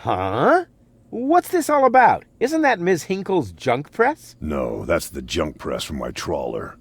Huh? What's this all about? Isn't that Ms. Hinkle's junk press? No, that's the junk press from my trawler.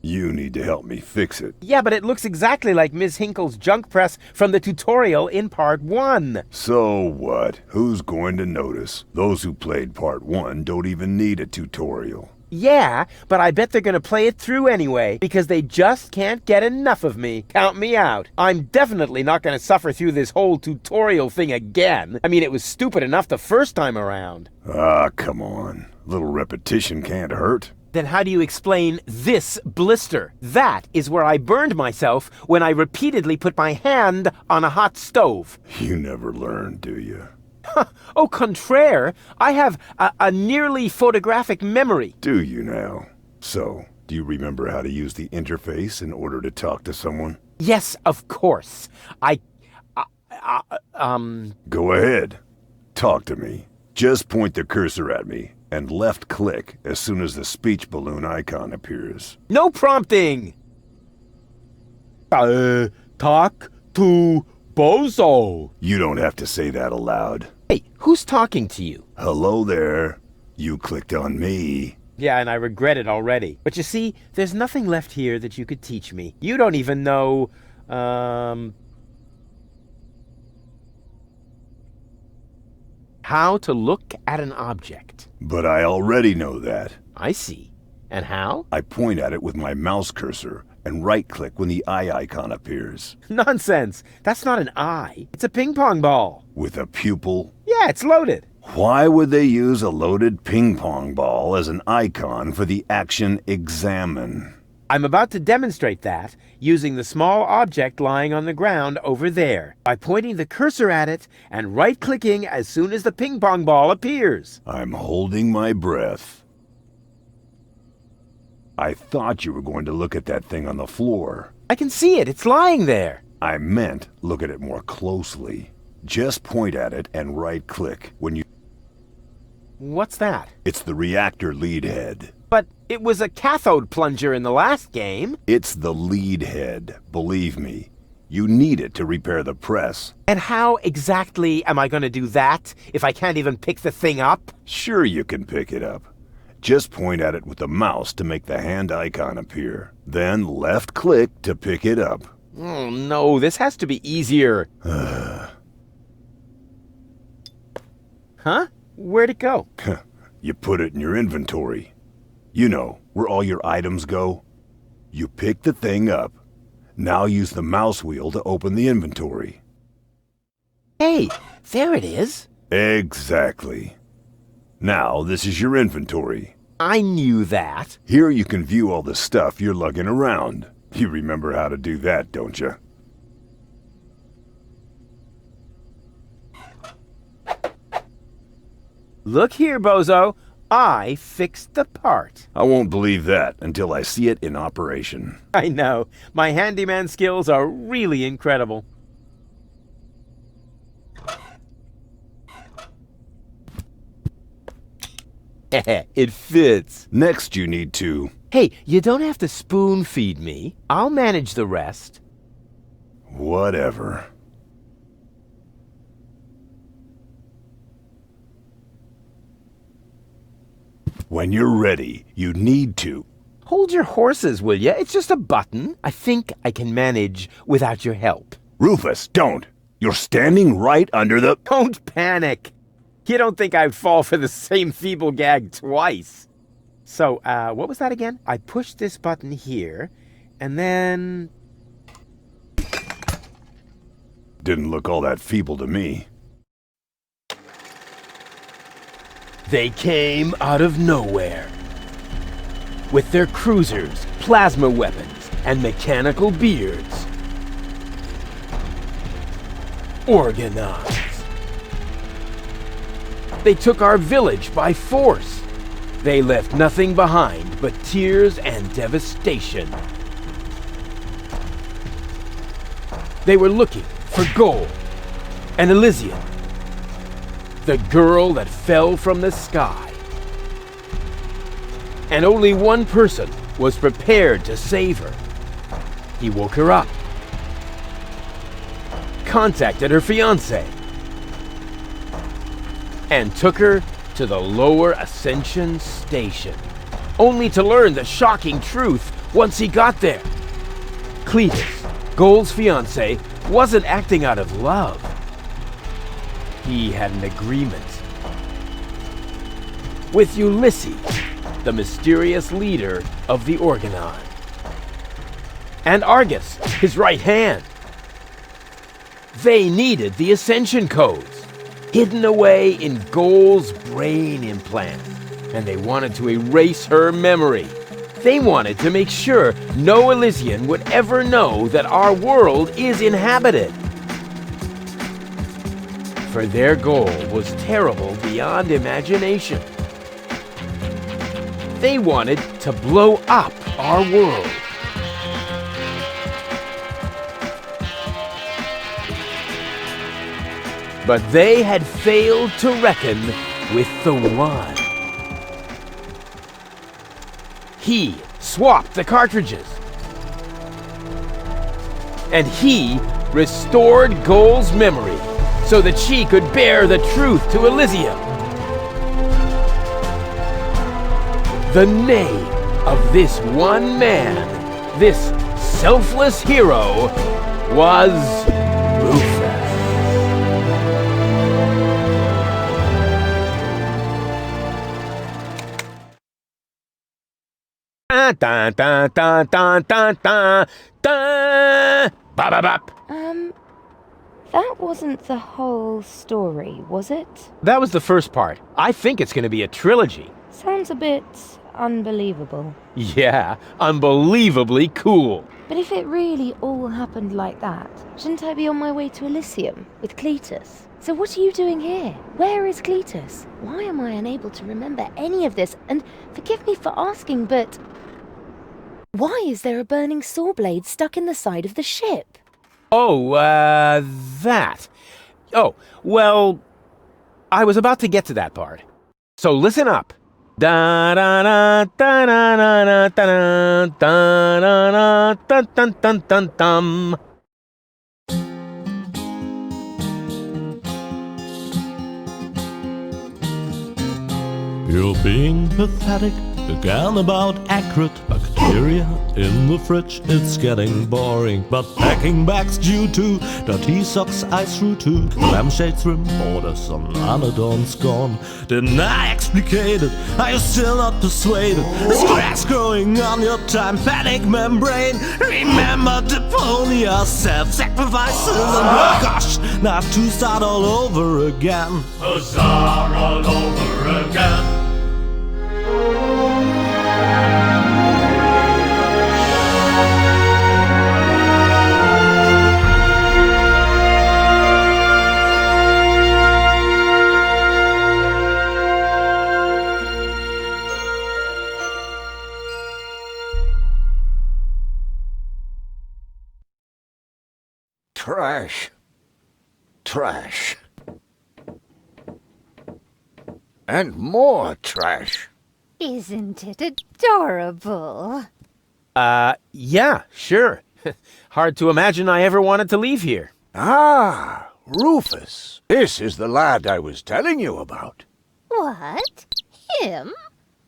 You need to help me fix it. Yeah, but it looks exactly like Ms. Hinkle's junk press from the tutorial in Part 1. So what? Who's going to notice? Those who played Part 1 don't even need a tutorial. Yeah, but I bet they're gonna play it through anyway, because they just can't get enough of me. Count me out. I'm definitely not gonna suffer through this whole tutorial thing again. I mean, it was stupid enough the first time around. Ah, come on. A little repetition can't hurt. Then how do you explain this blister? That is where I burned myself when I repeatedly put my hand on a hot stove. You never learn, do you? Au contraire, I have a nearly photographic memory. Do you now? So, do you remember how to use the interface in order to talk to someone? Yes, of course. Go ahead. Talk to me. Just point the cursor at me and left-click as soon as the speech balloon icon appears. No prompting! Talk to Bozo. You don't have to say that aloud. Hey, who's talking to you? Hello there. You clicked on me. Yeah, and I regret it already. But you see, there's nothing left here that you could teach me. You don't even know, how to look at an object. But I already know that. I see. And how? I point at it with my mouse cursor and right-click when the eye icon appears. Nonsense. That's not an eye. It's a ping pong ball. With a pupil? Yeah, it's loaded. Why would they use a loaded ping pong ball as an icon for the action examine? I'm about to demonstrate that using the small object lying on the ground over there by pointing the cursor at it and right-clicking as soon as the ping pong ball appears. I'm holding my breath. I thought you were going to look at that thing on the floor. I can see it. It's lying there. I meant look at it more closely. Just point at it and right-click when you... What's that? It's the reactor lead head. But it was a cathode plunger in the last game. It's the lead head, believe me. You need it to repair the press. And how exactly am I going to do that if I can't even pick the thing up? Sure you can pick it up. Just point at it with the mouse to make the hand icon appear. Then left-click to pick it up. Oh no, this has to be easier. Huh? Where'd it go? You put it in your inventory. You know, where all your items go. You pick the thing up. Now use the mouse wheel to open the inventory. Hey, there it is. Exactly. Now, this is your inventory. I knew that. Here you can view all the stuff you're lugging around. You remember how to do that, don't you? Look here, Bozo. I fixed the part. I won't believe that until I see it in operation. I know. My handyman skills are really incredible. It fits. Next you need to... Hey, you don't have to spoon feed me. I'll manage the rest. Whatever. When you're ready, you need to... Hold your horses, will ya? It's just a button. I think I can manage without your help. Rufus, don't! You're standing right under the... Don't panic. You don't think I'd fall for the same feeble gag twice. So, what was that again? I pushed this button here, and then... Didn't look all that feeble to me. They came out of nowhere. With their cruisers, plasma weapons, and mechanical beards. Organized. They took our village by force. They left nothing behind but tears and devastation. They were looking for gold and Elysium, the girl that fell from the sky. And only one person was prepared to save her. He woke her up, contacted her fiancé, and took her to the lower Ascension station, only to learn the shocking truth once he got there. Cletus, Gold's fiancé, wasn't acting out of love. He had an agreement with Ulysses, the mysterious leader of the Organon, and Argus, his right hand. They needed the Ascension codes, hidden away in Gold's brain implant, and they wanted to erase her memory. They wanted to make sure no Elysian would ever know that our world is inhabited. For their goal was terrible beyond imagination. They wanted to blow up our world. But they had failed to reckon with the One. He swapped the cartridges. And he restored Gold's memory so that she could bear the truth to Elysium. The name of this one man, this selfless hero, was Rufus. Dun, dun, dun, dun, dun, dun, dun. Bop, bop, bop. That wasn't the whole story, was it? That was the first part. I think it's going to be a trilogy. Sounds a bit unbelievable. Yeah, unbelievably cool. But if it really all happened like that, shouldn't I be on my way to Elysium with Cletus? So what are you doing here? Where is Cletus? Why am I unable to remember any of this? And forgive me for asking, but why is there a burning saw blade stuck in the side of the ship? Oh, that. Oh, well, I was about to get to that part. So listen up. Da da da da da da da da da da dun dun dun dun. You're being pathetic again about accurate bacteria in the fridge. It's getting boring, but packing bags due to dirty socks I threw to lampshades rim borders on Anadon's gone. Didn't I explicate it? Are you still not persuaded? There's cracks growing on your tympanic membrane. Remember Deponia, self-sacrifices, and oh gosh, now to start all over again. Huzzah, all over again. Trash. Trash. And more trash. Isn't it adorable? Yeah, sure. Hard to imagine I ever wanted to leave here. Ah, Rufus. This is the lad I was telling you about. What? Him?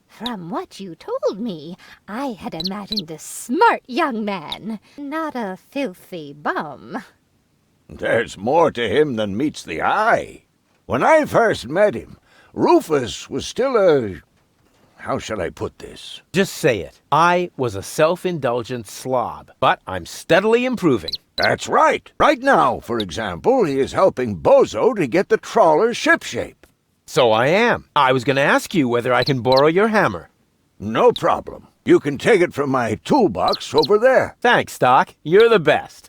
From what you told me, I had imagined a smart young man, not a filthy bum. There's more to him than meets the eye. When I first met him, Rufus was still a... How shall I put this? Just say it. I was a self-indulgent slob, but I'm steadily improving. That's right. Right now, for example, he is helping Bozo to get the trawler shipshape. So I am. I was going to ask you whether I can borrow your hammer. No problem. You can take it from my toolbox over there. Thanks, Doc. You're the best.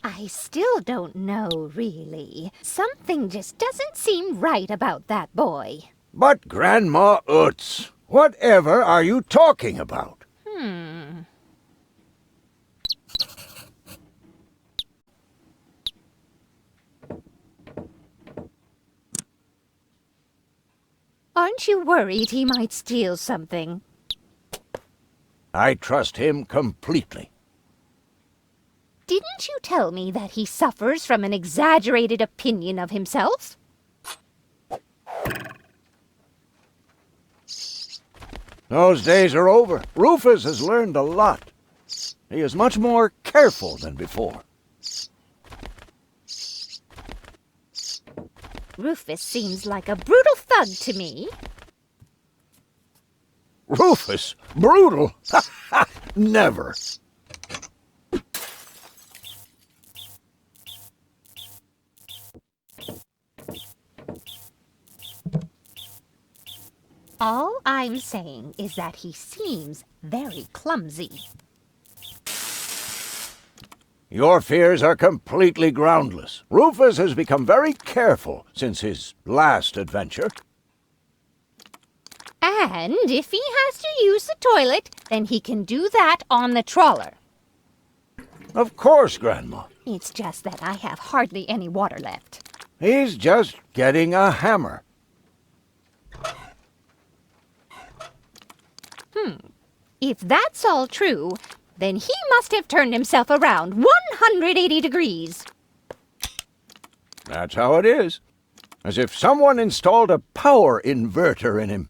I still don't know, really. Something just doesn't seem right about that boy. But Grandma Utz, whatever are you talking about? Aren't you worried he might steal something? I trust him completely. Didn't you tell me that he suffers from an exaggerated opinion of himself? Those days are over. Rufus has learned a lot. He is much more careful than before. Rufus seems like a brutal thug to me. Rufus? Brutal? Never. All I'm saying is that he seems very clumsy. Your fears are completely groundless. Rufus has become very careful since his last adventure. And if he has to use the toilet, then he can do that on the trawler. Of course, Grandma. It's just that I have hardly any water left. He's just getting a hammer. If that's all true, then he must have turned himself around 180 degrees. That's how it is. As if someone installed a power inverter in him.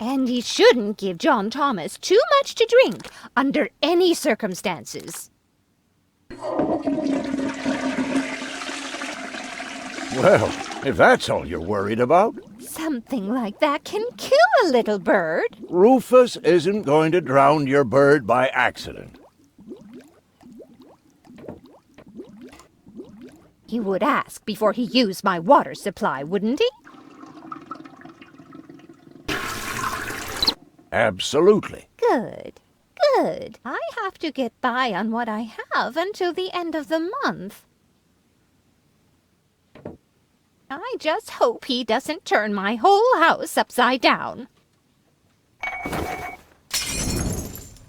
And he shouldn't give John Thomas too much to drink under any circumstances. Well, if that's all you're worried about, Something like that can kill a little bird. Rufus isn't going to drown your bird by accident. He would ask before he used my water supply, wouldn't he? Absolutely. Good. Good. I have to get by on what I have until the end of the month. I just hope he doesn't turn my whole house upside down.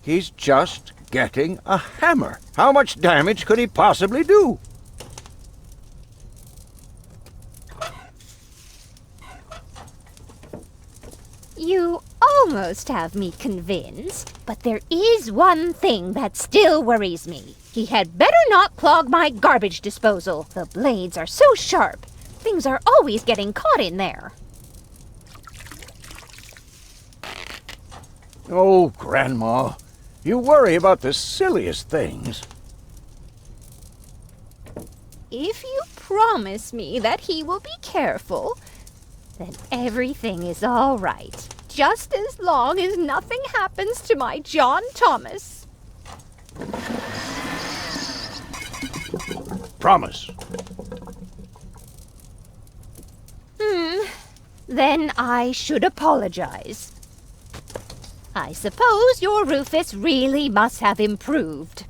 He's just getting a hammer. How much damage could he possibly do? You almost have me convinced, but there is one thing that still worries me. He had better not clog my garbage disposal. The blades are so sharp. Things are always getting caught in there. Oh, Grandma, you worry about the silliest things. If you promise me that he will be careful, then everything is all right. Just as long as nothing happens to my John Thomas. Promise. Then I should apologize. I suppose your Rufus really must have improved.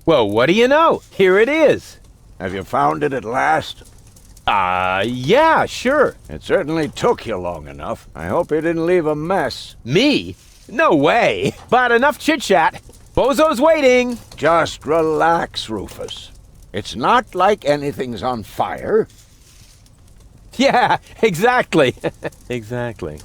Well, what do you know? Here it is. Have you found it at last? Yeah, sure. It certainly took you long enough. I hope you didn't leave a mess. Me? No way. But enough chit-chat. Bozo's waiting. Just relax, Rufus. It's not like anything's on fire. Yeah, exactly. Exactly.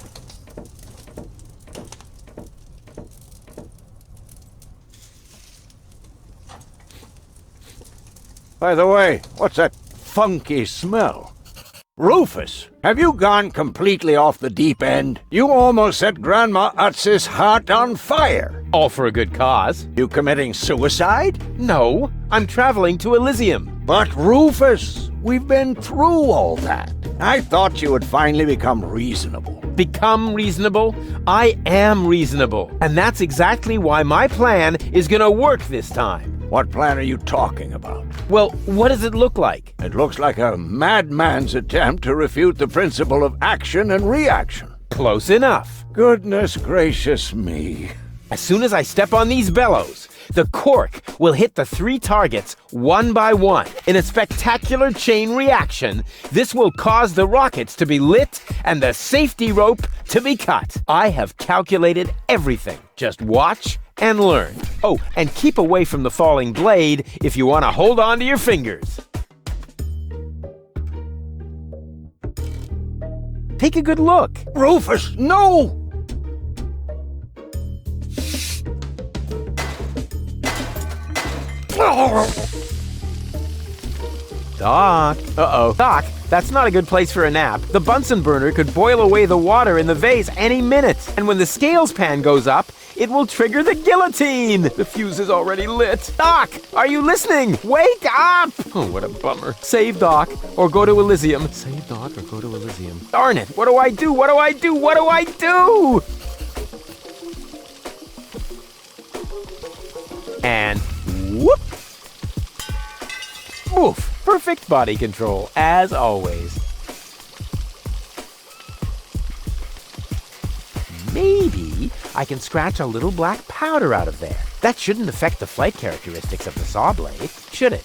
By the way, what's that funky smell? Rufus, have you gone completely off the deep end? You almost set Grandma Utz's heart on fire. All for a good cause. You committing suicide? No, I'm traveling to Elysium. But Rufus, we've been through all that. I thought you would finally become reasonable. Become reasonable? I am reasonable. And that's exactly why my plan is gonna work this time. What plan are you talking about? Well, what does it look like? It looks like a madman's attempt to refute the principle of action and reaction. Close enough. Goodness gracious me. As soon as I step on these bellows, the cork will hit the 3 targets one by one. In a spectacular chain reaction, this will cause the rockets to be lit and the safety rope to be cut. I have calculated everything. Just watch and learn. Oh, and keep away from the falling blade if you want to hold on to your fingers. Take a good look. Rufus, no! Doc. Uh-oh. Doc, that's not a good place for a nap. The Bunsen burner could boil away the water in the vase any minute. And when the scales pan goes up, it will trigger the guillotine. The fuse is already lit. Doc, are you listening? Wake up! Oh, what a bummer. Save Doc or go to Elysium. Save Doc or go to Elysium. Darn it. What do I do? What do I do? What do I do? And whoop. Oof. Perfect body control, as always. Maybe I can scratch a little black powder out of there. That shouldn't affect the flight characteristics of the saw blade, should it?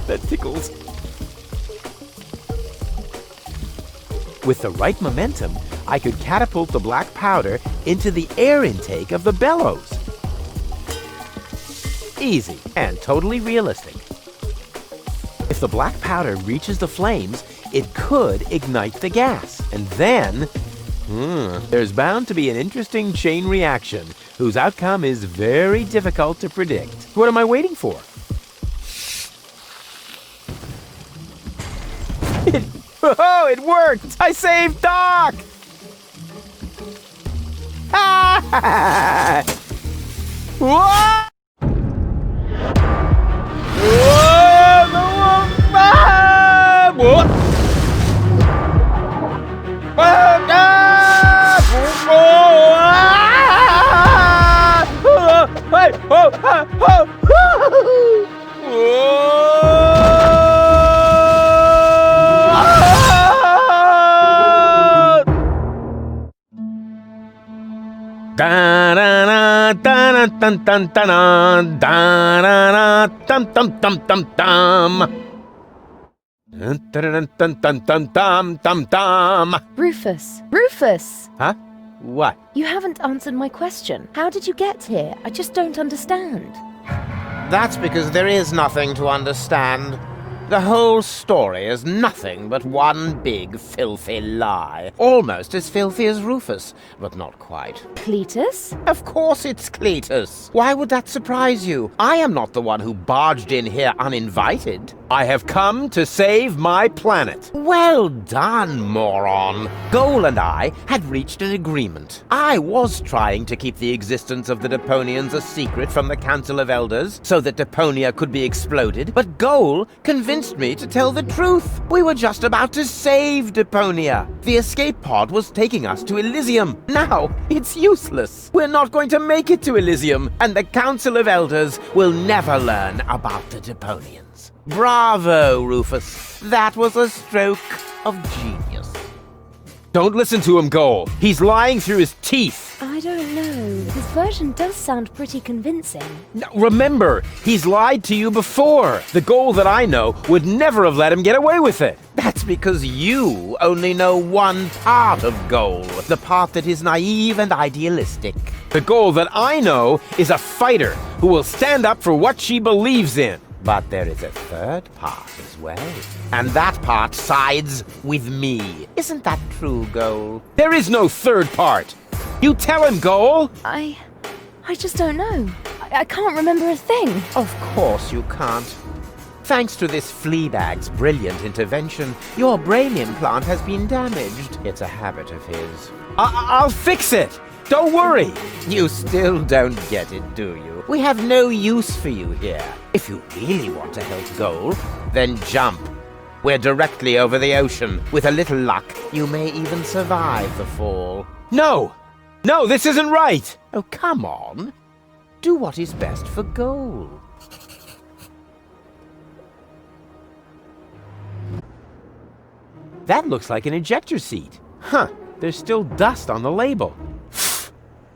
That tickles. With the right momentum, I could catapult the black powder into the air intake of the bellows. Easy and totally realistic. If the black powder reaches the flames, it could ignite the gas. And then, there's bound to be an interesting chain reaction whose outcome is very difficult to predict. What am I waiting for? Oh, it worked! I saved Doc! Ah! Whoa! Rufus! Rufus! Huh? What? You haven't answered my question. How did you get here? I just don't understand. That's because there is nothing to understand. The whole story is nothing but one big filthy lie. Almost as filthy as Rufus, but not quite. Cletus? Of course it's Cletus. Why would that surprise you? I am not the one who barged in here uninvited. I have come to save my planet. Well done, moron. Goal and I had reached an agreement. I was trying to keep the existence of the Deponians a secret from the Council of Elders so that Deponia could be exploded, but Goal convinced me to tell the truth. We were just about to save Deponia. The escape pod was taking us to Elysium. Now, it's useless. We're not going to make it to Elysium, and the Council of Elders will never learn about the Deponians. Bravo, Rufus. That was a stroke of genius. Don't listen to him, Goal. He's lying through his teeth. I don't know. His version does sound pretty convincing. Now, remember, he's lied to you before. The Goal that I know would never have let him get away with it. That's because you only know one part of Goal, the part that is naive and idealistic. The Goal that I know is a fighter who will stand up for what she believes in. But there is a third part as well. And that part sides with me. Isn't that true, Goal? There is no third part. You tell him, Goal. I just don't know. I can't remember a thing. Of course you can't. Thanks to this Fleabag's brilliant intervention, your brain implant has been damaged. It's a habit of his. I'll fix it. Don't worry. You still don't get it, do you? We have no use for you here. If you really want to help Goal, then jump. We're directly over the ocean. With a little luck, you may even survive the fall. No! No, this isn't right! Oh, come on. Do what is best for Goal. That looks like an ejector seat. Huh, there's still dust on the label.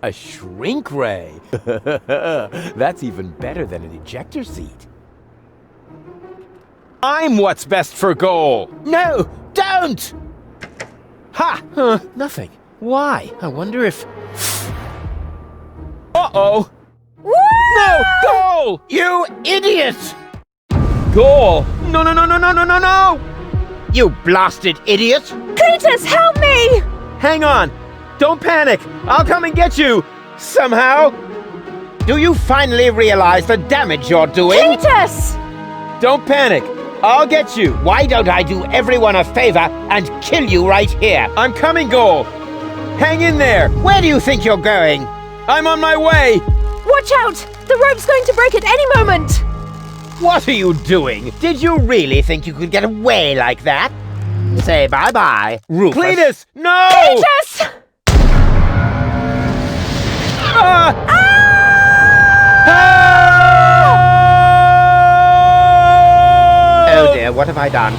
A shrink ray. That's even better than an ejector seat. I'm what's best for Goal. No, don't! Ha! Nothing. Why? I wonder if... Uh-oh! Woo! No! Goal! You idiot! Goal! No, no, no, no, no, no, no, no! You blasted idiot! Cletus, help me! Hang on! Don't panic! I'll come and get you! Somehow! Do you finally realize the damage you're doing? Cletus! Don't panic. I'll get you. Why don't I do everyone a favor and kill you right here? I'm coming, Goal. Hang in there. Where do you think you're going? I'm on my way. Watch out! The rope's going to break at any moment! What are you doing? Did you really think you could get away like that? Say bye-bye, Rufus. Cletus, no! Cletus! Oh dear, what have I done?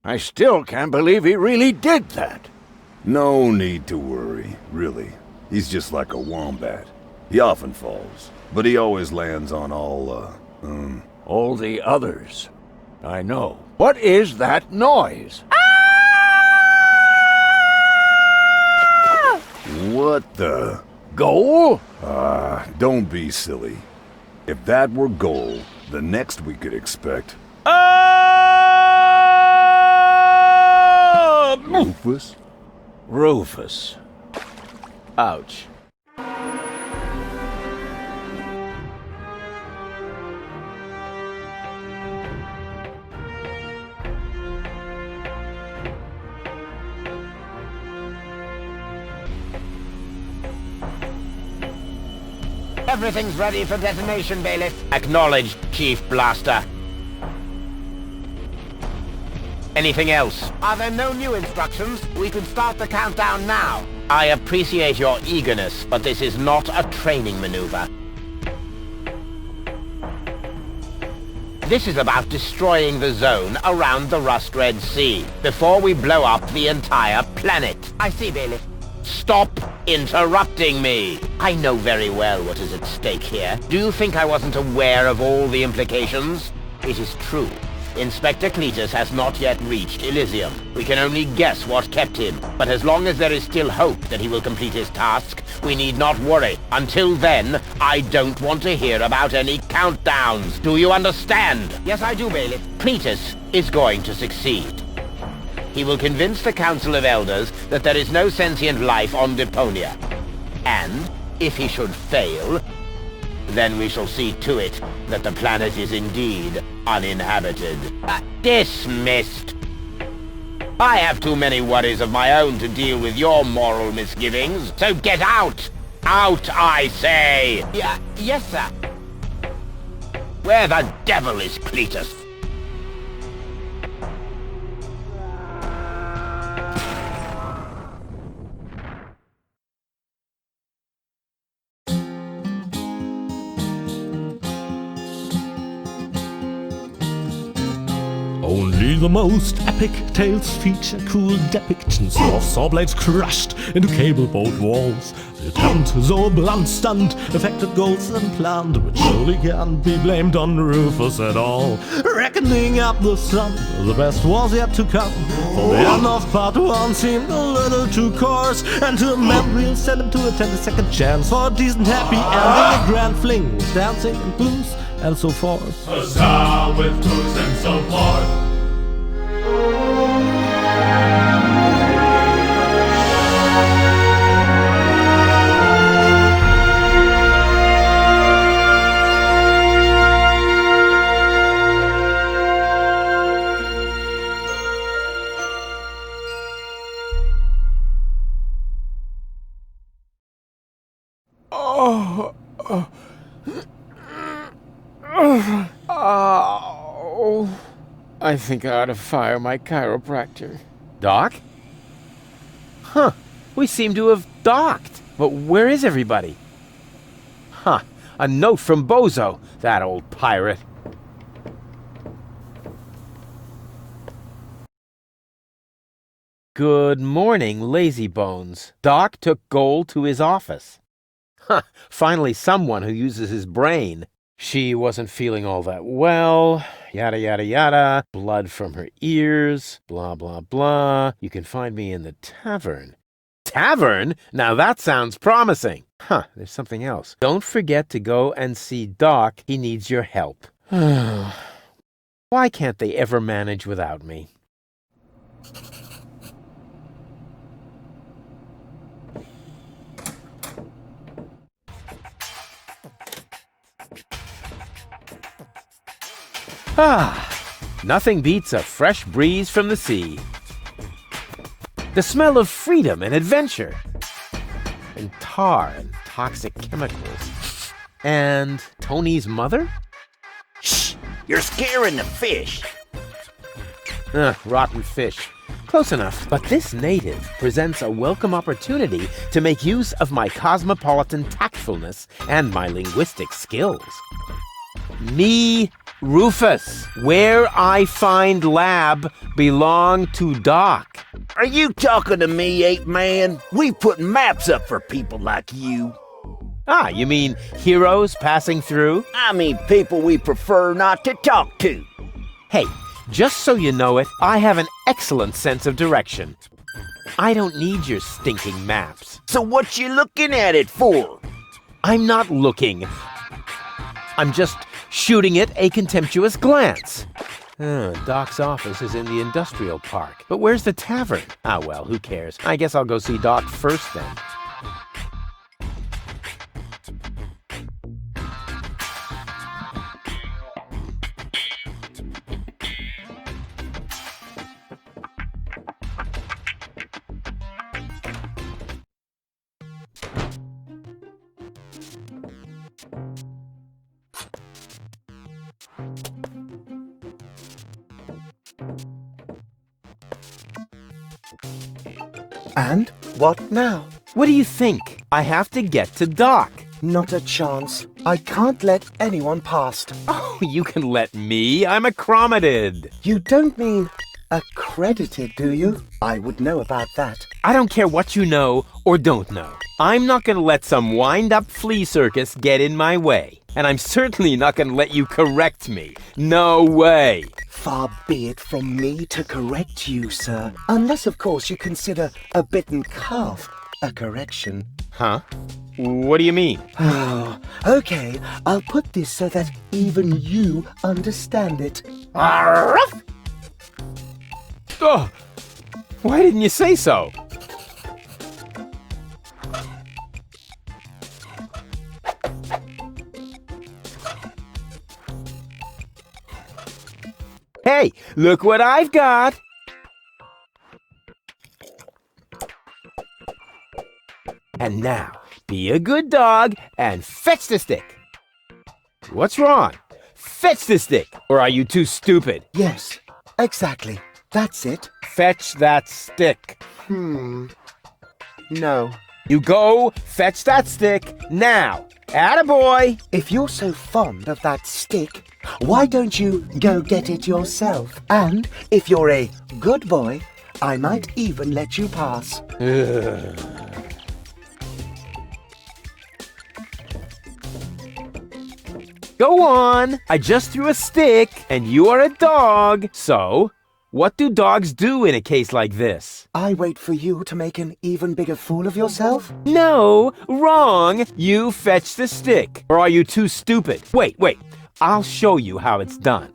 I still can't believe he really did that. No need to worry, really. He's just like a wombat. He often falls, but he always lands on all All the others. I know. What is that noise? What the? Goal? Don't be silly. If that were Goal, the next we could expect... Rufus? Rufus. Ouch. Everything's ready for detonation, Bailiff. Acknowledged, Chief Blaster. Anything else? Are there no new instructions? We could start the countdown now. I appreciate your eagerness, but this is not a training maneuver. This is about destroying the zone around the Rust Red Sea before we blow up the entire planet. I see, Bailiff. Stop interrupting me! I know very well what is at stake here. Do you think I wasn't aware of all the implications? It is true. Inspector Cletus has not yet reached Elysium. We can only guess what kept him, but as long as there is still hope that he will complete his task, we need not worry. Until then, I don't want to hear about any countdowns. Do you understand? Yes, I do, Bailiff. Cletus is going to succeed. He will convince the Council of Elders that there is no sentient life on Deponia. And, if he should fail, then we shall see to it that the planet is indeed uninhabited. Dismissed! I have too many worries of my own to deal with your moral misgivings, so get out! Out, I say! Yes, sir. Where the devil is Cletus? Only the most epic tales feature cool depictions of saw blades crushed into cable boat walls. The attempt, though a blunt stunt, affected goals and planned, which surely can't be blamed on Rufus at all. Reckoning up the sum, the best was yet to come, for the end of part 1 seemed a little too coarse, and to amend we'll send him to attend a second chance for a decent happy ending, a grand fling with dancing and booze and so forth. Huzzah with booze and so forth. Oh, I think I ought to fire my chiropractor. Doc? Huh, we seem to have docked. But where is everybody? Huh, a note from Bozo, that old pirate. Good morning, lazy bones. Doc took Gold to his office. Huh, finally someone who uses his brain. She wasn't feeling all that well, yada yada yada, blood from her ears, blah blah blah. You can find me in the tavern. Tavern? Now that sounds promising. Huh, there's something else. Don't forget to go and see Doc. He needs your help. Why can't they ever manage without me? Nothing beats a fresh breeze from the sea. The smell of freedom and adventure. And tar and toxic chemicals. And Tony's mother? Shh! You're scaring the fish. Rotten fish. Close enough. But this native presents a welcome opportunity to make use of my cosmopolitan tactfulness and my linguistic skills. Me, Rufus, where I find lab belong to Doc. Are you talking to me, ape man? We put maps up for people like you. Ah, you mean heroes passing through? I mean people we prefer not to talk to. Hey, just so you know it, I have an excellent sense of direction. I don't need your stinking maps. So what you looking at it for? I'm not looking. I'm just shooting it a contemptuous glance. Doc's office is in the industrial park. But where's the tavern? Ah, well, who cares? I guess I'll go see Doc first then. And what now? What do you think? I have to get to Doc. Not a chance. I can't let anyone past. Oh, you can let me. I'm accredited. You don't mean accredited, do you? I would know about that. I don't care what you know or don't know. I'm not going to let some wind-up flea circus get in my way. And I'm certainly not going to let you correct me. No way. Far be it from me to correct you, sir. Unless, of course, you consider a bitten calf a correction. Huh? What do you mean? Oh, okay. I'll put this so that even you understand it. Oh, why didn't you say so? Hey, look what I've got! And now, be a good dog and fetch the stick. What's wrong? Fetch the stick, or are you too stupid? Yes, exactly. That's it. Fetch that stick. No. You go fetch that stick now. Attaboy! If you're so fond of that stick, why don't you go get it yourself? And if you're a good boy, I might even let you pass. Go on. I just threw a stick, and you are a dog. So, what do dogs do in a case like this? I wait for you to make an even bigger fool of yourself? No, wrong. You fetch the stick. Or are you too stupid? Wait. I'll show you how it's done.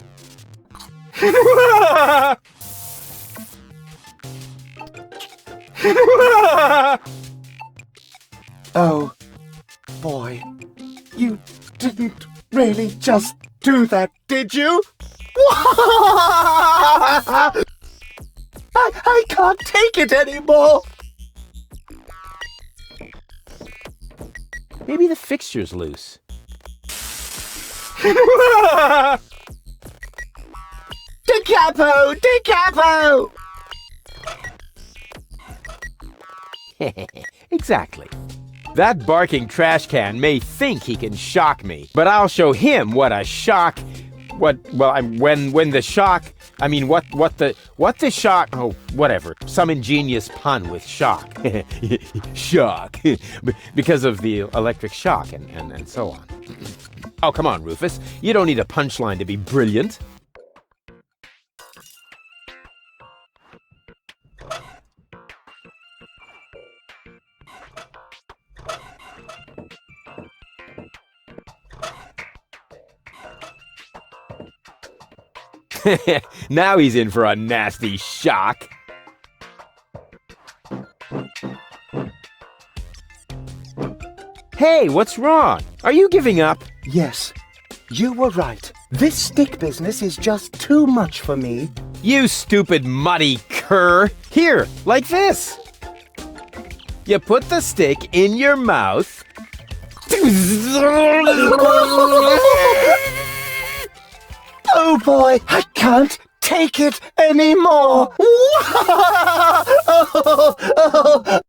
Oh, boy. You didn't really just do that, did you? I can't take it anymore. Maybe the fixture's loose. Da capo! Exactly. That barking trash can may think he can shock me, but I'll show him what a shock. What the shock. Oh, whatever. Some ingenious pun with shock. Shock. Because of the electric shock and so on. Oh, come on, Rufus. You don't need a punchline to be brilliant. Now he's in for a nasty shock. Hey, what's wrong? Are you giving up? Yes, you were right. This stick business is just too much for me. You stupid muddy cur. Here, like this. You put the stick in your mouth. Oh boy, I can't take it anymore.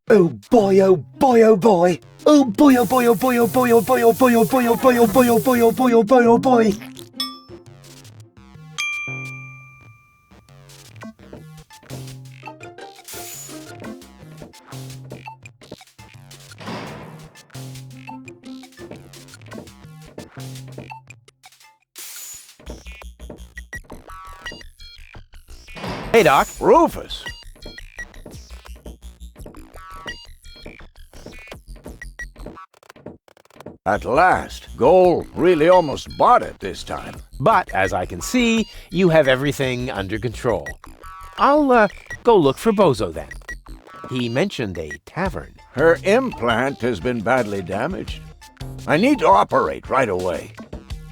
Oh boy, oh boy, oh boy. Oh boy, oh boy, oh boy, oh boy, oh boy, oh boy, oh boy, oh boy, oh boy, oh boy, oh boy, oh boy, oh boy. Hey, Doc. Rufus! At last, Goal really almost bought it this time. But, as I can see, you have everything under control. I'll, go look for Bozo then. He mentioned a tavern. Her implant has been badly damaged. I need to operate right away.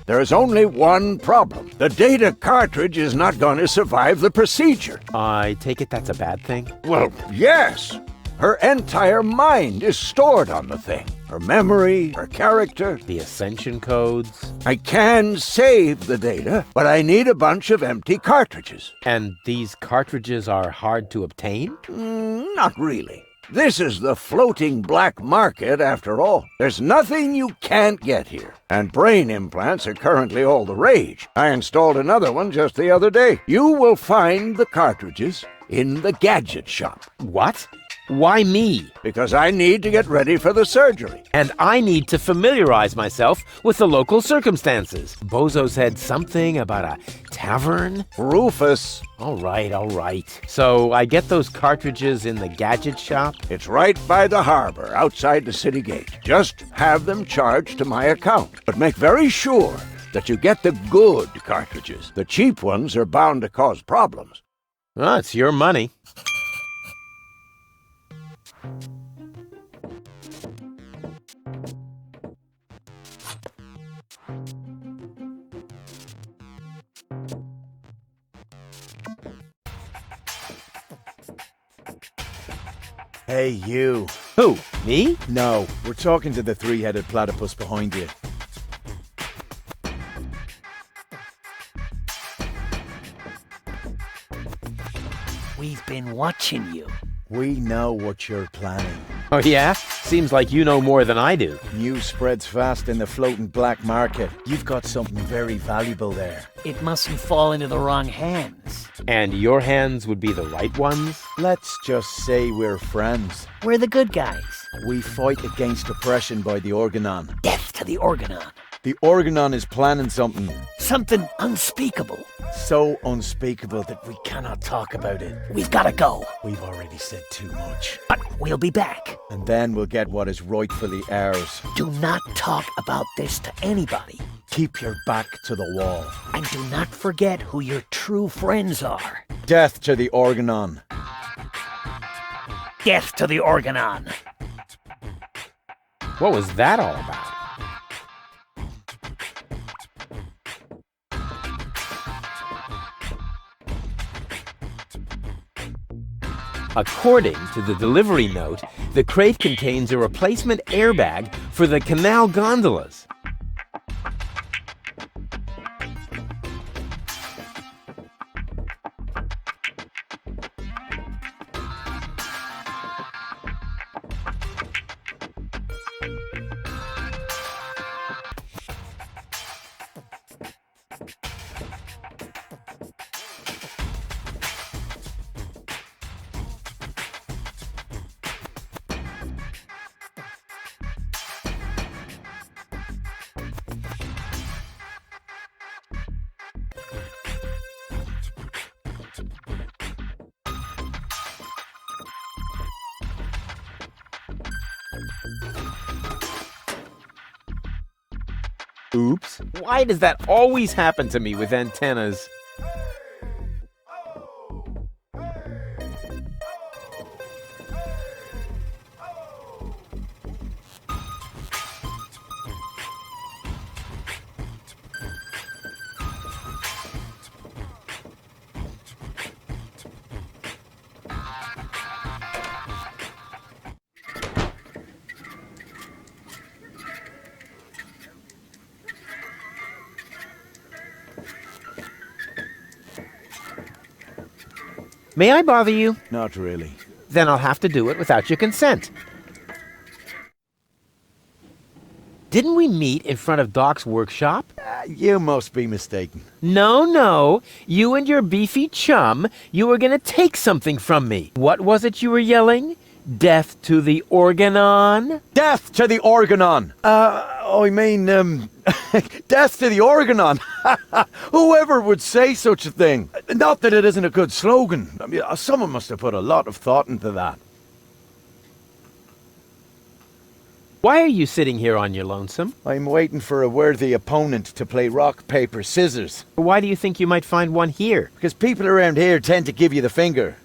There is only one problem. The data cartridge is not going to survive the procedure. I take it that's a bad thing? Well, yes. Her entire mind is stored on the thing. Her memory, her character. The ascension codes. I can save the data, but I need a bunch of empty cartridges. And these cartridges are hard to obtain? Not really. This is the floating black market, after all. There's nothing you can't get here. And brain implants are currently all the rage. I installed another one just the other day. You will find the cartridges in the gadget shop. What? Why me? Because I need to get ready for the surgery. And I need to familiarize myself with the local circumstances. Bozo said something about a tavern? Rufus. All right. So I get those cartridges in the gadget shop? It's right by the harbor, outside the city gate. Just have them charged to my account. But make very sure that you get the good cartridges. The cheap ones are bound to cause problems. Well, it's your money. Hey, you. Who? Me? No, we're talking to the three-headed platypus behind you. We've been watching you. We know what you're planning. Oh, yeah? Seems like you know more than I do. News spreads fast in the floating black market. You've got something very valuable there. It mustn't fall into the wrong hands. And your hands would be the right ones? Let's just say we're friends. We're the good guys. We fight against oppression by the Organon. Death to the Organon. The Organon is planning something Something unspeakable. so unspeakable that we cannot talk about it. We've got to go. We've already said too much. But we'll be back. And then we'll get what is rightfully ours. Do not talk about this to anybody. Keep your back to the wall. And do not forget who your true friends are. Death to the Organon. Death to the Organon. What was that all about? According to the delivery note, the crate contains a replacement airbag for the canal gondolas. Oops. Why does that always happen to me with antennas? May I bother you? Not really. Then I'll have to do it without your consent. Didn't we meet in front of Doc's workshop? You must be mistaken. No. You and your beefy chum, you were gonna take something from me. What was it you were yelling? Death to the Organon? Death to the Organon! Death to the Organon! Whoever would say such a thing? Not that it isn't a good slogan. I mean, someone must have put a lot of thought into that. Why are you sitting here on your lonesome? I'm waiting for a worthy opponent to play rock, paper, scissors. Why do you think you might find one here? Because people around here tend to give you the finger.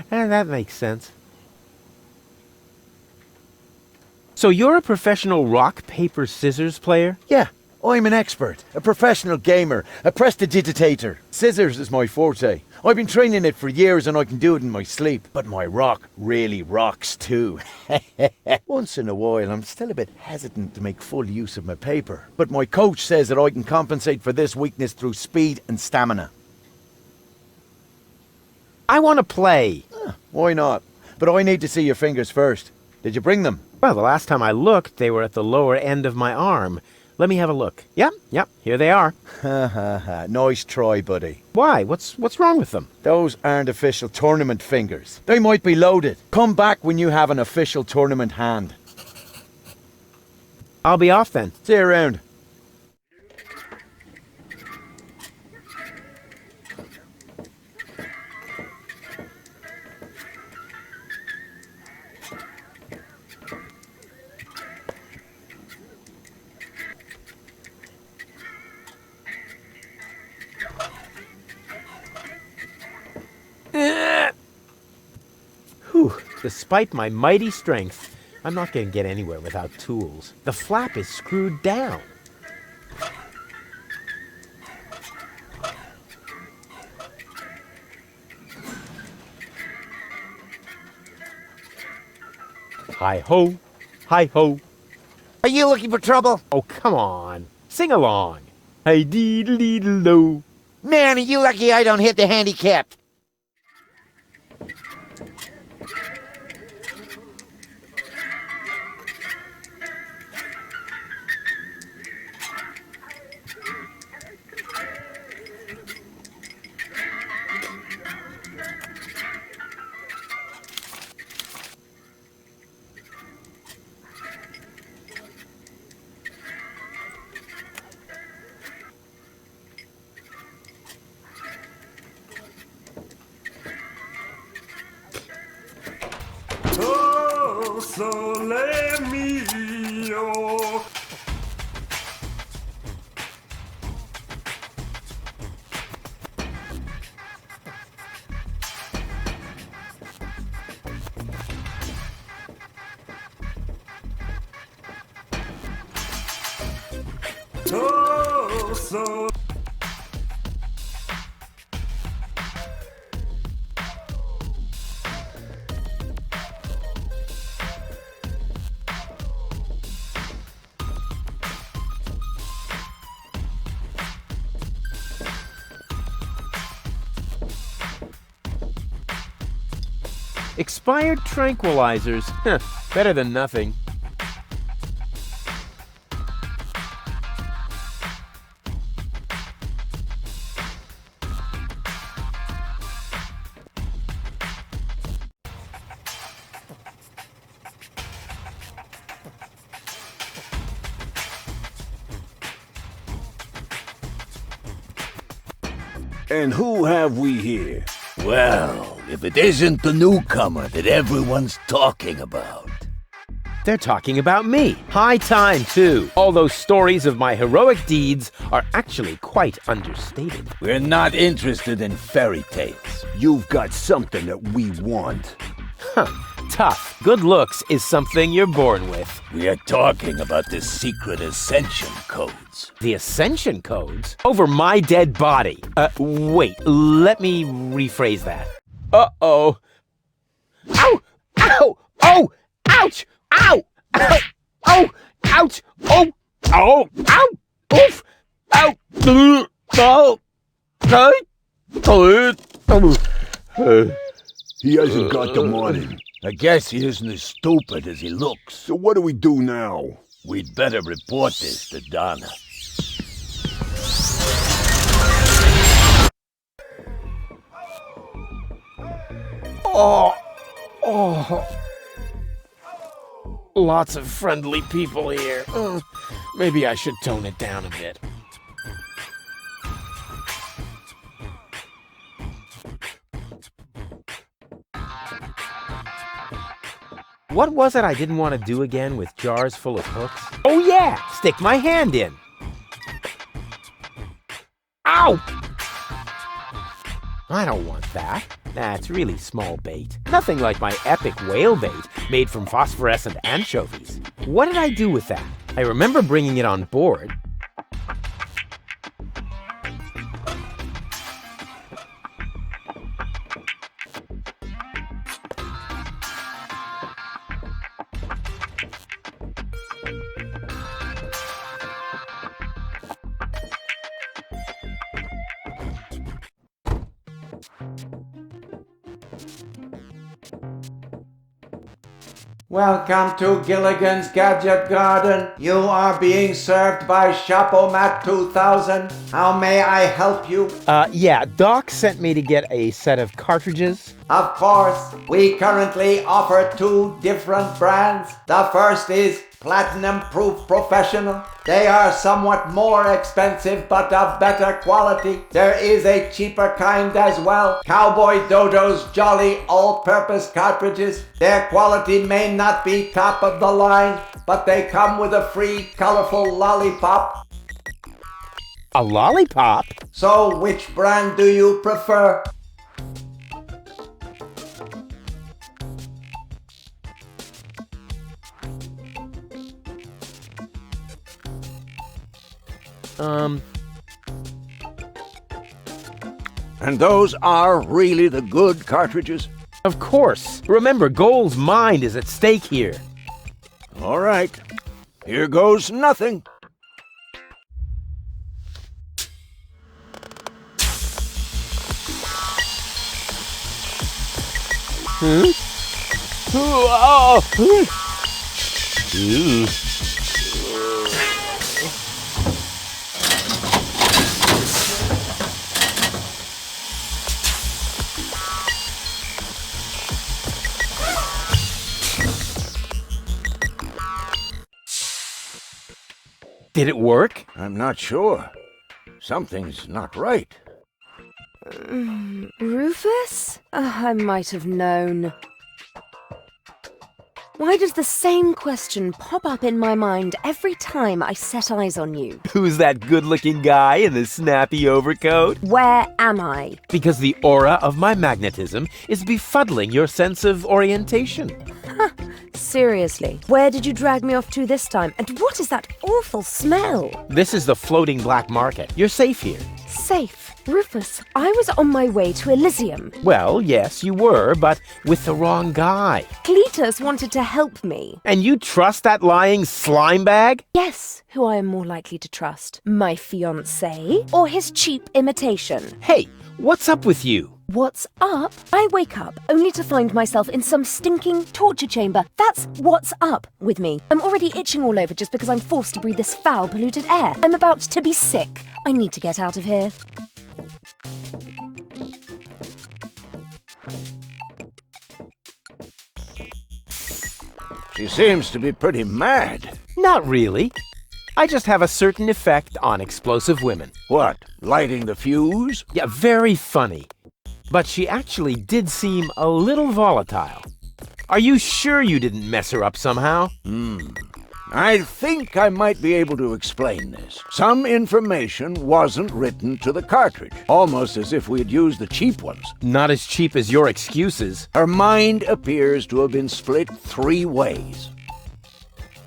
That makes sense. So you're a professional rock, paper, scissors player? Yeah, I'm an expert, a professional gamer, a prestidigitator. Scissors is my forte. I've been training it for years and I can do it in my sleep. But my rock really rocks too. Once in a while, I'm still a bit hesitant to make full use of my paper. But my coach says that I can compensate for this weakness through speed and stamina. I want to play. Why not? But I need to see your fingers first. Did you bring them? Well, the last time I looked, they were at the lower end of my arm. Let me have a look. Yep, here they are. Nice try, buddy. Why? What's wrong with them? Those aren't official tournament fingers. They might be loaded. Come back when you have an official tournament hand. I'll be off then. See you around. Despite my mighty strength, I'm not going to get anywhere without tools. The flap is screwed down. Hi-ho, hi-ho. Are you looking for trouble? Oh, come on. Sing along. Hi-dee-dee-dee-do. Man, are you lucky I don't hit the handicap. Oh, sole mio. Oh, so. Expired tranquilizers. Better than nothing. And who have we here? Well, if it isn't the newcomer that everyone's talking about. They're talking about me. High time, too. All those stories of my heroic deeds are actually quite understated. We're not interested in fairy tales. You've got something that we want. Tough. Good looks is something you're born with. We are talking about the secret ascension codes. The ascension codes? Over my dead body. Wait, let me rephrase that. Uh-oh. Ow! Ow! Oh! Ouch! Ow! Ow! Oh! Ouch! Oh! Oh! Ow! Oof! Ow! Oh! He hasn't got the money. I guess he isn't as stupid as he looks. So what do we do now? We'd better report this to Donna. Lots of friendly people here. Maybe I should tone it down a bit. What was it I didn't want to do again with jars full of hooks? Oh yeah! Stick my hand in! Ow! I don't want that. That's really small bait. Nothing like my epic whale bait made from phosphorescent anchovies. What did I do with that? I remember bringing it on board. Welcome to Gilligan's Gadget Garden. You are being served by Shapomat 2000. How may I help you? Yeah, Doc sent me to get a set of cartridges. Of course, we currently offer 2 different brands. The first is Platinum Proof Professional. They are somewhat more expensive but of better quality. There is a cheaper kind as well. Cowboy Dodo's Jolly All-Purpose Cartridges. Their quality may not be top of the line, but they come with a free colorful lollipop. A lollipop? So which brand do you prefer? And those are really the good cartridges? Of course. Remember, Goal's mind is at stake here. All right. Here goes nothing. Hmm? Oh! Ew. Did it work? I'm not sure. Something's not right. Rufus? I might have known. Why does the same question pop up in my mind every time I set eyes on you? Who's that good-looking guy in the snappy overcoat? Where am I? Because the aura of my magnetism is befuddling your sense of orientation. Seriously, where did you drag me off to this time? And what is that awful smell? This is the floating black market. You're safe here. Safe? Rufus, I was on my way to Elysium. Well, yes, you were, but with the wrong guy. Cletus wanted to help me. And you trust that lying slime bag? Yes, who I am more likely to trust. My fiancé or his cheap imitation? Hey, what's up with you? What's up? I wake up only to find myself in some stinking torture chamber. That's what's up with me. I'm already itching all over just because I'm forced to breathe this foul, polluted air. I'm about to be sick. I need to get out of here. She seems to be pretty mad. Not really. I just have a certain effect on explosive women. What, lighting the fuse? Yeah, very funny. But she actually did seem a little volatile. Are you sure you didn't mess her up somehow? I think I might be able to explain this. Some information wasn't written to the cartridge, almost as if we had used the cheap ones. Not as cheap as your excuses. Her mind appears to have been split 3 ways.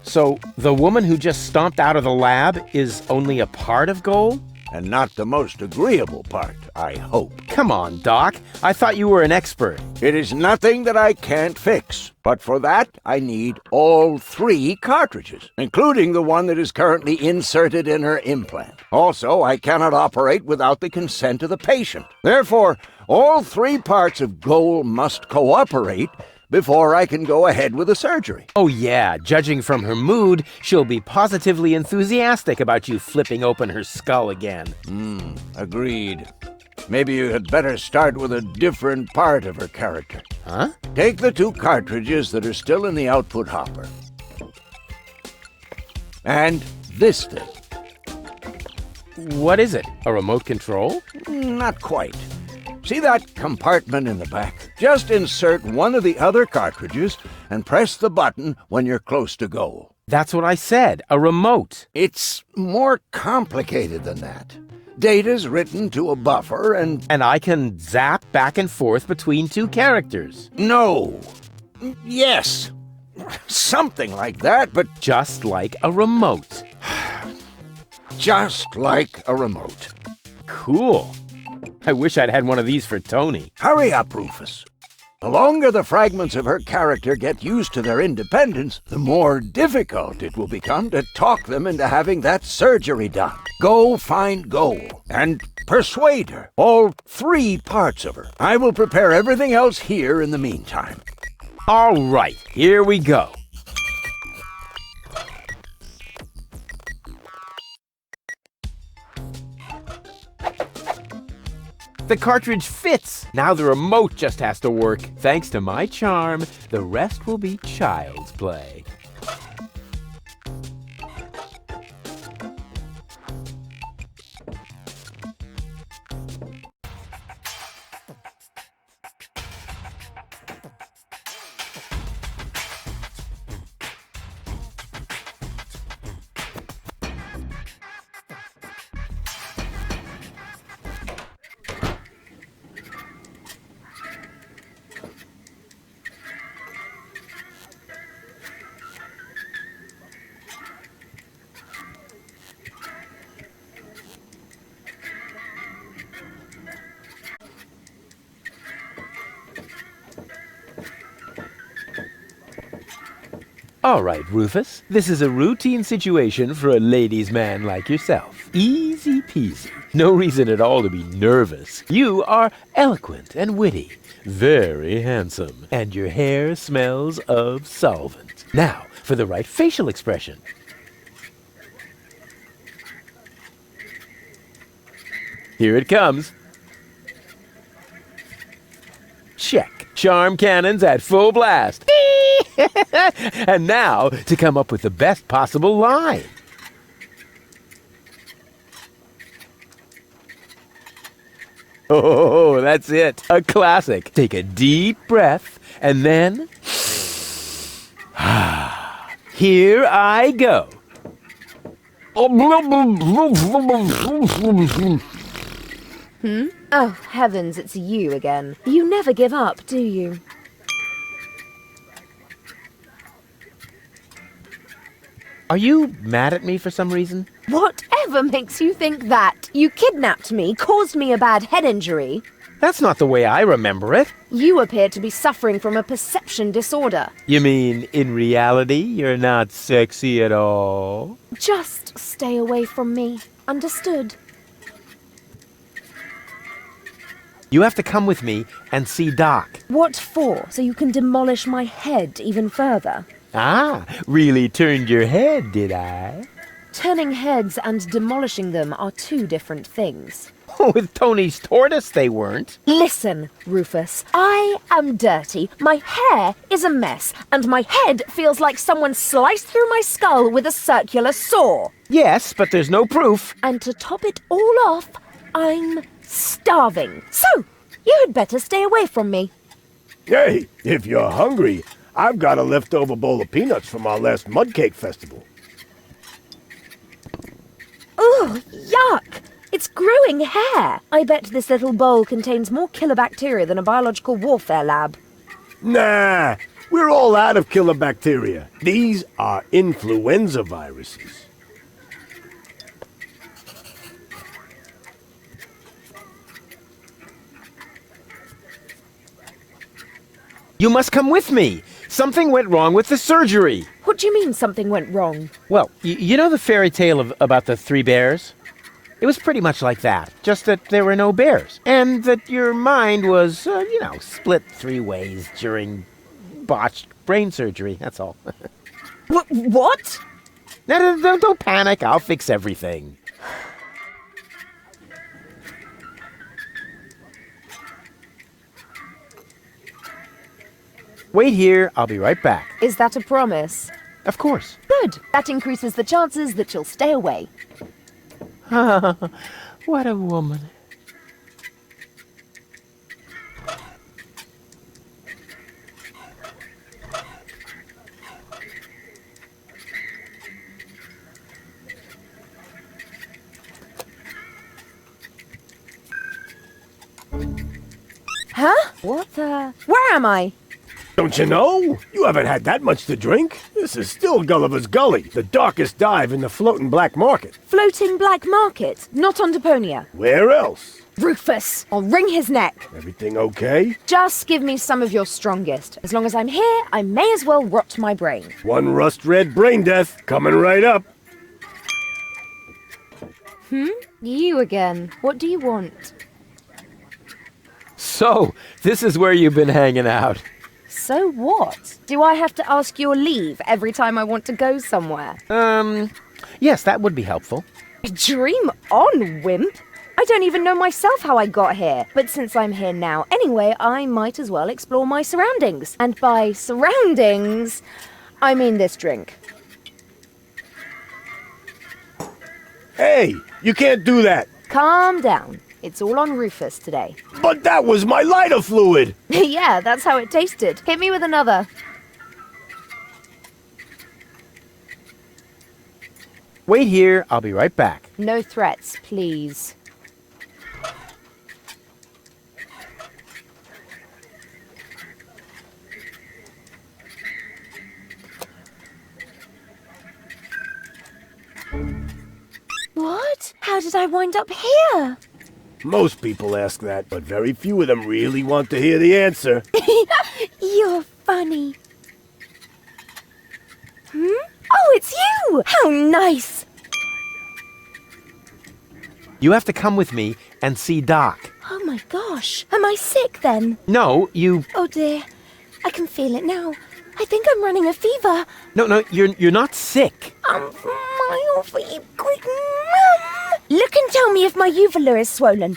So, the woman who just stomped out of the lab is only a part of Goal? and not the most agreeable part, I hope. Come on, Doc. I thought you were an expert. It is nothing that I can't fix, but for that I need all 3 cartridges, including the one that is currently inserted in her implant. Also, I cannot operate without the consent of the patient. Therefore, all 3 parts of Goal must cooperate before I can go ahead with the surgery. Oh yeah, judging from her mood, she'll be positively enthusiastic about you flipping open her skull again. Agreed. Maybe you had better start with a different part of her character. Huh? Take the 2 cartridges that are still in the output hopper. And this thing. What is it? A remote control? Not quite. See that compartment in the back? Just insert one of the other cartridges and press the button when you're close to Goal. That's what I said, a remote. It's more complicated than that. Data's written to a buffer and... And I can zap back and forth between 2 characters. No. Yes. Something like that, but Just like a remote. just like a remote. Cool. I wish I'd had one of these for Tony. Hurry up, Rufus. The longer the fragments of her character get used to their independence, the more difficult it will become to talk them into having that surgery done. Go find Goal and persuade her. All 3 parts of her. I will prepare everything else here in the meantime. All right, here we go. The cartridge fits! Now the remote just has to work. Thanks to my charm, the rest will be child's play. All right, Rufus. This is a routine situation for a ladies' man like yourself. Easy peasy. No reason at all to be nervous. You are eloquent and witty, very handsome, and your hair smells of solvent. Now, for the right facial expression. Here it comes. Check. Charm cannons at full blast. And now, to come up with the best possible line. Oh, that's it. A classic. Take a deep breath, and then... Here I go. Oh, heavens, it's you again. You never give up, do you? Are you mad at me for some reason? Whatever makes you think that? You kidnapped me, caused me a bad head injury. That's not the way I remember it. You appear to be suffering from a perception disorder. You mean, in reality, you're not sexy at all? Just stay away from me. Understood? You have to come with me and see Doc. What for? So you can demolish my head even further? Ah, really turned your head, did I? Turning heads and demolishing them are 2 different things. With Tony's tortoise, they weren't. Listen, Rufus, I am dirty, my hair is a mess, and my head feels like someone sliced through my skull with a circular saw. Yes, but there's no proof. And to top it all off, I'm starving. So, you had better stay away from me. Hey, if you're hungry, I've got a leftover bowl of peanuts from our last mud cake festival. Ugh, yuck! It's growing hair. I bet this little bowl contains more killer bacteria than a biological warfare lab. Nah, we're all out of killer bacteria. These are influenza viruses. You must come with me. Something went wrong with the surgery. What do you mean something went wrong? Well, you know the fairy tale about the 3 bears? It was pretty much like that, just that there were no bears. And that your mind was, split 3 ways during botched brain surgery, that's all. What? No, don't panic, I'll fix everything. Wait here, I'll be right back. Is that a promise? Of course. Good. That increases the chances that you'll stay away. What a woman. Huh? What the? Where am I? Don't you know? You haven't had that much to drink. This is still Gulliver's Gully, the darkest dive in the floating black market. Floating black market? Not on Deponia. Where else? Rufus! I'll wring his neck. Everything okay? Just give me some of your strongest. As long as I'm here, I may as well rot my brain. 1 rust-red brain death coming right up. You again. What do you want? So, this is where you've been hanging out. So what? Do I have to ask your leave every time I want to go somewhere? Yes, that would be helpful. Dream on, wimp! I don't even know myself how I got here. But since I'm here now anyway, I might as well explore my surroundings. And by surroundings, I mean this drink. Hey, you can't do that. Calm down. It's all on Rufus today. But that was my lighter fluid. Yeah, that's how it tasted. Hit me with another. Wait here, I'll be right back. No threats, please. What? How did I wind up here? Most people ask that, but very few of them really want to hear the answer. You're funny. Oh, it's you! How nice! You have to come with me and see Doc. Oh my gosh. Am I sick then? No, you... Oh dear. I can feel it now. I think I'm running a fever. No, you're not sick. My feet. Look and tell me if my uvula is swollen.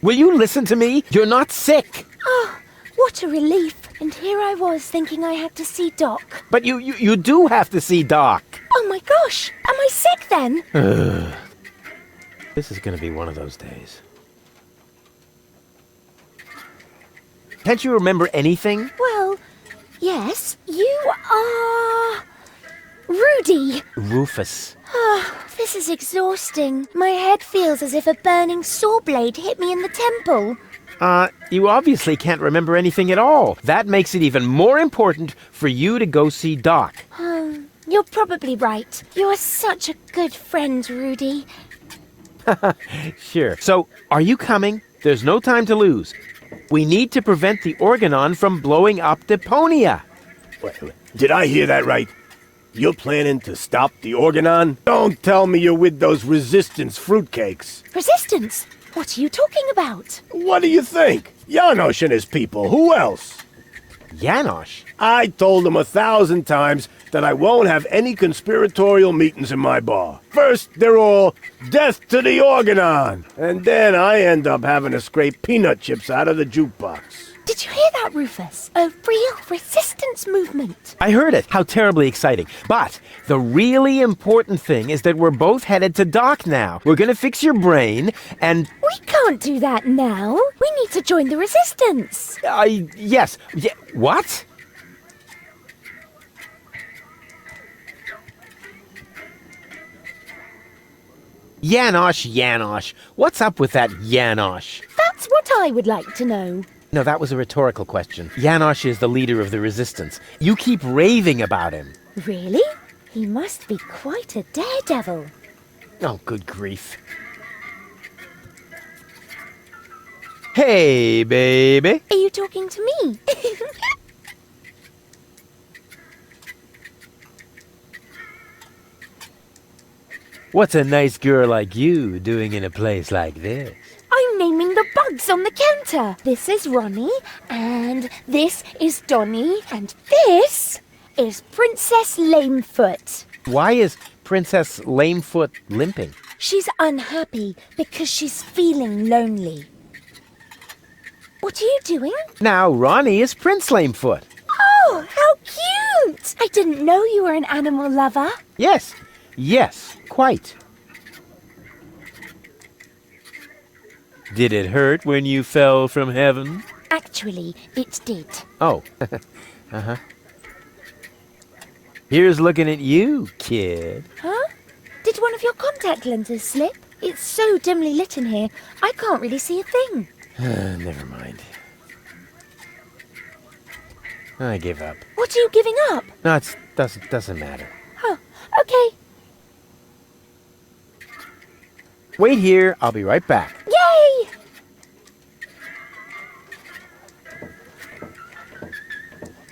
Will you listen to me? You're not sick. Oh, what a relief. And here I was thinking I had to see Doc. But you do have to see Doc. Oh my gosh. Am I sick then? This is going to be one of those days. Can't you remember anything? Well, yes. You are... Rudy. Rufus. Oh, this is exhausting. My head feels as if a burning saw blade hit me in the temple. You obviously can't remember anything at all. That makes it even more important for you to go see Doc. You're probably right. You're such a good friend, Rudy. Sure. So, are you coming? There's no time to lose. We need to prevent the Organon from blowing up Deponia. Wait, did I hear that right? You're planning to stop the Organon? Don't tell me you're with those resistance fruitcakes. Resistance? What are you talking about? What do you think? Janosch and his people. Who else? Janosch? I told him 1,000 times that I won't have any conspiratorial meetings in my bar. First, they're all death to the Organon. And then I end up having to scrape peanut chips out of the jukebox. Did you hear that, Rufus? A real resistance movement. I heard it. How terribly exciting. But the really important thing is that we're both headed to Doc now. We're going to fix your brain and... We can't do that now. We need to join the resistance. Yes. What? Janosch. What's up with that Janosch? That's what I would like to know. No, that was a rhetorical question. Janosch is the leader of the resistance. You keep raving about him. Really? He must be quite a daredevil. Oh, good grief. Hey, baby. Are you talking to me? What's a nice girl like you doing in a place like this? I'm naming the bugs on the counter. This is Ronnie, and this is Donnie, and this is Princess Lamefoot. Why is Princess Lamefoot limping? She's unhappy because she's feeling lonely. What are you doing? Now Ronnie is Prince Lamefoot. Oh, how cute! I didn't know you were an animal lover. Yes, quite. Did it hurt when you fell from heaven? Actually, it did. Oh, uh-huh. Here's looking at you, kid. Huh? Did one of your contact lenses slip? It's so dimly lit in here, I can't really see a thing. Never mind. I give up. What are you giving up? No, it doesn't matter. Huh, okay. Wait here, I'll be right back. Yay!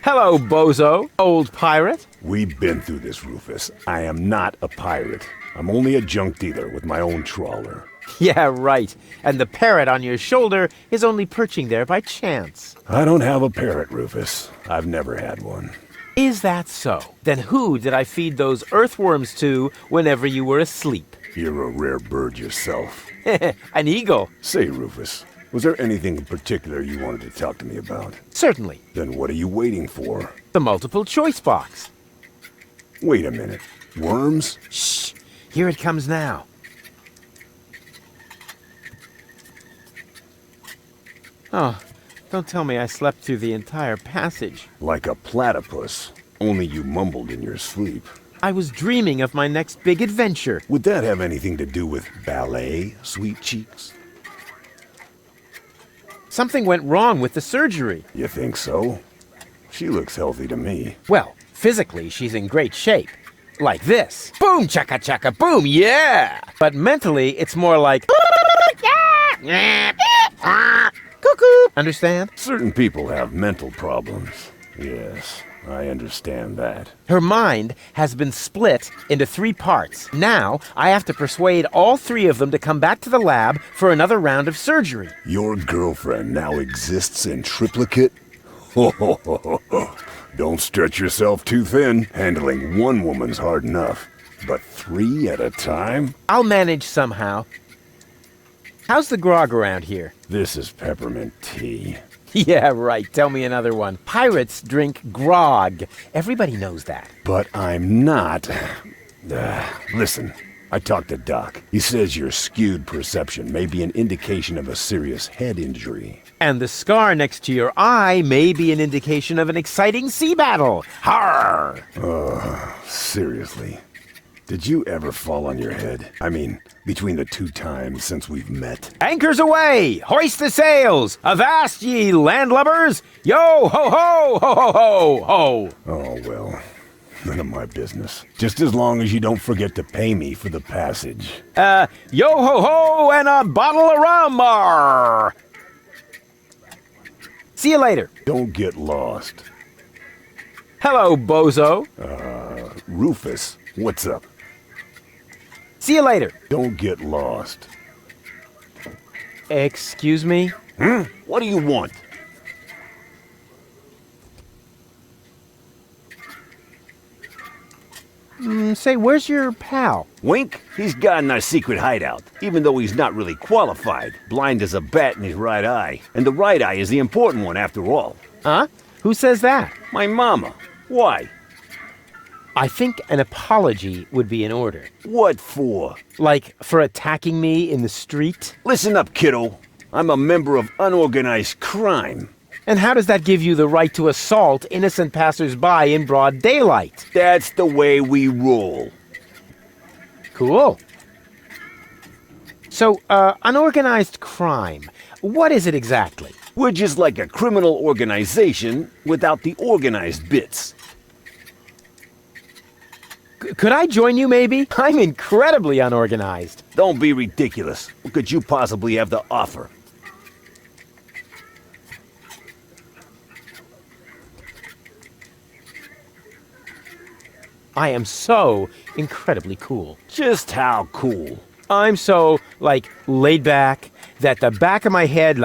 Hello, bozo, old pirate. We've been through this, Rufus. I am not a pirate. I'm only a junk dealer with my own trawler. Yeah, right. And the parrot on your shoulder is only perching there by chance. I don't have a parrot, Rufus. I've never had one. Is that so? Then who did I feed those earthworms to whenever you were asleep? You're a rare bird yourself. An eagle. Say, Rufus, was there anything in particular you wanted to talk to me about? Certainly. Then what are you waiting for? The multiple choice box. Wait a minute. Worms? Shh. Here it comes now. Oh, don't tell me I slept through the entire passage. Like a platypus. Only you mumbled in your sleep. I was dreaming of my next big adventure. Would that have anything to do with ballet, sweet cheeks? Something went wrong with the surgery. You think so? She looks healthy to me. Well, physically, she's in great shape. Like this. Boom, chaka chaka, boom, yeah! But mentally, it's more like... Cuckoo! Understand? Certain people have mental problems. Yes, I understand that. Her mind has been split into 3 parts. Now, I have to persuade all 3 of them to come back to the lab for another round of surgery. Your girlfriend now exists in triplicate? Don't stretch yourself too thin. Handling one woman's hard enough. But 3 at a time? I'll manage somehow. How's the grog around here? This is peppermint tea. Yeah, right. Tell me another one. Pirates drink grog. Everybody knows that. But I'm not. Listen, I talked to Doc. He says your skewed perception may be an indication of a serious head injury. And the scar next to your eye may be an indication of an exciting sea battle. Harr! Seriously. Did you ever fall on your head? I mean, between the 2 times since we've met. Anchors away! Hoist the sails! Avast ye landlubbers! Yo ho ho ho ho ho ho! Oh, well, none of my business. Just as long as you don't forget to pay me for the passage. Yo ho ho and a bottle of rum! Arr. See you later. Don't get lost. Hello, bozo. Rufus, what's up? See you later. Don't get lost. Excuse me? What do you want? Say, where's your pal? Wink? He's got in our secret hideout, even though he's not really qualified. Blind as a bat in his right eye. And the right eye is the important one after all. Huh? Who says that? My mama. Why? I think an apology would be in order. What for? Like, for attacking me in the street? Listen up, kiddo. I'm a member of unorganized crime. And how does that give you the right to assault innocent passers-by in broad daylight? That's the way we roll. Cool. So, unorganized crime. What is it exactly? We're just like a criminal organization without the organized bits. Could I join you, maybe? I'm incredibly unorganized. Don't be ridiculous. What could you possibly have to offer? I am so incredibly cool. Just how cool? I'm so, laid back that the back of my head,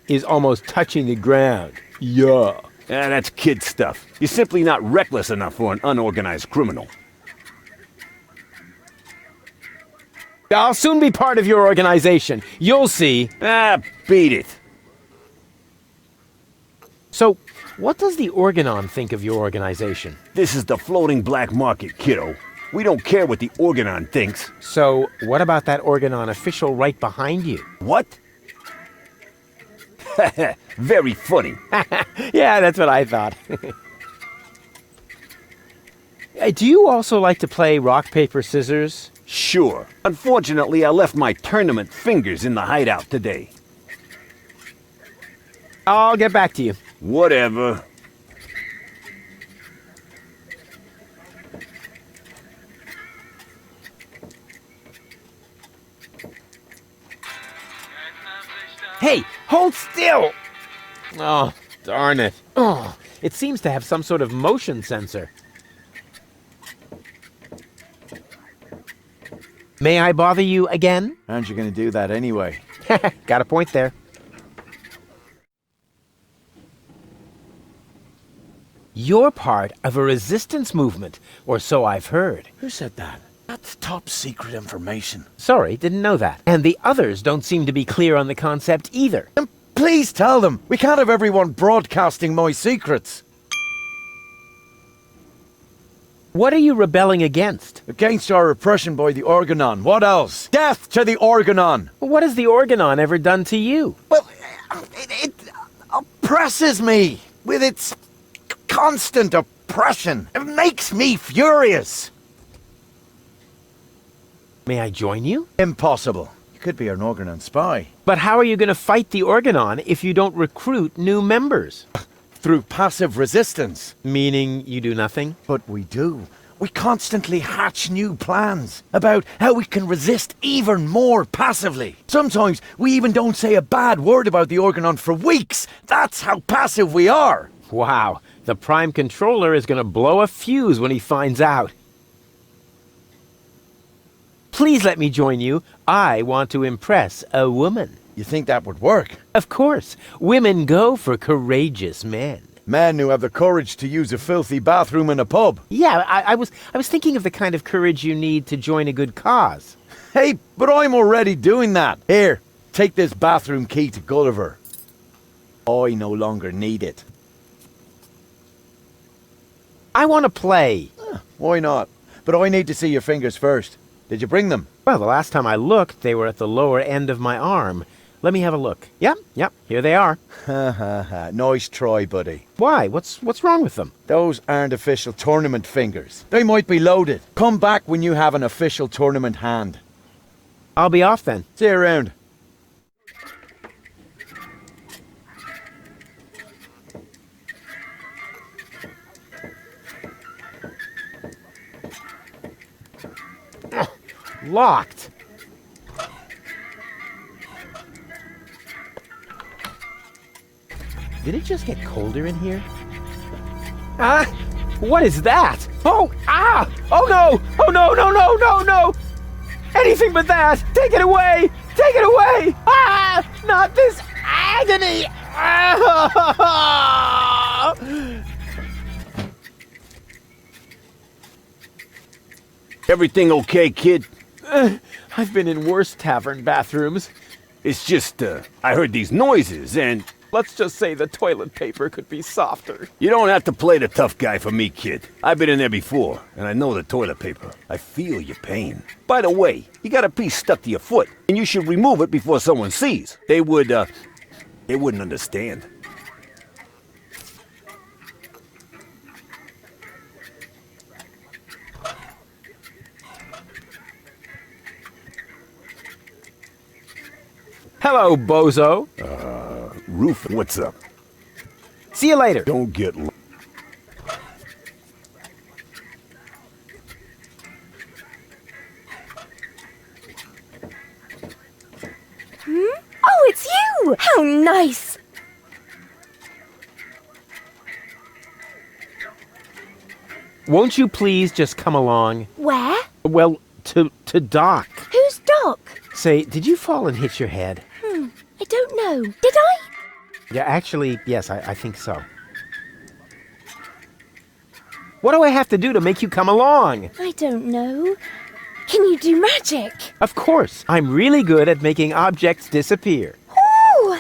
is almost touching the ground. Yeah. That's kid stuff. You're simply not reckless enough for an unorganized criminal. I'll soon be part of your organization. You'll see. Beat it. So, what does the Organon think of your organization? This is the floating black market, kiddo. We don't care what the Organon thinks. So, what about that Organon official right behind you? What? Very funny. Yeah, that's what I thought. Do you also like to play rock, paper, scissors? Sure. Unfortunately, I left my tournament fingers in the hideout today. I'll get back to you. Whatever. Hey, hold still! Oh, darn it. Oh, it seems to have some sort of motion sensor. May I bother you again? Aren't you going to do that anyway? Got a point there. You're part of a resistance movement, or so I've heard. Who said that? That's top secret information. Sorry, didn't know that. And the others don't seem to be clear on the concept either. Then please tell them. We can't have everyone broadcasting my secrets. What are you rebelling against? Against our oppression by the Organon. What else? Death to the Organon! What has the Organon ever done to you? Well, it oppresses me with its constant oppression. It makes me furious. May I join you? Impossible. You could be an Organon spy. But how are you going to fight the Organon if you don't recruit new members? Through passive resistance. Meaning you do nothing? But we do. We constantly hatch new plans about how we can resist even more passively. Sometimes we even don't say a bad word about the Organon for weeks. That's how passive we are. Wow, the Prime Controller is going to blow a fuse when he finds out. Please let me join you. I want to impress a woman. You think that would work? Of course. Women go for courageous men. Men who have the courage to use a filthy bathroom in a pub. Yeah, I was thinking of the kind of courage you need to join a good cause. Hey, but I'm already doing that. Here, take this bathroom key to Gulliver. I no longer need it. I want to play. Why not? But I need to see your fingers first. Did you bring them? Well, the last time I looked, they were at the lower end of my arm. Let me have a look. Yep, here they are. Ha ha ha. Nice try, buddy. Why? What's wrong with them? Those aren't official tournament fingers. They might be loaded. Come back when you have an official tournament hand. I'll be off then. See you around. Locked. Did it just get colder in here? What is that? Oh no! Oh no! Anything but that! Take it away! Take it away! Not this agony! Everything okay, kid? I've been in worse tavern bathrooms. It's just, I heard these noises and... Let's just say the toilet paper could be softer. You don't have to play the tough guy for me, kid. I've been in there before, and I know the toilet paper. I feel your pain. By the way, you got a piece stuck to your foot, and you should remove it before someone sees. They wouldn't understand. Hello, bozo. Rufus, what's up? See you later. Don't get... Oh, it's you! How nice! won't you please just come along? Where? Well, to Doc. Who's Doc? Say, did you fall and hit your head? I don't know. Did I? Yeah, actually, yes, I think so. What do I have to do to make you come along? I don't know. Can you do magic? Of course. I'm really good at making objects disappear. Ooh!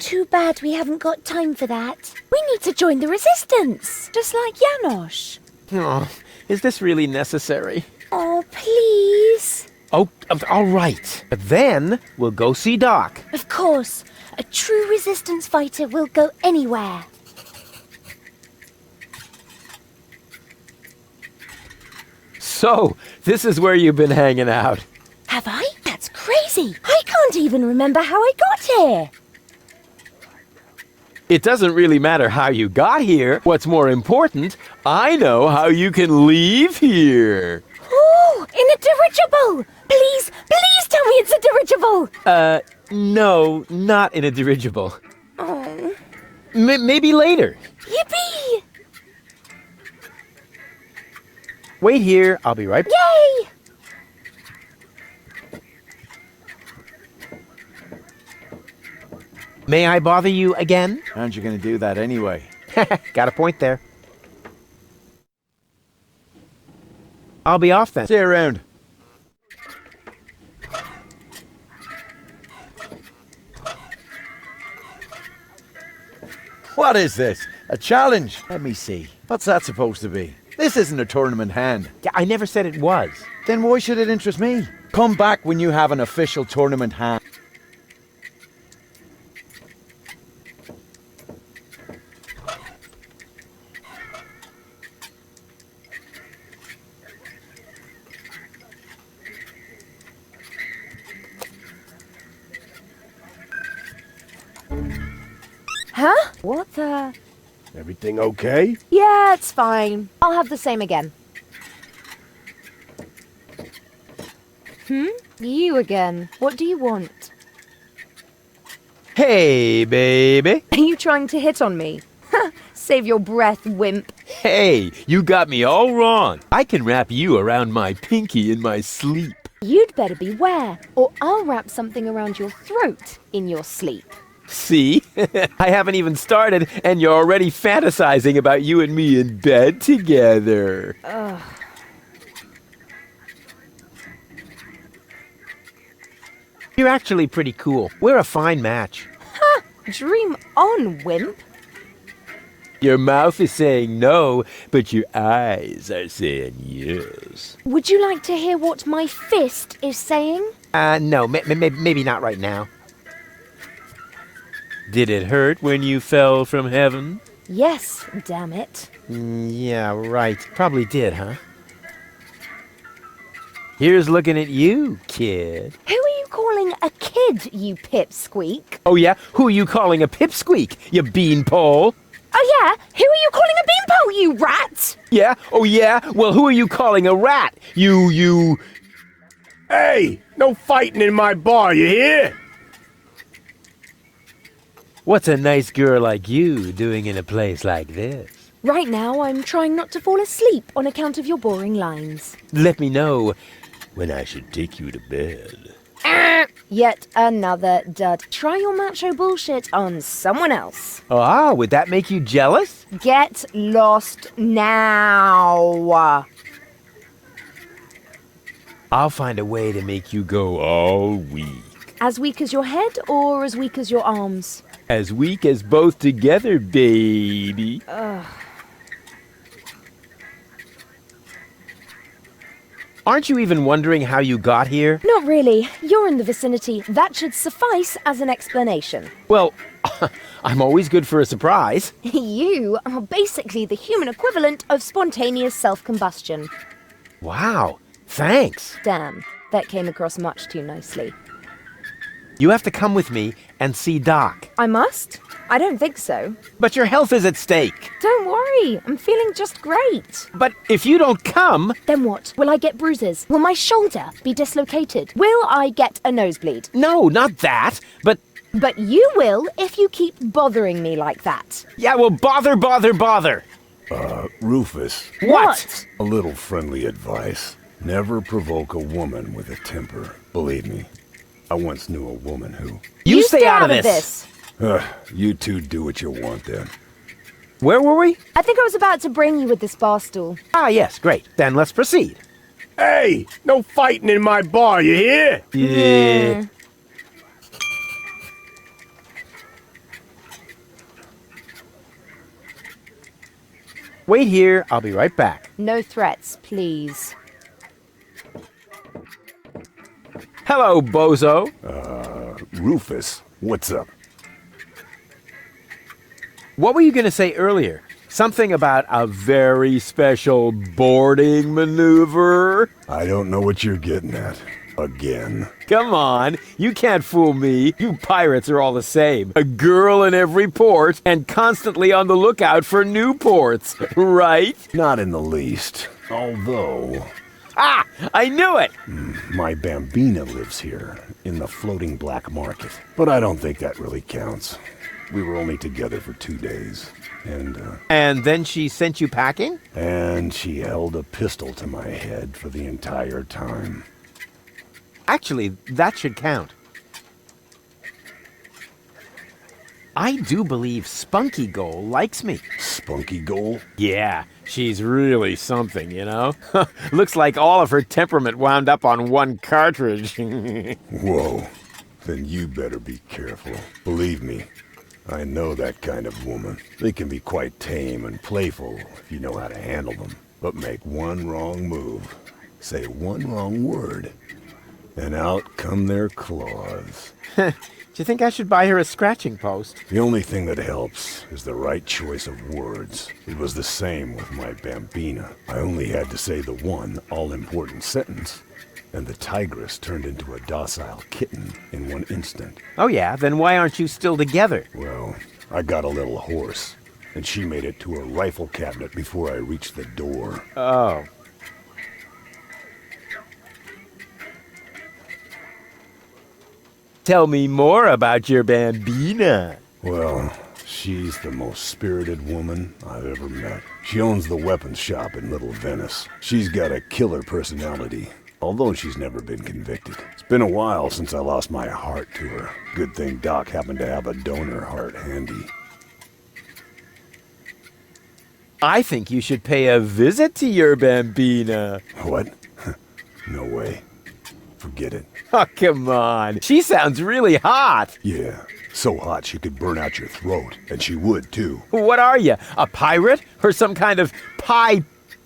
Too bad we haven't got time for that. We need to join the resistance, just like Janosch. Oh, is this really necessary? Oh, please. Oh, all right. But then we'll go see Doc. Of course. A true resistance fighter will go anywhere. So, this is where you've been hanging out. Have I? That's crazy. I can't even remember how I got here. It doesn't really matter how you got here. What's more important, I know how you can leave here. Ooh, in a dirigible. Please tell me it's a dirigible. No, not in a dirigible. Oh. Maybe later. Yippee! Wait here, I'll be right back. Yay! May I bother you again? Aren't you going to do that anyway? Got a point there. I'll be off then. See you around. What is this? A challenge? Let me see. What's that supposed to be? This isn't a tournament hand. Yeah, I never said it was. Then why should it interest me? Come back when you have an official tournament hand. Huh? What the? Everything okay? Yeah, it's fine. I'll have the same again. You again. What do you want? Hey, baby. Are you trying to hit on me? Save your breath, wimp. Hey, you got me all wrong. I can wrap you around my pinky in my sleep. You'd better beware, or I'll wrap something around your throat in your sleep. See? I haven't even started, and you're already fantasizing about you and me in bed together. Ugh. You're actually pretty cool. We're a fine match. Ha! Dream on, wimp. Your mouth is saying no, but your eyes are saying yes. Would you like to hear what my fist is saying? No, maybe not right now. Did it hurt when you fell from heaven? Yes, damn it. Yeah, right. Probably did, huh? Here's looking at you, kid. Who are you calling a kid, you pipsqueak? Oh, yeah? Who are you calling a pipsqueak, you beanpole? Oh, yeah? Who are you calling a beanpole, you rat? Yeah? Oh, yeah? Well, who are you calling a rat? You... Hey! No fighting in my bar, you hear? What's a nice girl like you doing in a place like this? Right now, I'm trying not to fall asleep on account of your boring lines. Let me know when I should take you to bed. Yet another dud. Try your macho bullshit on someone else. Ah, would that make you jealous? Get lost now. I'll find a way to make you go all weak. As weak as your head or as weak as your arms? As weak as both together, baby. Ugh. Aren't you even wondering how you got here? Not really. You're in the vicinity. That should suffice as an explanation. Well, I'm always good for a surprise. You are basically the human equivalent of spontaneous self-combustion. Wow, thanks. Damn, that came across much too nicely. You have to come with me and see Doc. I must? I don't think so. But your health is at stake. Don't worry, I'm feeling just great. But if you don't come... Then what? Will I get bruises? Will my shoulder be dislocated? Will I get a nosebleed? No, not that, but... But you will if you keep bothering me like that. Yeah, well, bother. Rufus. What? A little friendly advice. Never provoke a woman with a temper. Believe me, I once knew a woman who... You stay out of this! You two do what you want then. Where were we? I think I was about to bring you with this bar stool. Ah, yes, great. Then let's proceed. Hey, no fighting in my bar, you hear? Yeah. Wait here, I'll be right back. No threats, please. Hello, bozo. Rufus, what's up? What were you going to say earlier? Something about a very special boarding maneuver? I don't know what you're getting at. Again. Come on, you can't fool me. You pirates are all the same. A girl in every port and constantly on the lookout for new ports, right? Not in the least. Although... Ah, I knew it! My bambina lives here, in the floating black market. But I don't think that really counts. We were only together for 2 days, and... And then she sent you packing? And she held a pistol to my head for the entire time. Actually, that should count. I do believe Spunky Goal likes me. Spunky Goal? Yeah, she's really something, you know? Looks like all of her temperament wound up on one cartridge. Whoa. Then you better be careful. Believe me, I know that kind of woman. They can be quite tame and playful if you know how to handle them. But make one wrong move, say one wrong word, and out come their claws. Do you think I should buy her a scratching post? The only thing that helps is the right choice of words. It was the same with my bambina. I only had to say the one all-important sentence, and the tigress turned into a docile kitten in one instant. Oh yeah, then why aren't you still together? Well, I got a little horse, and she made it to a rifle cabinet before I reached the door. Oh. Tell me more about your bambina. Well, she's the most spirited woman I've ever met. She owns the weapons shop in Little Venice. She's got a killer personality, although she's never been convicted. It's been a while since I lost my heart to her. Good thing Doc happened to have a donor heart handy. I think you should pay a visit to your bambina. What? No way. Forget it. Oh, come on. She sounds really hot. Yeah, so hot she could burn out your throat, and she would too. What are you, a pirate or some kind of pie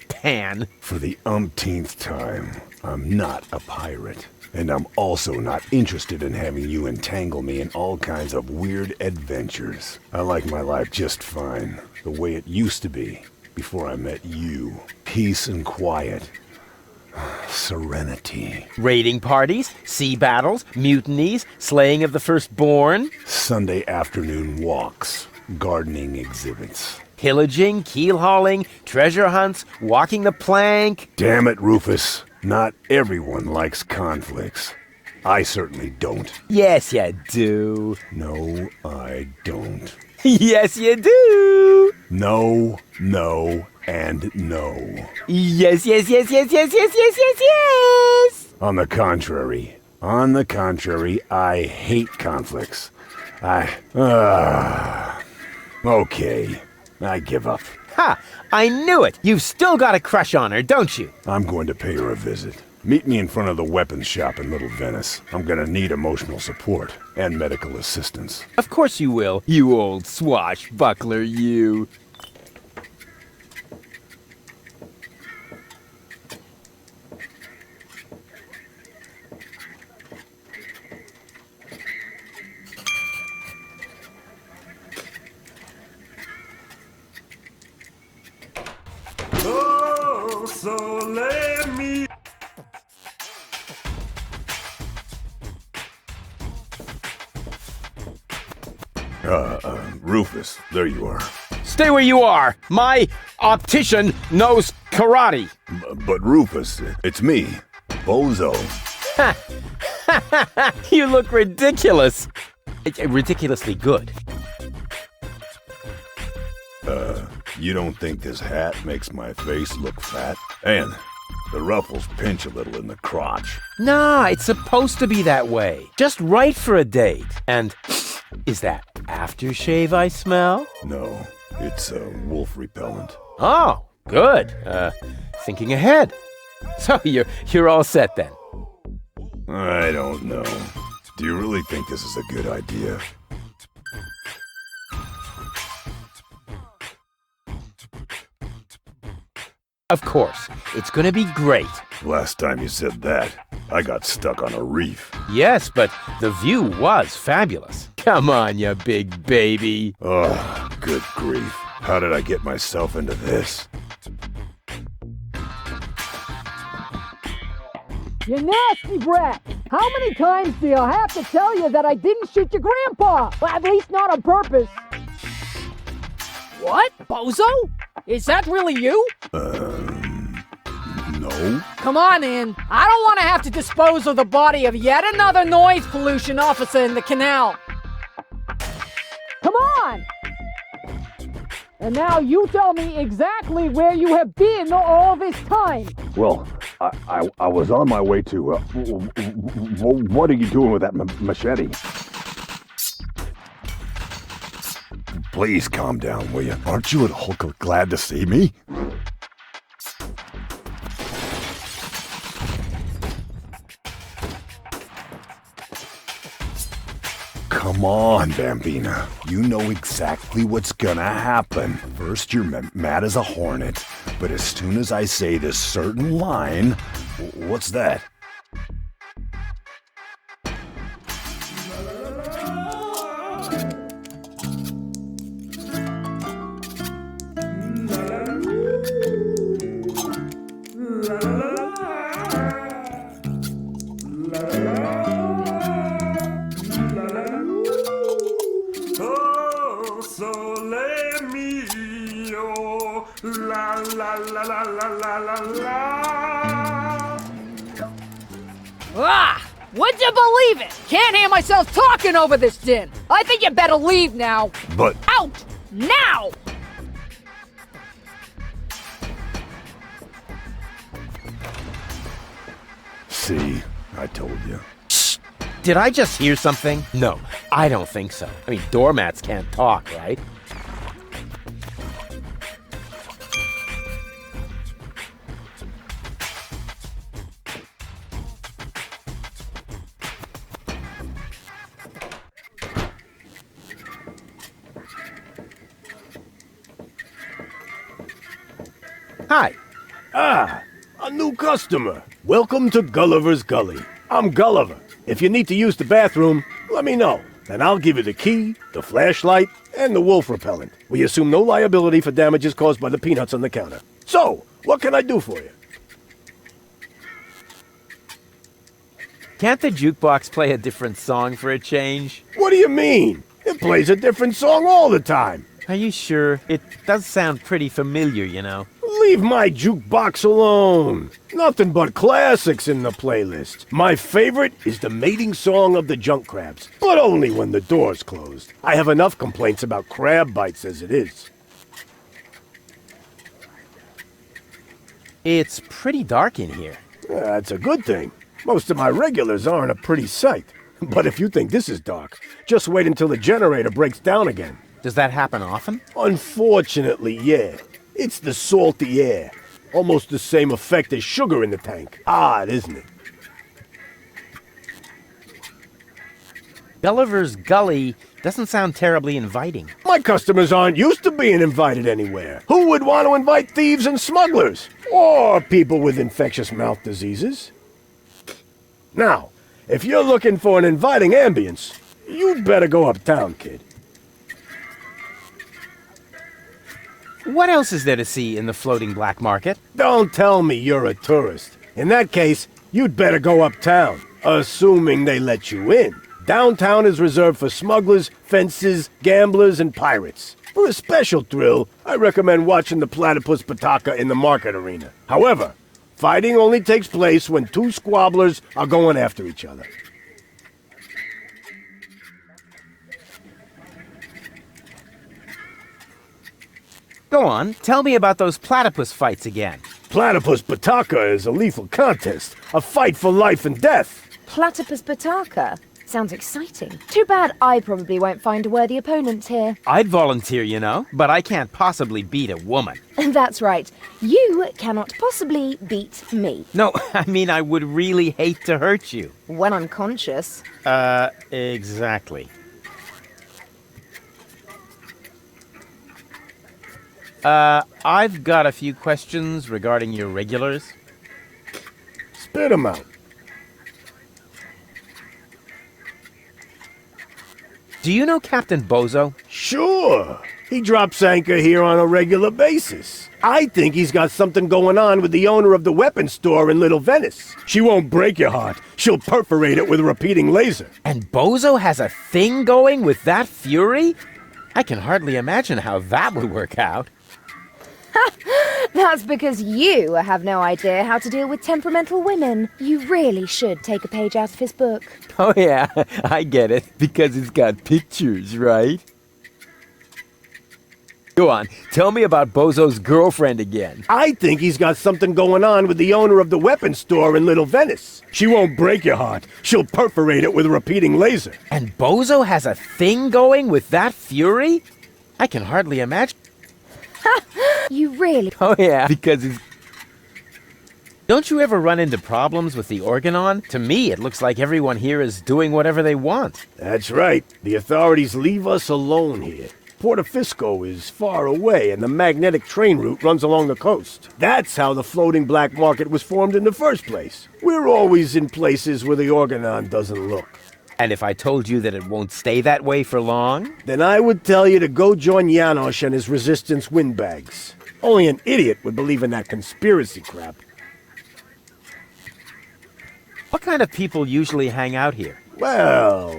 pan? For the umpteenth time, I'm not a pirate. And I'm also not interested in having you entangle me in all kinds of weird adventures. I like my life just fine, the way it used to be, before I met you. Peace and quiet. Serenity. Raiding parties, sea battles, mutinies, slaying of the firstborn. Sunday afternoon walks, gardening exhibits. Pillaging, keel hauling, treasure hunts, walking the plank. Damn it, Rufus. Not everyone likes conflicts. I certainly don't. Yes, you do. No, I don't. Yes, you do. No, no, and no. Yes, yes, yes, yes, yes, yes, yes, yes, yes. On the contrary, I hate conflicts. Okay, I give up. Ha! I knew it! You've still got a crush on her, don't you? I'm going to pay her a visit. Meet me in front of the weapons shop in Little Venice. I'm gonna need emotional support and medical assistance. Of course you will, you old swashbuckler, you. Oh, so let me. Rufus, there you are. Stay where you are! My optician knows karate! But Rufus, it's me, Bozo. You look ridiculous! Ridiculously good. You don't think this hat makes my face look fat? And the ruffles pinch a little in the crotch. Nah, it's supposed to be that way. Just right for a date. And is that aftershave I smell? No, it's wolf repellent. Oh, good. Thinking ahead. So you're all set then. I don't know. Do you really think this is a good idea? Of course. It's gonna be great. Last time you said that, I got stuck on a reef. Yes, but the view was fabulous. Come on, you big baby. Oh, good grief. How did I get myself into this? You nasty brat! How many times do I have to tell you that I didn't shoot your grandpa? Well, at least not on purpose. What? Bozo? Is that really you? No. Come on, in. I don't want to have to dispose of the body of yet another noise pollution officer in the canal. Come on! And now you tell me exactly where you have been all this time. Well, I was on my way to, what are you doing with that machete? Please calm down, will you? Aren't you at all glad to see me? Come on, Bambina. You know exactly what's gonna happen. First, you're mad as a hornet, but as soon as I say this certain line... What's that? Ah! Would you believe it? Can't hear myself talking over this din. I think you better leave now. But... Out! Now! See, I told you. Shh! Did I just hear something? No, I don't think so. I mean, doormats can't talk, right? Hi. Ah, a new customer. Welcome to Gulliver's Gully. I'm Gulliver. If you need to use the bathroom, let me know. Then I'll give you the key, the flashlight, and the wolf repellent. We assume no liability for damages caused by the peanuts on the counter. So, what can I do for you? Can't the jukebox play a different song for a change? What do you mean? It plays a different song all the time. Are you sure? It does sound pretty familiar, you know. Leave my jukebox alone. Nothing but classics in the playlist. My favorite is the mating song of the junk crabs, but only when the door's closed. I have enough complaints about crab bites as it is. It's pretty dark in here. That's a good thing. Most of my regulars aren't a pretty sight. But if you think this is dark, just wait until the generator breaks down again. Does that happen often? Unfortunately, yeah. It's the salty air. Almost the same effect as sugar in the tank. Odd, isn't it? Gulliver's Gully doesn't sound terribly inviting. My customers aren't used to being invited anywhere. Who would want to invite thieves and smugglers? Or people with infectious mouth diseases? Now, if you're looking for an inviting ambience, you'd better go uptown, kid. What else is there to see in the floating black market? Don't tell me you're a tourist. In that case, you'd better go uptown, assuming they let you in. Downtown is reserved for smugglers, fences, gamblers, and pirates. For a special thrill, I recommend watching the platypus pataka in the market arena. However, fighting only takes place when two squabblers are going after each other. Go on, tell me about those platypus fights again. Platypus Bataka is a lethal contest, a fight for life and death. Platypus Bataka? Sounds exciting. Too bad I probably won't find a worthy opponent here. I'd volunteer, you know, but I can't possibly beat a woman. That's right. You cannot possibly beat me. No, I mean, I would really hate to hurt you. When I'm conscious. Exactly. I've got a few questions regarding your regulars. Spit 'em out. Do you know Captain Bozo? Sure. He drops anchor here on a regular basis. I think he's got something going on with the owner of the weapons store in Little Venice. She won't break your heart. She'll perforate it with a repeating laser. And Bozo has a thing going with that fury? I can hardly imagine how that would work out. That's because you have no idea how to deal with temperamental women. You really should take a page out of his book. Oh yeah, I get it. Because it's got pictures, right? Go on, tell me about Bozo's girlfriend again. I think he's got something going on with the owner of the weapons store in Little Venice. She won't break your heart. She'll perforate it with a repeating laser. And Bozo has a thing going with that fury? I can hardly imagine. You really... Oh yeah, because it's... Don't you ever run into problems with the Organon? To me, it looks like everyone here is doing whatever they want. That's right. The authorities leave us alone here. Portofisco is far away, and the magnetic train route runs along the coast. That's how the floating black market was formed in the first place. We're always in places where the Organon doesn't look. And if I told you that it won't stay that way for long? Then I would tell you to go join Janosch and his resistance windbags. Only an idiot would believe in that conspiracy crap. What kind of people usually hang out here? Well,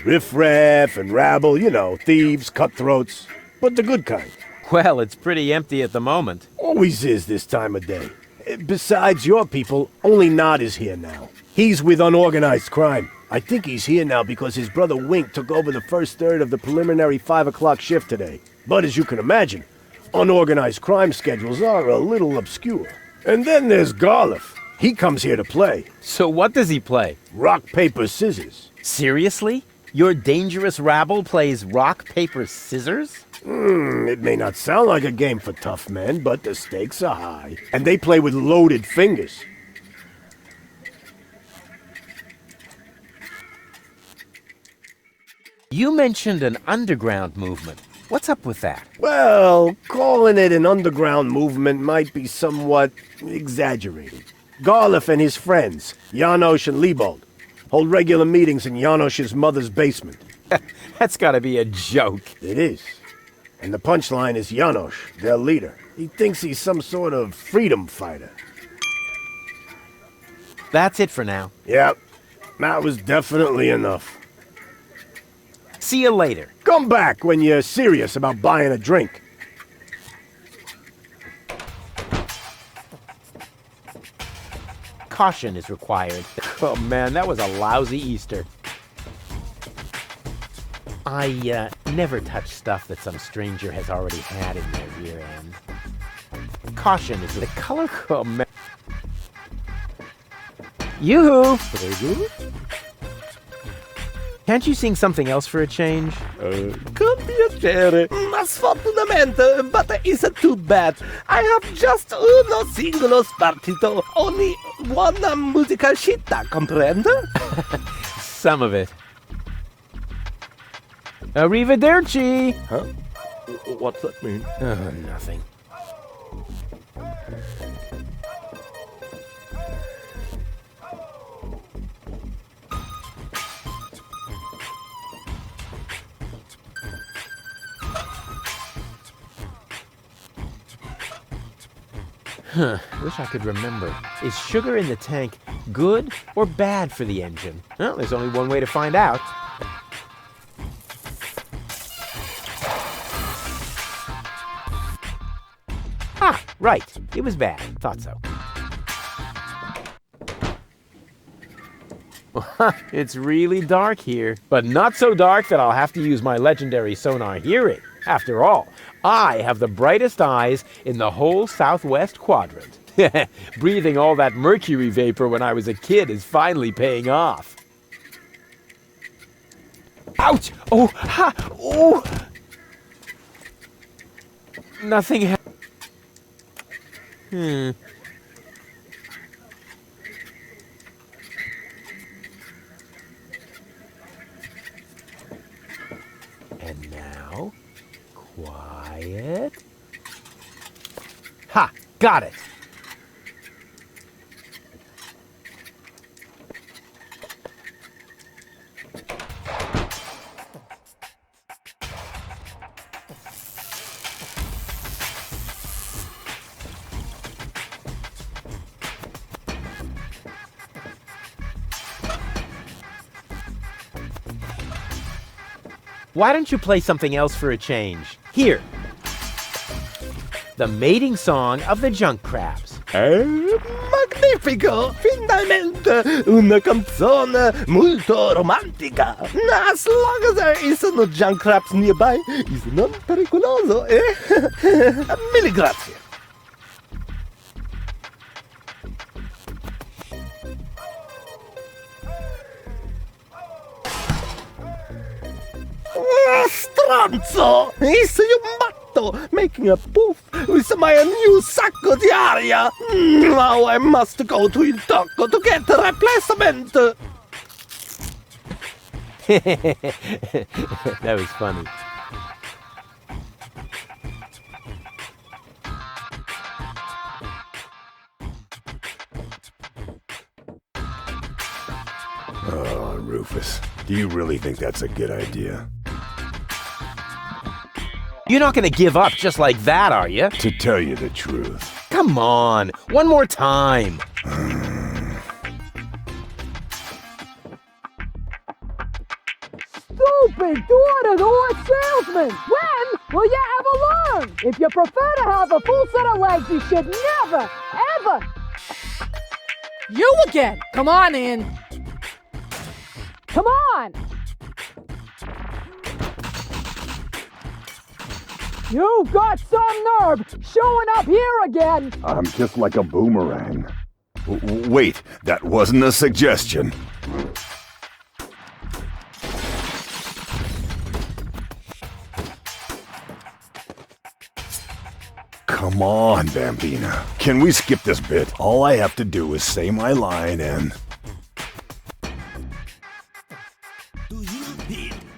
riffraff and rabble, you know, thieves, cutthroats, but the good kind. Well, it's pretty empty at the moment. Always is this time of day. Besides your people, only Nod is here now. He's with unorganized crime. I think he's here now because his brother Wink took over the first third of the preliminary 5 o'clock shift today. But as you can imagine, unorganized crime schedules are a little obscure. And then there's Garliff. He comes here to play. So what does he play? Rock, paper, scissors. Seriously? Your dangerous rabble plays rock, paper, scissors? It may not sound like a game for tough men, but the stakes are high. And they play with loaded fingers. You mentioned an underground movement. What's up with that? Well, calling it an underground movement might be somewhat exaggerated. Garliff and his friends, Janosch and Liebold, hold regular meetings in Janosch's mother's basement. That's gotta be a joke. It is. And the punchline is Janosch, their leader. He thinks he's some sort of freedom fighter. That's it for now. Yep, that was definitely enough. See you later. Come back when you're serious about buying a drink. Caution is required. Oh man, that was a lousy Easter. I never touch stuff that some stranger has already had in their rear end. Caution is the color. Oh man. Yoo-hoo! Very good. Can't you sing something else for a change? Con piacere, ma sfortunatamente, but isn't too bad. I have just uno singolo spartito, only one musical scitta, comprende? Some of it. Arrivederci! Huh? What's that mean? Nothing. Wish I could remember. Is sugar in the tank good or bad for the engine? Well, there's only one way to find out. Ah, right. It was bad. Thought so. It's really dark here, but not so dark that I'll have to use my legendary sonar hearing. After all, I have the brightest eyes in the whole southwest quadrant. Breathing all that mercury vapor when I was a kid is finally paying off. Ouch! Oh, ha! Oh! Nothing And now, quiet. Ha! Got it! Why don't you play something else for a change? Here. The mating song of the junk crabs. Magnifico! Finalmente una canzone molto romantica. As long as there is no junk crabs nearby, is non pericoloso, eh? Mille grazie. Stronzo! Is you matto making a poof with my new sacco di aria? Now I must go to Il Tocco to get a replacement. That was funny. Oh, Rufus, do you really think that's a good idea? You're not gonna give up just like that, are you? To tell you the truth. Come on, one more time. Stupid door-to-door salesman! When will you ever learn? If you prefer to have a full set of legs, you should never, ever... You again! Come on in. Come on! You've got some nerve showing up here again! I'm just like a boomerang. Wait, that wasn't a suggestion. Come on, Bambina. Can we skip this bit? All I have to do is say my line and...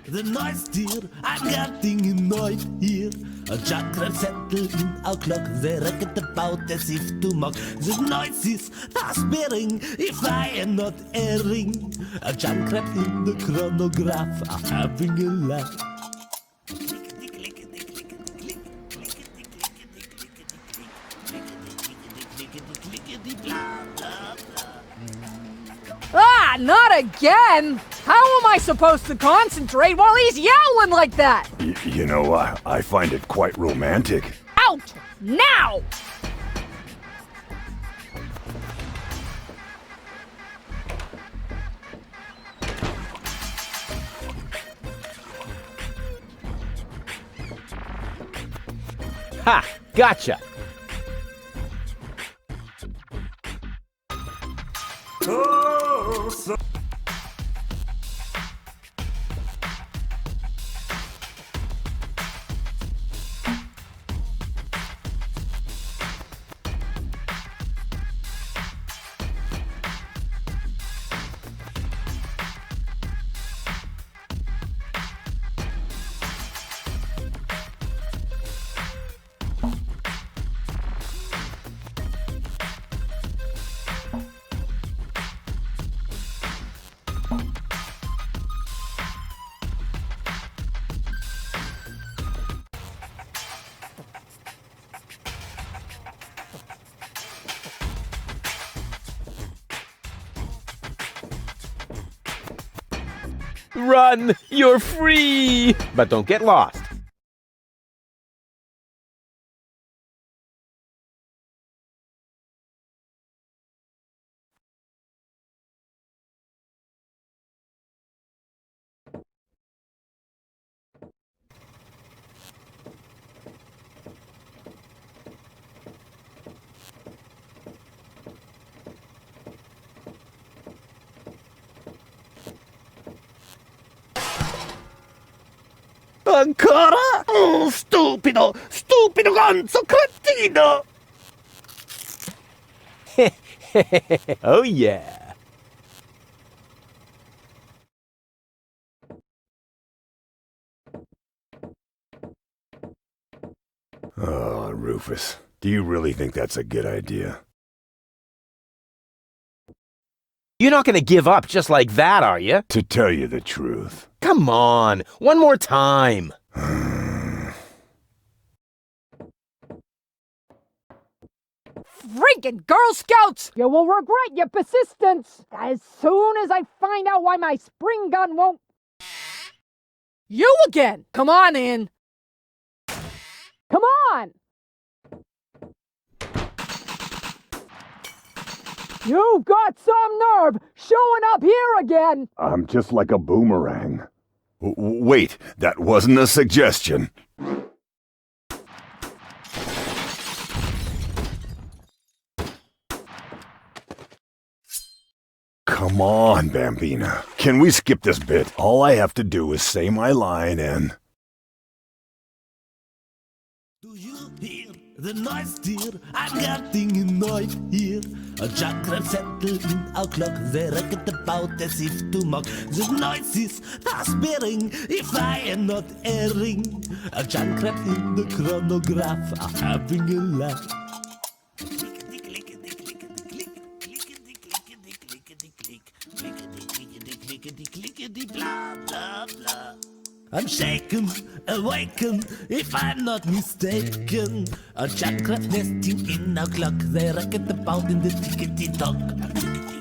The noise, dear, I'm getting annoyed here. A junk crab settled in our clock. They racket about as if to mock. The noise is fast bearing, if I am not erring. A junk crab in the chronograph are having a laugh. Ah, not again! How am I supposed to concentrate while he's yowling like that? You know, I find it quite romantic. Out! Now! Ha! Gotcha! Oh, so Run! You're free! But don't get lost. Ancora? Oh, stupido! Stupido gonzo cretino! Oh yeah. Oh, Rufus, do you really think that's a good idea? You're not gonna give up just like that, are you? To tell you the truth. Come on, one more time. Freaking Girl Scouts! You will regret your persistence as soon as I find out why my spring gun won't... You again! Come on, Ann! Come on! You've got some nerve showing up here again! I'm just like a boomerang. Wait, that wasn't a suggestion. Come on, Bambina. Can we skip this bit? All I have to do is say my line and... The noise, dear, I'm getting annoyed here. A jackrabbit settled in our clock, they reckon about as if to mock. The noise is prospering, if I am not erring. A jackrabbit in the chronograph are having a laugh. Blah, blah, blah. I'm shaken, awakened, if I'm not mistaken. A jackrabbit nesting in our clock, they reckon about in the tickety-tock.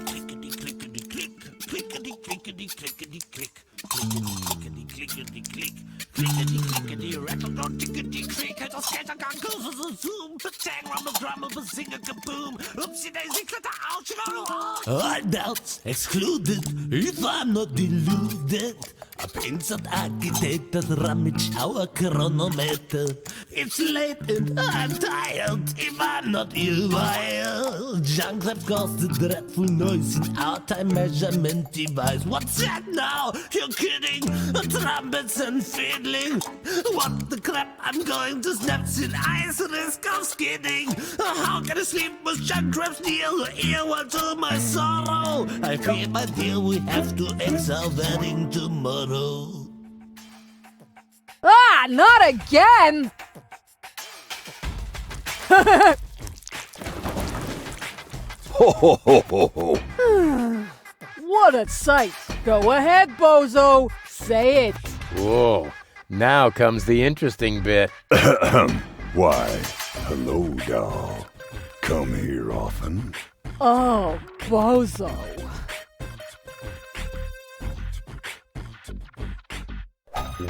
Clickety-clickety-click, clickety-clickety-clickety-click, clickety-clickety-click, clickety-clickety, rattle, tickety-click, I just get a gun, goes as a zoom, tang, rumble, drumble, sing a kaboom, oopsie-daisy, clitter, ouch, I doubt, excluded, if I'm not deluded. A penciled architect that rummage our chronometer. It's late and I'm tired, if I'm not ill. Junk caused a dreadful noise in our time measurement device. What's that now? You're kidding? Trumpets and fiddling. What the crap? I'm going to snap in ice, risk of skidding. How can I sleep with junk traps near the ear? Well, to my sorrow, I fear, my dear, we have to end our wedding tomorrow. Ah, not again! Ho ho ho ho ho! What a sight! Go ahead, bozo! Say it! Whoa, now comes the interesting bit. Why, hello, doll. Come here often? Oh, bozo.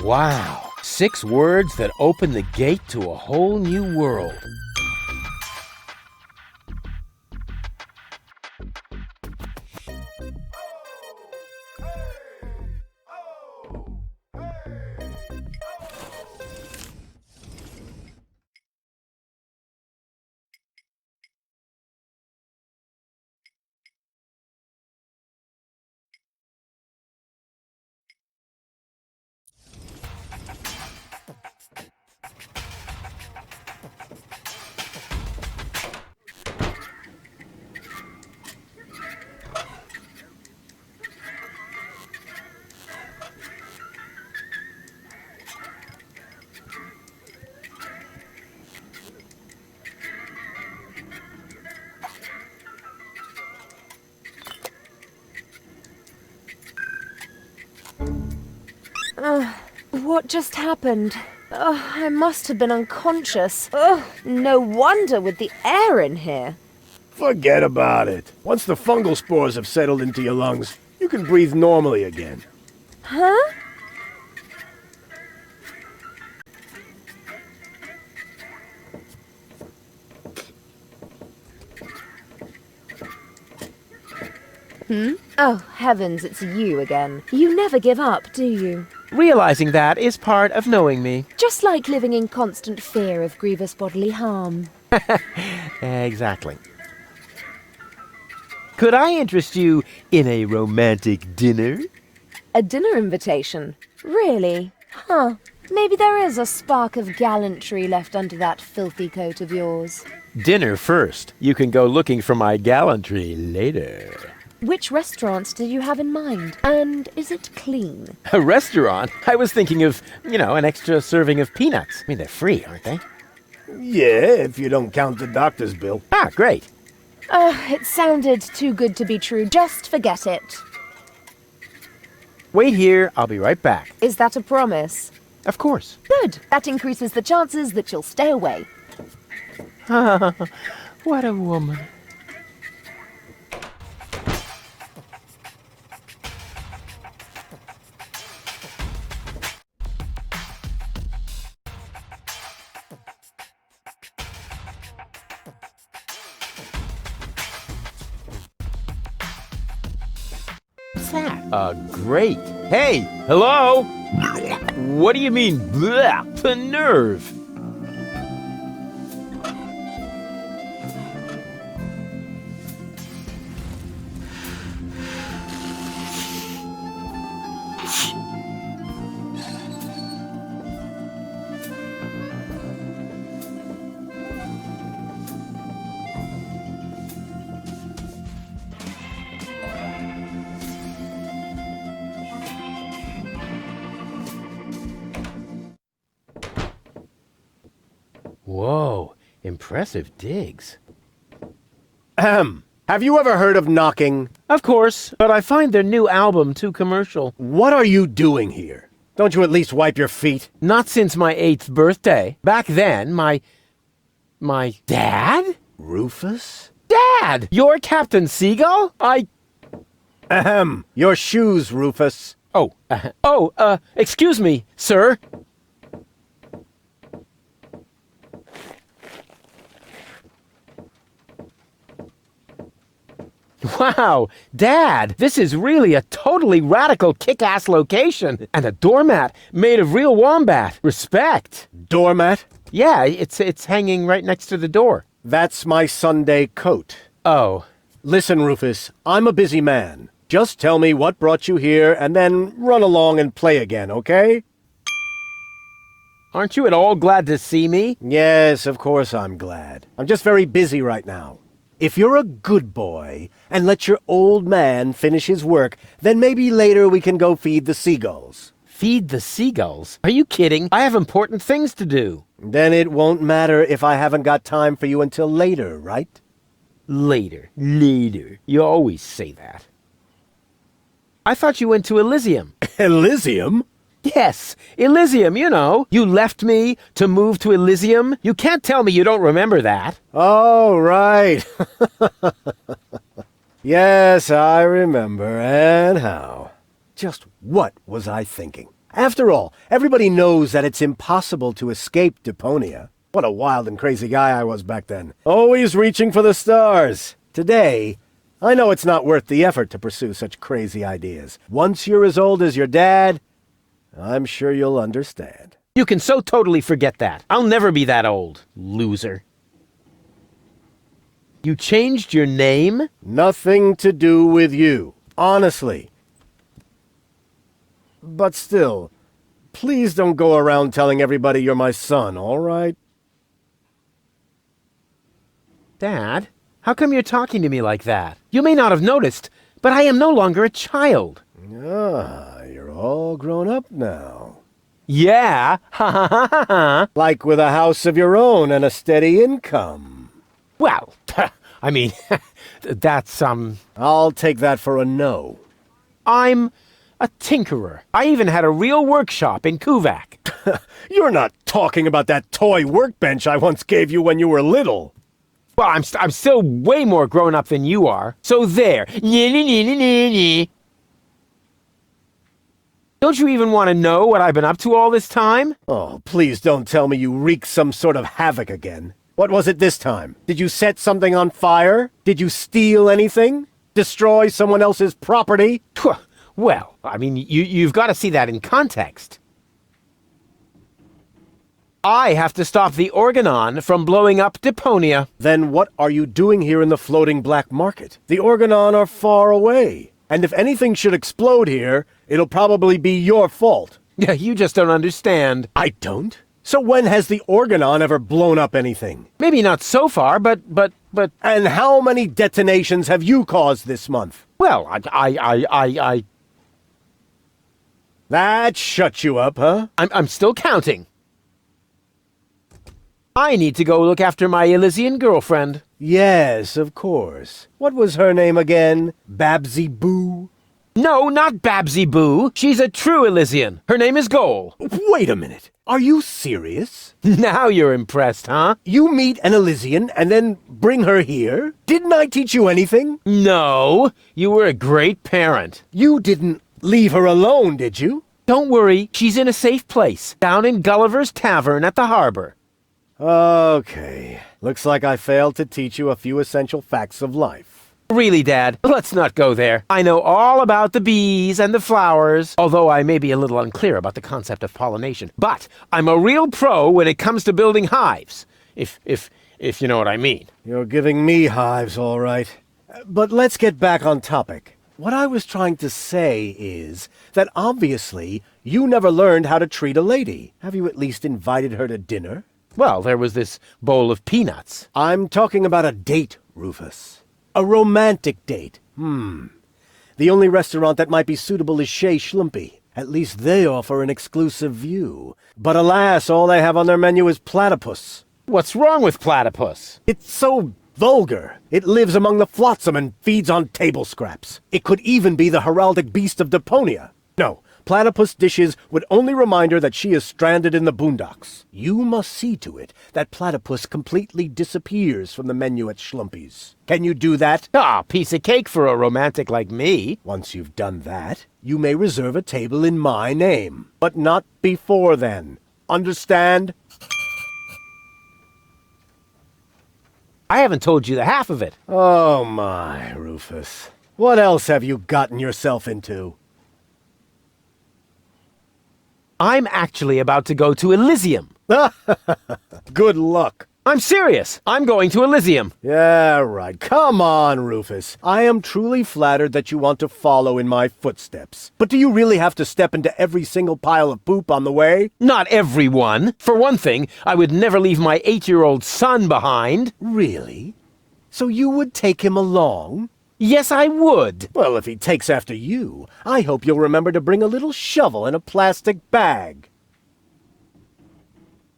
Wow, 6 words that open the gate to a whole new world. What just happened? I must have been unconscious. No wonder with the air in here. Forget about it. Once the fungal spores have settled into your lungs, you can breathe normally again. Huh? Oh, heavens, it's you again. You never give up, do you? Realizing that is part of knowing me. Just like living in constant fear of grievous bodily harm. Exactly. Could I interest you in a romantic dinner? A dinner invitation? Really? Huh. Maybe there is a spark of gallantry left under that filthy coat of yours. Dinner first. You can go looking for my gallantry later. Which restaurants did you have in mind? And is it clean? A restaurant? I was thinking of, an extra serving of peanuts. I mean, they're free, aren't they? Yeah, if you don't count the doctor's bill. Ah, great. It sounded too good to be true. Just forget it. Wait here. I'll be right back. Is that a promise? Of course. Good. That increases the chances that you'll stay away. What a woman. What's that? Great. Hey, hello? What do you mean, bleh? The nerve. Whoa, impressive digs. Ahem. Have you ever heard of knocking? Of course, but I find their new album too commercial. What are you doing here? Don't you at least wipe your feet? Not since my 8th birthday. Back then, my dad? Rufus? Dad! You're Captain Seagull? Ahem. Your shoes, Rufus. Excuse me, sir. Wow, Dad, this is really a totally radical kick-ass location. And a doormat made of real wombat. Respect. Doormat? Yeah, it's hanging right next to the door. That's my Sunday coat. Oh. Listen, Rufus, I'm a busy man. Just tell me what brought you here and then run along and play again, okay? Aren't you at all glad to see me? Yes, of course I'm glad. I'm just very busy right now. If you're a good boy and let your old man finish his work, then maybe later we can go feed the seagulls. Feed the seagulls? Are you kidding? I have important things to do. Then it won't matter if I haven't got time for you until later, right? Later. You always say that. I thought you went to Elysium. Elysium? Yes, Elysium, you know. You left me to move to Elysium. You can't tell me you don't remember that. Oh, right. Yes, I remember. And how? Just what was I thinking? After all, everybody knows that it's impossible to escape Deponia. What a wild and crazy guy I was back then. Always reaching for the stars. Today, I know it's not worth the effort to pursue such crazy ideas. Once you're as old as your dad, I'm sure you'll understand. You can so totally forget that. I'll never be that old, loser. You changed your name? Nothing to do with you, honestly. But still, please don't go around telling everybody you're my son, all right? Dad, how come you're talking to me like that? You may not have noticed, but I am no longer a child. Ah, you're all grown up now. Yeah, ha ha ha ha ha. Like with a house of your own and a steady income. Well, I mean, that's, I'll take that for a no. I'm a tinkerer. I even had a real workshop in Kuvak. You're not talking about that toy workbench I once gave you when you were little. Well, I'm still way more grown up than you are. So there. Don't you even want to know what I've been up to all this time? Oh, please don't tell me you wreaked some sort of havoc again. What was it this time? Did you set something on fire? Did you steal anything? Destroy someone else's property? Well, I mean, you've got to see that in context. I have to stop the Organon from blowing up Deponia. Then what are you doing here in the floating black market? The Organon are far away. And if anything should explode here, it'll probably be your fault. Yeah, you just don't understand. I don't? So when has the Organon ever blown up anything? Maybe not so far, but... And how many detonations have you caused this month? Well, I... That shut you up, huh? I'm still counting. I need to go look after my Elysian girlfriend. Yes, of course. What was her name again? Babsy Boo? No, not Babsy Boo. She's a true Elysian. Her name is Goal. Wait a minute. Are you serious? Now you're impressed, huh? You meet an Elysian and then bring her here? Didn't I teach you anything? No, you were a great parent. You didn't leave her alone, did you? Don't worry, she's in a safe place, down in Gulliver's Tavern at the harbor. Okay. Looks like I failed to teach you a few essential facts of life. Really, Dad, let's not go there. I know all about the bees and the flowers, although I may be a little unclear about the concept of pollination. But I'm a real pro when it comes to building hives, if you know what I mean. You're giving me hives, all right. But let's get back on topic. What I was trying to say is that obviously you never learned how to treat a lady. Have you at least invited her to dinner? Well, there was this bowl of peanuts. I'm talking about a date, Rufus. A romantic date. The only restaurant that might be suitable is Chez Schlumpy. At least they offer an exclusive view. But alas, all they have on their menu is platypus. What's wrong with platypus? It's so vulgar. It lives among the flotsam and feeds on table scraps. It could even be the heraldic beast of Deponia. No, platypus dishes would only remind her that she is stranded in the boondocks. You must see to it that platypus completely disappears from the menu at Schlumpy's. Can you do that? Ah, piece of cake for a romantic like me. Once you've done that, you may reserve a table in my name. But not before then. Understand? I haven't told you the half of it. Oh my, Rufus. What else have you gotten yourself into? I'm actually about to go to Elysium. Good luck. I'm serious. I'm going to Elysium. Yeah, right. Come on, Rufus. I am truly flattered that you want to follow in my footsteps. But do you really have to step into every single pile of poop on the way? Not every one. For one thing, I would never leave my 8-year-old son behind. Really? So you would take him along? Yes, I would. Well, if he takes after you, I hope you'll remember to bring a little shovel and a plastic bag.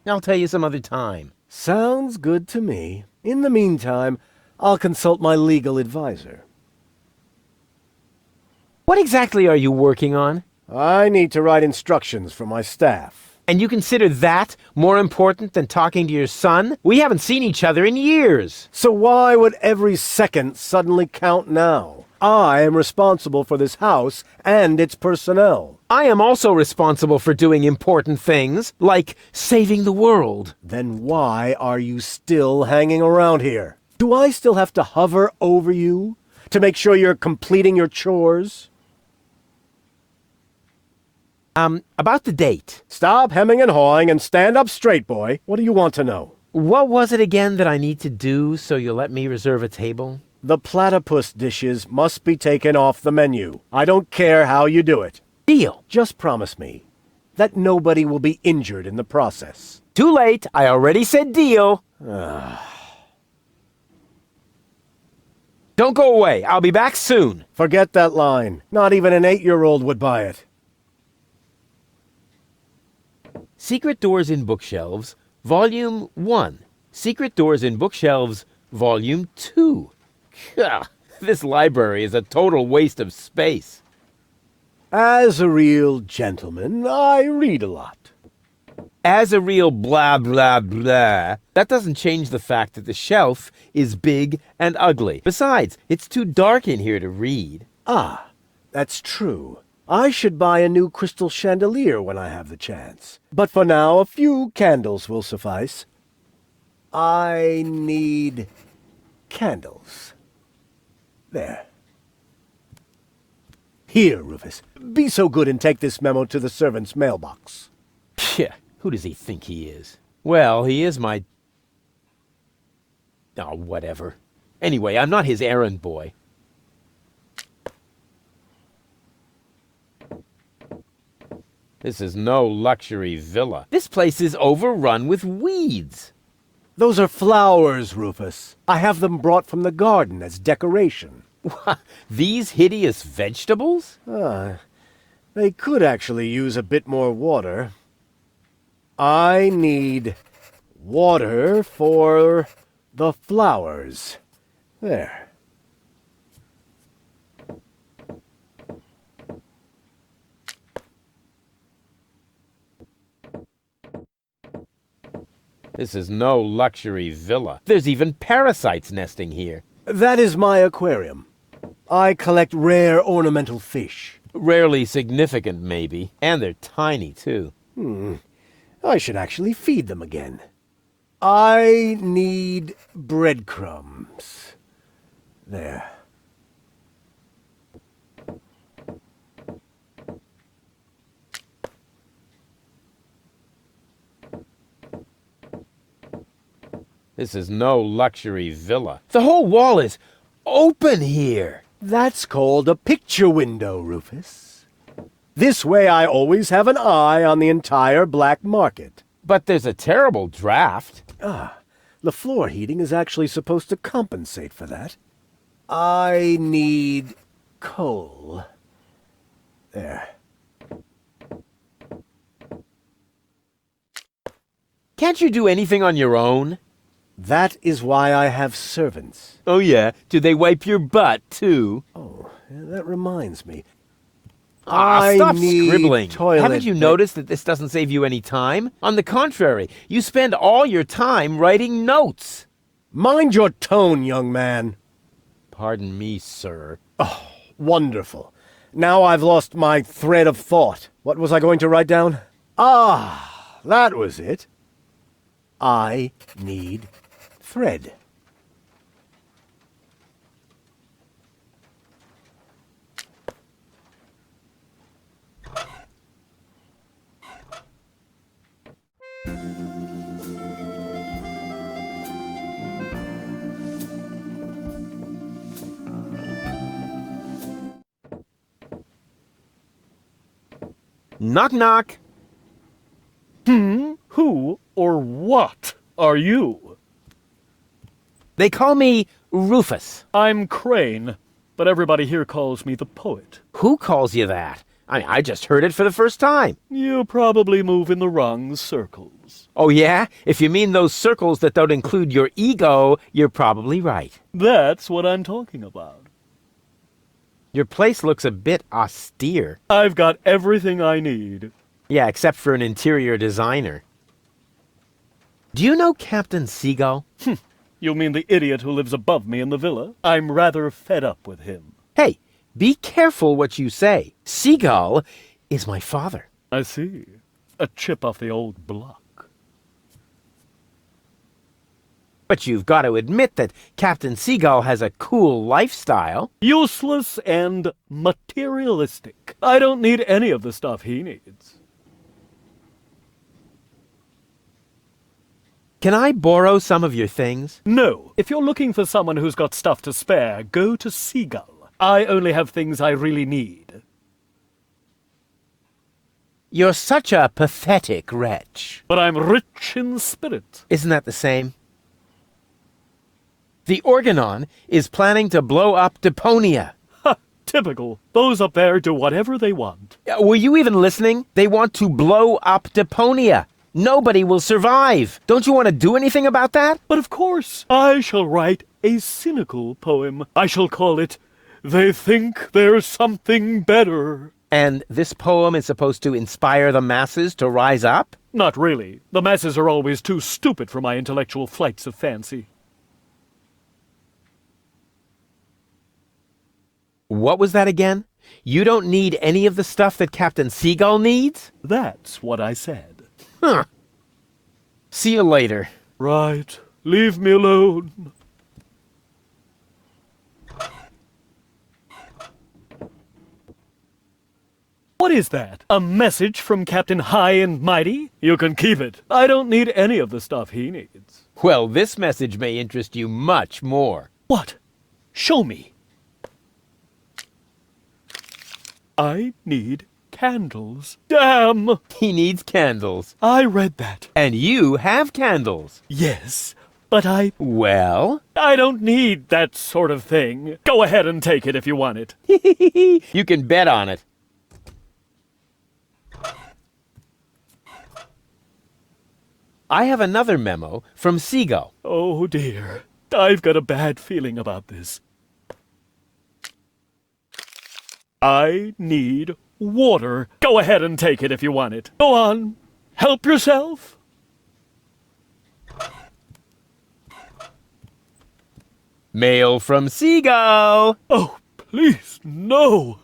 I'll tell you some other time. Sounds good to me. In the meantime, I'll consult my legal advisor. What exactly are you working on? I need to write instructions for my staff. And you consider that more important than talking to your son? We haven't seen each other in years. So why would every second suddenly count now? I am responsible for this house and its personnel. I am also responsible for doing important things, like saving the world. Then why are you still hanging around here? Do I still have to hover over you to make sure you're completing your chores? About the date. Stop hemming and hawing and stand up straight, boy. What do you want to know? What was it again that I need to do so you'll let me reserve a table? The platypus dishes must be taken off the menu. I don't care how you do it. Deal. Just promise me that nobody will be injured in the process. Too late. I already said deal. Don't go away. I'll be back soon. Forget that line. Not even an 8-year-old would buy it. Secret Doors in Bookshelves, Volume 1. Secret Doors in Bookshelves, Volume 2. Gah, this library is a total waste of space. As a real gentleman, I read a lot. As a real blah blah blah, that doesn't change the fact that the shelf is big and ugly. Besides, it's too dark in here to read. Ah, that's true. I should buy a new crystal chandelier when I have the chance. But for now, a few candles will suffice. I need candles. There. Here, Rufus. Be so good and take this memo to the servant's mailbox. Yeah, who does he think he is? Well, he is my... Oh, whatever. Anyway, I'm not his errand boy. This is no luxury villa. This place is overrun with weeds. Those are flowers, Rufus. I have them brought from the garden as decoration. These hideous vegetables? They could actually use a bit more water. I need water for the flowers. There. This is no luxury villa. There's even parasites nesting here. That is my aquarium. I collect rare ornamental fish. Rarely significant, maybe. And they're tiny, too. I should actually feed them again. I need breadcrumbs. There. This is no luxury villa. The whole wall is open here. That's called a picture window, Rufus. This way I always have an eye on the entire black market. But there's a terrible draft. The floor heating is actually supposed to compensate for that. I need coal. There. Can't you do anything on your own? That is why I have servants. Oh, yeah? Do they wipe your butt, too? Oh, that reminds me. Stop need scribbling. toilet Haven't you noticed that this doesn't save you any time? On the contrary, you spend all your time writing notes. Mind your tone, young man. Pardon me, sir. Oh, wonderful. Now I've lost my thread of thought. What was I going to write down? That was it. I need thread. Knock, knock. Who or what are you? They call me Rufus. I'm Crane, but everybody here calls me the poet. Who calls you that? I just heard it for the first time. You probably move in the wrong circles. Oh, yeah? If you mean those circles that don't include your ego, you're probably right. That's what I'm talking about. Your place looks a bit austere. I've got everything I need. Yeah, except for an interior designer. Do you know Captain Seagull? You mean the idiot who lives above me in the villa? I'm rather fed up with him. Hey, be careful what you say. Seagull is my father. I see. A chip off the old block. But you've got to admit that Captain Seagull has a cool lifestyle. Useless and materialistic. I don't need any of the stuff he needs. Can I borrow some of your things? No. If you're looking for someone who's got stuff to spare, go to Seagull. I only have things I really need. You're such a pathetic wretch. But I'm rich in spirit. Isn't that the same? The Organon is planning to blow up Deponia. Ha! Typical. Those up there do whatever they want. Were you even listening? They want to blow up Deponia. Nobody will survive. Don't you want to do anything about that? But of course, I shall write a cynical poem. I shall call it, "They Think There's Something Better." And this poem is supposed to inspire the masses to rise up? Not really. The masses are always too stupid for my intellectual flights of fancy. What was that again? You don't need any of the stuff that Captain Seagull needs? That's what I said. Huh. See you later. Right. Leave me alone. What is that? A message from Captain High and Mighty? You can keep it. I don't need any of the stuff he needs. Well, this message may interest you much more. What? Show me. I need candles. Damn! He needs candles. I read that. And you have candles. Yes, but Well? I don't need that sort of thing. Go ahead and take it if you want it. You can bet on it. I have another memo from Seagull. Oh dear. I've got a bad feeling about this. I need water. Go ahead and take it if you want it. Go on. Help yourself. Mail from Seagull. Oh, please, no.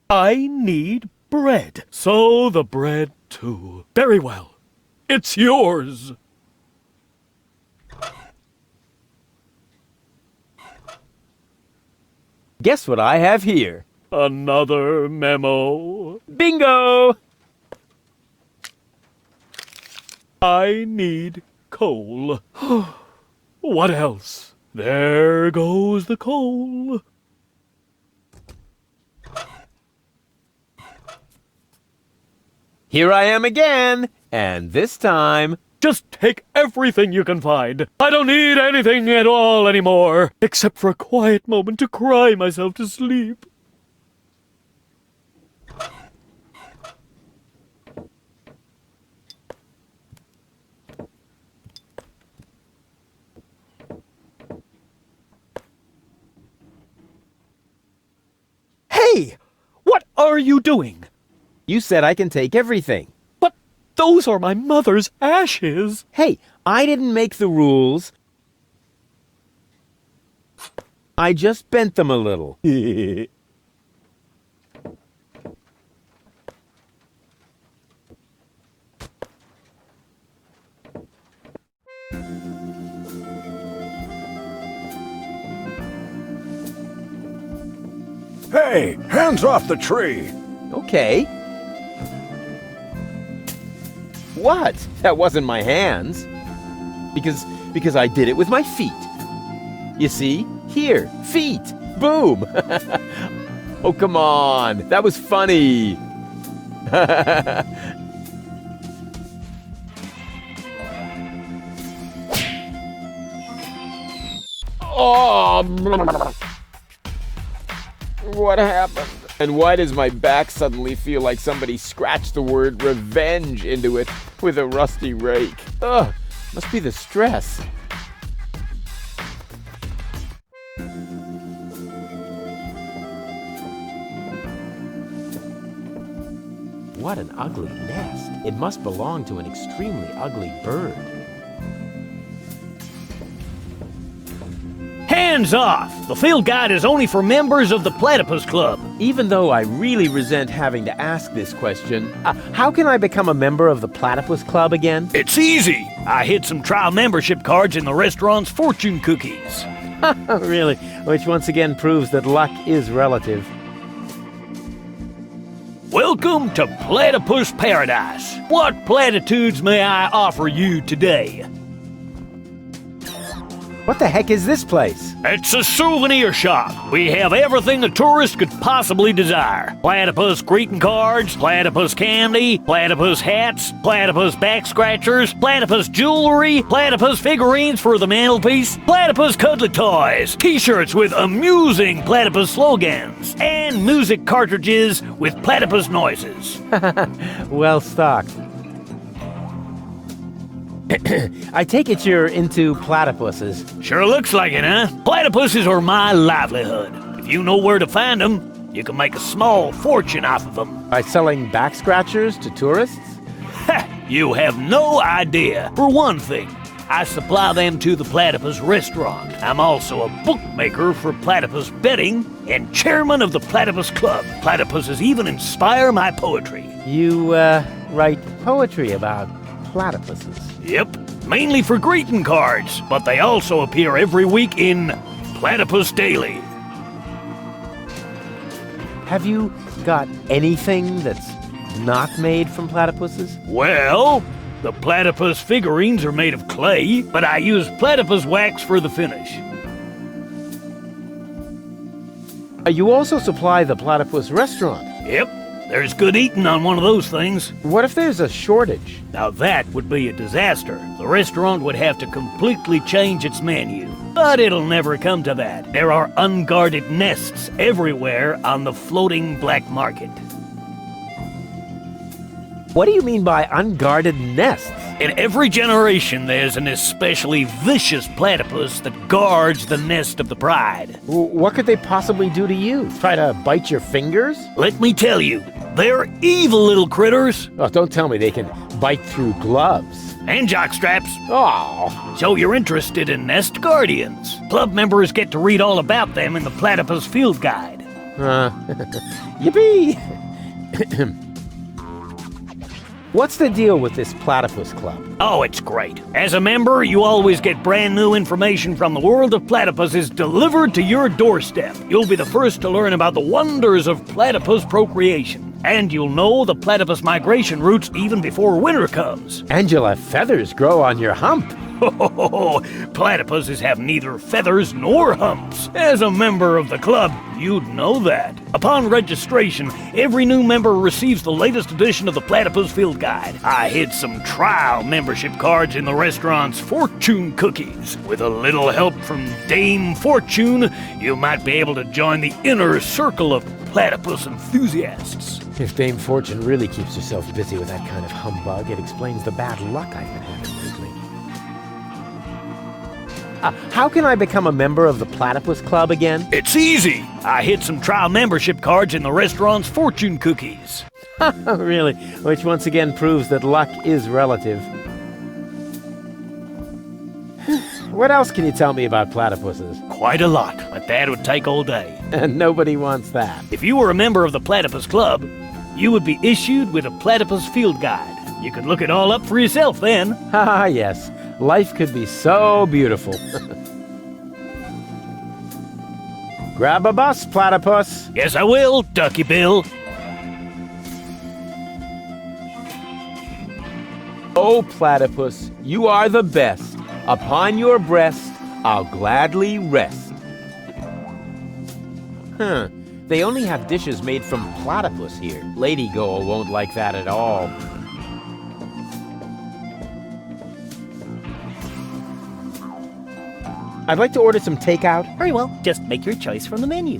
I need bread. So the bread, too. Very well. It's yours. Guess what I have here? Another memo. Bingo! I need coal. What else? There goes the coal. Here I am again, and this time... Just take everything you can find. I don't need anything at all anymore, except for a quiet moment to cry myself to sleep. Hey! What are you doing? You said I can take everything. But those are my mother's ashes. Hey, I didn't make the rules. I just bent them a little. Hey, hands off the tree! Okay. What? That wasn't my hands. Because I did it with my feet. You see? Here, feet. Boom. Oh, come on. That was funny. Oh. What happened? And why does my back suddenly feel like somebody scratched the word revenge into it with a rusty rake? Ugh, must be the stress. What an ugly nest. It must belong to an extremely ugly bird. Hands off! The field guide is only for members of the Platypus Club. Even though I really resent having to ask this question, how can I become a member of the Platypus Club again? It's easy. I hid some trial membership cards in the restaurant's fortune cookies. Really? Which once again proves that luck is relative. Welcome to Platypus Paradise. What platitudes may I offer you today? What the heck is this place? It's a souvenir shop. We have everything a tourist could possibly desire. Platypus greeting cards, platypus candy, platypus hats, platypus back scratchers, platypus jewelry, platypus figurines for the mantelpiece, platypus cuddly toys, t-shirts with amusing platypus slogans, and music cartridges with platypus noises. Well stocked. I take it you're into platypuses. Sure looks like it, huh? Platypuses are my livelihood. If you know where to find them, you can make a small fortune off of them. By selling back scratchers to tourists? Ha! You have no idea. For one thing, I supply them to the Platypus restaurant. I'm also a bookmaker for platypus betting and chairman of the Platypus Club. Platypuses even inspire my poetry. You, write poetry about platypuses? Yep, mainly for greeting cards, but they also appear every week in Platypus Daily. Have you got anything that's not made from platypuses? Well, the platypus figurines are made of clay, but I use platypus wax for the finish. You also supply the platypus restaurant. Yep, there's good eating on one of those things. What if there's a shortage? Now that would be a disaster. The restaurant would have to completely change its menu. But it'll never come to that. There are unguarded nests everywhere on the floating black market. What do you mean by unguarded nests? In every generation, there's an especially vicious platypus that guards the nest of the pride. What could they possibly do to you? Try to bite your fingers? Let me tell you, they're evil little critters. Oh, don't tell me they can bite through gloves. And jockstraps. Oh. So you're interested in nest guardians. Club members get to read all about them in the Platypus Field Guide. Yippee! What's the deal with this platypus club? Oh, it's great. As a member, you always get brand new information from the world of platypuses delivered to your doorstep. You'll be the first to learn about the wonders of platypus procreation. And you'll know the platypus migration routes even before winter comes. And you'll have feathers grow on your hump. Platypuses have neither feathers nor humps. As a member of the club, you'd know that. Upon registration, every new member receives the latest edition of the Platypus Field Guide. I hid some trial membership cards in the restaurant's fortune cookies. With a little help from Dame Fortune, you might be able to join the inner circle of platypus enthusiasts. If Dame Fortune really keeps herself busy with that kind of humbug, it explains the bad luck I've been having lately. How can I become a member of the Platypus Club again? It's easy. I hid some trial membership cards in the restaurant's fortune cookies. Really? Which once again proves that luck is relative. What else can you tell me about platypuses? Quite a lot, but that would take all day. And nobody wants that. If you were a member of the Platypus Club, you would be issued with a Platypus Field Guide. You could look it all up for yourself then. Ah, yes. Life could be so beautiful. Grab a bus, platypus. Yes, I will, Ducky Bill. Oh, platypus, you are the best. Upon your breast, I'll gladly rest. They only have dishes made from platypus here. Lady Goal won't like that at all. I'd like to order some takeout. Very well. Just make your choice from the menu.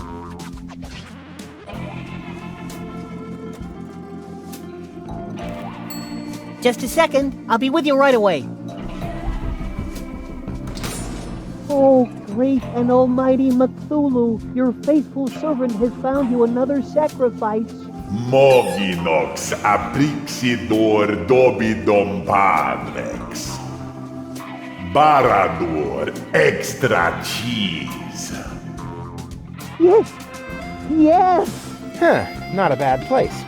Just a second. I'll be with you right away. Oh, great and almighty Cthulhu, your faithful servant has found you another sacrifice. Moginox aprixidor dobidom padrex. Barador extra cheese. Yes! Yes! Huh, not a bad place.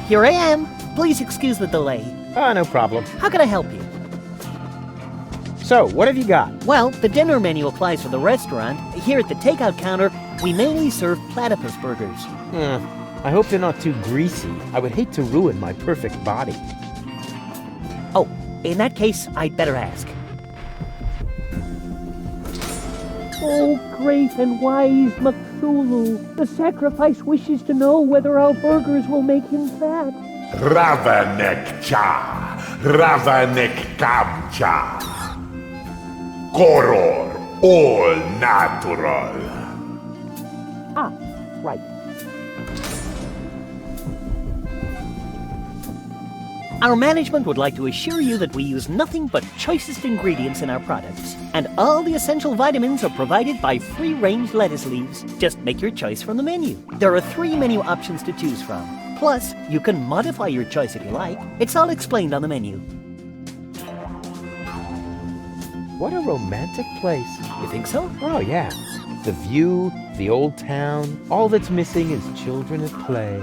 Here I am. Please excuse the delay. No problem. How can I help you? So, what have you got? Well, the dinner menu applies for the restaurant. Here at the takeout counter, we mainly serve platypus burgers. I hope they're not too greasy. I would hate to ruin my perfect body. Oh, in that case, I'd better ask. Oh, great and wise Cthulhu, the sacrifice wishes to know whether our burgers will make him fat. Ravanek cha, Ravanek kamcha. Koror, all natural. Ah, right. Our management would like to assure you that we use nothing but choicest ingredients in our products, and all the essential vitamins are provided by free-range lettuce leaves. Just make your choice from the menu. There are 3 menu options to choose from. Plus, you can modify your choice if you like. It's all explained on the menu. What a romantic place. You think so? Oh, yeah. The view, the old town, all that's missing is children at play.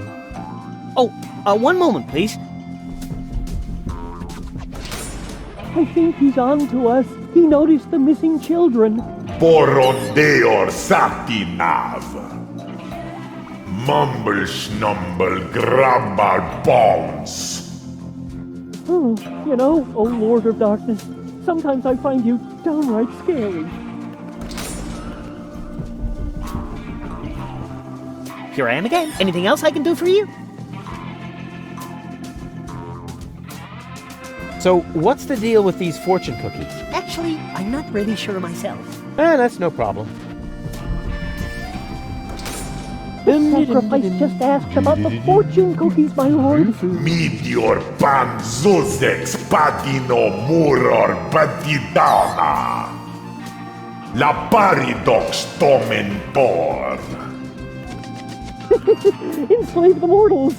Oh, one moment, please. I think he's on to us. He noticed the missing children. Porondeor satinav. Mumble snumble grabbar bones. Oh, you know, oh Lord of Darkness, sometimes I find you downright scary. Here I am again. Anything else I can do for you? So, what's the deal with these fortune cookies? Actually, I'm not really sure myself. That's no problem. The sacrifice just asked about the fortune cookies, my lord. Meteor pan zuzex patino muror patidana. La paridox tomentor. Enslave the mortals.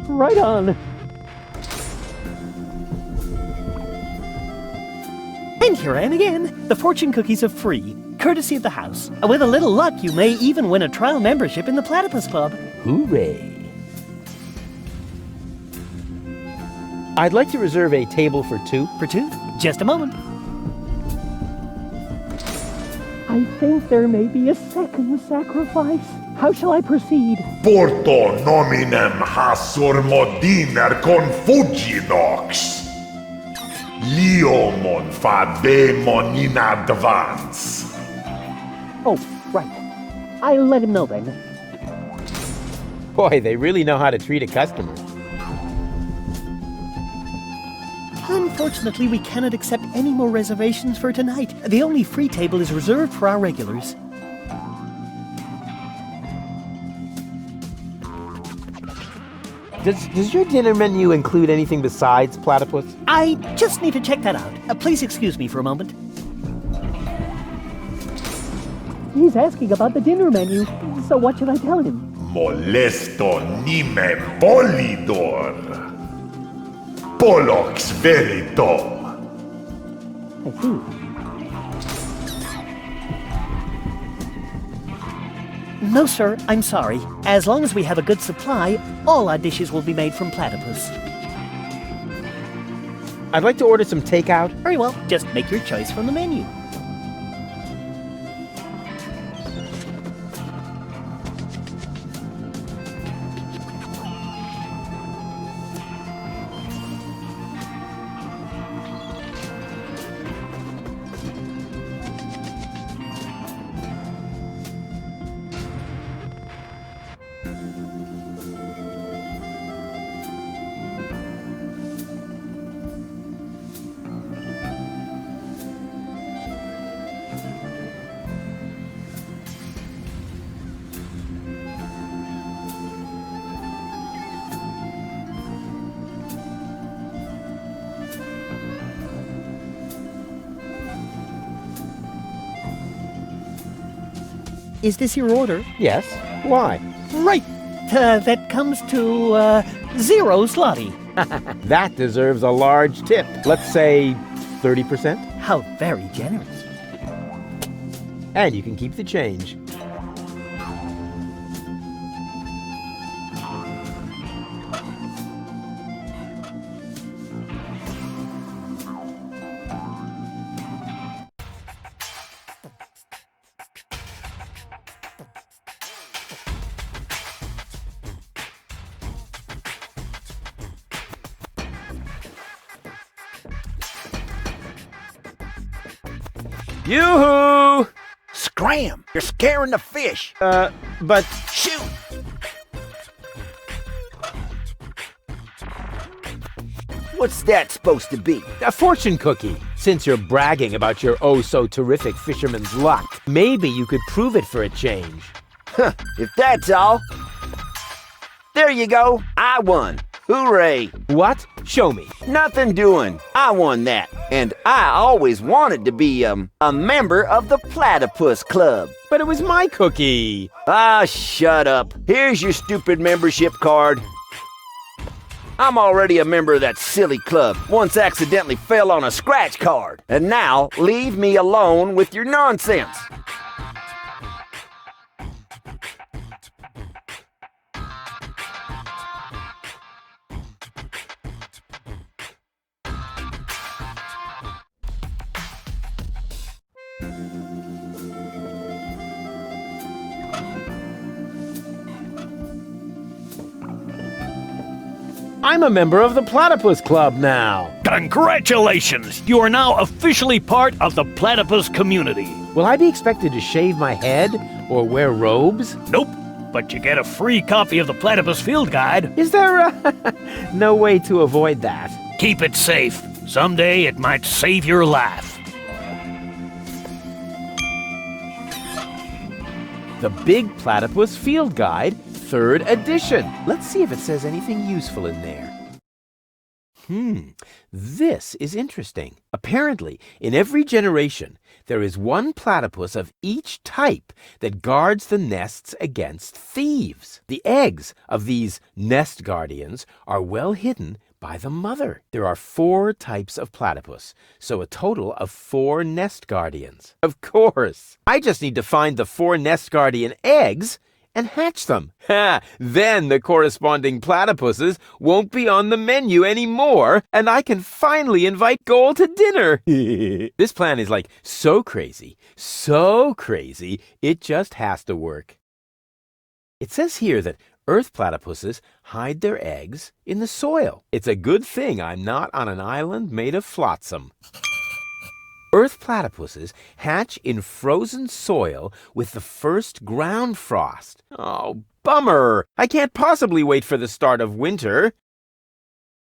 Right on. And here I am again. The fortune cookies are free, courtesy of the house. With a little luck, you may even win a trial membership in the Platypus Pub. Hooray! I'd like to reserve a table for two. For two? Just a moment. I think there may be a second sacrifice. How shall I proceed? Porto nominem hasur modiner confugidox. Liomon fademon in advance. Oh, right. I'll let him know then. Boy, they really know how to treat a customer. Unfortunately, we cannot accept any more reservations for tonight. The only free table is reserved for our regulars. Does your dinner menu include anything besides platypus? I just need to check that out. Please excuse me for a moment. He's asking about the dinner menu, so what should I tell him? Molesto nime polidor. Polox verito. I see. No, sir, I'm sorry. As long as we have a good supply, all our dishes will be made from platypus. I'd like to order some takeout. Very well, just make your choice from the menu. Is this your order? Yes. Why? Right. That comes to, 0 zloty. That deserves a large tip. Let's say 30%. How very generous. And you can keep the change. Yoo-hoo! Scram! You're scaring the fish! But... Shoot! What's that supposed to be? A fortune cookie. Since you're bragging about your oh-so-terrific fisherman's luck, maybe you could prove it for a change. Huh, if that's all... There you go! I won! Hooray! What? Show me. Nothing doing. I won that. And I always wanted to be, a member of the Platypus Club. But it was my cookie. Ah, shut up. Here's your stupid membership card. I'm already a member of that silly club. Once accidentally fell on a scratch card. And now, leave me alone with your nonsense. I'm a member of the Platypus Club now. Congratulations! You are now officially part of the platypus community. Will I be expected to shave my head or wear robes? Nope. but you get a free copy of the Platypus Field Guide. Is there no way to avoid that? Keep it safe. Someday it might save your life. The Big Platypus Field Guide, 3rd edition. Let's see if it says anything useful in there. This is interesting. Apparently, in every generation, there is one platypus of each type that guards the nests against thieves. The eggs of these nest guardians are well hidden by the mother. There are 4 types of platypus, so a total of 4 nest guardians. Of course, I just need to find the 4 nest guardian eggs and hatch them. Then the corresponding platypuses won't be on the menu anymore, and I can finally invite Goal to dinner. This plan is like so crazy, it just has to work. It says here that Earth platypuses hide their eggs in the soil. It's a good thing I'm not on an island made of flotsam. Earth platypuses hatch in frozen soil with the first ground frost. Oh, bummer! I can't possibly wait for the start of winter.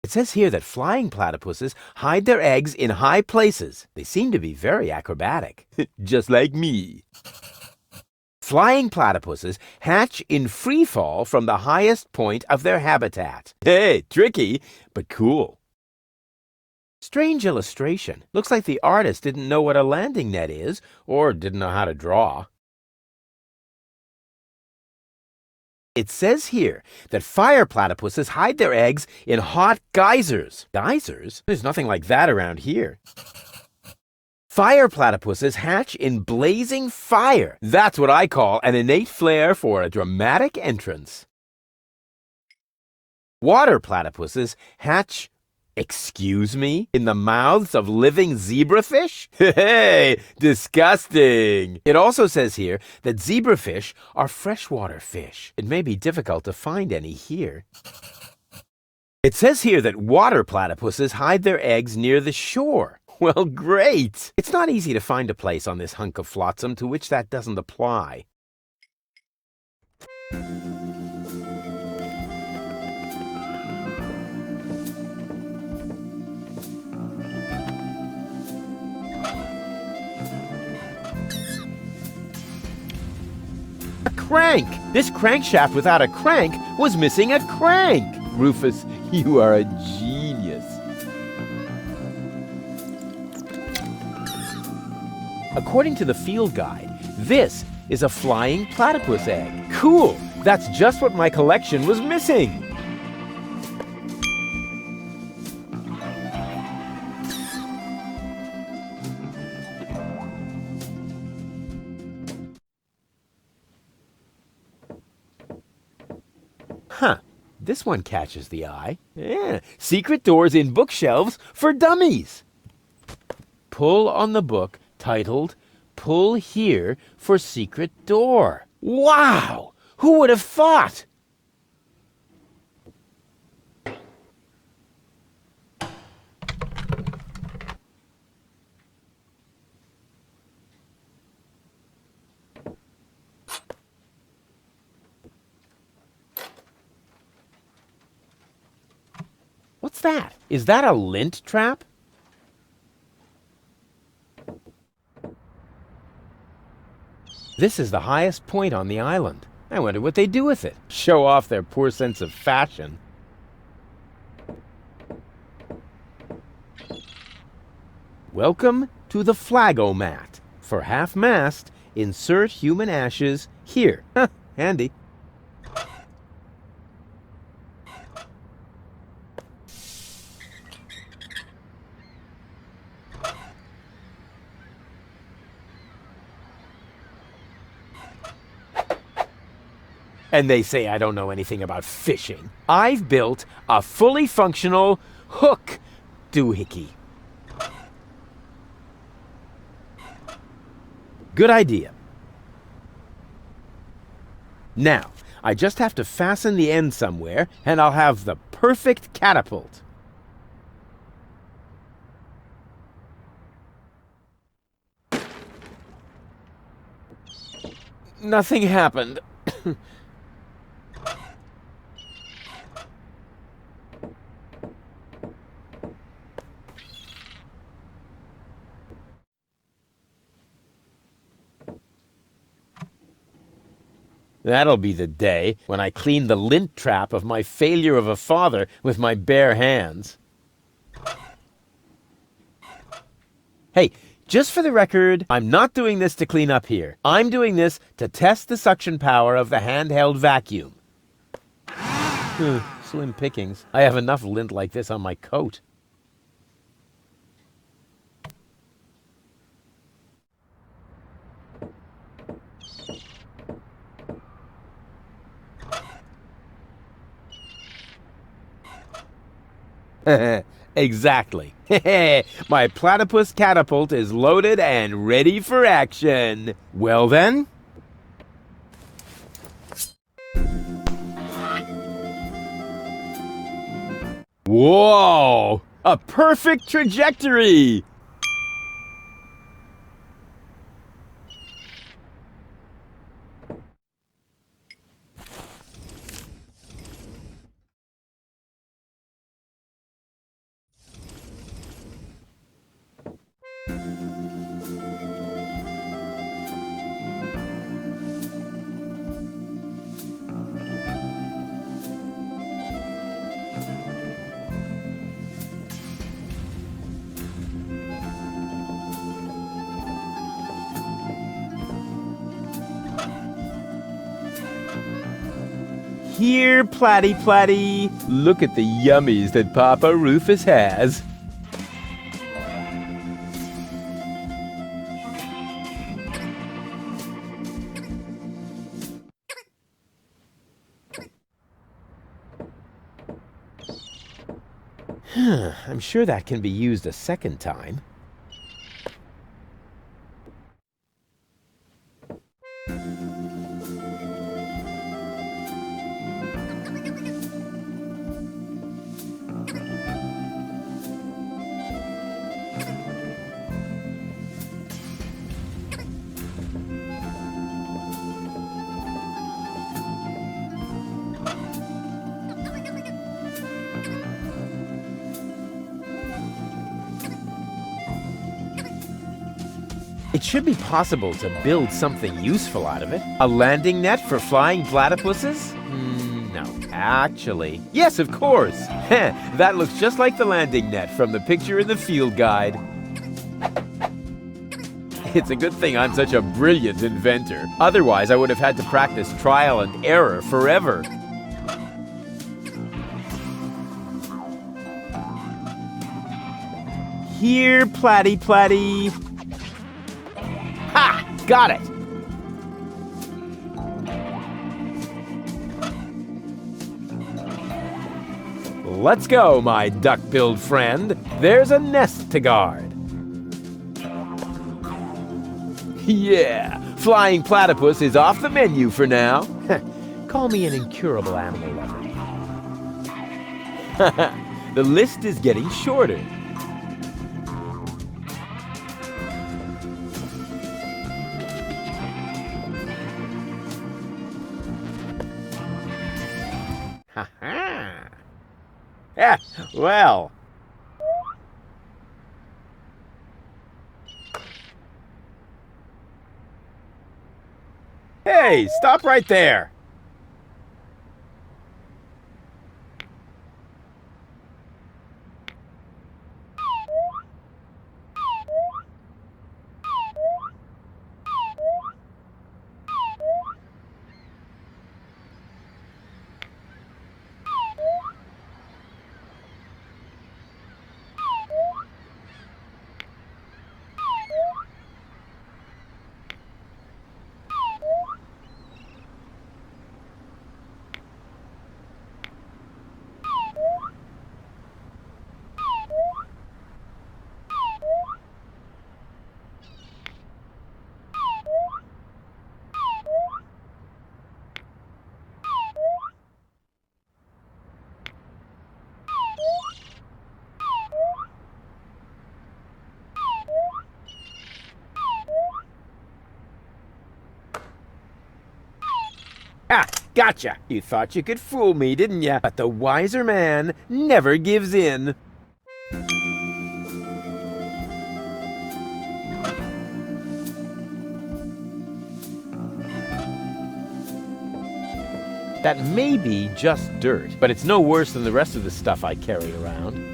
It says here that flying platypuses hide their eggs in high places. They seem to be very acrobatic, just like me. Flying platypuses hatch in free fall from the highest point of their habitat. Hey, tricky, but cool. Strange illustration. Looks like the artist didn't know what a landing net is, or didn't know how to draw. It says here that fire platypuses hide their eggs in hot geysers. Geysers? There's nothing like that around here. Fire platypuses hatch in blazing fire. That's what I call an innate flair for a dramatic entrance. Water platypuses hatch, excuse me, in the mouths of living zebrafish? Hey, disgusting! It also says here that zebrafish are freshwater fish. It may be difficult to find any here. It says here that water platypuses hide their eggs near the shore. Well, great! It's not easy to find a place on this hunk of flotsam to which that doesn't apply. A crank! This crankshaft without a crank was missing a crank! Rufus, you are a genius. According to the field guide, this is a flying platypus egg. Cool! That's just what my collection was missing! Huh. This one catches the eye. Yeah. Secret doors in bookshelves for dummies. Pull on the book titled, "Pull Here for Secret Door." Wow! Who would have thought? What's that? Is that a lint trap? This is the highest point on the island. I wonder what they do with it. Show off their poor sense of fashion. Welcome to the flagomat. For half-mast, insert human ashes here. Huh, handy. And they say I don't know anything about fishing. I've built a fully functional hook doohickey. Good idea. Now, I just have to fasten the end somewhere, and I'll have the perfect catapult. Nothing happened. That'll be the day when I clean the lint trap of my failure of a father with my bare hands. Hey, just for the record, I'm not doing this to clean up here. I'm doing this to test the suction power of the handheld vacuum. Slim pickings. I have enough lint like this on my coat. Exactly. My platypus catapult is loaded and ready for action. Well then? Whoa! A perfect trajectory! Here, Platty Platty. Look at the yummies that Papa Rufus has. I'm sure that can be used a second time. It should be possible to build something useful out of it. A landing net for flying platypuses? No, actually. Yes, of course. That looks just like the landing net from the picture in the field guide. It's a good thing I'm such a brilliant inventor. Otherwise, I would have had to practice trial and error forever. Here, Platty Platty. Ha! Got it! Let's go, my duck-billed friend. There's a nest to guard. Yeah, flying platypus is off the menu for now. Call me an incurable animal lover. The list is getting shorter. Ha-ha! Yeah, well. Hey, stop right there. Ah, gotcha! You thought you could fool me, didn't ya? But the wiser man never gives in. That may be just dirt, but it's no worse than the rest of the stuff I carry around.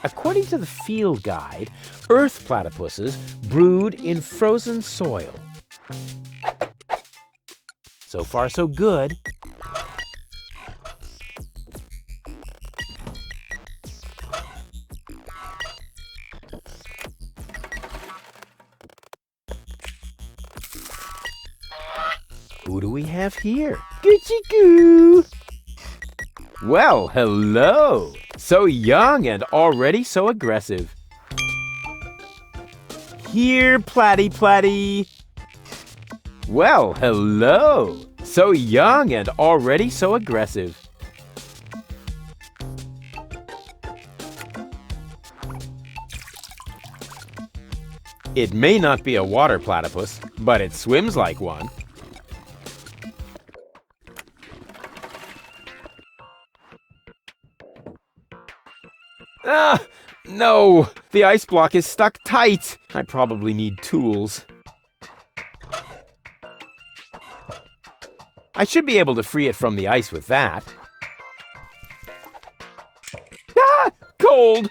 According to the field guide, earth platypuses brood in frozen soil. So far, so good. Who do we have here? Gucci-goo! Well, hello! So young and already so aggressive. Here, Platty. Well, hello! So young and already so aggressive. It may not be a water platypus, but it swims like one. Ah, no! The ice block is stuck tight. I probably need tools. I should be able to free it from the ice with that. Ah! Cold!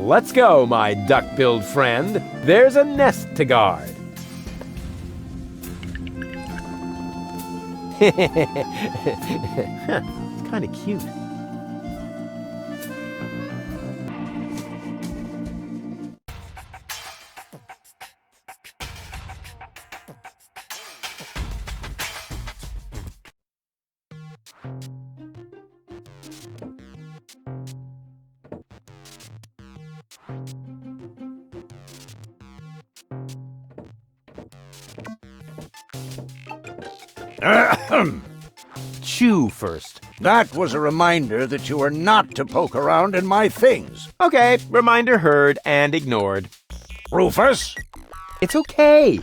Let's go, my duck-billed friend. There's a nest to guard. It's kind of cute. Chew first. That was a reminder that you were not to poke around in my things. Okay, reminder heard and ignored. Rufus? It's okay.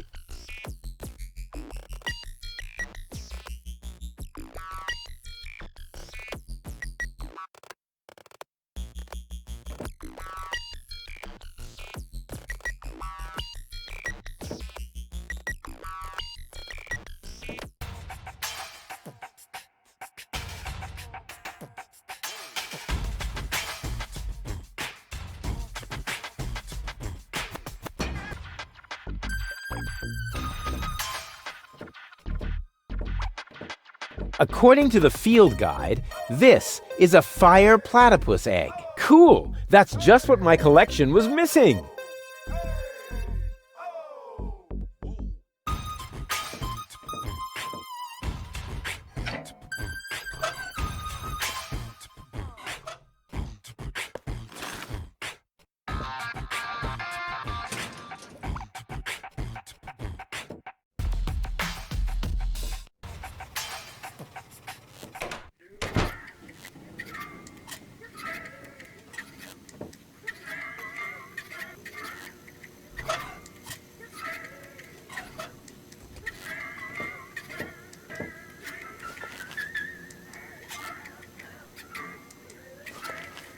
According to the field guide, this is a fire platypus egg. Cool! That's just what my collection was missing.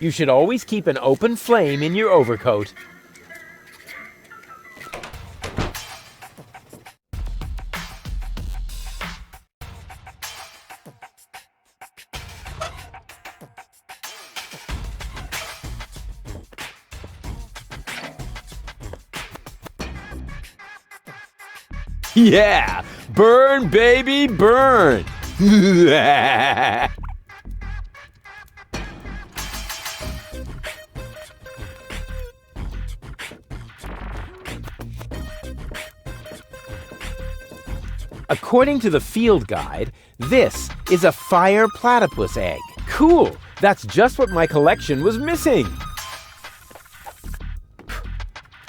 You should always keep an open flame in your overcoat. Yeah! Burn, baby, burn! According to the field guide, this is a fire platypus egg. Cool! That's just what my collection was missing.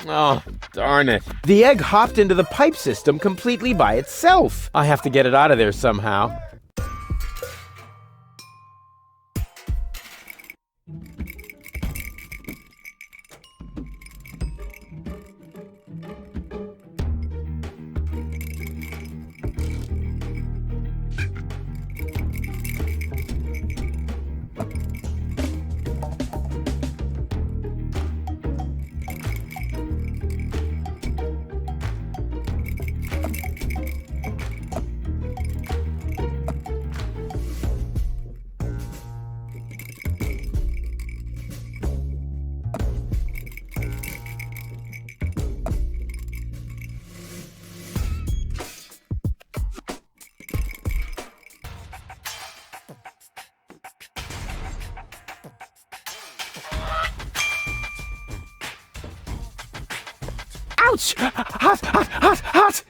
Oh, darn it. The egg hopped into the pipe system completely by itself. I have to get it out of there somehow. Ouch! Hot, hot, hot, hot!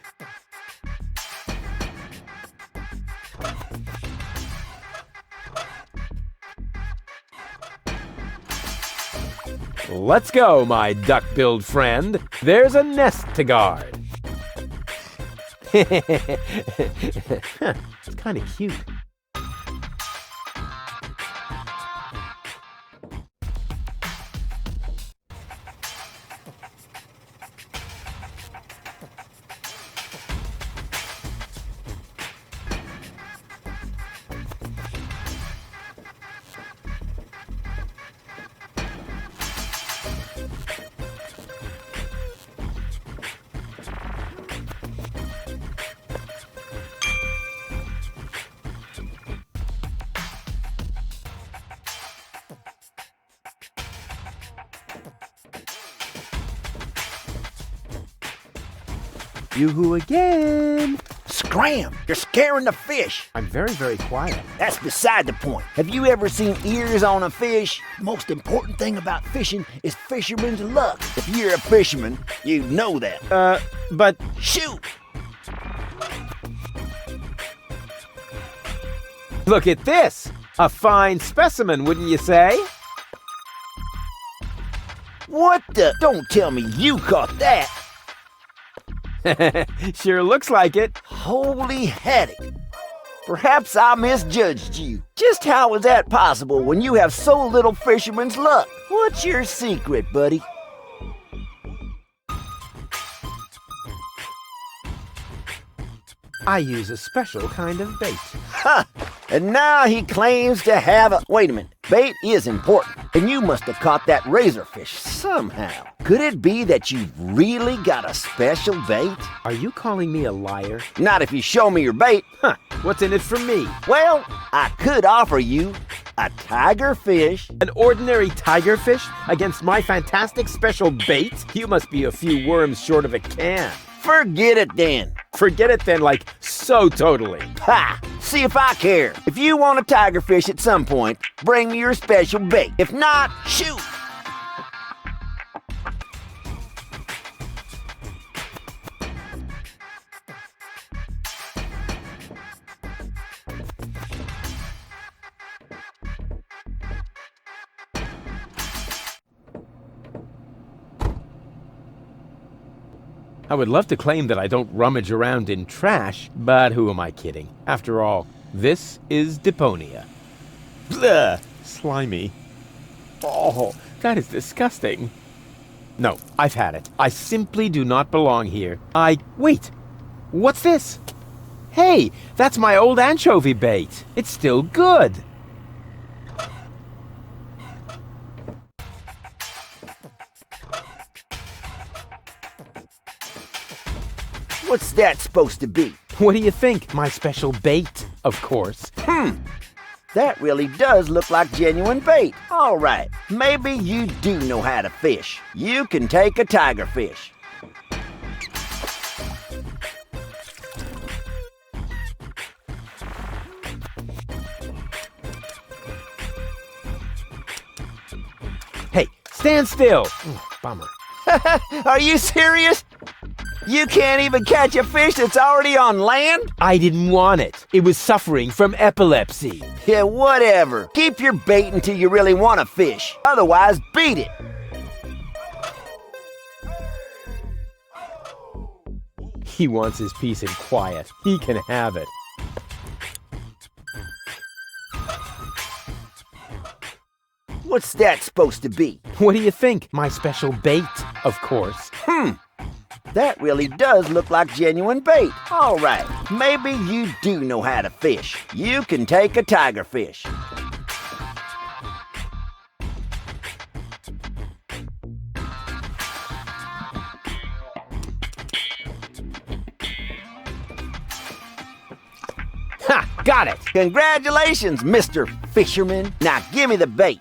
Let's go, my duck-billed friend. There's a nest to guard. It's kind of cute. Yoo-hoo again! Scram! You're scaring the fish! I'm very, very quiet. That's beside the point. Have you ever seen ears on a fish? The most important thing about fishing is fisherman's luck. If you're a fisherman, you know that. But... Shoot! Look at this! A fine specimen, wouldn't you say? What the? Don't tell me you caught that! Sure looks like it. Holy haddock. Perhaps I misjudged you. Just how is that possible when you have so little fisherman's luck? What's your secret, buddy? I use a special kind of bait. Ha! And now he claims to have a... Wait a minute. Bait is important. And you must have caught that razorfish somehow. Could it be that you've really got a special bait? Are you calling me a liar? Not if you show me your bait. Huh. What's in it for me? Well, I could offer you a tigerfish. An ordinary tigerfish against my fantastic special bait? You must be a few worms short of a can. Forget it then. Forget it then, like, so totally. Ha! See if I care. If you want a tigerfish at some point, bring me your special bait. If not, shoot! I would love to claim that I don't rummage around in trash, but who am I kidding? After all, this is Deponia. Blah! Slimy. Oh, that is disgusting. No, I've had it. I simply do not belong here. Wait! What's this? Hey, that's my old anchovy bait. It's still good. What's that supposed to be? What do you think? My special bait, of course. That really does look like genuine bait. All right, maybe you do know how to fish. You can take a tigerfish. Hey, stand still. Bummer. Are you serious? You can't even catch a fish that's already on land? I didn't want it. It was suffering from epilepsy. Yeah, whatever. Keep your bait until you really want a fish. Otherwise, beat it. He wants his peace and quiet. He can have it. What's that supposed to be? What do you think? My special bait, of course. That really does look like genuine bait. All right, maybe you do know how to fish. You can take a tiger fish. Ha! Got it! Congratulations, Mr. Fisherman. Now give me the bait.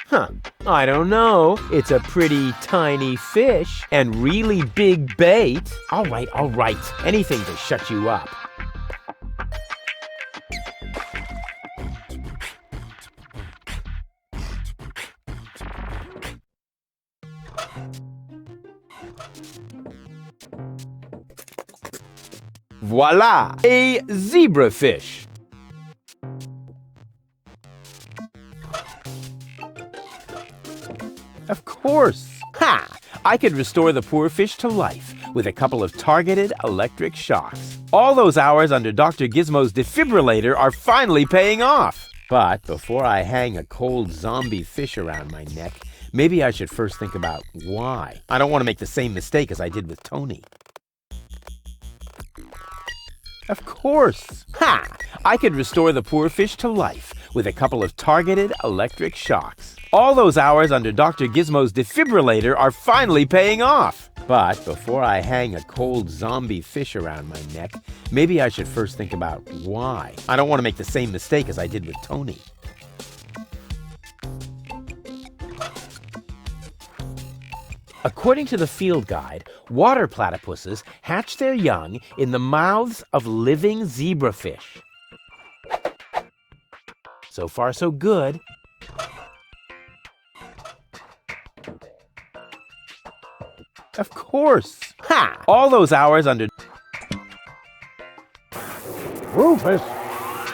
Huh. I don't know. It's a pretty tiny fish and really big bait. All right. Anything to shut you up. Voila! A zebrafish. Of course. Ha! I could restore the poor fish to life with a couple of targeted electric shocks. All those hours under Dr. Gizmo's defibrillator are finally paying off. But before I hang a cold zombie fish around my neck, maybe I should first think about why. I don't want to make the same mistake as I did with Tony. Of course. Ha! I could restore the poor fish to life with a couple of targeted electric shocks. All those hours under Dr. Gizmo's defibrillator are finally paying off. But before I hang a cold zombie fish around my neck, maybe I should first think about why. I don't want to make the same mistake as I did with Tony. According to the field guide, water platypuses hatch their young in the mouths of living zebrafish. So far, so good. Of course. Ha! All those hours under... Rufus,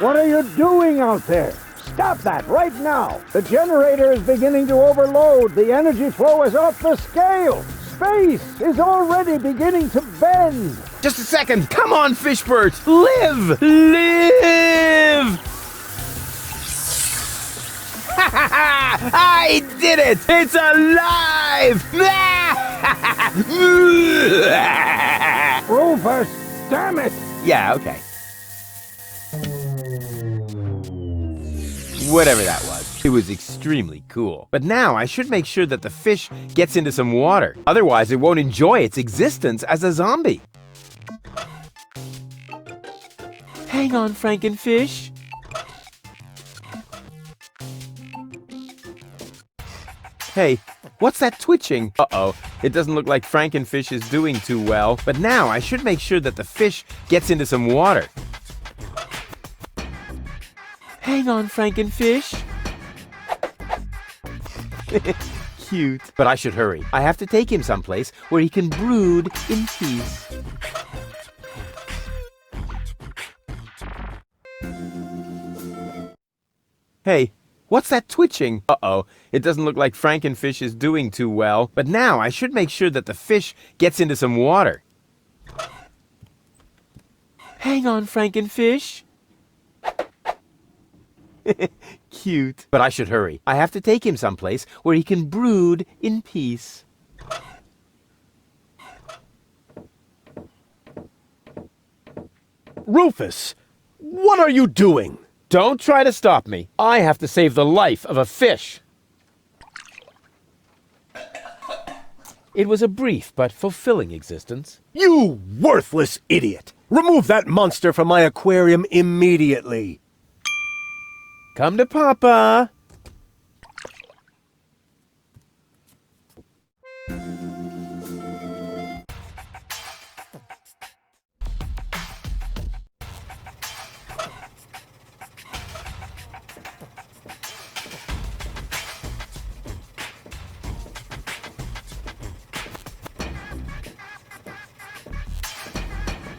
what are you doing out there? Stop that right now! The generator is beginning to overload. The energy flow is off the scale. Space is already beginning to bend. Just a second. Come on, Fishbert. Live! Live! Ha ha ha! I did it! It's alive! Rufus, damn it! Yeah, okay. Whatever that was, it was extremely cool. But now I should make sure that the fish gets into some water. Otherwise, it won't enjoy its existence as a zombie. Hang on, Frankenfish. Hey, what's that twitching? Uh-oh, it doesn't look like Frankenfish is doing too well. But now I should make sure that the fish gets into some water. Hang on, Frankenfish. Cute. But I should hurry. I have to take him someplace where he can brood in peace. Hey, what's that twitching? Uh-oh, it doesn't look like Frankenfish is doing too well. But now I should make sure that the fish gets into some water. Hang on, Frankenfish. Cute. But I should hurry. I have to take him someplace where he can brood in peace. Rufus, what are you doing? Don't try to stop me. I have to save the life of a fish. It was a brief but fulfilling existence. You worthless idiot! Remove that monster from my aquarium immediately. Come to Papa.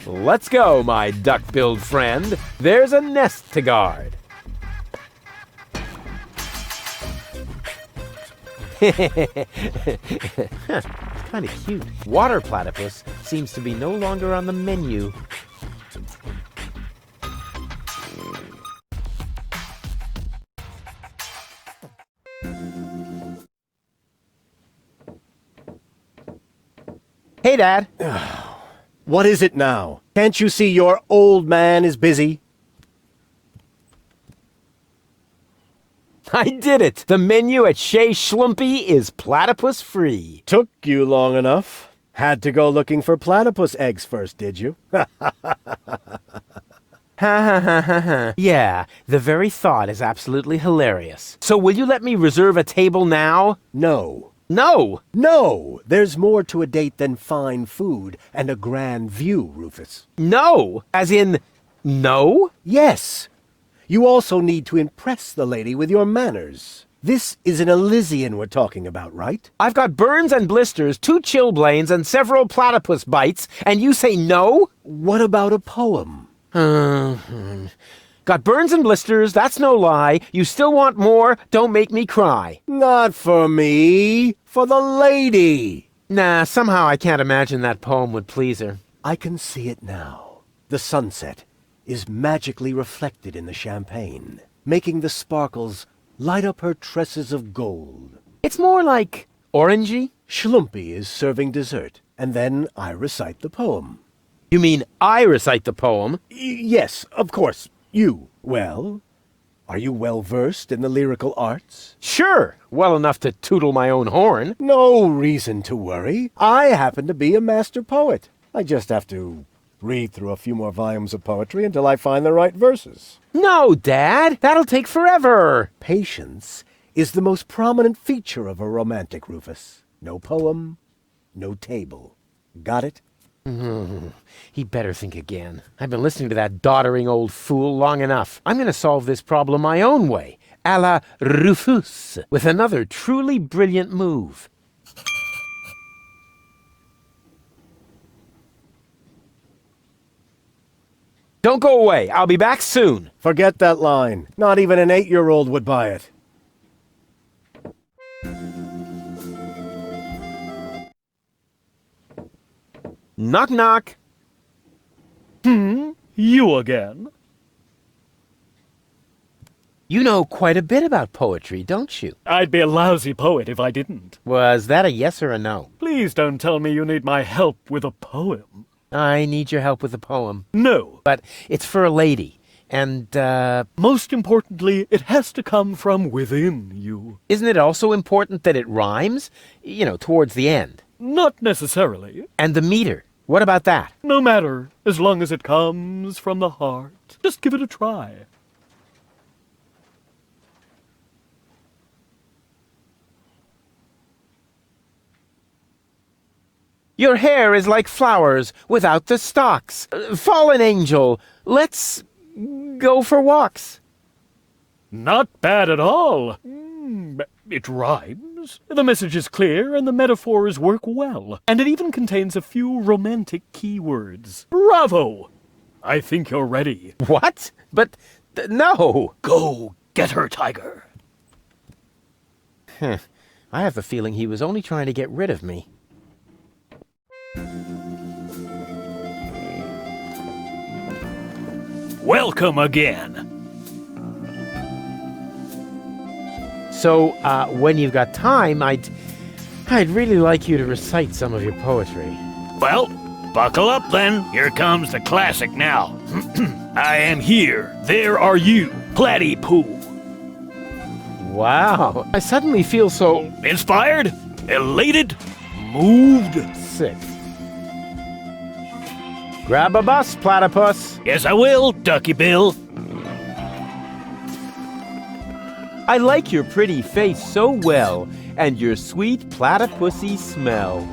Let's go, my duck-billed friend. There's a nest to guard. Kind of cute. Water platypus seems to be no longer on the menu. Hey, Dad. What is it now? Can't you see your old man is busy? I did it! The menu at Chez Schlumpy is platypus free. Took you long enough. Had to go looking for platypus eggs first, did you? Ha ha ha ha ha. Yeah, the very thought is absolutely hilarious. So will you let me reserve a table now? No. No! No! There's more to a date than fine food and a grand view, Rufus. No! As in, no? Yes. You also need to impress the lady with your manners. This is an Elysian we're talking about, right? I've got burns and blisters, 2 chilblains, and several platypus bites, and you say no? What about a poem? Got burns and blisters, that's no lie. You still want more? Don't make me cry. Not for me, for the lady. Nah, somehow I can't imagine that poem would please her. I can see it now. The sunset is magically reflected in the champagne, making the sparkles light up her tresses of gold. It's more like orangey. Schlumpy is serving dessert, and then I recite the poem. You mean I recite the poem? Yes, of course. You. Well, are you well versed in the lyrical arts? Sure, well enough to tootle my own horn. No reason to worry. I happen to be a master poet. I just have to read through a few more volumes of poetry until I find the right verses. No, Dad, that'll take forever. Patience is the most prominent feature of a romantic, Rufus. No poem, no table. Got it? He'd better think again. I've been listening to that doddering old fool long enough. I'm going to solve this problem my own way, a la Rufus, with another truly brilliant move. Don't go away. I'll be back soon. Forget that line. Not even an 8-year-old would buy it. Knock, knock. You again? You know quite a bit about poetry, don't you? I'd be a lousy poet if I didn't. Was that a yes or a no? Please don't tell me you need my help with a poem. I need your help with a poem. No. But it's for a lady. And, most importantly, it has to come from within you. Isn't it also important that it rhymes? You know, towards the end. Not necessarily. And the meter. What about that? No matter, as long as it comes from the heart. Just give it a try. Your hair is like flowers without the stalks. Fallen angel, let's go for walks. Not bad at all. It rhymes. The message is clear and the metaphors work well. And it even contains a few romantic keywords. Bravo! I think you're ready. What? But, no! Go get her, Tiger. I have the feeling he was only trying to get rid of me. Welcome again. So, when you've got time, I'd really like you to recite some of your poetry. Well, buckle up then. Here comes the classic now. I am here. There are you. Platypoo. Wow. I suddenly feel so... Inspired? Elated? Moved? Sick. Grab a bus, platypus. Yes, I will, Ducky Bill. I like your pretty face so well, and your sweet platypusy smell.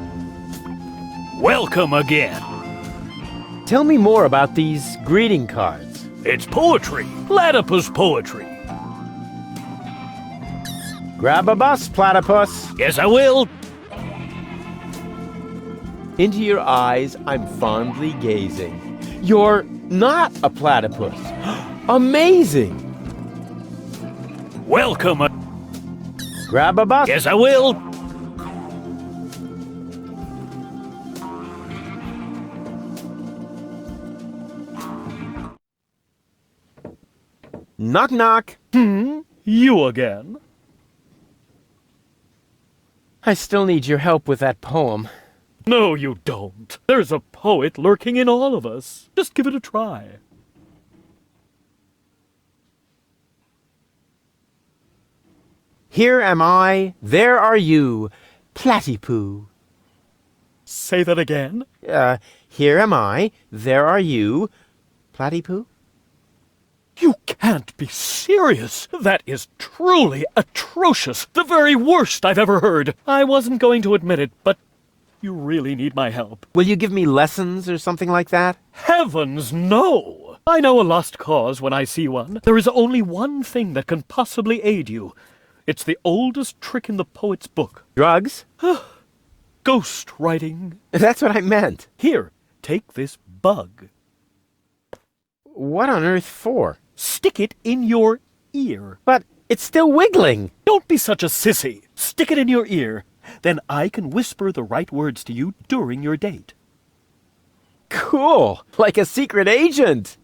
Welcome again. Tell me more about these greeting cards. It's poetry. Platypus poetry. Grab a bus, platypus. Yes, I will. Into your eyes I'm fondly gazing. You're not a platypus. Amazing! Welcome. Grab a buck. Yes, I will. Knock knock. You again? I still need your help with that poem. No, you don't. There's a poet lurking in all of us. Just give it a try. Here am I, there are you, platypoo. Say that again? Here am I, there are you, platypoo. You can't be serious. That is truly atrocious. The very worst I've ever heard. I wasn't going to admit it, but you really need my help. Will you give me lessons or something like that? Heavens, no! I know a lost cause when I see one. There is only one thing that can possibly aid you. It's the oldest trick in the poet's book. Drugs? Ghost writing. That's what I meant. Here, take this bug. What on earth for? Stick it in your ear. But it's still wiggling. Don't be such a sissy. Stick it in your ear. Then I can whisper the right words to you during your date. Cool. Like a secret agent.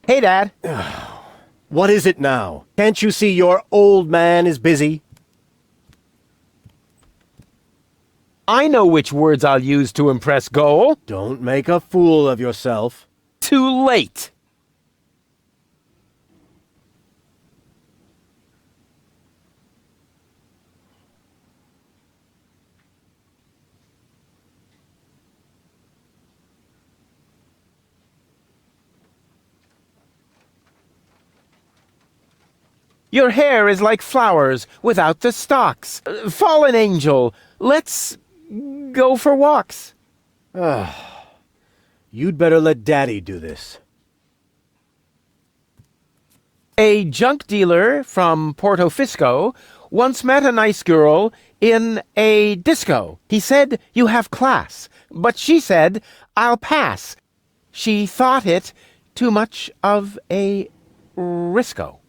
Hey, Dad. What is it now? Can't you see your old man is busy? I know which words I'll use to impress Goal. Don't make a fool of yourself. Too late. Your hair is like flowers without the stalks. Fallen angel, let's go for walks. You'd better let Daddy do this. A junk dealer from Porto Fisco once met a nice girl in a disco. He said, "You have class," but she said, "I'll pass." She thought it too much of a risco.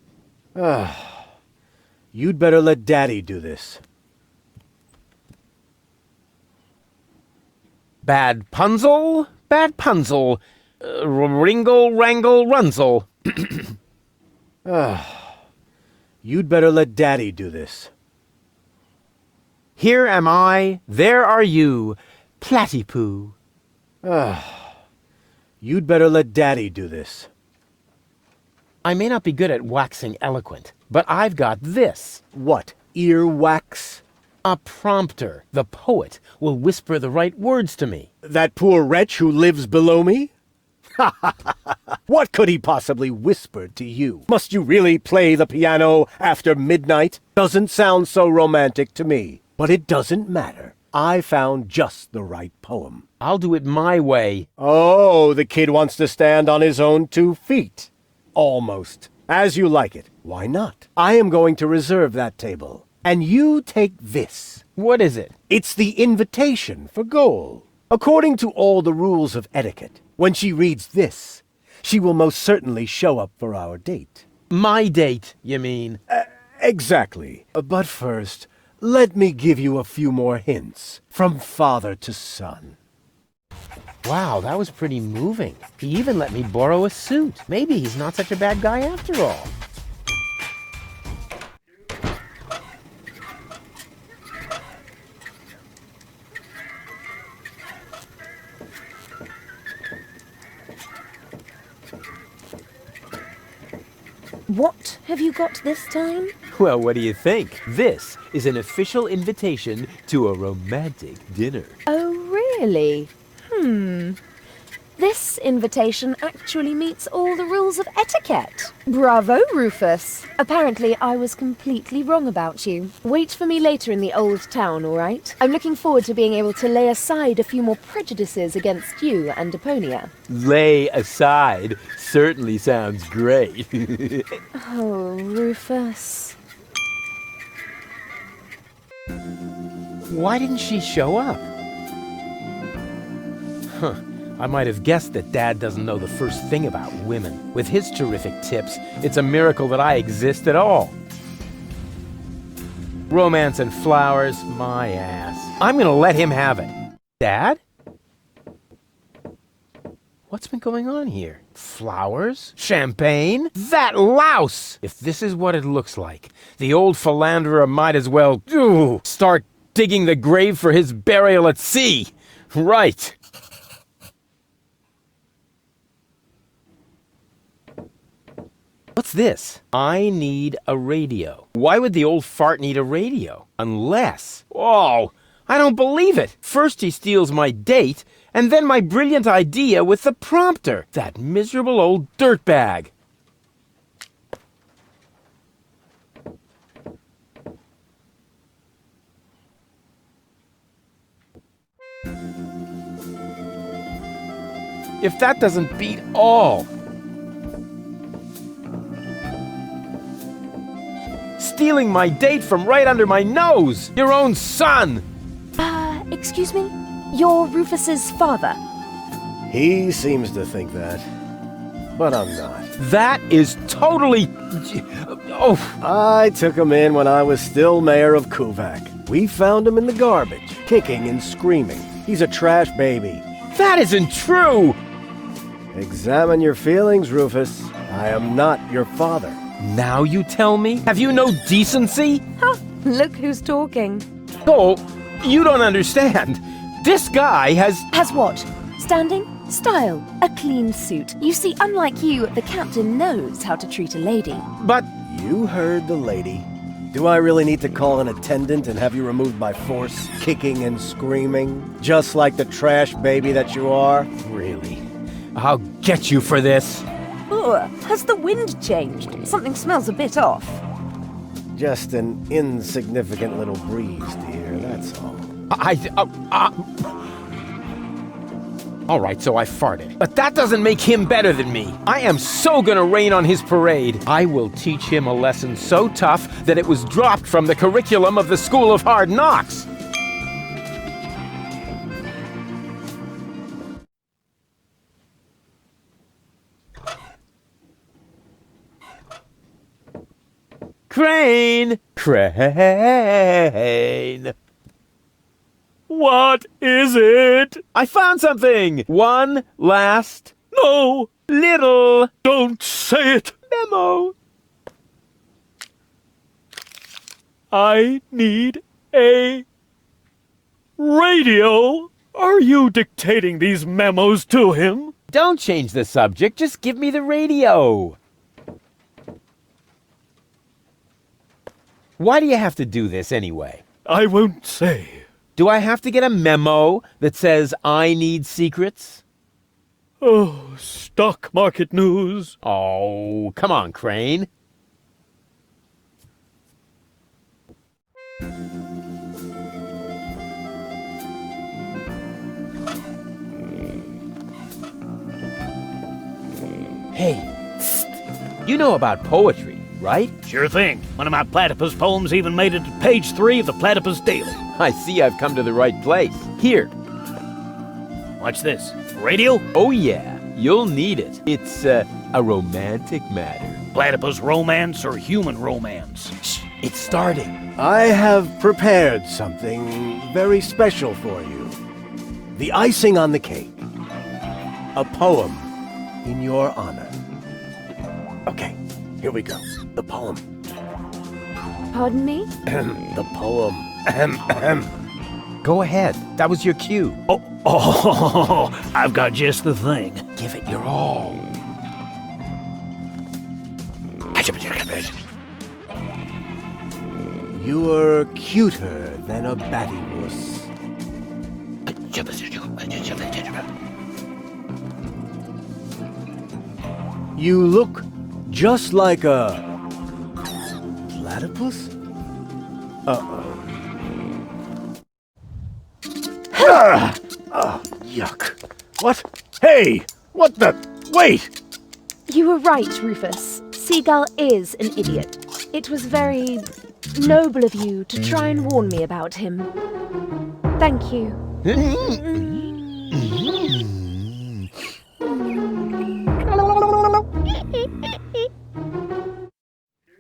You'd better let Daddy do this. Bad punzel, ringle, wrangle, runzel. You'd better let Daddy do this. Here am I, there are you, platypoo. You'd better let Daddy do this. I may not be good at waxing eloquent, but I've got this. What, earwax? A prompter. The poet will whisper the right words to me. That poor wretch who lives below me? What could he possibly whisper to you? Must you really play the piano after midnight? Doesn't sound so romantic to me. But it doesn't matter. I found just the right poem. I'll do it my way. Oh, the kid wants to stand on his own 2 feet. Almost. As you like it. Why not? I am going to reserve that table. And you take this. What is it? It's the invitation for Goal. According to all the rules of etiquette, when she reads this, she will most certainly show up for our date. My date, you mean? Exactly. But first, let me give you a few more hints. From father to son. Wow, that was pretty moving. He even let me borrow a suit. Maybe he's not such a bad guy after all. What have you got this time? Well, what do you think? This is an official invitation to a romantic dinner. Oh, really? This invitation actually meets all the rules of etiquette. Bravo, Rufus. Apparently, I was completely wrong about you. Wait for me later in the old town, all right? I'm looking forward to being able to lay aside a few more prejudices against you and Deponia. Lay aside certainly sounds great. Oh, Rufus. Why didn't she show up? Huh. I might have guessed that Dad doesn't know the first thing about women. With his terrific tips, it's a miracle that I exist at all. Romance and flowers, my ass. I'm gonna let him have it. Dad? What's been going on here? Flowers? Champagne? That louse! If this is what it looks like, the old philanderer might as well start digging the grave for his burial at sea. Right. What's this? I need a radio. Why would the old fart need a radio? Unless... Oh, I don't believe it. First he steals my date, and then my brilliant idea with the prompter. That miserable old dirtbag. If that doesn't beat all... Stealing my date from right under my nose! Your own son! Excuse me? You're Rufus's father? He seems to think that, but I'm not. That is totally... Oh! I took him in when I was still mayor of Kuvak. We found him in the garbage, kicking and screaming. He's a trash baby. That isn't true! Examine your feelings, Rufus. I am not your father. Now you tell me? Have you no decency? Huh, look who's talking. Oh, you don't understand. This guy has... Has what? Standing? Style. A clean suit. You see, unlike you, the captain knows how to treat a lady. But... You heard the lady. Do I really need to call an attendant and have you removed by force, kicking and screaming? Just like the trash baby that you are? Really? I'll get you for this. Ugh, has the wind changed? Something smells a bit off. Just an insignificant little breeze, dear, that's all. All right, so I farted. But that doesn't make him better than me. I am so gonna rain on his parade. I will teach him a lesson so tough that it was dropped from the curriculum of the School of Hard Knocks. Crane! Crane! What is it? I found something! One last... No! Little... Don't say it! Memo! I need a... radio? Are you dictating these memos to him? Don't change the subject, just give me the radio. Why do you have to do this anyway? I won't say. Do I have to get a memo that says I need secrets? Oh, stock market news. Oh, come on, Crane. Hey, psst. You know about poetry, right? Sure thing. One of my platypus poems even made it to page 3 of the Platypus Daily. I see I've come to the right place. Here. Watch this. Radio? Oh yeah, you'll need it. It's a romantic matter. Platypus romance or human romance? Shh, it's starting. I have prepared something very special for you. The icing on the cake. A poem in your honor. Okay, here we go. The poem. Pardon me? The poem. Go ahead. That was your cue. Oh, I've got just the thing. Give it your all. You're cuter than a battywuss. You look just like a platypus? Uh-oh. Oh, yuck. What? Hey! What the? Wait! You were right, Rufus. Seagull is an idiot. It was very Noble of you to try and warn me about him. Thank you.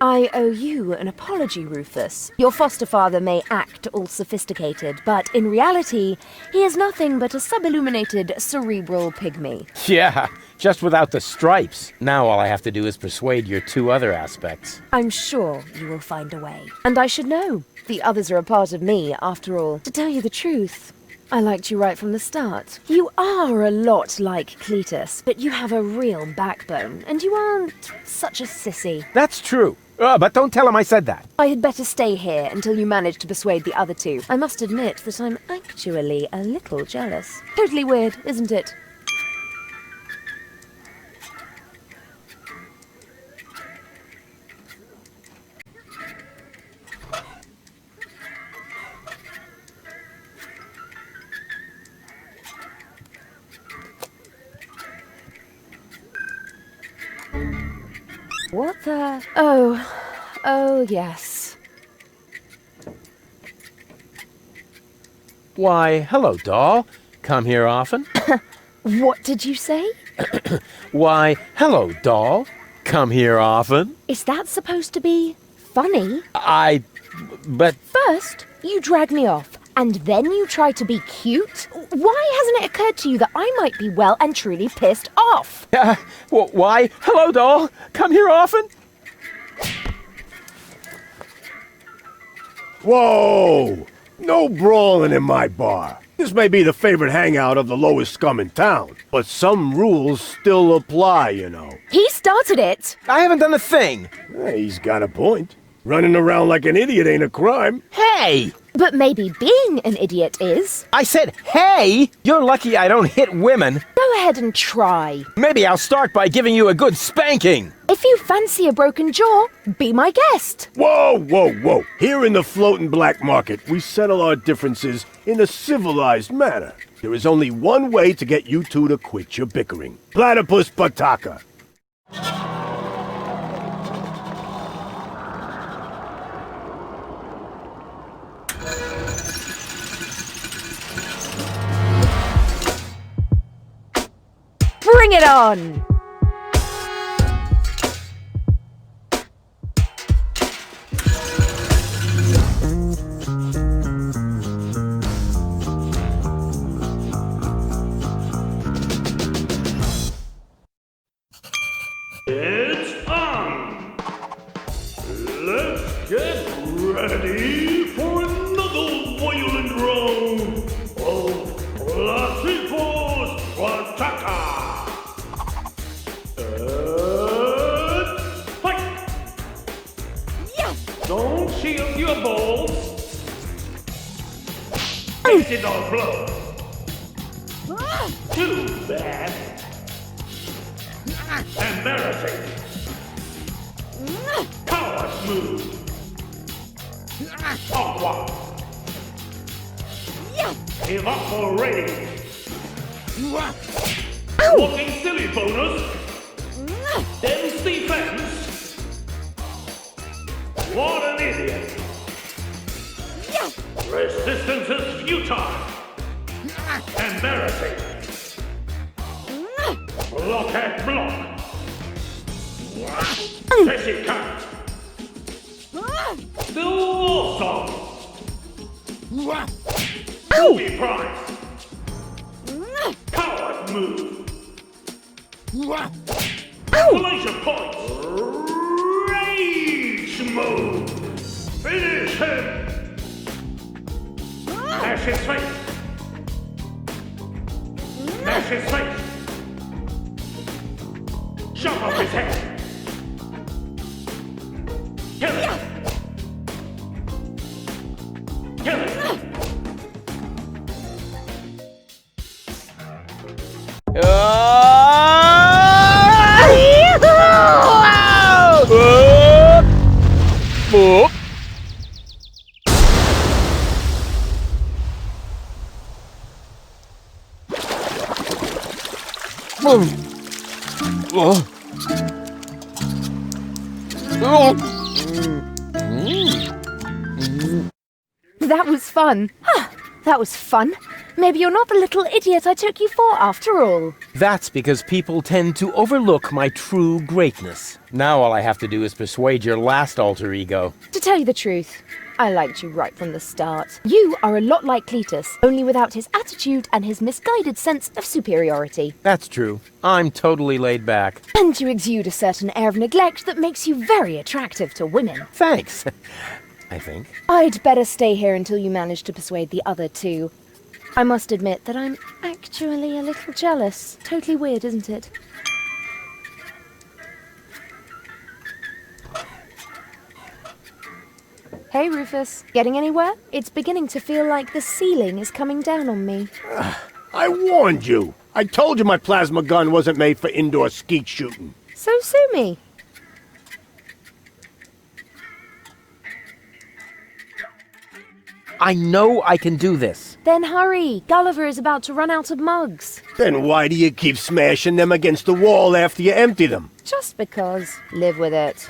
I owe you an apology, Rufus. Your foster father may act all sophisticated, but in reality, he is nothing but a sub-illuminated cerebral pygmy. Yeah, just without the stripes. Now all I have to do is persuade your two other aspects. I'm sure you will find a way. And I should know. The others are a part of me, after all. To tell you the truth, I liked you right from the start. You are a lot like Cletus, but you have a real backbone, and you aren't such a sissy. That's true. But don't tell him I said that. I had better stay here until you manage to persuade the other two. I must admit that I'm actually a little jealous. Totally weird, isn't it? What the? Oh yes. Why, hello, doll. Come here often? What did you say? Why, hello, doll. Come here often? Is that supposed to be funny? But... First, you drag me off, and then you try to be cute? Why hasn't it occurred to you that I might be well and truly pissed off? Why, hello, doll. Come here often? Whoa! No brawling in my bar. This may be the favorite hangout of the lowest scum in town, but some rules still apply, you know. He started it! I haven't done a thing! He's got a point. Running around like an idiot ain't a crime. Hey! But maybe being an idiot is. I said, hey! You're lucky I don't hit women. Go ahead and try. Maybe I'll start by giving you a good spanking. If you fancy a broken jaw, be my guest. Whoa, whoa, whoa. Here in the floating black market, we settle our differences in a civilized manner. There is only one way to get you two to quit your bickering. Platypus Pataka. Bring it on! It's on! Let's get ready for another violent round of Platypus Pataka! Fight! Yes! Don't shield your balls! Face it on blow! Too bad! Embarrassing! Coward move! Awkward! Give up already! Looking silly bonus! Dense defense! What an idiot! Resistance is futile! Embarrassing! Blockhead block! Fishy cut! Still awesome! Booby prize! Coward move! Isolation point! Rage move! Finish him! Mash his face! Mash his face! Chop off his head! Kill him! Kill him! That was fun. That was fun. Maybe you're not the little idiot I took you for after all. That's because people tend to overlook my true greatness. Now all I have to do is persuade your last alter ego. To tell you the truth, I liked you right from the start. You are a lot like Cletus, only without his attitude and his misguided sense of superiority. That's true. I'm totally laid back. And you exude a certain air of neglect that makes you very attractive to women. Thanks. I think. I'd better stay here until you manage to persuade the other two. I must admit that I'm actually a little jealous. Totally weird, isn't it? Hey, Rufus. Getting anywhere? It's beginning to feel like the ceiling is coming down on me. I warned you. I told you my plasma gun wasn't made for indoor skeet shooting. So sue me. I know I can do this. Then hurry. Gulliver is about to run out of mugs. Then why do you keep smashing them against the wall after you empty them? Just because. Live with it.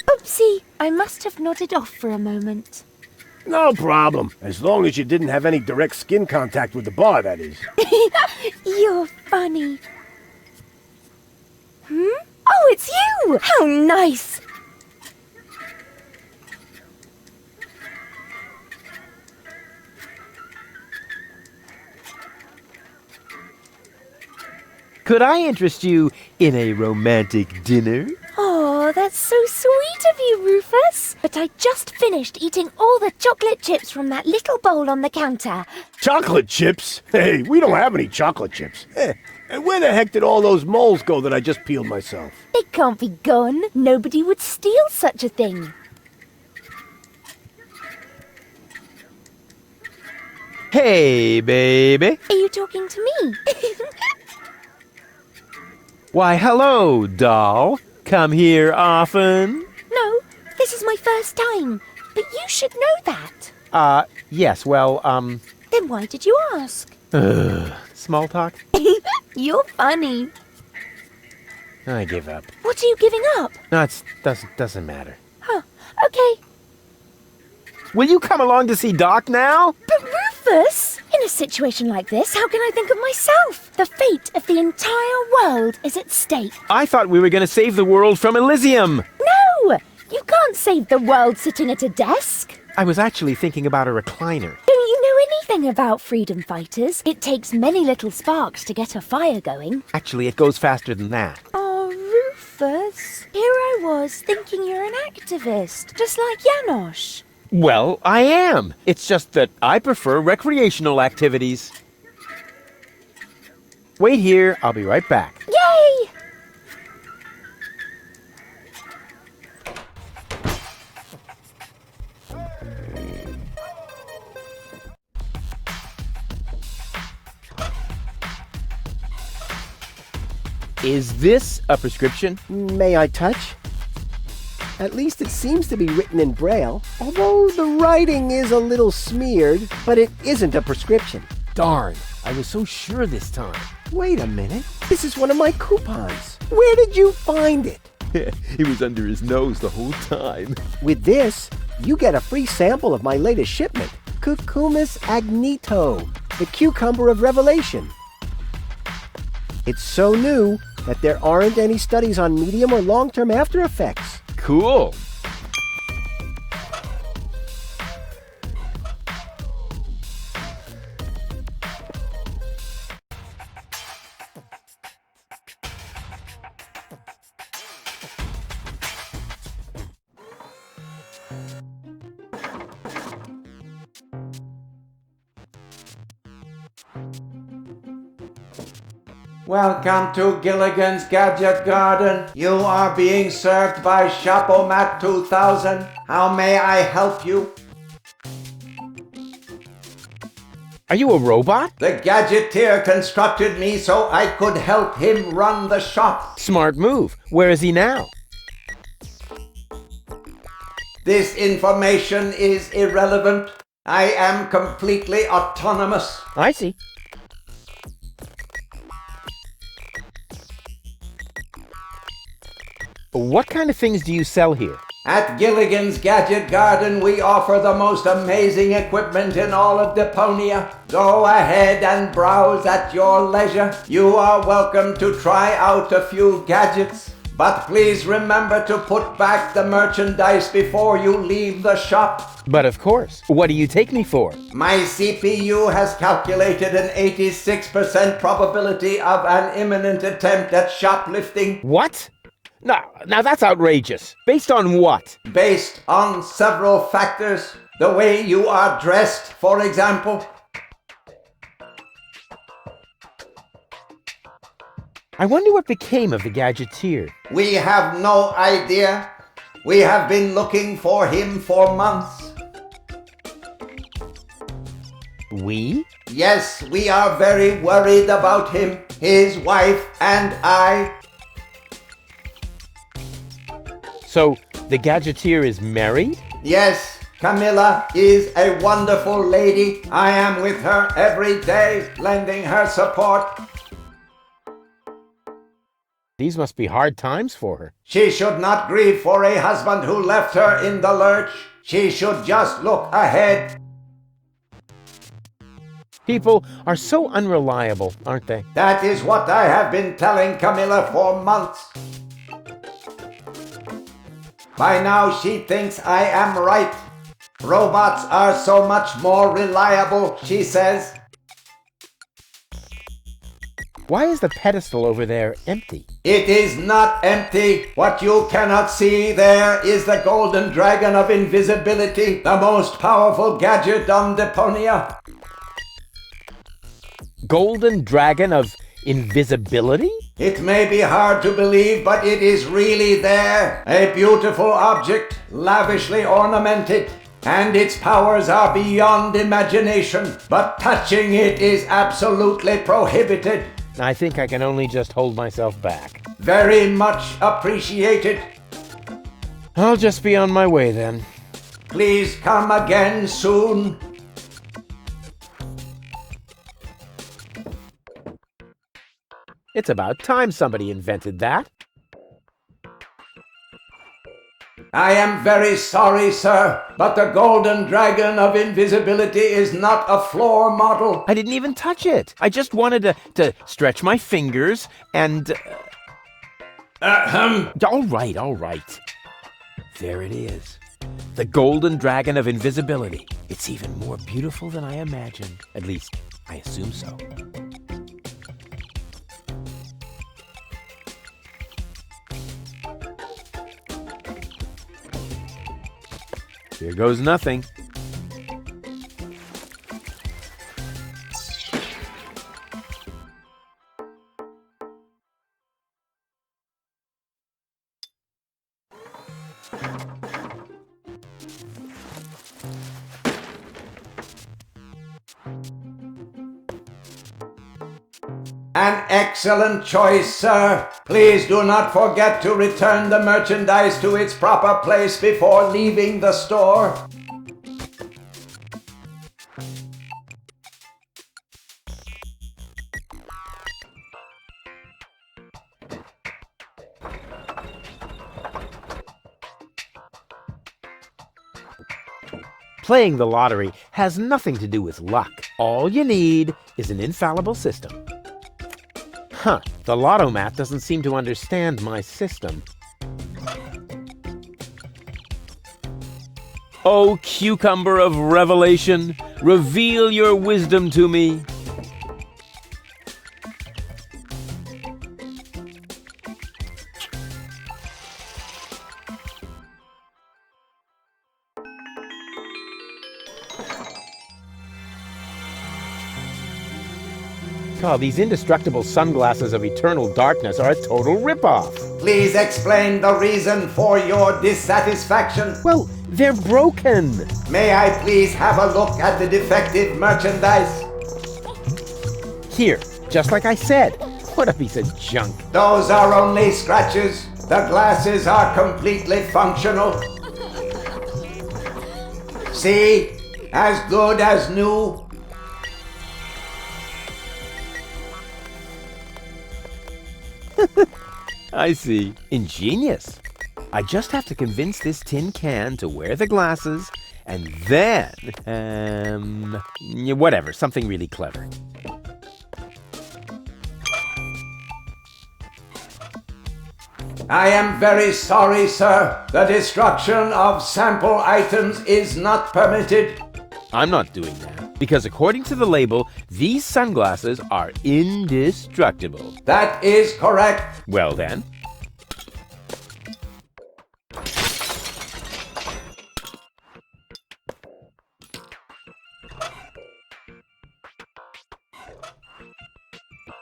Oopsie. I must have nodded off for a moment. No problem. As long as you didn't have any direct skin contact with the bar, that is. You're funny. Oh, it's you! How nice! Could I interest you in a romantic dinner? Oh, that's so sweet of you, Rufus. But I just finished eating all the chocolate chips from that little bowl on the counter. Chocolate chips? Hey, we don't have any chocolate chips. And where the heck did all those moles go that I just peeled myself? They can't be gone. Nobody would steal such a thing. Hey, baby. Are you talking to me? Why, hello, doll. Come here often? No, this is my first time. But you should know that. Yes, well, Then why did you ask? Small talk? You're funny. I give up. What are you giving up? No, it doesn't matter. Huh, okay. Will you come along to see Doc now? But Rufus, in a situation like this, how can I think of myself? The fate of the entire world is at stake. I thought we were going to save the world from Elysium. No! You can't save the world sitting at a desk. I was actually thinking about a recliner. Don't you know anything about freedom fighters? It takes many little sparks to get a fire going. Actually, it goes faster than that. Oh, Rufus. Here I was thinking you're an activist, just like Janosch. Well, I am. It's just that I prefer recreational activities. Wait here. I'll be right back. Yay! Is this a prescription? May I touch? At least it seems to be written in Braille, although the writing is a little smeared, but it isn't a prescription. Darn, I was so sure this time. Wait a minute, this is one of my coupons. Where did you find it? It was under his nose the whole time. With this, you get a free sample of my latest shipment, Cucumis agnito, the cucumber of revelation. It's so new that there aren't any studies on medium or long-term after effects. Cool. Welcome to Gilligan's Gadget Garden. You are being served by Shopomat 2000. How may I help you? Are you a robot? The Gadgeteer constructed me so I could help him run the shop. Smart move. Where is he now? This information is irrelevant. I am completely autonomous. I see. What kind of things do you sell here? At Gilligan's Gadget Garden, we offer the most amazing equipment in all of Deponia. Go ahead and browse at your leisure. You are welcome to try out a few gadgets. But please remember to put back the merchandise before you leave the shop. But of course. What do you take me for? My CPU has calculated an 86% probability of an imminent attempt at shoplifting. What? Now that's outrageous. Based on what? Based on several factors. The way you are dressed, for example. I wonder what became of the gadgeteer. We have no idea. We have been looking for him for months. We? Yes, we are very worried about him, his wife, and I. So, the gadgeteer is married? Yes, Camilla is a wonderful lady. I am with her every day, lending her support. These must be hard times for her. She should not grieve for a husband who left her in the lurch. She should just look ahead. People are so unreliable, aren't they? That is what I have been telling Camilla for months. By now she thinks I am right. Robots are so much more reliable, she says. Why is the pedestal over there empty? It is not empty. What you cannot see there is the golden dragon of invisibility, the most powerful gadget on Deponia. Golden dragon of invisibility? It may be hard to believe, but it is really there. A beautiful object, lavishly ornamented. And its powers are beyond imagination. But touching it is absolutely prohibited. I think I can only just hold myself back. Very much appreciated. I'll just be on my way then. Please come again soon. It's about time somebody invented that. I am very sorry, sir, but the golden dragon of invisibility is not a floor model. I didn't even touch it. I just wanted to stretch my fingers and... All right. There it is. The golden dragon of invisibility. It's even more beautiful than I imagined. At least, I assume so. Here goes nothing. An excellent choice, sir. Please do not forget to return the merchandise to its proper place before leaving the store. Playing the lottery has nothing to do with luck. All you need is an infallible system. Huh, the Lottomat doesn't seem to understand my system. Oh, cucumber of revelation, reveal your wisdom to me. Oh, these indestructible sunglasses of eternal darkness are a total ripoff. Please explain the reason for your dissatisfaction. Well, they're broken. May I please have a look at the defective merchandise? Here, just like I said. What a piece of junk. Those are only scratches. The glasses are completely functional. See? as good as new. I see. Ingenious. I just have to convince this tin can to wear the glasses, and then, whatever, something really clever. I am very sorry, sir. The destruction of sample items is not permitted. I'm not doing that, because according to the label, these sunglasses are indestructible. That is correct. Well then.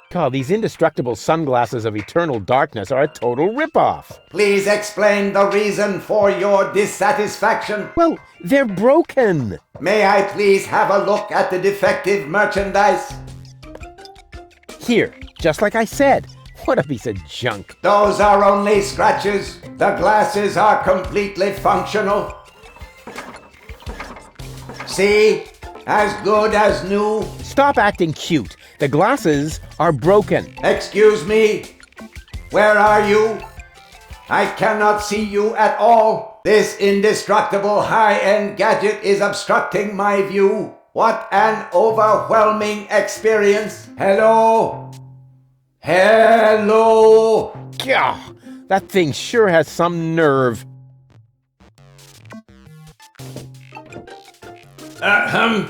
God, these indestructible sunglasses of eternal darkness are a total ripoff. Please explain the reason for your dissatisfaction. Well, they're broken. May I please have a look at the defective merchandise? Here, just like I said. What a piece of junk. Those are only scratches. The glasses are completely functional. See? As good as new. Stop acting cute. The glasses are broken. Excuse me. Where are you? I cannot see you at all. This indestructible high-end gadget is obstructing my view. What an overwhelming experience. Hello? Hello? Gah, that thing sure has some nerve.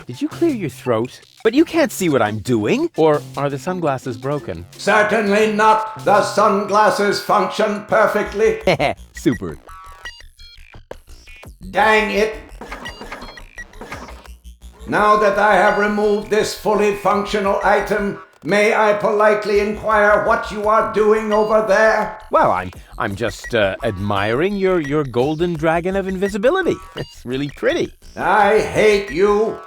Did you clear your throat? But you can't see what I'm doing. Or are the sunglasses broken? Certainly not. The sunglasses function perfectly. Super. Dang it. Now that I have removed this fully functional item, may I politely inquire what you are doing over there? Well, I'm just admiring your golden dragon of invisibility. It's really pretty. I hate you.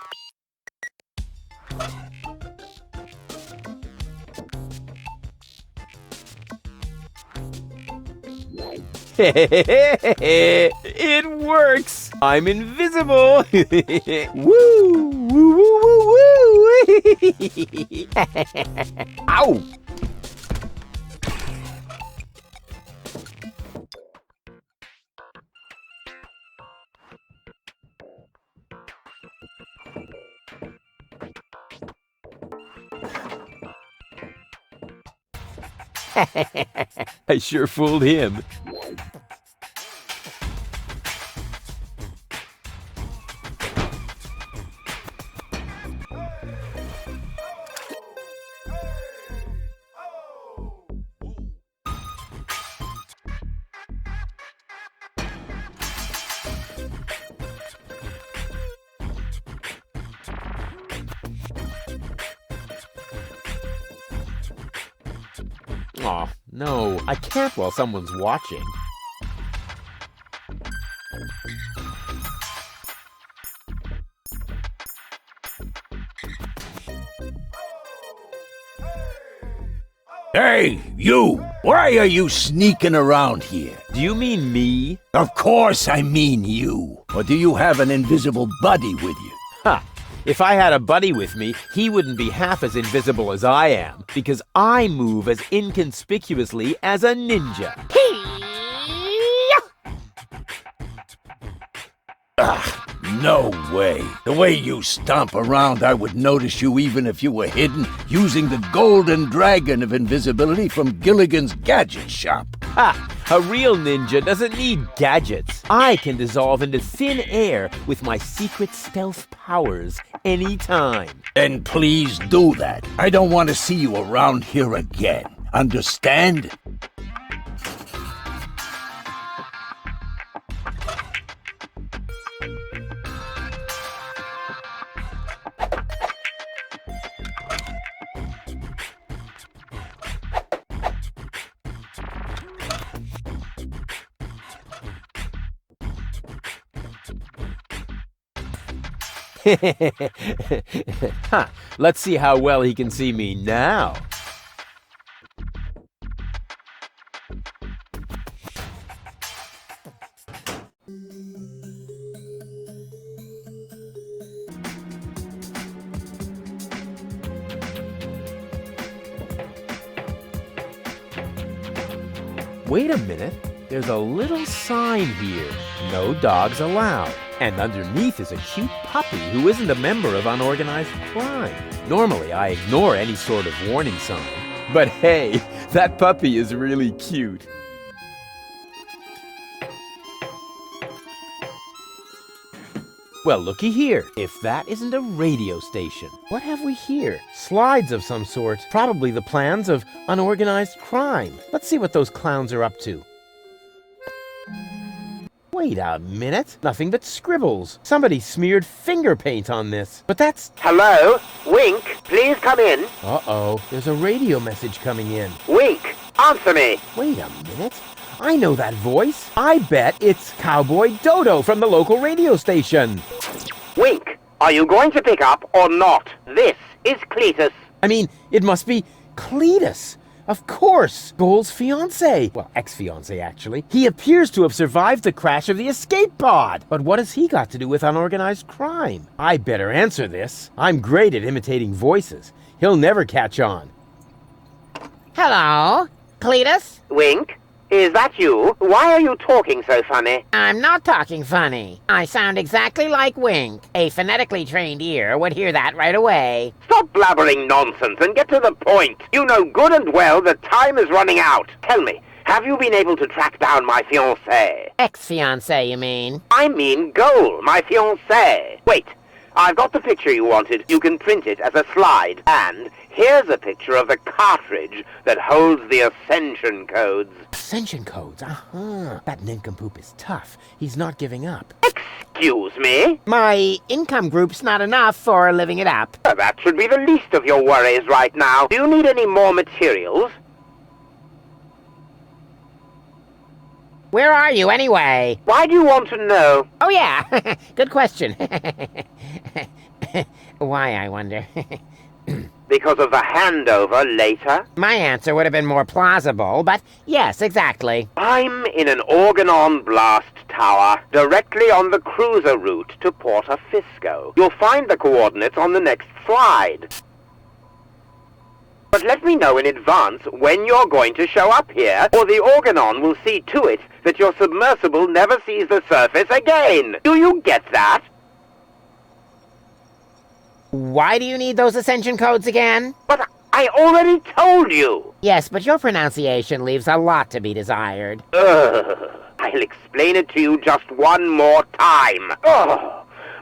It works! I'm invisible! Woo! Woo woo woo woo! Ow! I sure fooled him. Aw, no, I can't while someone's watching. Hey, you! Why are you sneaking around here? Do you mean me? Of course I mean you. Or do you have an invisible buddy with you? Ha! If I had a buddy with me, he wouldn't be half as invisible as I am, because I move as inconspicuously as a ninja. No way. The way you stomp around, I would notice you even if you were hidden using the golden dragon of invisibility from Gilligan's Gadget Shop. Ha! A real ninja doesn't need gadgets. I can dissolve into thin air with my secret stealth powers anytime. Then please do that. I don't want to see you around here again. Understand? Huh, let's see how well he can see me now. Wait a minute. There's a little sign here. No dogs allowed. And underneath is a cute puppy who isn't a member of unorganized crime. Normally, I ignore any sort of warning sign. But hey, that puppy is really cute. Well, looky here. If that isn't a radio station. What have we here? Slides of some sort. Probably the plans of unorganized crime. Let's see what those clowns are up to. Wait a minute. Nothing but scribbles. Somebody smeared finger paint on this. But that's... Hello? Wink, please come in. Uh-oh. There's a radio message coming in. Wink, answer me. Wait a minute. I know that voice. I bet it's Cowboy Dodo from the local radio station. Wink, are you going to pick up or not? This is Cletus. I mean, it must be Cletus. Of course, Goal's fiancé. Well, ex-fiancé, actually. He appears to have survived the crash of the escape pod. But what has he got to do with unorganized crime? I better answer this. I'm great at imitating voices. He'll never catch on. Hello, Cletus? Wink, is that you? Why are you talking so funny? I'm not talking funny. I sound exactly like Wink. A phonetically trained ear would hear that right away. Stop blabbering nonsense and get to the point. You know good and well that time is running out. Tell me, have you been able to track down my fiancé? Ex-fiancé, you mean? I mean Goal, my fiancé. Wait, I've got the picture you wanted. You can print it as a slide. And here's a picture of the cartridge that holds the ascension codes. Ascension codes? Uh-huh. That nincompoop is tough. He's not giving up. Excuse me? My income group's not enough for living it up. That should be the least of your worries right now. Do you need any more materials? Where are you, anyway? Why do you want to know? Oh, yeah. Good question. Why, I wonder? Because of the handover later? My answer would have been more plausible, but yes, exactly. I'm in an Organon blast tower, directly on the cruiser route to Porta Fisco. You'll find the coordinates on the next slide. But let me know in advance when you're going to show up here, or the Organon will see to it that your submersible never sees the surface again. Do you get that? Why do you need those ascension codes again? But I already told you. Yes, but your pronunciation leaves a lot to be desired. I'll explain it to you just one more time.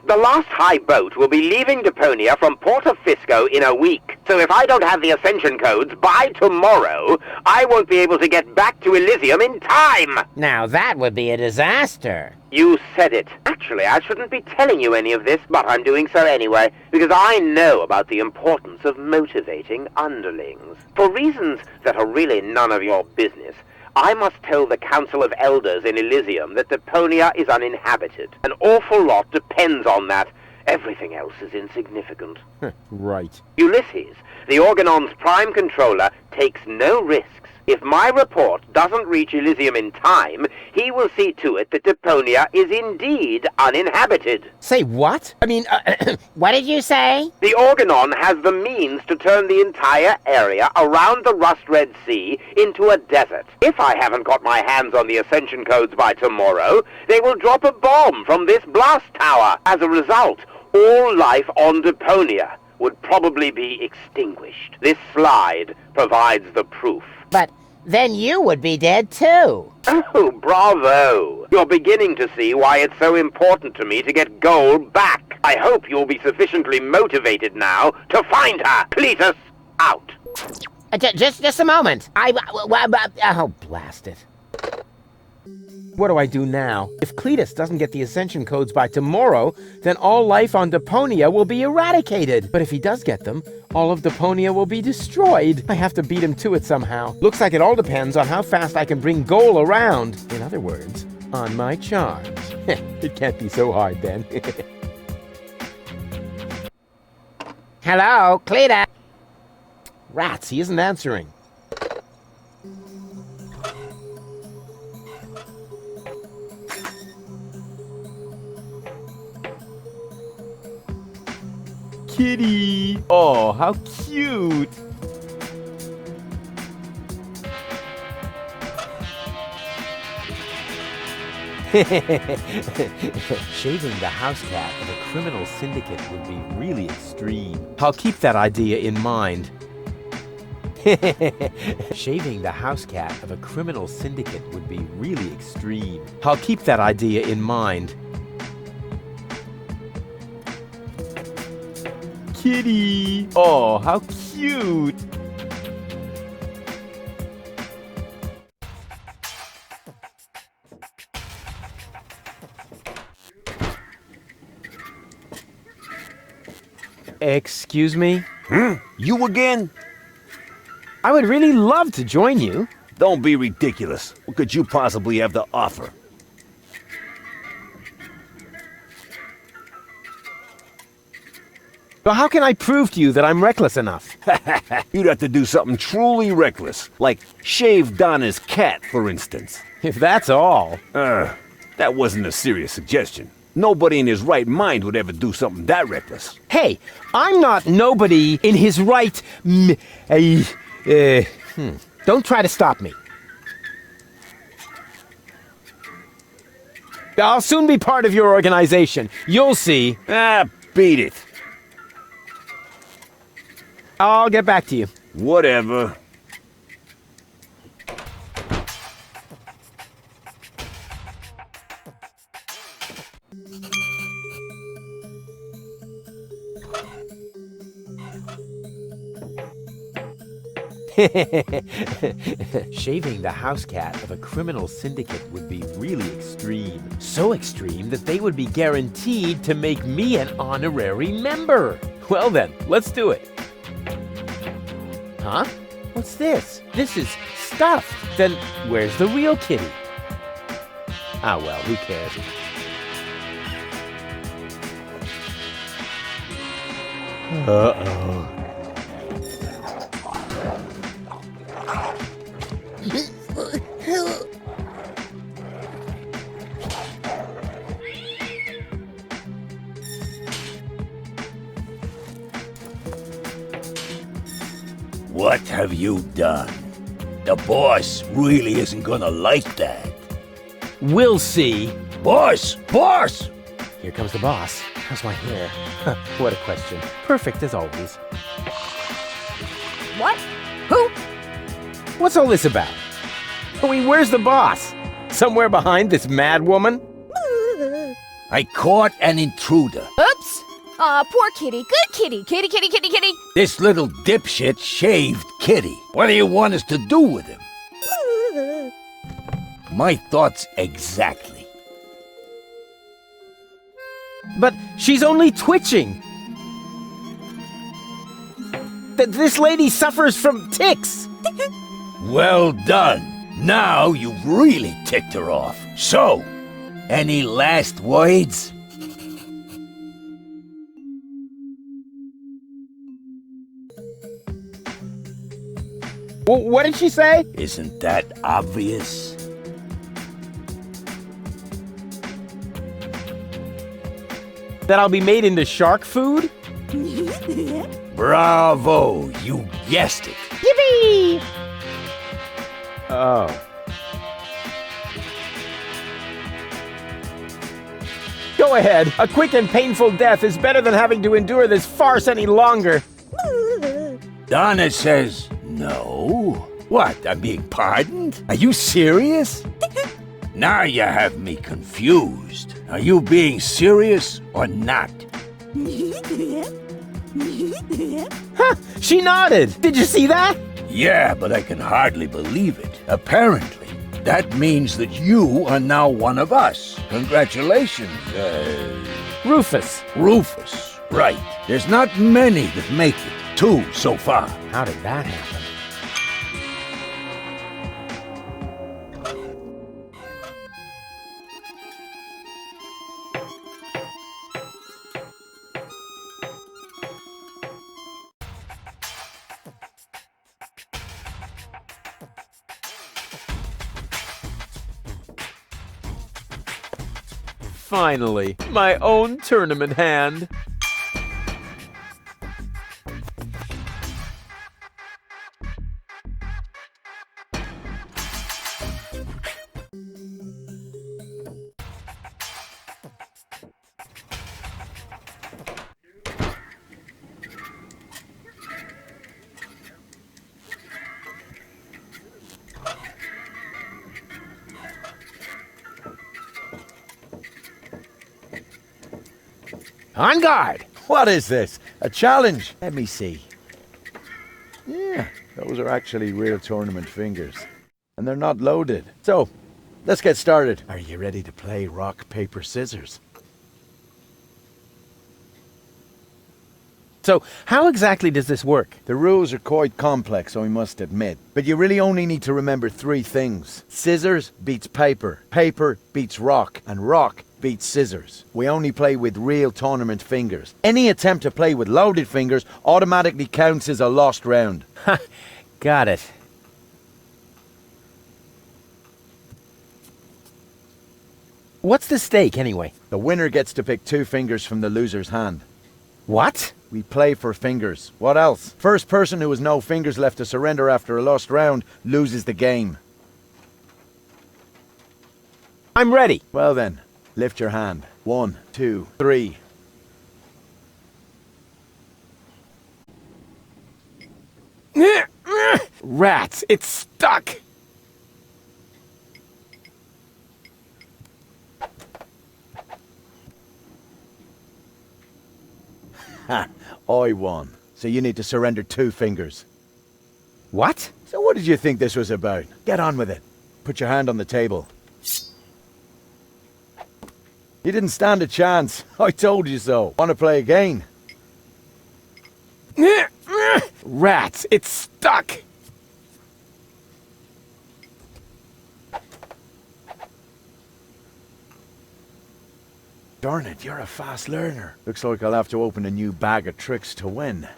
The last high boat will be leaving Deponia from Porta Fisco in a week. So if I don't have the ascension codes by tomorrow, I won't be able to get back to Elysium in time. Now that would be a disaster. You said it. Actually, I shouldn't be telling you any of this, but I'm doing so anyway, because I know about the importance of motivating underlings. For reasons that are really none of your business, I must tell the Council of Elders in Elysium that Deponia is uninhabited. An awful lot depends on that. Everything else is insignificant. Right. Ulysses, the Organon's prime controller, takes no risks. If my report doesn't reach Elysium in time, he will see to it that Deponia is indeed uninhabited. Say what? I mean, what did you say? The Organon has the means to turn the entire area around the Rust-Red Sea into a desert. If I haven't got my hands on the ascension codes by tomorrow, they will drop a bomb from this blast tower. As a result, all life on Deponia would probably be extinguished. This slide provides the proof. But then you would be dead too. Oh, bravo! You're beginning to see why it's so important to me to get Gold back. I hope you'll be sufficiently motivated now to find her. Cletus, out. Just a moment. Oh, blast it. What do I do now? If Cletus doesn't get the ascension codes by tomorrow, then all life on Deponia will be eradicated. But if he does get them, all of Deponia will be destroyed. I have to beat him to it somehow. Looks like it all depends on how fast I can bring Goal around. In other words, on my charms. It can't be so hard then. Hello, Cletus. Rats, he isn't answering. Kitty! Oh, how cute! Shaving the house cat of a criminal syndicate would be really extreme. I'll keep that idea in mind. Shaving the house cat of a criminal syndicate would be really extreme. I'll keep that idea in mind. Kitty! Oh, how cute! Excuse me? You again? I would really love to join you. Don't be ridiculous. What could you possibly have to offer? Well, how can I prove to you that I'm reckless enough? You'd have to do something truly reckless, like shave Donna's cat, for instance. If that's all. That wasn't a serious suggestion. Nobody in his right mind would ever do something that reckless. Hey, I'm not nobody in his right... Don't try to stop me. I'll soon be part of your organization. You'll see. Beat it. I'll get back to you. Whatever. Shaving the house cat of a criminal syndicate would be really extreme. So extreme that they would be guaranteed to make me an honorary member. Well then, let's do it. Huh? What's this? This is stuffed. Then where's the real kitty? Ah well, who cares? Uh-oh. What have you done? The boss really isn't gonna like that. We'll see. Boss! Boss! Here comes the boss. How's my hair? What a question. Perfect as always. What? Who? What's all this about? I mean, where's the boss? Somewhere behind this mad woman? I caught an intruder. Oops! Aw, poor kitty. Good kitty. Kitty, kitty, kitty, kitty. This little dipshit shaved Kitty. What do you want us to do with him? My thoughts exactly. But she's only twitching. This lady suffers from tics. Well done. Now you've really ticked her off. So, any last words? What did she say? Isn't that obvious? That I'll be made into shark food? Bravo! You guessed it. Yippee! Oh. Go ahead. A quick and painful death is better than having to endure this farce any longer. Donna says no. What, I'm being pardoned? Are you serious? Now you have me confused. Are you being serious or not? Huh, she nodded. Did you see that? Yeah, but I can hardly believe it. Apparently, that means that you are now one of us. Congratulations, Rufus. Rufus, right. There's not many that make it. 2 so far. How did that happen? Finally, my own tournament hand. On guard! What is this? A challenge? Let me see. Yeah, those are actually real tournament fingers. And they're not loaded. So, let's get started. Are you ready to play rock, paper, scissors? So, how exactly does this work? The rules are quite complex, I must admit. But you really only need to remember 3 things. Scissors beats paper, paper beats rock, and rock beats scissors. We only play with real tournament fingers. Any attempt to play with loaded fingers automatically counts as a lost round. Got it. What's the stake, anyway? The winner gets to pick 2 fingers from the loser's hand. What? We play for fingers. What else? First person who has no fingers left to surrender after a lost round loses the game. I'm ready. Well then, lift your hand. 1, 2, 3. Rats, it's stuck! Ha! I won. So you need to surrender 2 fingers. What? So what did you think this was about? Get on with it. Put your hand on the table. You didn't stand a chance. I told you so. Want to play again? Rats, it's stuck! Darn it, you're a fast learner. Looks like I'll have to open a new bag of tricks to win.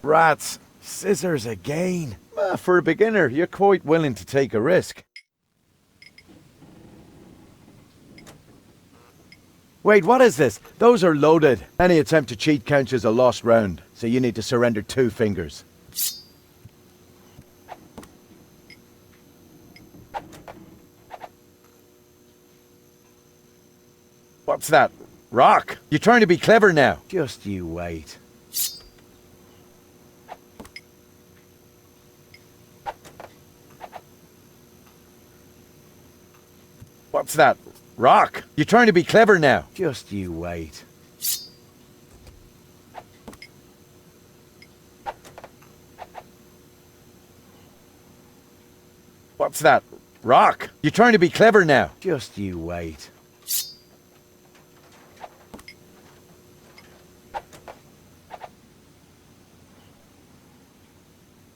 Rats, scissors again. For a beginner, you're quite willing to take a risk. Wait, what is this? Those are loaded. Any attempt to cheat counts as a lost round, so you need to surrender 2 fingers. What's that? Rock? You're trying to be clever now. Just you wait. What's that? Rock? You're trying to be clever now. Just you wait. What's that? Rock? You're trying to be clever now. Just you wait.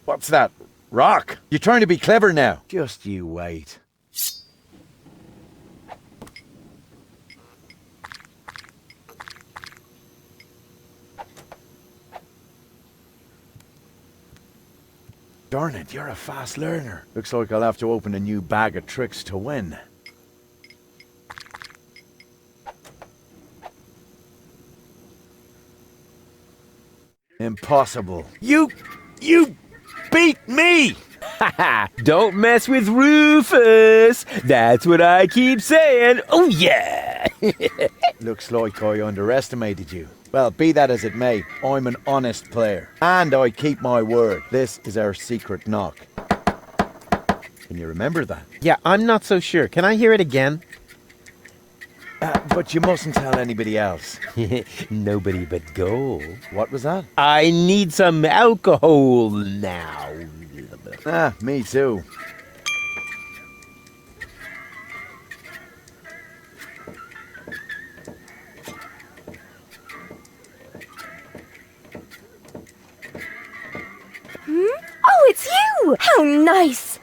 What's that? Rock? You're trying to be clever now. Just you wait. Darn it, you're a fast learner. Looks like I'll have to open a new bag of tricks to win. Impossible. You beat me! Don't mess with Rufus! That's what I keep saying. Oh yeah! Looks like I underestimated you. Well, be that as it may, I'm an honest player. And I keep my word. This is our secret knock. Can you remember that? Yeah, I'm not so sure. Can I hear it again? But you mustn't tell anybody else. Nobody but go. What was that? I need some alcohol now. Me too. Oh, it's you! How nice!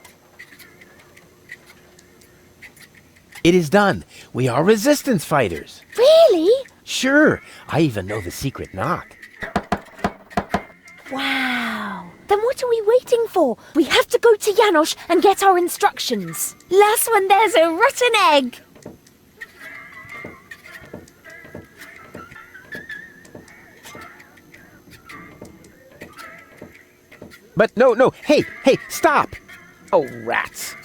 It is done. We are resistance fighters. Really? Sure. I even know the secret knock. Wow. Then what are we waiting for? We have to go to Janosch and get our instructions. Last one, there's a rotten egg. But no. Hey, stop. Oh, rats.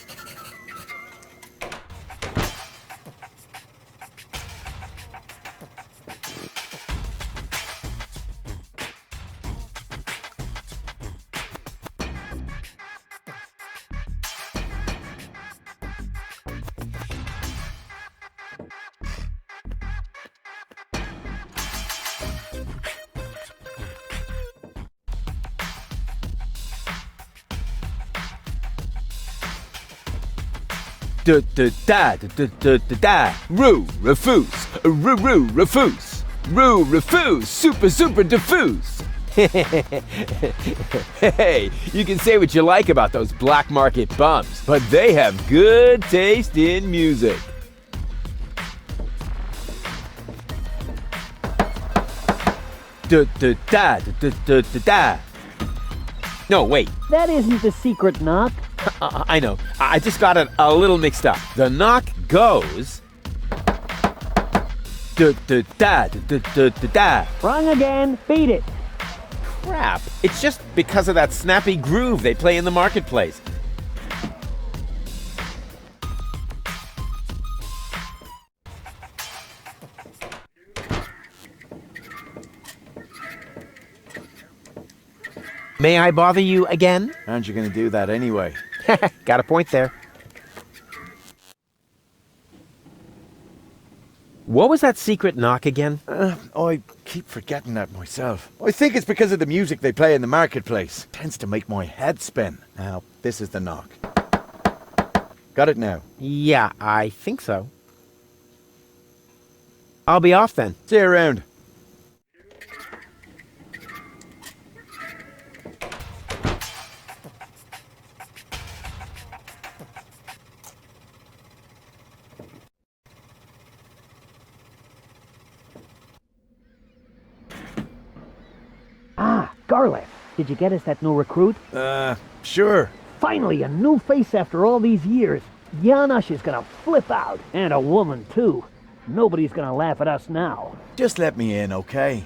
Da-da-da-da-da-da-da. Rufus. Rufus. Rufus. Super diffuse. Hey, you can say what you like about those black market bums, but they have good taste in music. Da-da-da-da-da-da-da. No, wait. That isn't the secret knock. I know. I just got it a little mixed up. The knock goes... Da-da-da-da-da-da-da. Wrong again. Beat it. Crap. It's just because of that snappy groove they play in the marketplace. May I bother you again? Aren't you going to do that anyway? Got a point there. What was that secret knock again? I keep forgetting that myself. I think it's because of the music they play in the marketplace. It tends to make my head spin. Now, this is the knock. Got it now? Yeah, I think so. I'll be off then. See you around. Garlic, did you get us that new recruit? Sure. Finally, a new face after all these years. Janosch is gonna flip out. And a woman, too. Nobody's gonna laugh at us now. Just let me in, okay?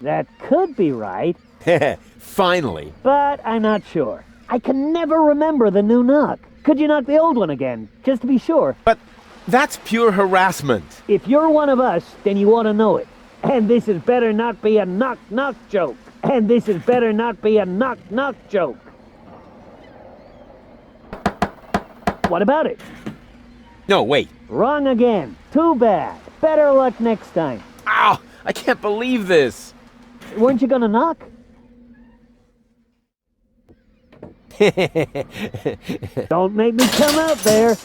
That could be right. Finally. But I'm not sure. I can never remember the new knock. Could you knock the old one again, just to be sure? But that's pure harassment. If you're one of us, then you ought to know it. And this had better not be a knock-knock joke. And this had better not be a knock-knock joke. What about it? No, wait. Wrong again. Too bad. Better luck next time. Ow! I can't believe this. Weren't you gonna knock? Don't make me come out there.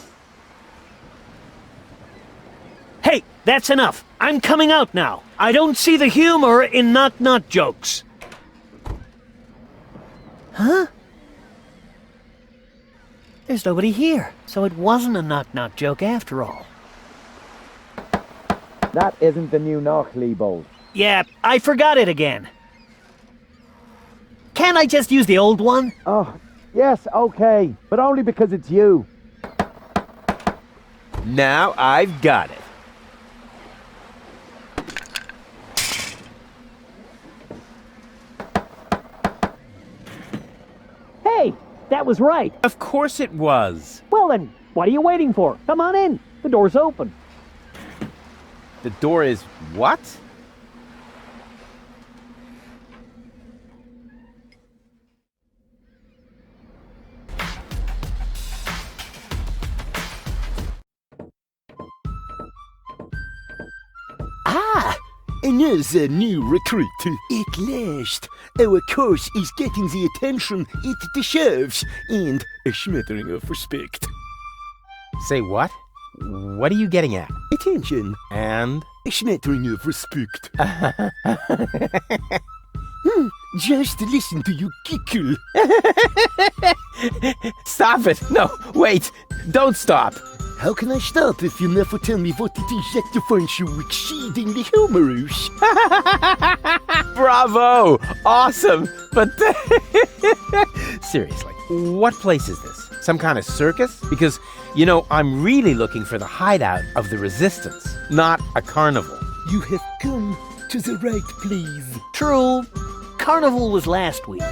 Hey, that's enough. I'm coming out now. I don't see the humor in knock-knock jokes. Huh? There's nobody here, so it wasn't a knock-knock joke after all. That isn't the new knock, Leibold. Yeah, I forgot it again. Can't I just use the old one? Oh, yes, okay, but only because it's you. Now I've got it. Hey, that was right. Of course it was. Well then, what are you waiting for? Come on in. The door's open. The door is what? Another new recruit. At last, our course is getting the attention it deserves, and a smattering of respect. Say what? What are you getting at? Attention. And? A smattering of respect. Just listen to you giggle. Stop it! No, wait! Don't stop! How can I stop if you never tell me what it is that you find so exceedingly humorous? Bravo! Awesome! But seriously, what place is this? Some kind of circus? Because, you know, I'm really looking for the hideout of the resistance, not a carnival. You have come to the right place. True. Carnival was last week.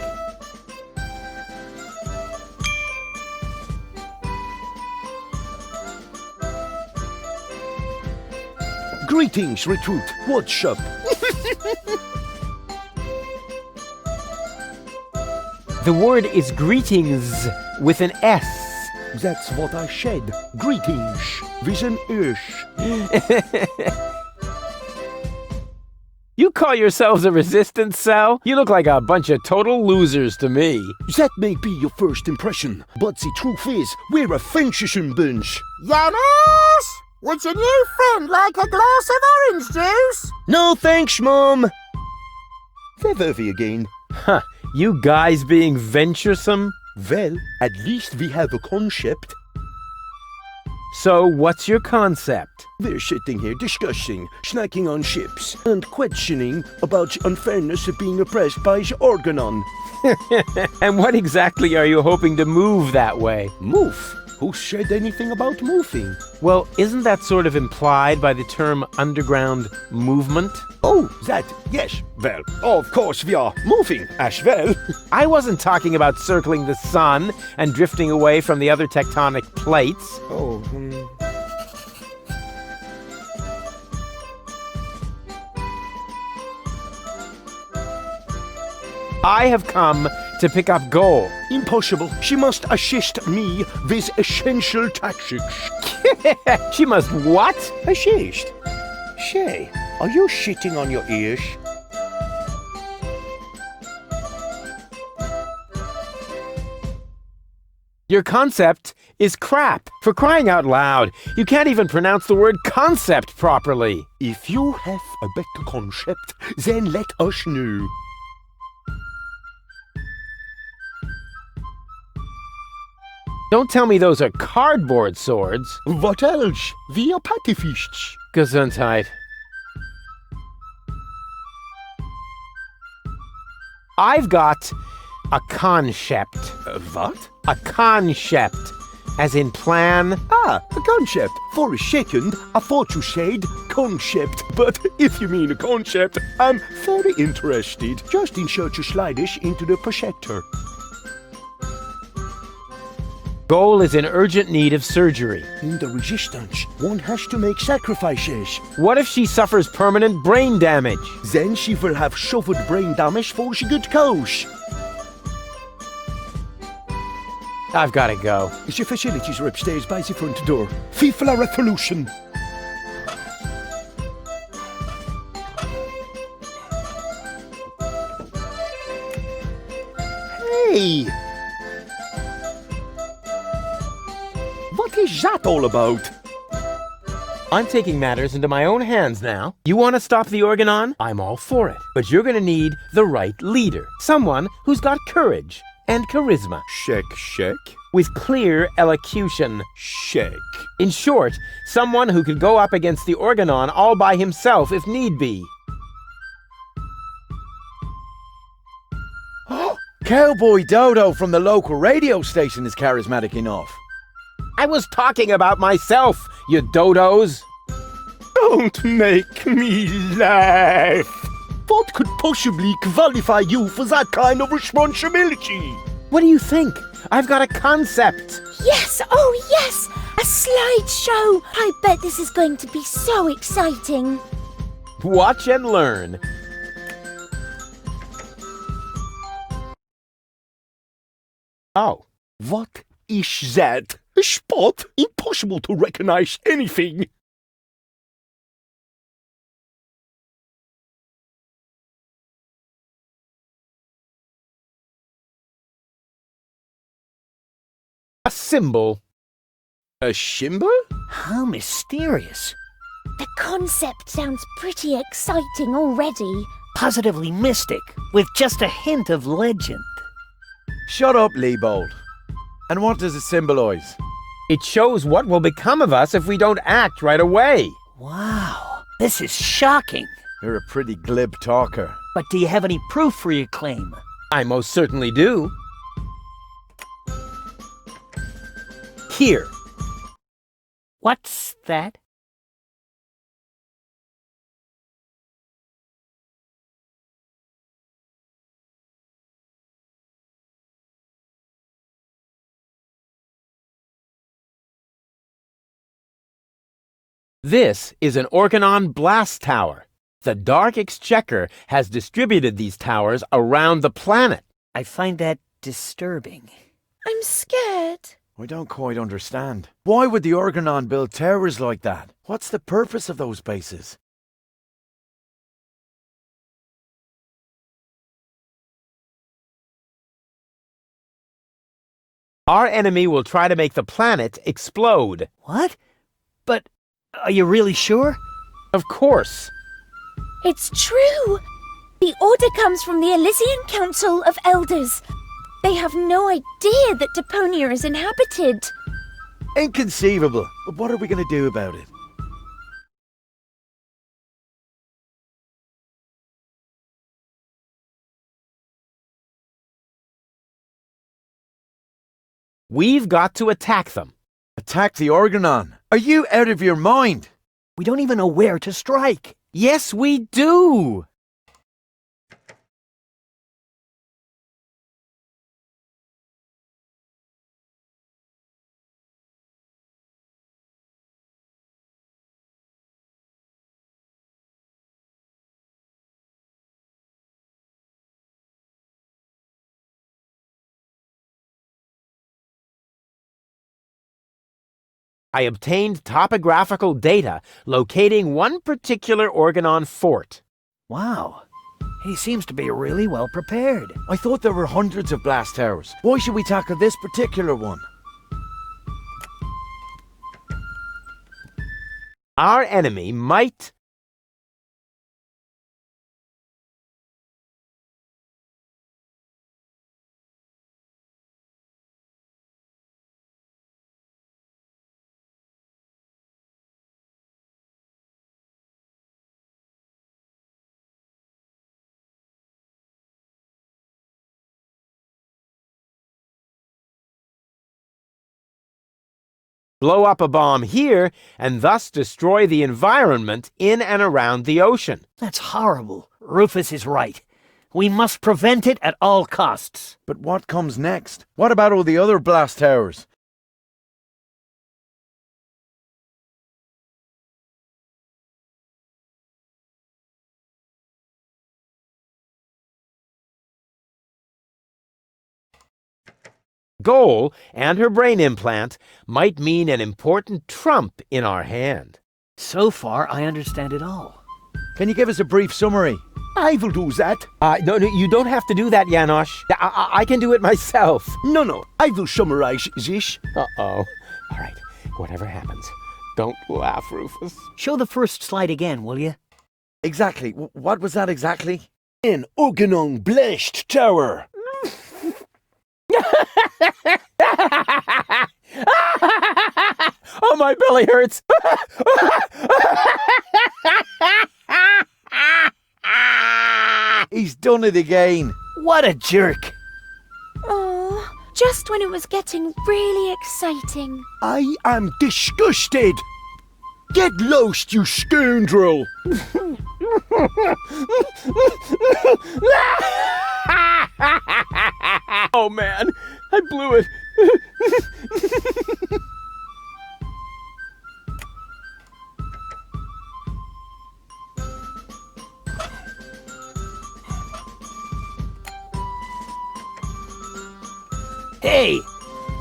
Greetings, recruit. What's up? The word is greetings with an S. That's what I said. Greetings with an S. You call yourselves a resistance cell? You look like a bunch of total losers to me. That may be your first impression, but the truth is, we're a fantasy bunch. Yanis! Would your new friend like a glass of orange juice? No thanks, Mom. Where again? Huh, you guys being venturesome? Well, at least we have a concept. So, what's your concept? We're sitting here discussing, snacking on ships, and questioning about the unfairness of being oppressed by the Organon. And what exactly are you hoping to move that way? Move? Who said anything about moving? Well, isn't that sort of implied by the term underground movement? Oh, that, yes. Well, of course we are moving as well. I wasn't talking about circling the sun and drifting away from the other tectonic plates. Oh, I have come to pick up Goal. Impossible. She must assist me with essential tactics. She must what? Assist? Say, are you shitting on your ears? Your concept is crap. For crying out loud, you can't even pronounce the word concept properly. If you have a better concept, then let us know. Don't tell me those are cardboard swords. What else? We are pacifists. Gesundheit. I've got a concept. What? A concept. As in plan. Ah, a concept. For a second, I thought you said concept. But if you mean a concept, I'm very interested. Just insert your sliders into the projector. Goal is in urgent need of surgery. In the resistance, one has to make sacrifices. What if she suffers permanent brain damage? Then she will have suffered brain damage for the good cause. I've got to go. The facilities are upstairs by the front door. FIFA Revolution. Hey! What is that all about? I'm taking matters into my own hands now. You want to stop the Organon? I'm all for it. But you're going to need the right leader. Someone who's got courage and charisma. Check. With clear elocution. Check. In short, someone who could go up against the Organon all by himself if need be. Cowboy Dodo from the local radio station is charismatic enough. I was talking about myself, you dodos. Don't make me laugh. What could possibly qualify you for that kind of responsibility? What do you think? I've got a concept. Yes, oh yes! A slideshow! I bet this is going to be so exciting. Watch and learn. Oh. What is that? A spot? Impossible to recognize anything. A symbol. A symbol? How mysterious. The concept sounds pretty exciting already. Positively mystic, with just a hint of legend. Shut up, Leibold. And what does it symbolize? It shows what will become of us if we don't act right away. Wow, this is shocking. You're a pretty glib talker. But do you have any proof for your claim? I most certainly do. Here. What's that? This is an Organon blast tower. The Dark Exchequer has distributed these towers around the planet. I find that disturbing. I'm scared. I don't quite understand. Why would the Organon build towers like that? What's the purpose of those bases? Our enemy will try to make the planet explode. What? But are you really sure? Of course. It's true. The order comes from the Elysian Council of Elders. They have no idea that Deponia is inhabited. Inconceivable. But what are we going to do about it? We've got to attack them. Attack the Organon? Are you out of your mind? We don't even know where to strike. Yes, we do! I obtained topographical data locating one particular Organon fort. Wow. He seems to be really well prepared. I thought there were hundreds of blast towers. Why should we tackle this particular one? Our enemy might... blow up a bomb here and thus destroy the environment in and around the ocean. That's horrible. Rufus is right. We must prevent it at all costs. But what comes next? What about all the other blast towers? Goal and her brain implant might mean an important trump in our hand. So far, I understand it all. Can you give us a brief summary? I will do that. No, you don't have to do that, Janosch. I can do it myself. No, I will summarize this. Uh-oh. All right, whatever happens, don't laugh, Rufus. Show the first slide again, will you? Exactly. What was that exactly? An Organon blast tower. Oh, my belly hurts. He's done it again. What a jerk. Oh, just when it was getting really exciting. I am disgusted. Get lost, you scoundrel. Oh, man, I blew it. Hey,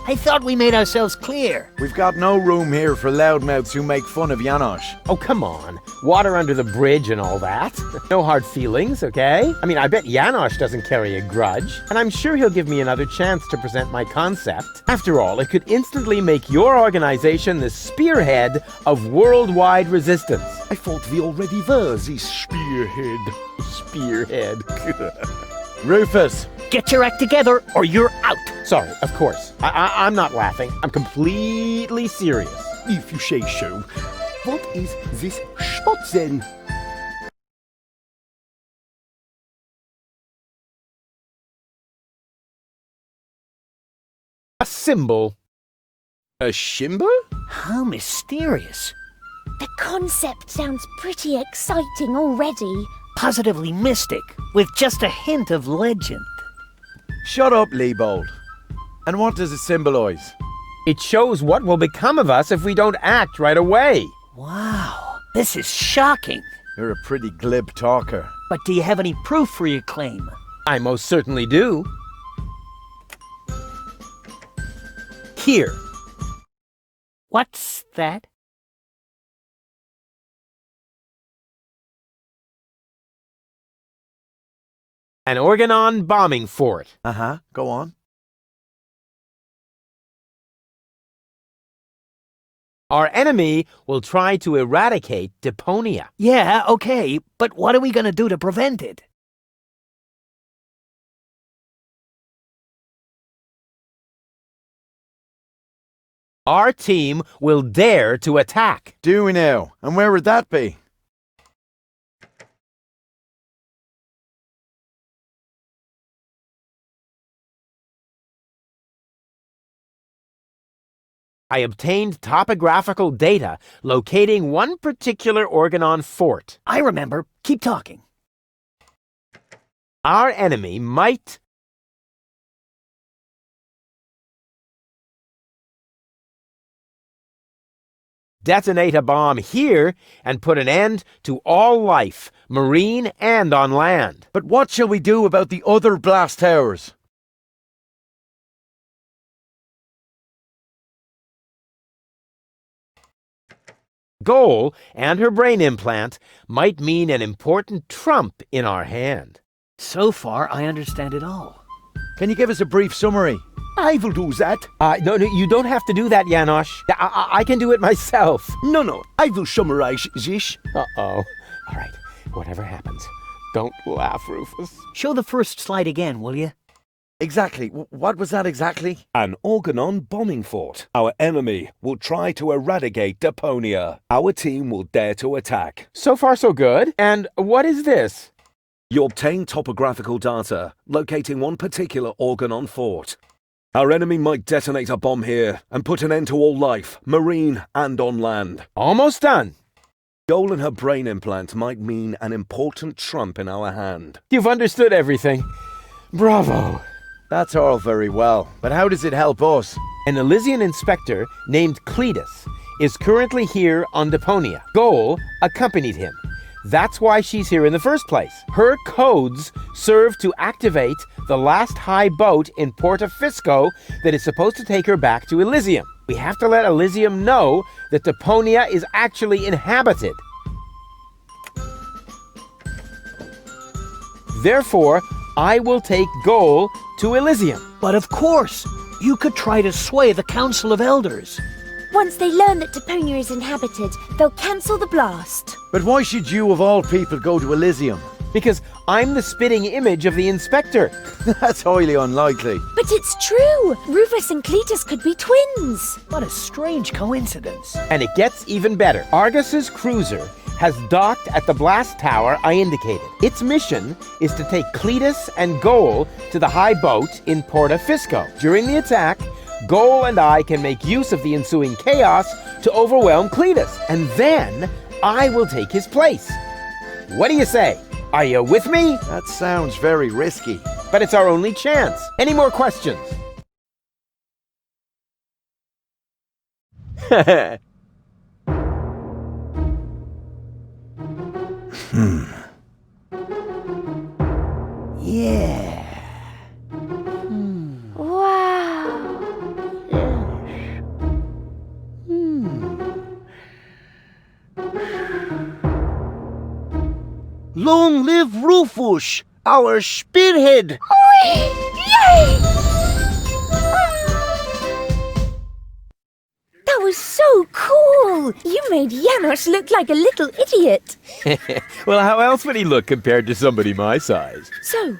I thought we made ourselves clear. We've got no room here for loudmouths who make fun of Janosch. Oh, come on. Water under the bridge and all that. No hard feelings, okay? I mean, I bet Janosch doesn't carry a grudge, and I'm sure he'll give me another chance to present my concept. After all, it could instantly make your organization the spearhead of worldwide resistance. I thought we already were the spearhead. Spearhead. Rufus! Get your act together or you're out. Sorry, of course. I'm not laughing. I'm completely serious. If you say so. What is this spot then? A symbol. A symbol? How mysterious. The concept sounds pretty exciting already. Positively mystic, with just a hint of legend. Shut up, Leibold. And what does it symbolize? It shows what will become of us if we don't act right away. Wow, this is shocking. You're a pretty glib talker. But do you have any proof for your claim? I most certainly do. Here. What's that? An Organon bombing fort. Uh-huh. Go on. Our enemy will try to eradicate Deponia. Yeah, okay, but what are we gonna do to prevent it? Our team will dare to attack. Do we now? And where would that be? I obtained topographical data locating one particular Organon fort. I remember. Keep talking. Our enemy might detonate a bomb here and put an end to all life, marine and on land. But what shall we do about the other blast towers? Goal and her brain implant might mean an important trump in our hand. So far, I understand it all. Can you give us a brief summary? I will do that. No, you don't have to do that, Janosch. I can do it myself. No, I will summarize this. Uh-oh. All right, whatever happens, don't laugh, Rufus. Show the first slide again, will you? Exactly. What was that exactly? An Organon bombing fort. Our enemy will try to eradicate Deponia. Our team will dare to attack. So far, so good. And what is this? You obtain topographical data locating one particular Organon fort. Our enemy might detonate a bomb here and put an end to all life, marine and on land. Almost done. Goal and her brain implant might mean an important trump in our hand. You've understood everything. Bravo. That's all very well, but how does it help us? An Elysian inspector named Cletus is currently here on Deponia. Goal accompanied him. That's why she's here in the first place. Her codes serve to activate the last high boat in Porta Fisco that is supposed to take her back to Elysium. We have to let Elysium know that Deponia is actually inhabited. Therefore, I will take Goal to Elysium. But of course, you could try to sway the Council of Elders. Once they learn that Deponia is inhabited, they'll cancel the blast. But why should you, of all people, go to Elysium? Because I'm the spitting image of the inspector. That's highly unlikely. But it's true! Rufus and Cletus could be twins. What a strange coincidence. And it gets even better. Argus's cruiser has docked at the blast tower I indicated. Its mission is to take Cletus and Goal to the high boat in Porta Fisco. During the attack, Goal and I can make use of the ensuing chaos to overwhelm Cletus, and then I will take his place. What do you say? Are you with me? That sounds very risky. But it's our only chance. Any more questions? Yeah. Wow. Long live Rufus, our spearhead. Yay! That was so cool! You made Janosch look like a little idiot. Well, how else would he look compared to somebody my size? So,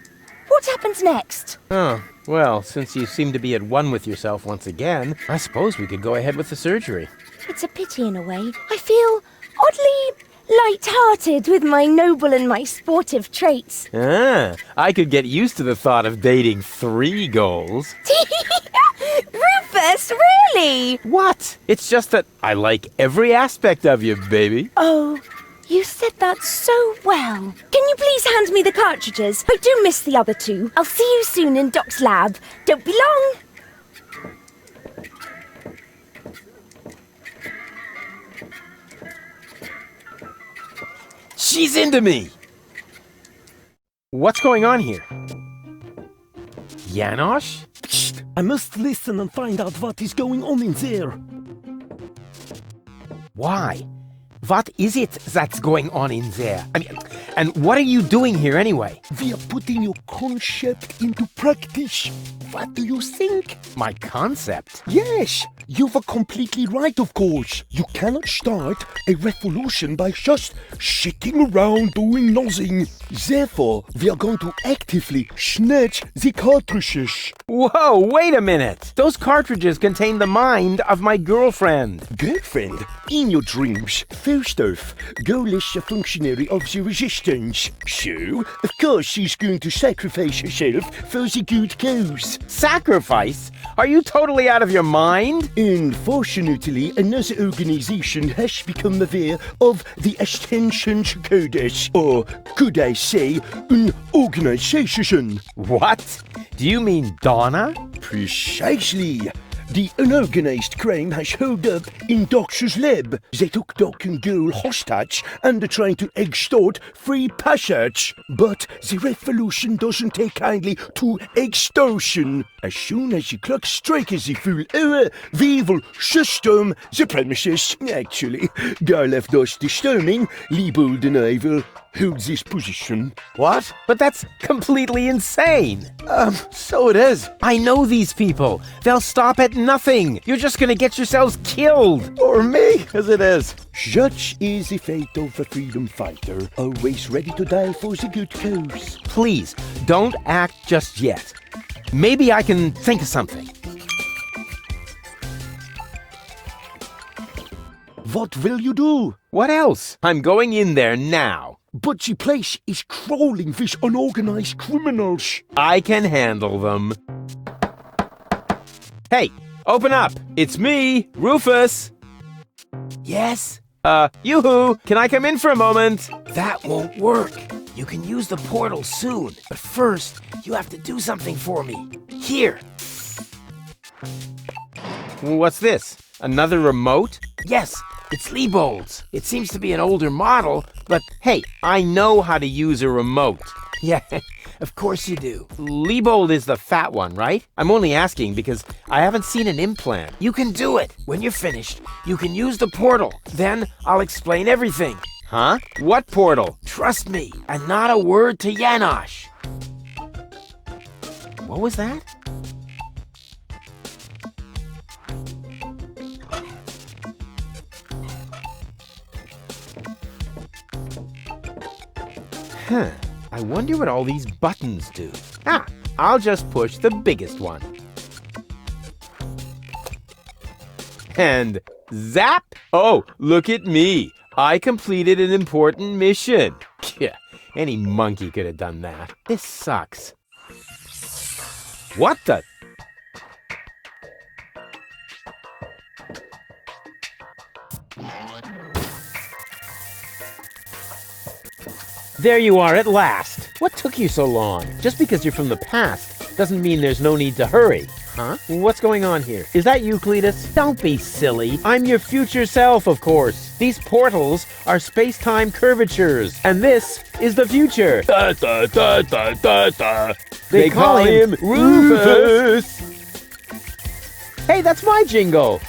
what happens next? Oh, well, since you seem to be at one with yourself once again, I suppose we could go ahead with the surgery. It's a pity in a way. I feel oddly light-hearted with my noble and my sportive traits. I could get used to the thought of dating 3 goals. Rufus, really? What? It's just that I like every aspect of you, baby. Oh, you said that so well. Can you please hand me the cartridges? I do miss the other 2. I'll see you soon in Doc's lab. Don't be long. She's into me! What's going on here? Janosch? Psst, I must listen and find out what is going on in there. Why? What is it that's going on in there? I mean, and what are you doing here anyway? We are putting your concept into practice. what do you think? My concept? Yes, you were completely right, of course. You cannot start a revolution by just sitting around doing nothing. Therefore, we are going to actively snatch the cartridges. Whoa, wait a minute! Those cartridges contain the mind of my girlfriend. Girlfriend? In your dreams, first off, girl is a functionary of the resistance. So, of course she's going to sacrifice herself for the good cause. Sacrifice? Are you totally out of your mind? Unfortunately, another organization has become aware of the Ascension's Codex, or could I say, an organization. What? Do you mean Donna? Precisely. The unorganized crime has held up in Doc's lab. They took Doc and Girl hostage and are trying to extort free passage. But the revolution doesn't take kindly to extortion. As soon as the clock strikes the full hour, we will system the premises. Actually, Gar left us disturbing. Liebold and I will hold this position. What? But that's completely insane. So it is. I know these people. They'll stop at nothing. You're just gonna get yourselves killed. Or me, as it is. Such is the fate of a freedom fighter, always ready to die for the good cause. Please, don't act just yet. Maybe I can think of something. What will you do? What else? I'm going in there now. But the place is crawling with unorganized criminals. I can handle them. Hey, open up. It's me, Rufus. Yes? Yoo-hoo, can I come in for a moment? That won't work. You can use the portal soon, but first, you have to do something for me. Here. What's this? Another remote? Yes, it's Liebold's. It seems to be an older model, but hey, I know how to use a remote. yeah, of course you do. Liebold is the fat one, right? I'm only asking because I haven't seen an implant. You can do it. When you're finished, you can use the portal. Then I'll explain everything. Huh? What portal? Trust me, and not a word to Janosch. What was that? Huh. I wonder what all these buttons do. Ah, I'll just push the biggest one. And zap! Oh, look at me. I completed an important mission. Yeah, any monkey could have done that. This sucks. What the? There you are at last. What took you so long? Just because you're from the past doesn't mean there's no need to hurry. Huh? What's going on here? Is that you, Cletus? Don't be silly. I'm your future self, of course. These portals are space-time curvatures, and this is the future. Da, da, da, da, da, da. They call him Rufus. Hey, that's my jingle.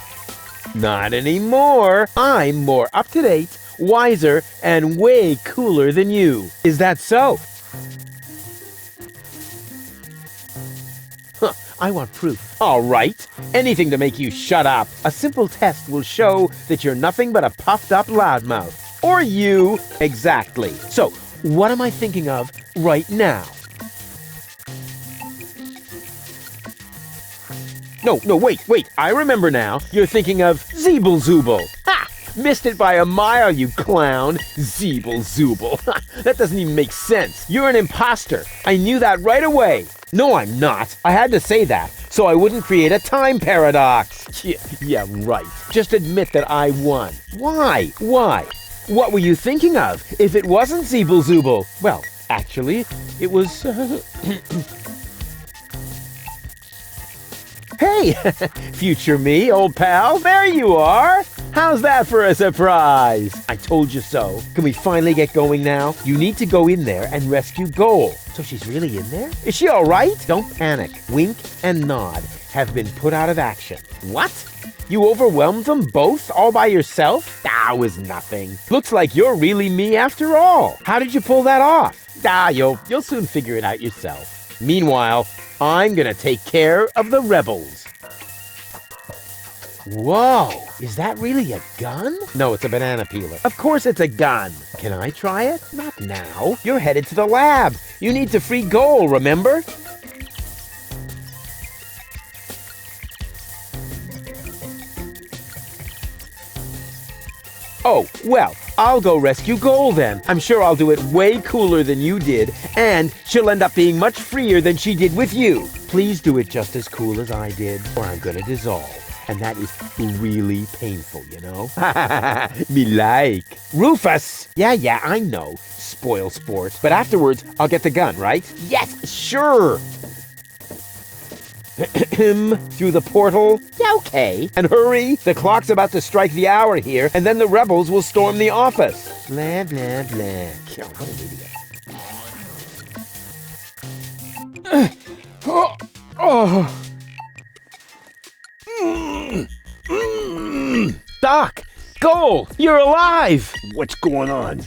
Not anymore. I'm more up-to-date, wiser, and way cooler than you. Is that so? Huh, I want proof. All right. Anything to make you shut up. A simple test will show that you're nothing but a puffed-up loudmouth. Or you. Exactly. So, what am I thinking of right now? No, wait. I remember now. You're thinking of Zeeble-Zooble. Ha! Missed it by a mile, you clown. Zeeble-Zooble. That doesn't even make sense. You're an imposter. I knew that right away. No, I'm not. I had to say that, so I wouldn't create a time paradox. Yeah, right. Just admit that I won. Why? What were you thinking of if it wasn't Zeeble-Zooble? Well, actually, it was... Hey, future me, old pal, there you are. How's that for a surprise? I told you so. Can we finally get going now? You need to go in there and rescue Goal. So she's really in there? Is she all right? Don't panic. Wink and Nod have been put out of action. What? You overwhelmed them both all by yourself? That was nothing. Looks like you're really me after all. How did you pull that off? You'll soon figure it out yourself. Meanwhile, I'm gonna take care of the rebels. Whoa, is that really a gun? No, it's a banana peeler. Of course it's a gun. Can I try it? Not now. You're headed to the lab. You need to free Goal, remember? Oh, well, I'll go rescue Goal then. I'm sure I'll do it way cooler than you did, and she'll end up being much freer than she did with you. Please do it just as cool as I did, or I'm gonna dissolve. And that is really painful, you know? Me like. Rufus! Yeah, I know. Spoil sport. But afterwards, I'll get the gun, right? Yes, sure! Through the portal? Yeah, okay. And hurry! The clock's about to strike the hour here, and then the rebels will storm the office. Blah, blah, blah. Oh, what an idiot. Doc! Goal! You're alive! What's going on?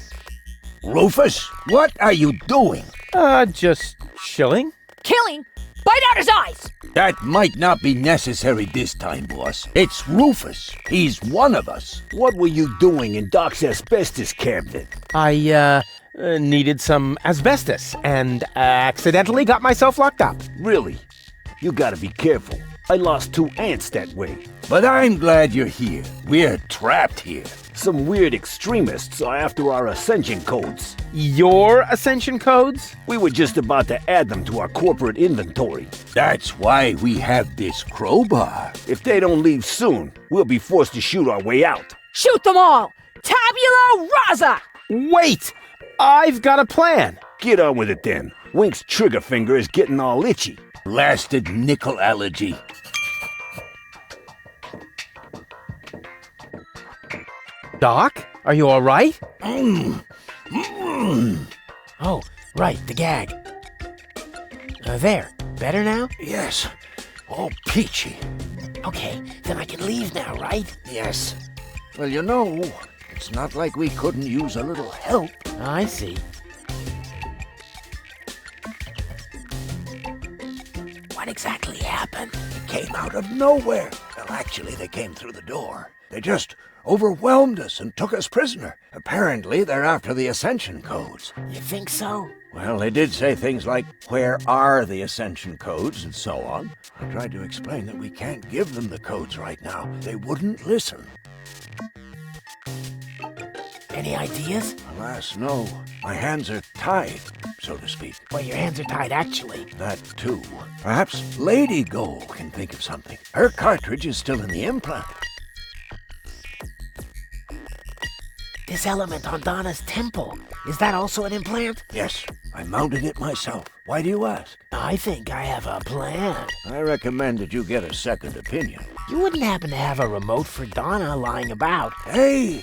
Rufus, what are you doing? Just chilling. Killing? Bite out his eyes! That might not be necessary this time, boss. It's Rufus. He's one of us. What were you doing in Doc's asbestos cabinet? I, needed some asbestos and accidentally got myself locked up. Really? You gotta be careful. I lost 2 ants that way. But I'm glad you're here. We're trapped here. Some weird extremists are after our ascension codes. Your ascension codes? We were just about to add them to our corporate inventory. That's why we have this crowbar. If they don't leave soon, we'll be forced to shoot our way out. Shoot them all! Tabula rasa! Wait! I've got a plan. Get on with it then. Wink's trigger finger is getting all itchy. Blasted nickel allergy. Doc, are you all right? Oh, right, the gag. There, better now? Yes, all peachy. Okay, then I can leave now, right? Yes. Well, you know, it's not like we couldn't use a little help. I see. What exactly happened? It came out of nowhere. Well, actually, they came through the door. They just overwhelmed us and took us prisoner. Apparently, they're after the Ascension codes. You think so? Well, they did say things like, where are the Ascension codes, and so on. I tried to explain that we can't give them the codes right now. They wouldn't listen. Any ideas? Alas, no. My hands are tied, so to speak. Well, your hands are tied, actually. That, too. Perhaps Lady Goal can think of something. Her cartridge is still in the implant. This element on Donna's temple, is that also an implant? Yes, I mounted it myself. Why do you ask? I think I have a plan. I recommend that you get a second opinion. You wouldn't happen to have a remote for Donna lying about? Hey!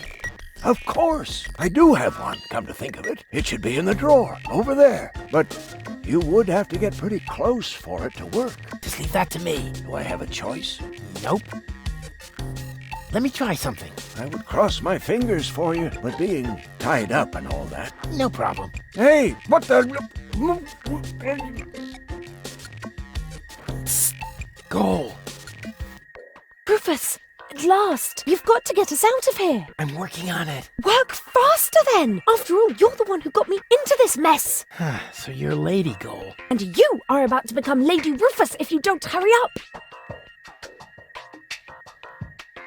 Of course! I do have one, come to think of it. It should be in the drawer, over there. But you would have to get pretty close for it to work. Just leave that to me. Do I have a choice? Nope. Let me try something. I would cross my fingers for you, but being tied up and all that. No problem. Hey, what the... Psst. Goal. Rufus, at last. You've got to get us out of here. I'm working on it. Work faster then. After all, you're the one who got me into this mess. So you're Lady Goal. And you are about to become Lady Rufus if you don't hurry up.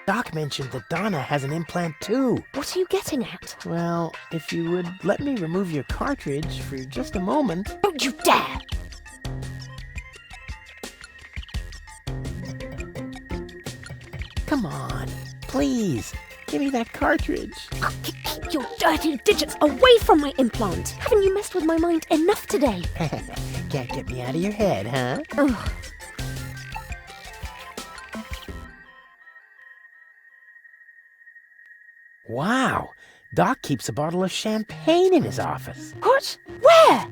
Doc mentioned that Donna has an implant too. What are you getting at? Well, if you would let me remove your cartridge for just a moment. Don't you dare! Come on, please, give me that cartridge. Keep your dirty digits away from my implant. Haven't you messed with my mind enough today? Can't get me out of your head, huh? Ugh. Wow, Doc keeps a bottle of champagne in his office. What? Where?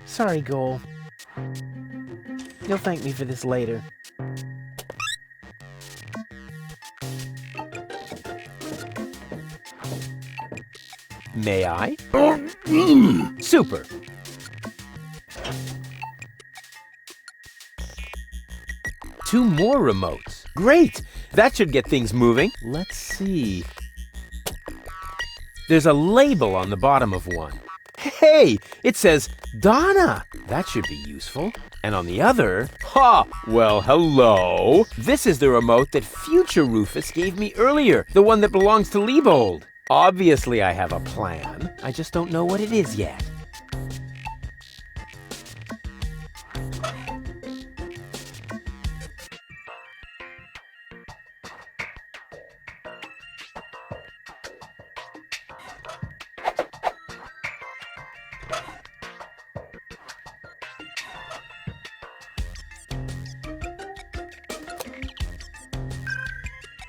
Sorry, Goal. You'll thank me for this later. May I? Super. 2 more remotes. Great! That should get things moving. Let's see. There's a label on the bottom of one. Hey! It says Donna! That should be useful. And on the other, well, hello! This is the remote that future Rufus gave me earlier, the one that belongs to Liebold. Obviously, I have a plan. I just don't know what it is yet.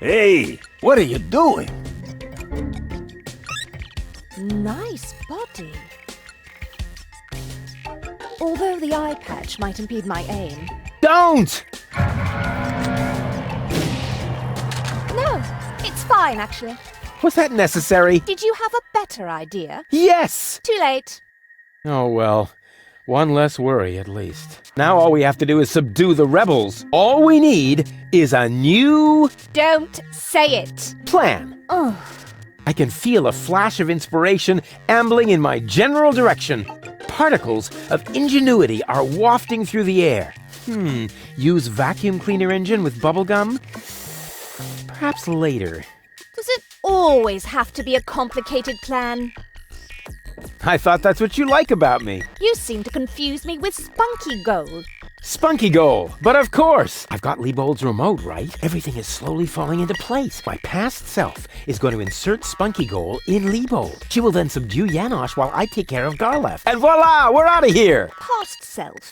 Hey, what are you doing? Nice body. Although the eye patch might impede my aim. Don't! No, it's fine, actually. Was that necessary? Did you have a better idea? Yes! Too late. Oh, well. One less worry, at least. Now all we have to do is subdue the rebels. All we need is a new... Don't say it. Plan. Oh. I can feel a flash of inspiration ambling in my general direction. Particles of ingenuity are wafting through the air. Use vacuum cleaner engine with bubblegum? Perhaps later. Does it always have to be a complicated plan? I thought that's what you like about me. You seem to confuse me with Spunky Goal. Spunky Goal! But of course! I've got Liebold's remote, right? Everything is slowly falling into place. My past self is going to insert Spunky Goal in Liebold. She will then subdue Janosch while I take care of Garlef. And voila! We're out of here! Past self?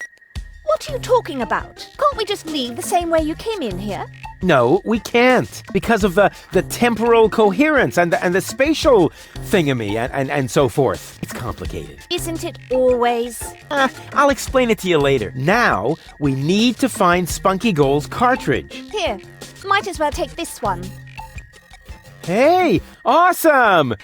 What are you talking about? Can't we just leave the same way you came in here? No, we can't. Because of the temporal coherence and the spatial thingamy and so forth. It's complicated. Isn't it always? I'll explain it to you later. Now, we need to find Spunky Goal's cartridge. Here, might as well take this one. Hey, awesome!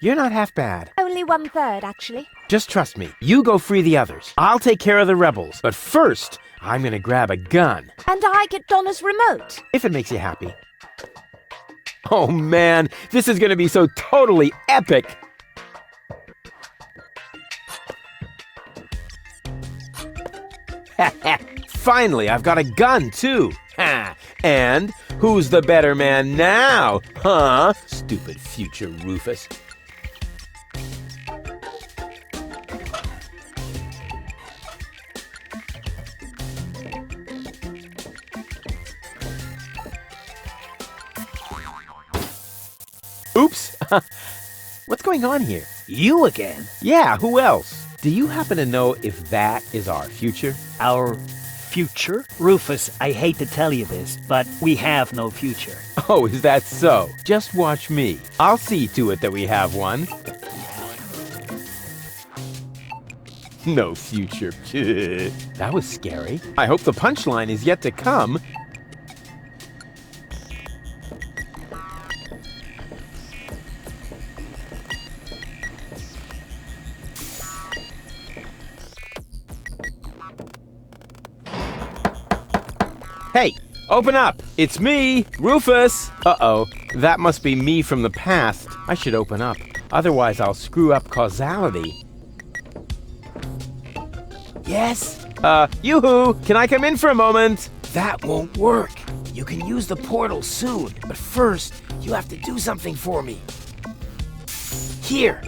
You're not half bad. Only 1/3, actually. Just trust me. You go free the others. I'll take care of the rebels. But first, I'm gonna grab a gun. And I get Donna's remote. If it makes you happy. Oh man, this is gonna be so totally epic. Finally, I've got a gun too. And who's the better man now? Huh? Stupid future Rufus. Oops! What's going on here? You again? Yeah, who else? Do you happen to know if that is our future? Our future? Rufus, I hate to tell you this, but we have no future. Oh, is that so? Just watch me. I'll see to it that we have one. No future. That was scary. I hope the punchline is yet to come. Hey, open up! It's me, Rufus! Uh-oh, that must be me from the past. I should open up, otherwise I'll screw up causality. Yes? Yoo-hoo! Can I come in for a moment? That won't work. You can use the portal soon, but first, you have to do something for me. Here.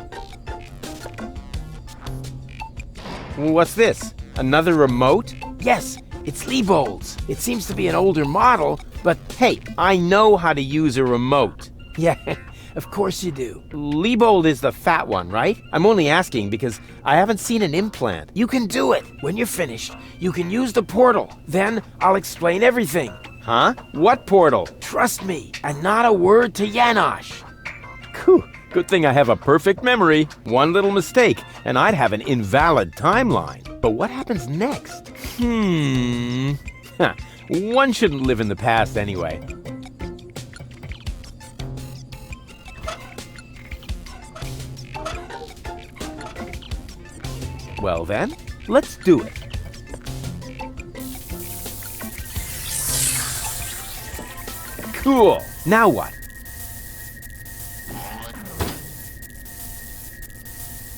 What's this? Another remote? Yes, it's Liebold's. It seems to be an older model, but hey, I know how to use a remote. Yeah, of course you do. Liebold is the fat one, right? I'm only asking because I haven't seen an implant. You can do it. When you're finished, you can use the portal. Then I'll explain everything. Huh? What portal? Trust me, and not a word to Janosch. Whew. Good thing I have a perfect memory. One little mistake, and I'd have an invalid timeline. But what happens next? One shouldn't live in the past anyway. Well then, let's do it. Cool. Now what?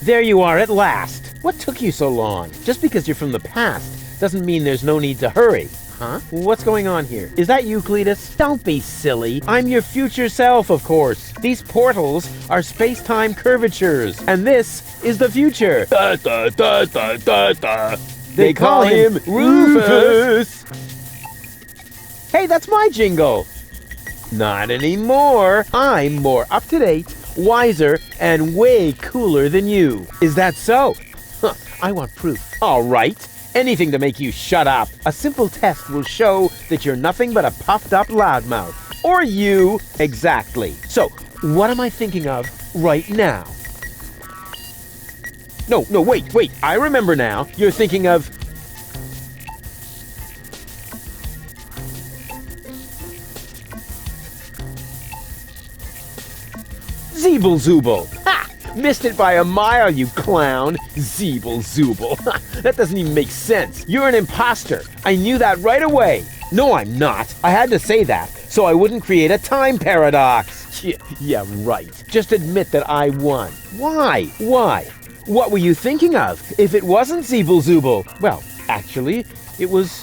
There you are at last. What took you so long? Just because you're from the past doesn't mean there's no need to hurry. Huh? What's going on here? Is that you, Cletus? Don't be silly. I'm your future self, of course. These portals are space-time curvatures, and this is the future. Da, da, da, da, da, da. They call him Rufus. Hey, that's my jingle. Not anymore. I'm more up-to-date, wiser, and way cooler than you. Is that so? Huh, I want proof. All right. Anything to make you shut up. A simple test will show that you're nothing but a puffed-up loudmouth. Or you. Exactly. So, what am I thinking of right now? No, wait. I remember now. You're thinking of... Zeeble-zooble. Ha! Missed it by a mile, you clown. Zeeble-zooble. That doesn't even make sense. You're an imposter. I knew that right away. No, I'm not. I had to say that, so I wouldn't create a time paradox. Yeah, right. Just admit that I won. Why? What were you thinking of if it wasn't Zeeble-zooble? Well, actually, it was...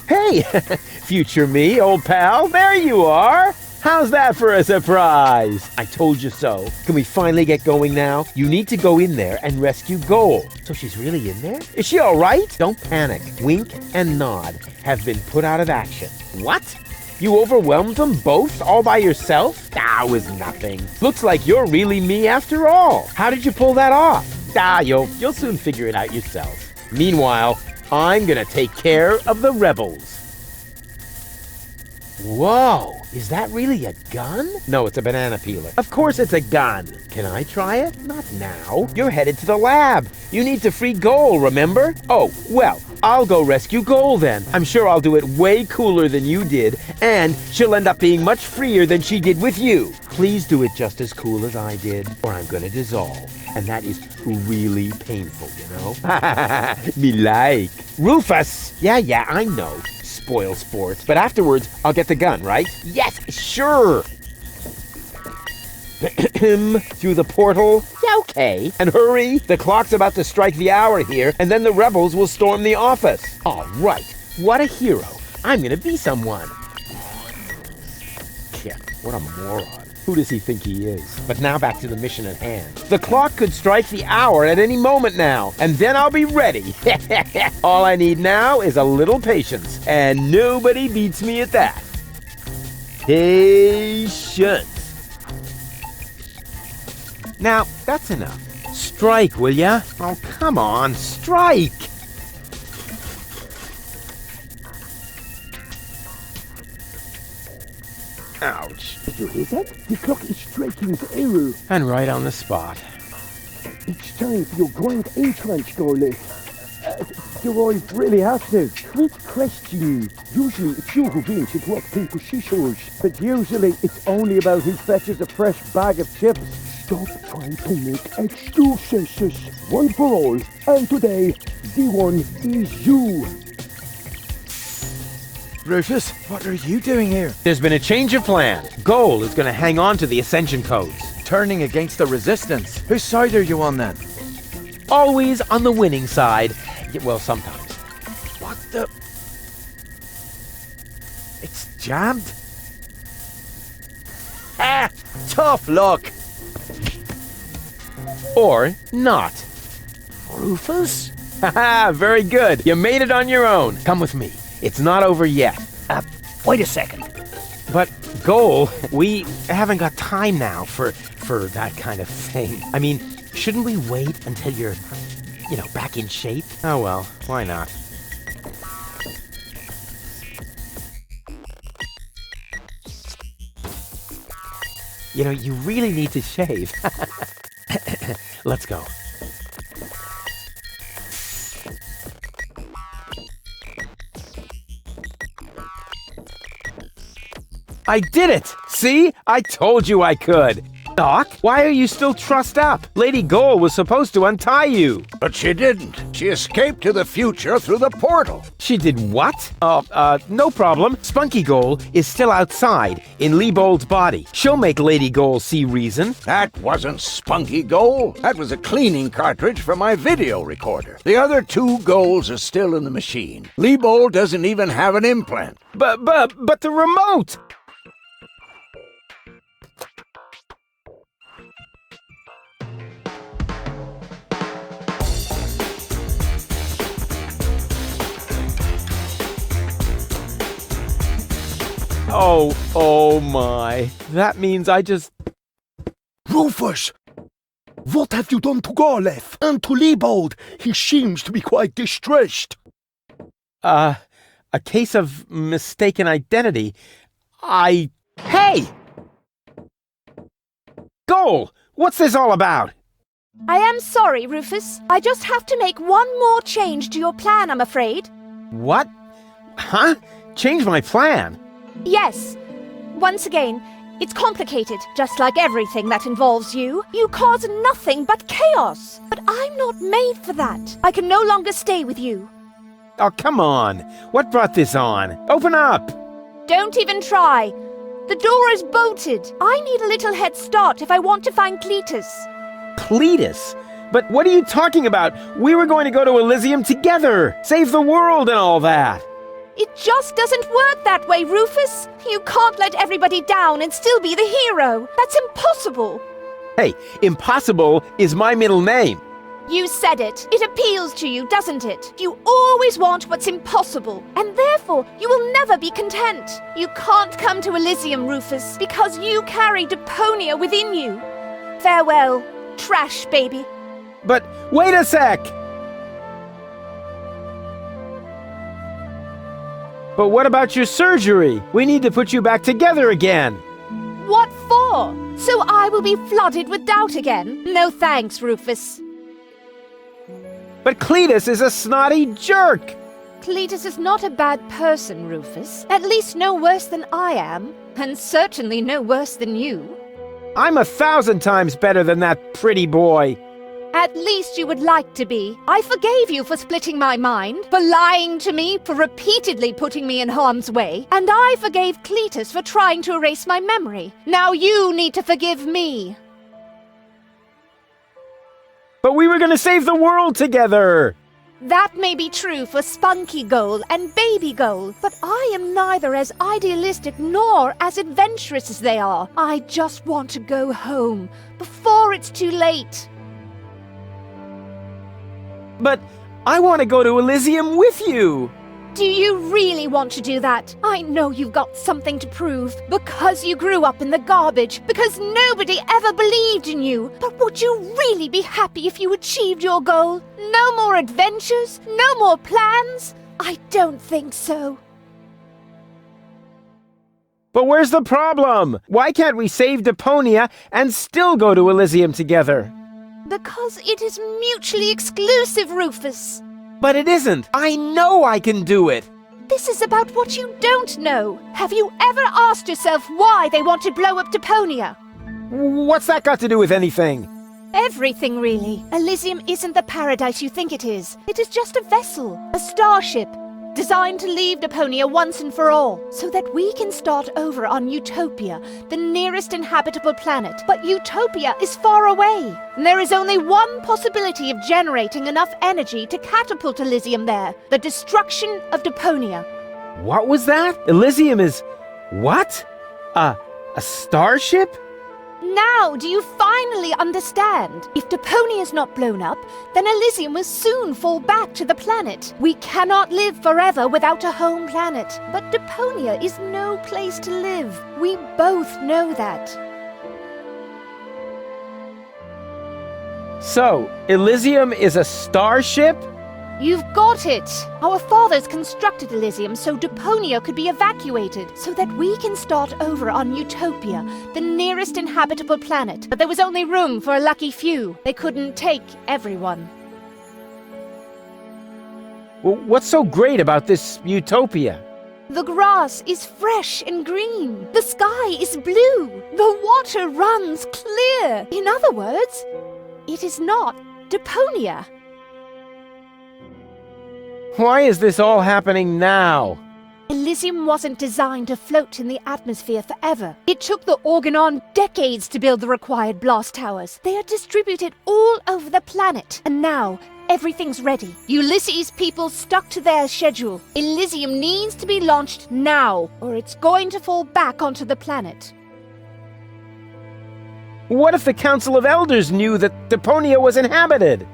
Hey, future me, old pal, there you are. How's that for a surprise? I told you so. Can we finally get going now? You need to go in there and rescue Goal. So she's really in there? Is she all right? Don't panic. Wink and Nod have been put out of action. What? You overwhelmed them both all by yourself? That was nothing. Looks like you're really me after all. How did you pull that off? You'll soon figure it out yourself. Meanwhile, I'm gonna take care of the rebels. Whoa, is that really a gun? No, it's a banana peeler. Of course it's a gun. Can I try it? Not now. You're headed to the lab. You need to free Goal, remember? Oh, well, I'll go rescue Goal then. I'm sure I'll do it way cooler than you did, and she'll end up being much freer than she did with you. Please do it just as cool as I did, or I'm gonna dissolve. And that is really painful, you know? Me like. Rufus! Yeah, I know. Spoil sport. But afterwards, I'll get the gun, right? Yes, sure! Through the portal? Yeah, okay. And hurry! The clock's about to strike the hour here, and then the rebels will storm the office. All right. What a hero. I'm gonna be someone. Yeah, what a moron. Who does he think he is? But now back to the mission at hand. The clock could strike the hour at any moment now, and then I'll be ready. All I need now is a little patience, and nobody beats me at that. Patience. Now, that's enough. Strike, will ya? Oh, come on, strike! Ouch. Did you hear that? The clock is striking the hour. And right on the spot. It's time for your grand entrance, Scarlet. Do I really have to? Quick question. Usually it's you who wins at rock, paper, scissors. But usually it's only about who fetches a fresh bag of chips. Stop trying to make excuses. One for all. And today, the one is you. Rufus, what are you doing here? There's been a change of plan. Goal is going to hang on to the Ascension codes. Turning against the Resistance. Whose side are you on then? Always on the winning side. Well, sometimes. What the... It's jammed? Ah! Tough luck! Or not. Rufus? Haha, very good. You made it on your own. Come with me. It's not over yet. Wait a second. But, Goal, we haven't got time now for that kind of thing. I mean, shouldn't we wait until you're, back in shape? Oh well, why not? You really need to shave. Let's go. I did it! See? I told you I could. Doc, why are you still trussed up? Lady Goal was supposed to untie you. But she didn't. She escaped to the future through the portal. She did what? No problem. Spunky Goal is still outside in Leibold's body. She'll make Lady Goal see reason. That wasn't Spunky Goal. That was a cleaning cartridge for my video recorder. The other 2 goals are still in the machine. Leibold doesn't even have an implant. But the remote! Oh my. That means I just... Rufus! What have you done to Garleth and to Leibold? He seems to be quite distressed. A case of mistaken identity. Hey! Goal! What's this all about? I am sorry, Rufus. I just have to make one more change to your plan, I'm afraid. What? Huh? Change my plan? Yes. Once again, it's complicated, just like everything that involves you. You cause nothing but chaos. But I'm not made for that. I can no longer stay with you. Oh, come on. What brought this on? Open up! Don't even try. The door is bolted. I need a little head start if I want to find Cletus. Cletus? But what are you talking about? We were going to go to Elysium together. Save the world and all that. It just doesn't work that way, Rufus. You can't let everybody down and still be the hero. That's impossible. Hey, impossible is my middle name. You said it. It appeals to you, doesn't it? You always want what's impossible, and therefore you will never be content. You can't come to Elysium, Rufus, because you carry Deponia within you. Farewell, trash baby. But wait a sec! But what about your surgery? We need to put you back together again. What for? So I will be flooded with doubt again? No thanks, Rufus. But Cletus is a snotty jerk! Cletus is not a bad person, Rufus. At least no worse than I am. And certainly no worse than you. I'm 1,000 times better than that pretty boy. At least you would like to be. I forgave you for splitting my mind, for lying to me, for repeatedly putting me in harm's way, and I forgave Cletus for trying to erase my memory. Now you need to forgive me. But we were going to save the world together! That may be true for Spunky Goal and Baby Goal, but I am neither as idealistic nor as adventurous as they are. I just want to go home, before it's too late. But I want to go to Elysium with you! Do you really want to do that? I know you've got something to prove. Because you grew up in the garbage. Because nobody ever believed in you. But would you really be happy if you achieved your goal? No more adventures? No more plans? I don't think so. But where's the problem? Why can't we save Deponia and still go to Elysium together? Because it is mutually exclusive, Rufus. But it isn't. I know I can do it. This is about what you don't know. Have you ever asked yourself why they want to blow up Deponia? What's that got to do with anything? Everything, really. Elysium isn't the paradise you think it is. It is just a vessel, a starship, designed to leave Deponia once and for all, so that we can start over on Utopia, the nearest inhabitable planet. But Utopia is far away. And there is only one possibility of generating enough energy to catapult Elysium there, the destruction of Deponia. What was that? Elysium is... what? A starship? Now, do you finally understand? If Deponia is not blown up, then Elysium will soon fall back to the planet. We cannot live forever without a home planet. But Deponia is no place to live. We both know that. So, Elysium is a starship? You've got it! Our fathers constructed Elysium so Deponia could be evacuated, so that we can start over on Utopia, the nearest inhabitable planet. But there was only room for a lucky few. They couldn't take everyone. Well, what's so great about this Utopia? The grass is fresh and green. The sky is blue. The water runs clear. In other words, it is not Deponia. Why is this all happening now? Elysium wasn't designed to float in the atmosphere forever. It took the Organon decades to build the required blast towers. They are distributed all over the planet, and now everything's ready. Ulysses' people stuck to their schedule. Elysium needs to be launched now, or it's going to fall back onto the planet. What if the Council of Elders knew that Deponia was inhabited?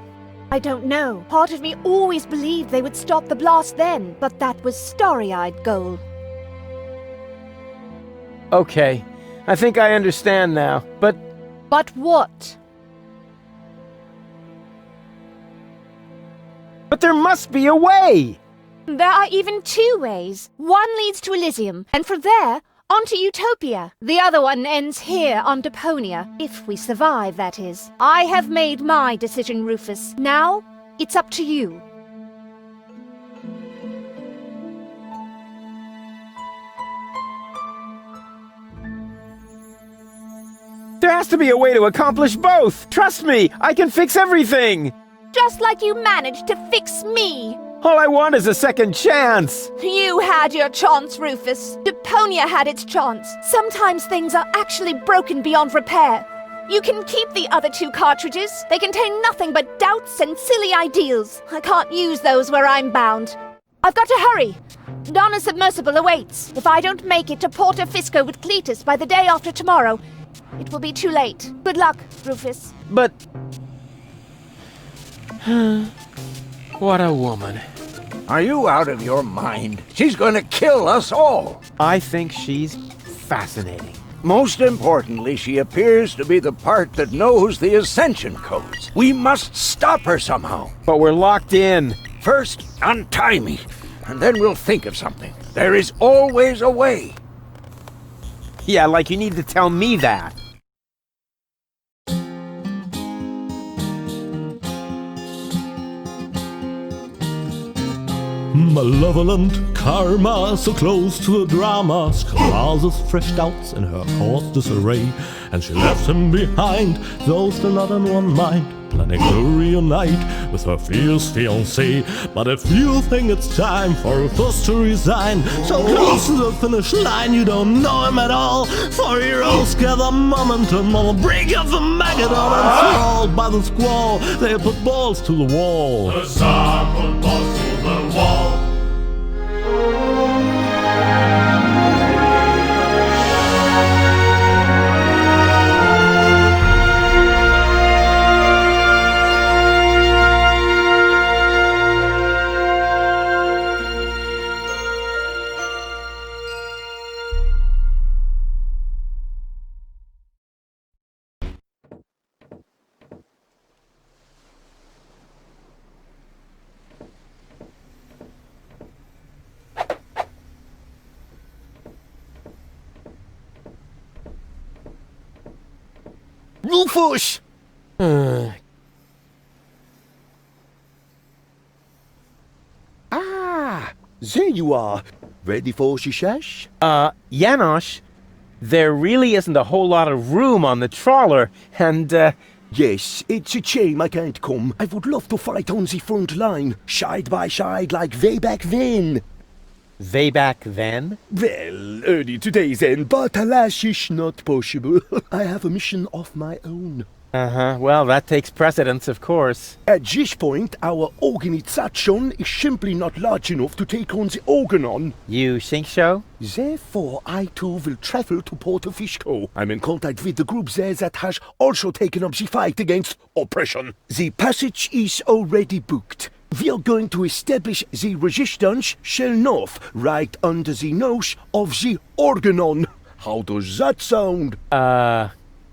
I don't know. Part of me always believed they would stop the blast then, but that was starry-eyed goal. Okay, I think I understand now, but... But what? But there must be a way! There are even two ways. One leads to Elysium, and from there, onto Utopia. The other one ends here on Deponia, if we survive, that is. I have made my decision, Rufus. Now, it's up to you. There has to be a way to accomplish both! Trust me, I can fix everything! Just like you managed to fix me! All I want is a second chance! You had your chance, Rufus. Deponia had its chance. Sometimes things are actually broken beyond repair. You can keep the other two cartridges. They contain nothing but doubts and silly ideals. I can't use those where I'm bound. I've got to hurry. Donna's submersible awaits. If I don't make it to Porto Fisco with Cletus by the day after tomorrow, it will be too late. Good luck, Rufus. But... What a woman. Are you out of your mind? She's going to kill us all. I think she's fascinating. Most importantly, she appears to be the part that knows the Ascension codes. We must stop her somehow. But we're locked in. First, untie me, and then we'll think of something. There is always a way. Yeah, like you need to tell me that. Malevolent karma, so close to a drama, causes fresh doubts in her course disarray, and she left him behind, though still not in one mind, planning to reunite with her fierce fiancé. But if you think it's time for Rufus to resign, so close to the finish line you don't know him at all, for heroes gather momentum on the brink of the Mageddon, and thralled by the squall, they put balls to the wall. The Tsar put balls to the wall. Rufus! Ah, there you are. Ready for shishash? Janosch, there really isn't a whole lot of room on the trawler, and, Yes, it's a shame I can't come. I would love to fight on the front line, side by side like way back then. Way back then? Well, early today then, but alas, it's not possible. I have a mission of my own. Uh-huh, well, that takes precedence, of course. At this point, our organization is simply not large enough to take on the Organon. You think so? Therefore, I too will travel to Porto Fisco. I'm in contact with the group there that has also taken up the fight against oppression. The passage is already booked. We are going to establish the resistance shell north, right under the nose of the Organon. How does that sound?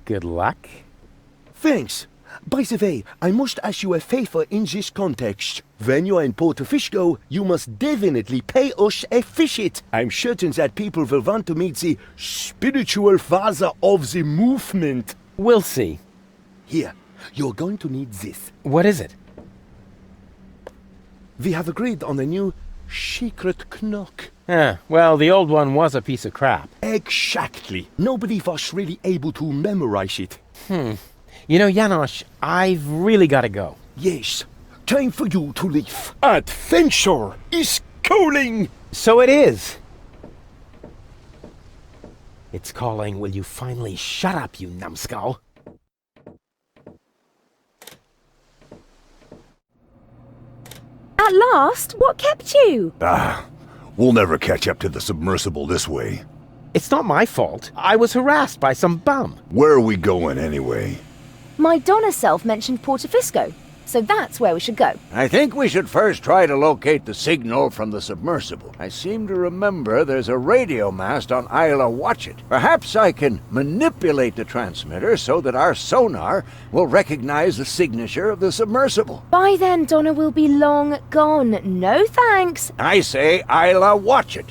Good luck. Thanks. By the way, I must ask you a favor in this context. When you are in Porto Fisco, you must definitely pay us a visit. I'm certain that people will want to meet the spiritual father of the movement. We'll see. Here, you're going to need this. What is it? We have agreed on a new secret knock. Well, the old one was a piece of crap. Exactly. Nobody was really able to memorize it. You know, Janosch, I've really got to go. Yes, time for you to leave. Adventure is calling! So it is. It's calling, will you finally shut up, you numbskull? At last? What kept you? We'll never catch up to the submersible this way. It's not my fault. I was harassed by some bum. Where are we going anyway? My Donna self mentioned Portofisco, so that's where we should go. I think we should first try to locate the signal from the submersible. I seem to remember there's a radio mast on Isla Watchet. Perhaps I can manipulate the transmitter so that our sonar will recognize the signature of the submersible. By then, Donna will be long gone. No thanks. I say Isla Watchet.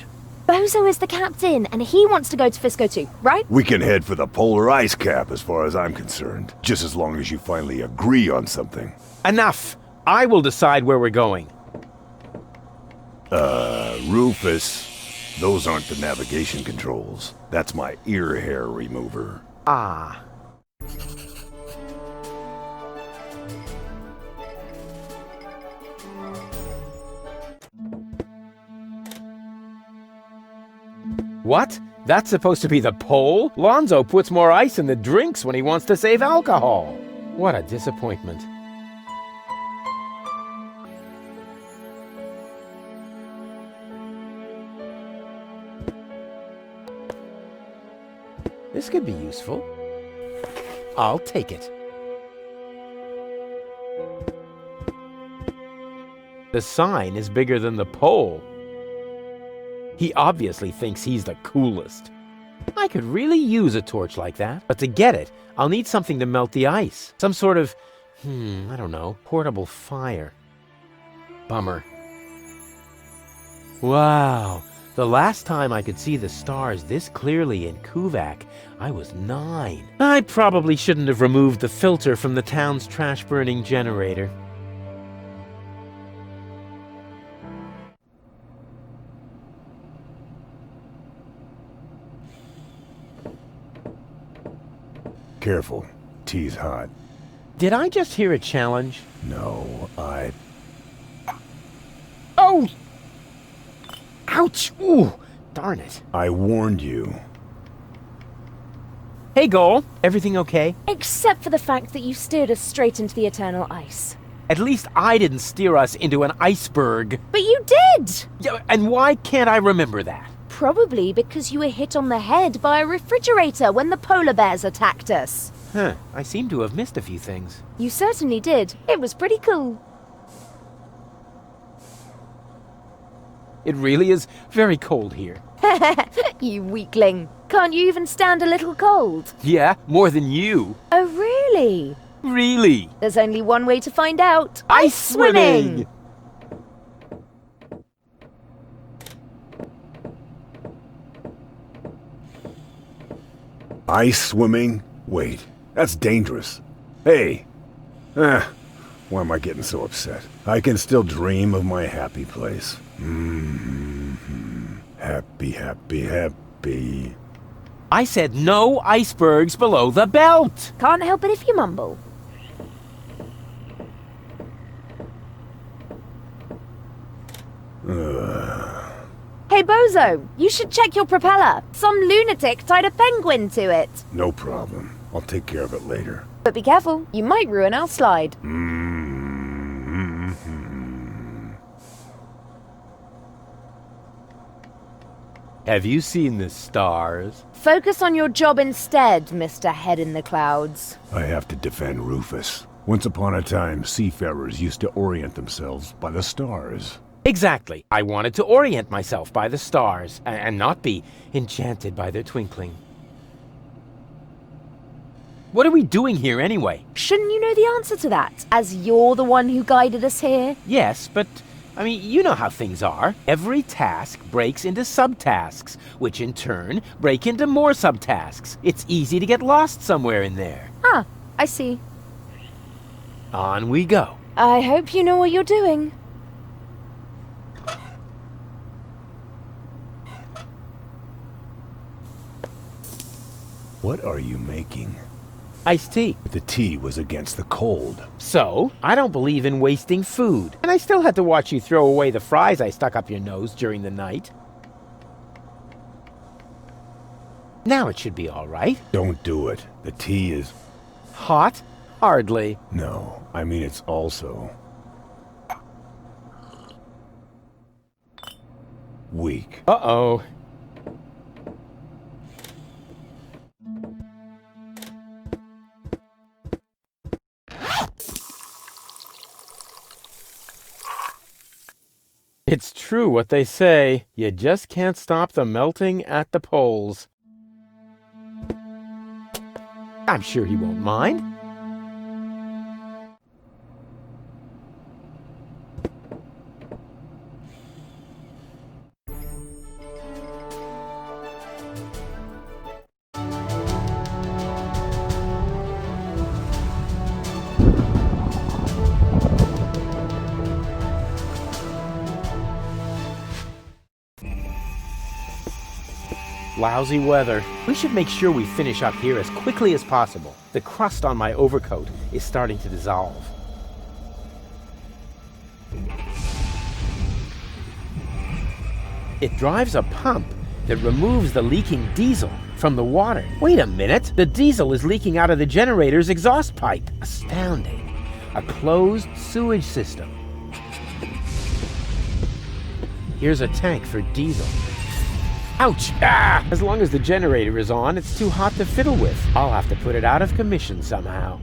Bozo is the captain, and he wants to go to Fisco too, right? We can head for the polar ice cap as far as I'm concerned. Just as long as you finally agree on something. Enough! I will decide where we're going. Rufus, those aren't the navigation controls. That's my ear hair remover. Ah. What? That's supposed to be the pole? Lonzo puts more ice in the drinks when he wants to save alcohol. What a disappointment. This could be useful. I'll take it. The sign is bigger than the pole. He obviously thinks he's the coolest. I could really use a torch like that. But to get it, I'll need something to melt the ice. Some sort of, I don't know, portable fire. Bummer. Wow. The last time I could see the stars this clearly in Kuvak, I was 9. I probably shouldn't have removed the filter from the town's trash-burning generator. Careful. Tea's hot. Did I just hear a challenge? No, Oh! Ouch! Ooh! Darn it. I warned you. Hey, Goal. Everything okay? Except for the fact that you steered us straight into the eternal ice. At least I didn't steer us into an iceberg. But you did! Yeah, and why can't I remember that? Probably because you were hit on the head by a refrigerator when the polar bears attacked us. I seem to have missed a few things. You certainly did. It was pretty cool. It really is very cold here. You weakling. Can't you even stand a little cold? Yeah, more than you. Oh, really? Really? There's only one way to find out. Ice swimming! Ice swimming? Wait, that's dangerous. Hey! Why am I getting so upset? I can still dream of my happy place. Happy, happy, happy. I said no icebergs below the belt! Can't help it if you mumble. Hey, Bozo, you should check your propeller. Some lunatic tied a penguin to it. No problem. I'll take care of it later. But be careful, you might ruin our slide. Have you seen the stars? Focus on your job instead, Mr. Head in the Clouds. I have to defend Rufus. Once upon a time, seafarers used to orient themselves by the stars. Exactly. I wanted to orient myself by the stars and not be enchanted by their twinkling. What are we doing here anyway? Shouldn't you know the answer to that, as you're the one who guided us here? Yes, but, I mean, you know how things are. Every task breaks into subtasks, which in turn break into more subtasks. It's easy to get lost somewhere in there. Ah, I see. On we go. I hope you know what you're doing. What are you making? Iced tea. The tea was against the cold. So, I don't believe in wasting food. And I still had to watch you throw away the fries I stuck up your nose during the night. Now it should be all right. Don't do it. The tea is... Hot? Hardly. No, I mean it's also... weak. Uh-oh. It's true what they say. You just can't stop the melting at the poles. I'm sure he won't mind. Lousy weather. We should make sure we finish up here as quickly as possible. The crust on my overcoat is starting to dissolve. It drives a pump that removes the leaking diesel from the water. Wait a minute! The diesel is leaking out of the generator's exhaust pipe. Astounding. A closed sewage system. Here's a tank for diesel. Ouch! Ah! As long as the generator is on, it's too hot to fiddle with. I'll have to put it out of commission somehow.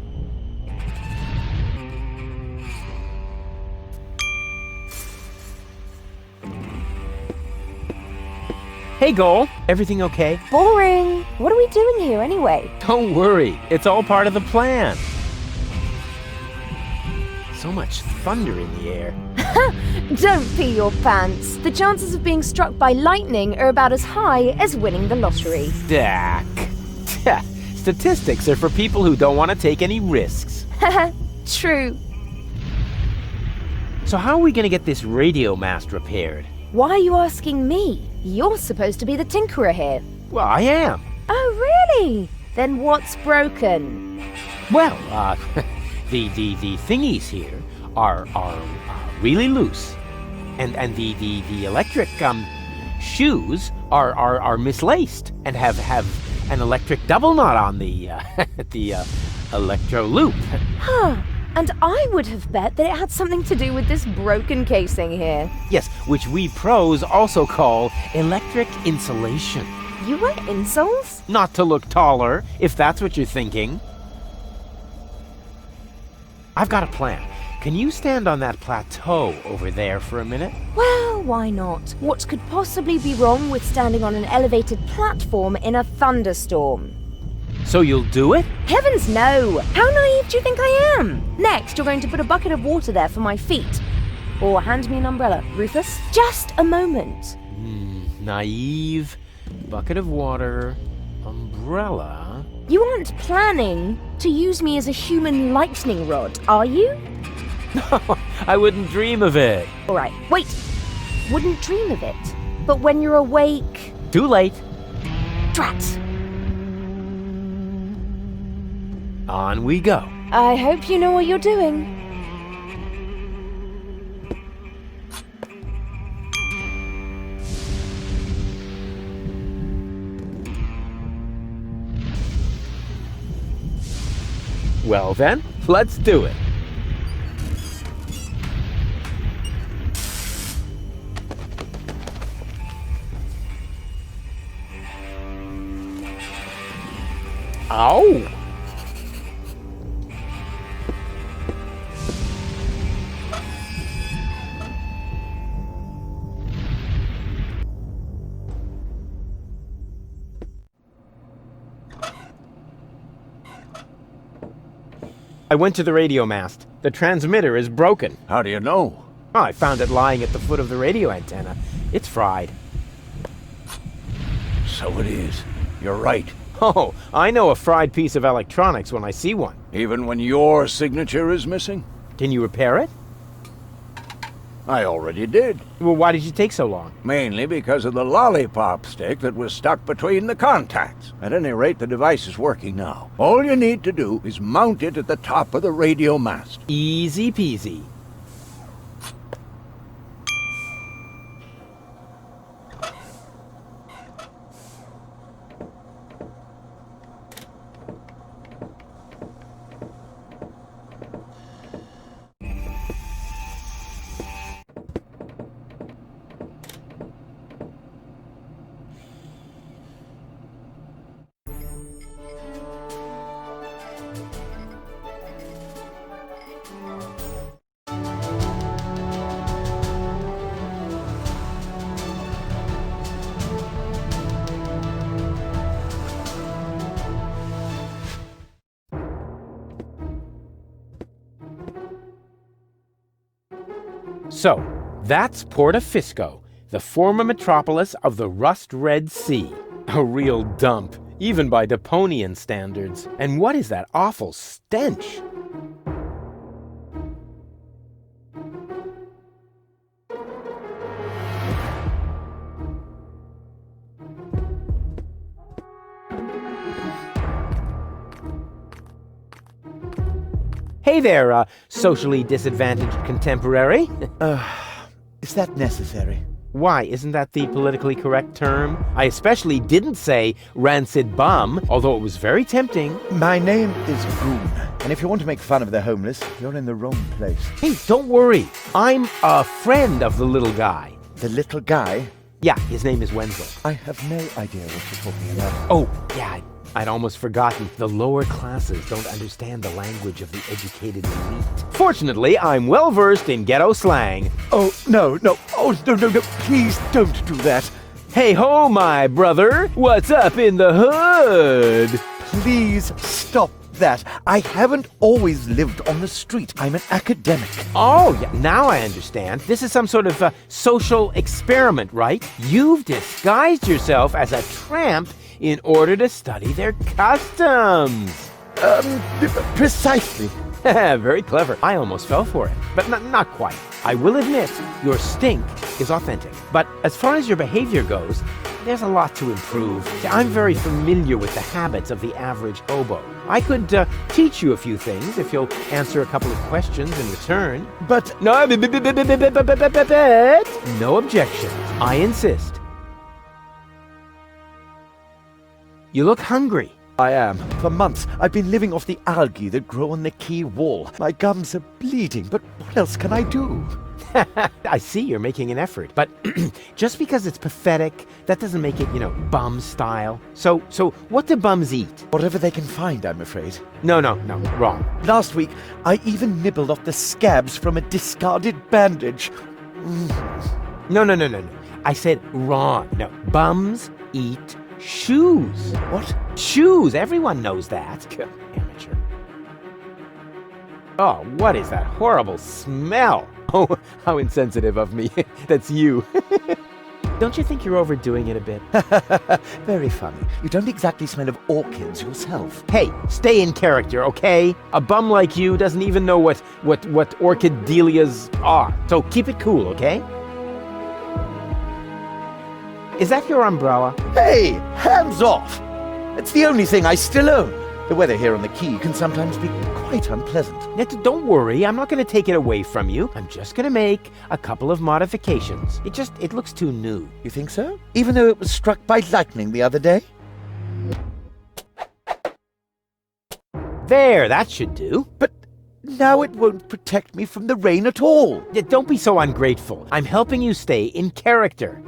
Hey, Goal. Everything okay? Boring. What are we doing here anyway? Don't worry. It's all part of the plan. So much thunder in the air. Don't pee your pants. The chances of being struck by lightning are about as high as winning the lottery. Dak. Statistics are for people who don't want to take any risks. True. So how are we going to get this radio mast repaired? Why are you asking me? You're supposed to be the tinkerer here. Well, I am. Oh, really? Then what's broken? Well, the thingies here are really loose, and the electric shoes are mislaced and have an electric double knot on the electro loop. Huh. And I would have bet that it had something to do with this broken casing here. Yes, which we pros also call electric insulation. You wear insoles? Not to look taller, if that's what you're thinking. I've got a plan. Can you stand on that plateau over there for a minute? Well, why not? What could possibly be wrong with standing on an elevated platform in a thunderstorm? So you'll do it? Heavens no! How naive do you think I am? Next, you're going to put a bucket of water there for my feet. Or hand me an umbrella, Rufus. Just a moment. Naive, bucket of water, umbrella... You aren't planning to use me as a human lightning rod, are you? No, I wouldn't dream of it. All right, wait. Wouldn't dream of it. But when you're awake... Too late. Drat. On we go. I hope you know what you're doing. Well then, let's do it. Ow! I went to the radio mast. The transmitter is broken. How do you know? Oh, I found it lying at the foot of the radio antenna. It's fried. So it is. You're right. Oh, I know a fried piece of electronics when I see one. Even when your signature is missing? Can you repair it? I already did. Well, why did you take so long? Mainly because of the lollipop stick that was stuck between the contacts. At any rate, the device is working now. All you need to do is mount it at the top of the radio mast. Easy peasy. So, that's Porta Fisco, the former metropolis of the rust-red sea. A real dump, even by Deponian standards. And what is that awful stench? Hey there, socially disadvantaged contemporary. Is that necessary? Why, isn't that the politically correct term? I especially didn't say rancid bum, although it was very tempting. My name is Goon, and if you want to make fun of the homeless, you're in the wrong place. Hey, don't worry. I'm a friend of the little guy. The little guy? Yeah, his name is Wenzel. I have no idea what you're talking about. Oh, yeah, I'd almost forgotten. The lower classes don't understand the language of the educated elite. Fortunately, I'm well versed in ghetto slang. Oh, no. Oh, no. Please don't do that. Hey ho, my brother. What's up in the hood? Please stop that. I haven't always lived on the street. I'm an academic. Oh, yeah, now I understand. This is some sort of social experiment, right? You've disguised yourself as a tramp in order to study their customs. Precisely. Very clever. I almost fell for it, but not quite. I will admit, your stink is authentic. But as far as your behavior goes, there's a lot to improve. See, I'm very familiar with the habits of the average hobo. I could teach you a few things if you'll answer a couple of questions in return. But no objections. I insist. You look hungry. I am. For months, I've been living off the algae that grow on the quay wall. My gums are bleeding, but what else can I do? I see you're making an effort, but just because it's pathetic, that doesn't make it, bum style. So what do bums eat? Whatever they can find, I'm afraid. No, wrong. Last week, I even nibbled off the scabs from a discarded bandage. No. I said wrong. No, bums eat shoes. What? Shoes. Everyone knows that. Amateur. Oh, what is that horrible smell? Oh, how insensitive of me. That's you. Don't you think you're overdoing it a bit? Very funny. You don't exactly smell of orchids yourself. Hey, stay in character, okay? A bum like you doesn't even know what orchid dahlias are. So keep it cool, okay? Is that your umbrella? Hey, hands off! It's the only thing I still own. The weather here on the quay can sometimes be quite unpleasant. Don't worry, I'm not going to take it away from you. I'm just going to make a couple of modifications. It looks too new. You think so? Even though it was struck by lightning the other day? There, that should do. But now it won't protect me from the rain at all. Don't be so ungrateful. I'm helping you stay in character.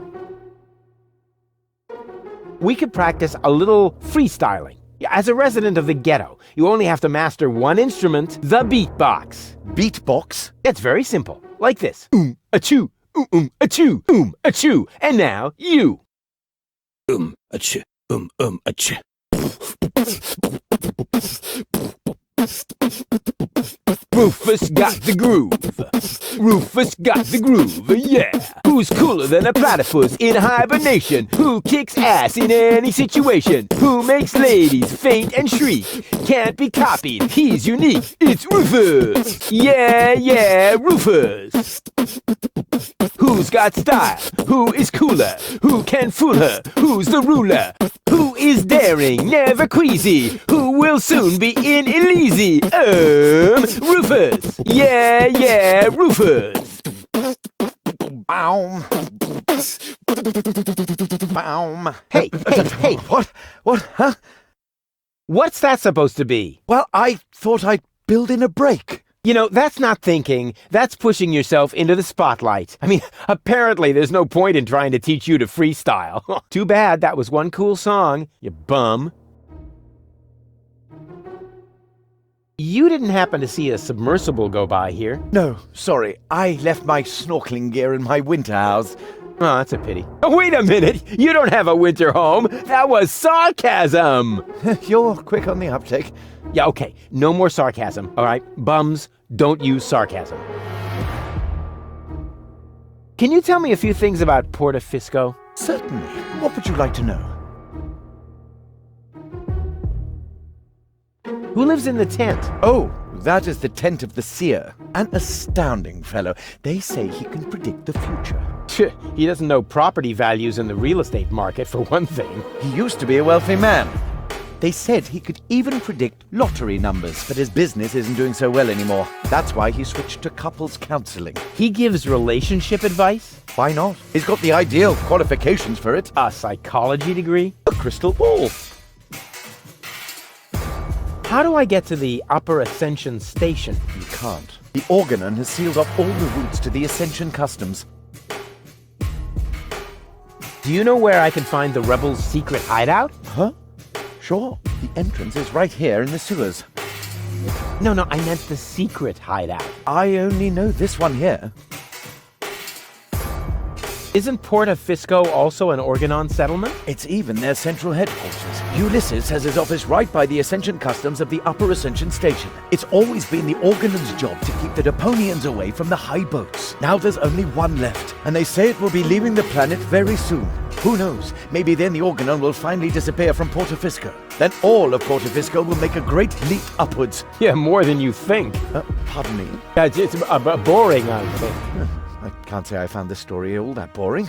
We could practice a little freestyling. As a resident of the ghetto, you only have to master one instrument, the beatbox. Beatbox? It's very simple. Like this. Achoo, achoo, achoo. And now, you. Achoo, achoo. Rufus got the groove. Rufus got the groove, yeah. Who's cooler than a platypus in hibernation? Who kicks ass in any situation? Who makes ladies faint and shriek? Can't be copied, he's unique. It's Rufus! Yeah, Rufus! Who's got style? Who is cooler? Who can fool her? Who's the ruler? Who is daring, never queasy? Who will soon be in Elysi? Rufus! Yeah, Rufus! Baum. Baum. Hey! What? Huh? What's that supposed to be? Well, I thought I'd build in a break. You know, that's not thinking. That's pushing yourself into the spotlight. I mean, apparently there's no point in trying to teach you to freestyle. Too bad that was one cool song, you bum. You didn't happen to see a submersible go by here? No, sorry. I left my snorkeling gear in my winter house. Oh, that's a pity. Oh, wait a minute! You don't have a winter home! That was sarcasm! You're quick on the uptake. Yeah, okay. No more sarcasm, all right? Bums, don't use sarcasm. Can you tell me a few things about Portafisco? Certainly. What would you like to know? Who lives in the tent? Oh, that is the tent of the seer. An astounding fellow. They say he can predict the future. He doesn't know property values in the real estate market, for one thing. He used to be a wealthy man. They said he could even predict lottery numbers, but his business isn't doing so well anymore. That's why he switched to couples counseling. He gives relationship advice? Why not? He's got the ideal qualifications for it. A psychology degree? A crystal ball. How do I get to the Upper Ascension Station? You can't. The Organon has sealed off all the routes to the Ascension Customs. Do you know where I can find the rebels' secret hideout? Huh? Sure. The entrance is right here in the sewers. No, I meant the secret hideout. I only know this one here. Isn't Portafisco also an Organon settlement? It's even their central headquarters. Ulysses has his office right by the Ascension Customs of the Upper Ascension Station. It's always been the Organon's job to keep the Deponians away from the high boats. Now there's only one left, and they say it will be leaving the planet very soon. Who knows? Maybe then the Organon will finally disappear from Portafisco. Then all of Portafisco will make a great leap upwards. Yeah, more than you think. Pardon me? It's boring, I think. I can't say I found this story all that boring.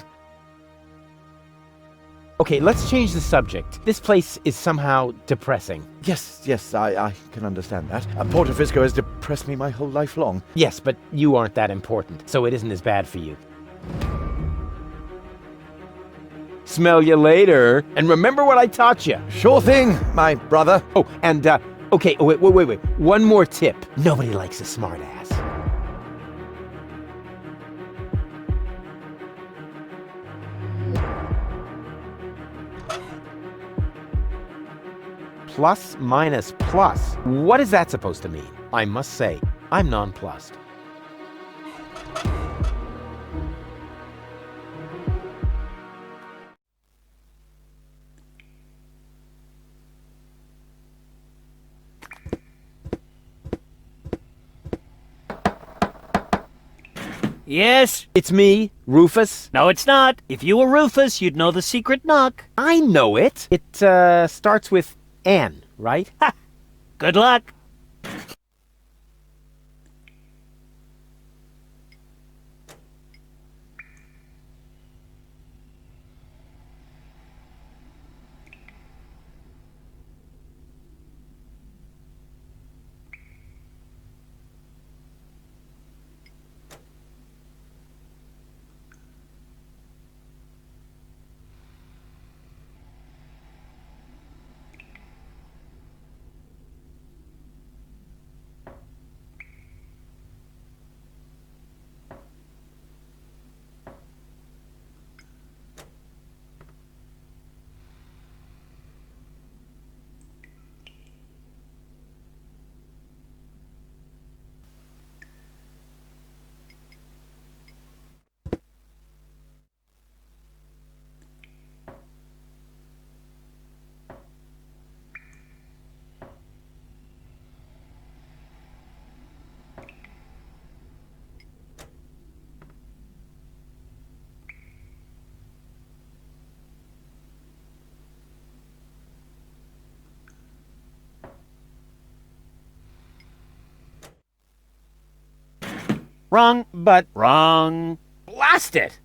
Okay, let's change the subject. This place is somehow depressing. Yes, I can understand that. Portafisco has depressed me my whole life long. Yes, but you aren't that important, so it isn't as bad for you. Smell you later, and remember what I taught you. Sure thing, my brother. Oh, and, okay, wait. One more tip. Nobody likes a smartass. Plus minus plus. What is that supposed to mean? I must say, I'm nonplussed. Yes? It's me, Rufus. No, it's not. If you were Rufus, you'd know the secret knock. I know it. It, starts with N, right? Ha! Good luck. Wrong. But... Wrong. Blast it!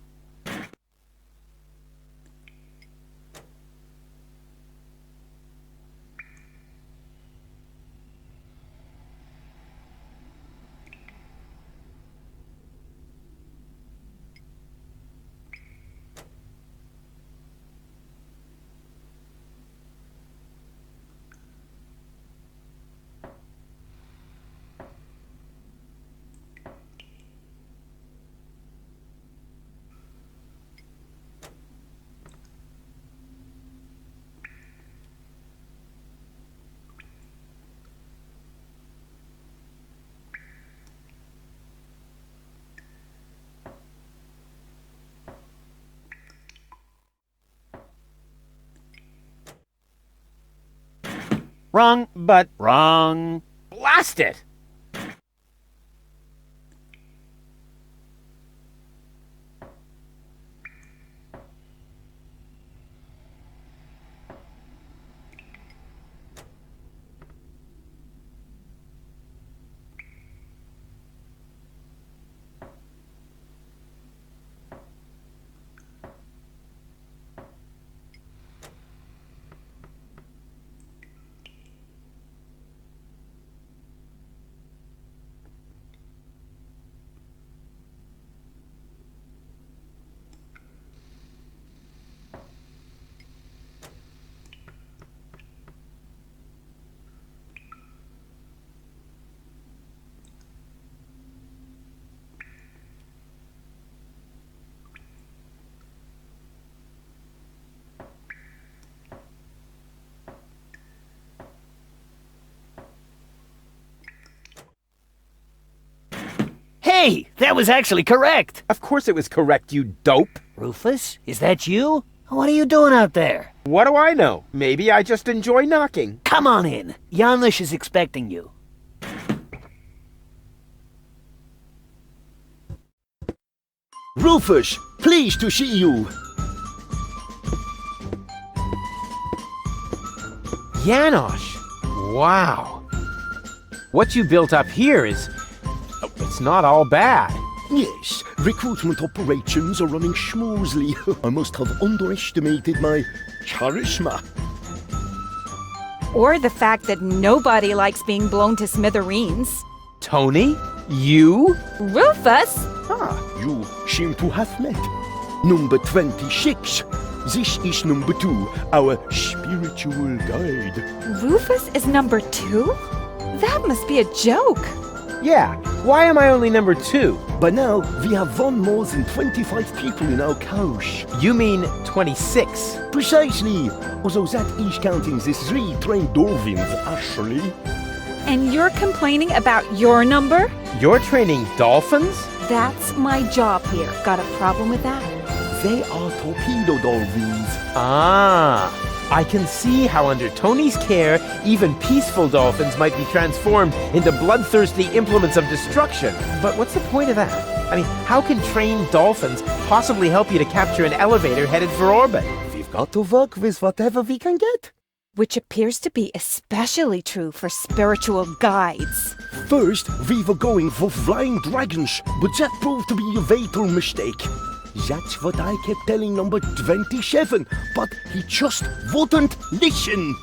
Wrong. But... Wrong. Blast it! Hey, that was actually correct. Of course it was correct, you dope. Rufus, is that you? What are you doing out there? What do I know? Maybe I just enjoy knocking. Come on in. Janusz is expecting you. Rufus, pleased to see you. Janusz! Wow. What you built up here is... it's not all bad. Yes, recruitment operations are running smoothly. I must have underestimated my charisma. Or the fact that nobody likes being blown to smithereens. Tony? You? Rufus? Ah, you seem to have met. Number 26. This is number 2, our spiritual guide. Rufus is number 2? That must be a joke. Yeah, why am I only number 2? By now, we have won more than 25 people in our coach. You mean 26? Precisely, although that is counting the 3 trained dolphins, actually. And you're complaining about your number? You're training dolphins? That's my job here. Got a problem with that? They are torpedo dolphins. Ah, I can see how under Tony's care, even peaceful dolphins might be transformed into bloodthirsty implements of destruction. But what's the point of that? I mean, how can trained dolphins possibly help you to capture an elevator headed for orbit? We've got to work with whatever we can get. Which appears to be especially true for spiritual guides. First, we were going for flying dragons, but that proved to be a fatal mistake. That's what I kept telling number 27, but he just wouldn't listen.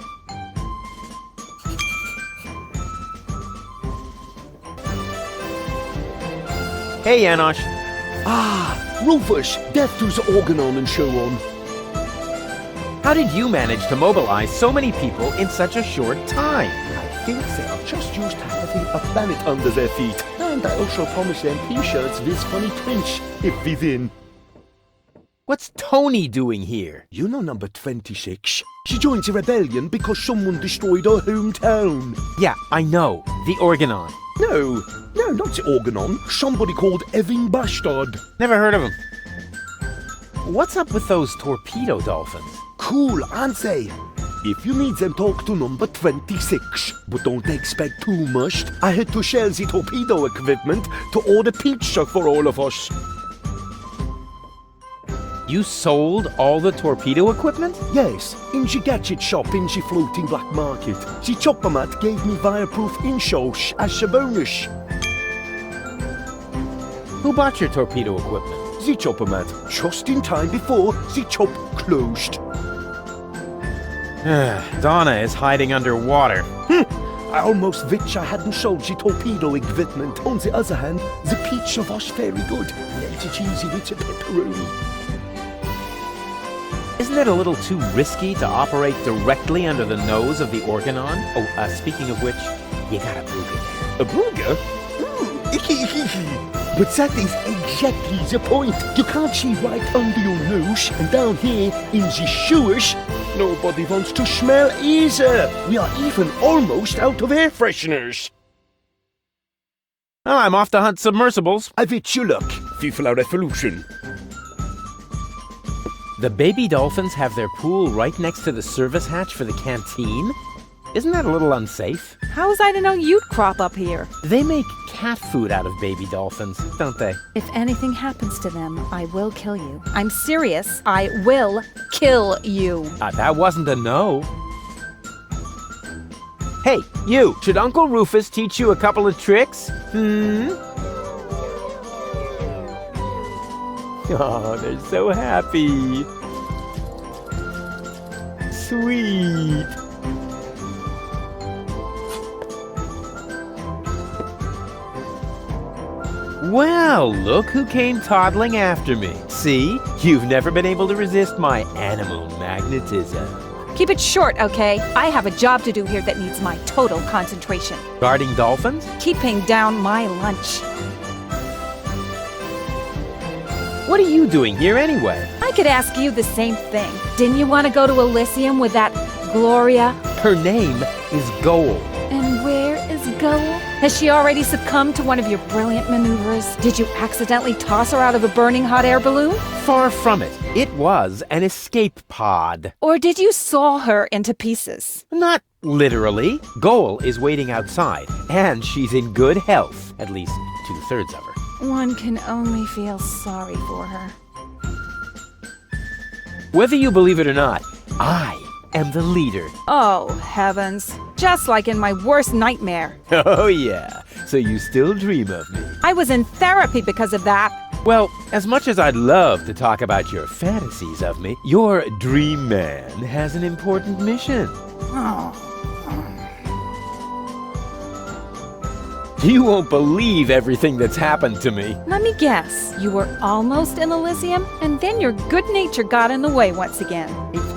Hey, Janusz. Ah, Rufus, death to the organon and so on. How did you manage to mobilize so many people in such a short time? I think they are just used to having a planet under their feet. And I also promised them t-shirts with funny prints if we win. What's Tony doing here? You know number 26. She joined the rebellion because someone destroyed her hometown. Yeah, I know. The Organon. No, not the Organon. Somebody called Evan Bastard. Never heard of him. What's up with those torpedo dolphins? Cool, aren't they? If you need them, talk to number 26. But don't expect too much. I had to shell the torpedo equipment to order pizza for all of us. You sold all the torpedo equipment? Yes, in the gadget shop in the floating black market. The chopper mat gave me fireproof insoles as a bonus. Who bought your torpedo equipment? The chopper man, just in time before the chop closed. Donna is hiding underwater. I almost wish I hadn't sold the torpedo equipment. On the other hand, the pizza was very good. Melted cheesy with the pepperoni. Isn't it a little too risky to operate directly under the nose of the Organon? Oh, speaking of which, you got a Brugger there. A Brugger? Ooh, icky, icky, icky. But that is exactly the point. You can't see right under your nose, and down here in the sewers, nobody wants to smell either. We are even almost out of air fresheners. Well, I'm off to hunt submersibles. I wish you luck. Vive la revolution. The baby dolphins have their pool right next to the service hatch for the canteen? Isn't that a little unsafe? How was I to know you'd crop up here? They make cat food out of baby dolphins, don't they? If anything happens to them, I will kill you. I'm serious. I will kill you. That wasn't a no. Hey, you! Should Uncle Rufus teach you a couple of tricks? Oh, they're so happy. Sweet. Well, look who came toddling after me. See? You've never been able to resist my animal magnetism. Keep it short, okay? I have a job to do here that needs my total concentration. Guarding dolphins? Keeping down my lunch. What are you doing here anyway? I could ask you the same thing. Didn't you want to go to Elysium with that Gloria? Her name is Goal. And where is Goal? Has she already succumbed to one of your brilliant maneuvers? Did you accidentally toss her out of a burning hot air balloon? Far from it. It was an escape pod. Or did you saw her into pieces? Not literally. Goal is waiting outside, and she's in good health. At least 2/3 of her. One can only feel sorry for her. Whether you believe it or not, I am the leader. Oh, heavens. Just like in my worst nightmare. Oh, yeah. So you still dream of me. I was in therapy because of that. Well, as much as I'd love to talk about your fantasies of me, your dream man has an important mission. Oh. You won't believe everything that's happened to me. Let me guess. You were almost in Elysium, and then your good nature got in the way once again.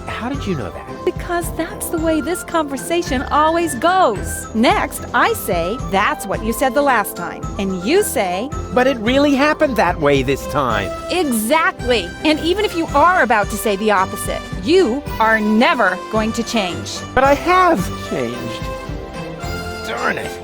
How did you know that? Because that's the way this conversation always goes. Next, I say, that's what you said the last time. And you say... But it really happened that way this time. Exactly. And even if you are about to say the opposite, you are never going to change. But I have changed. Darn it.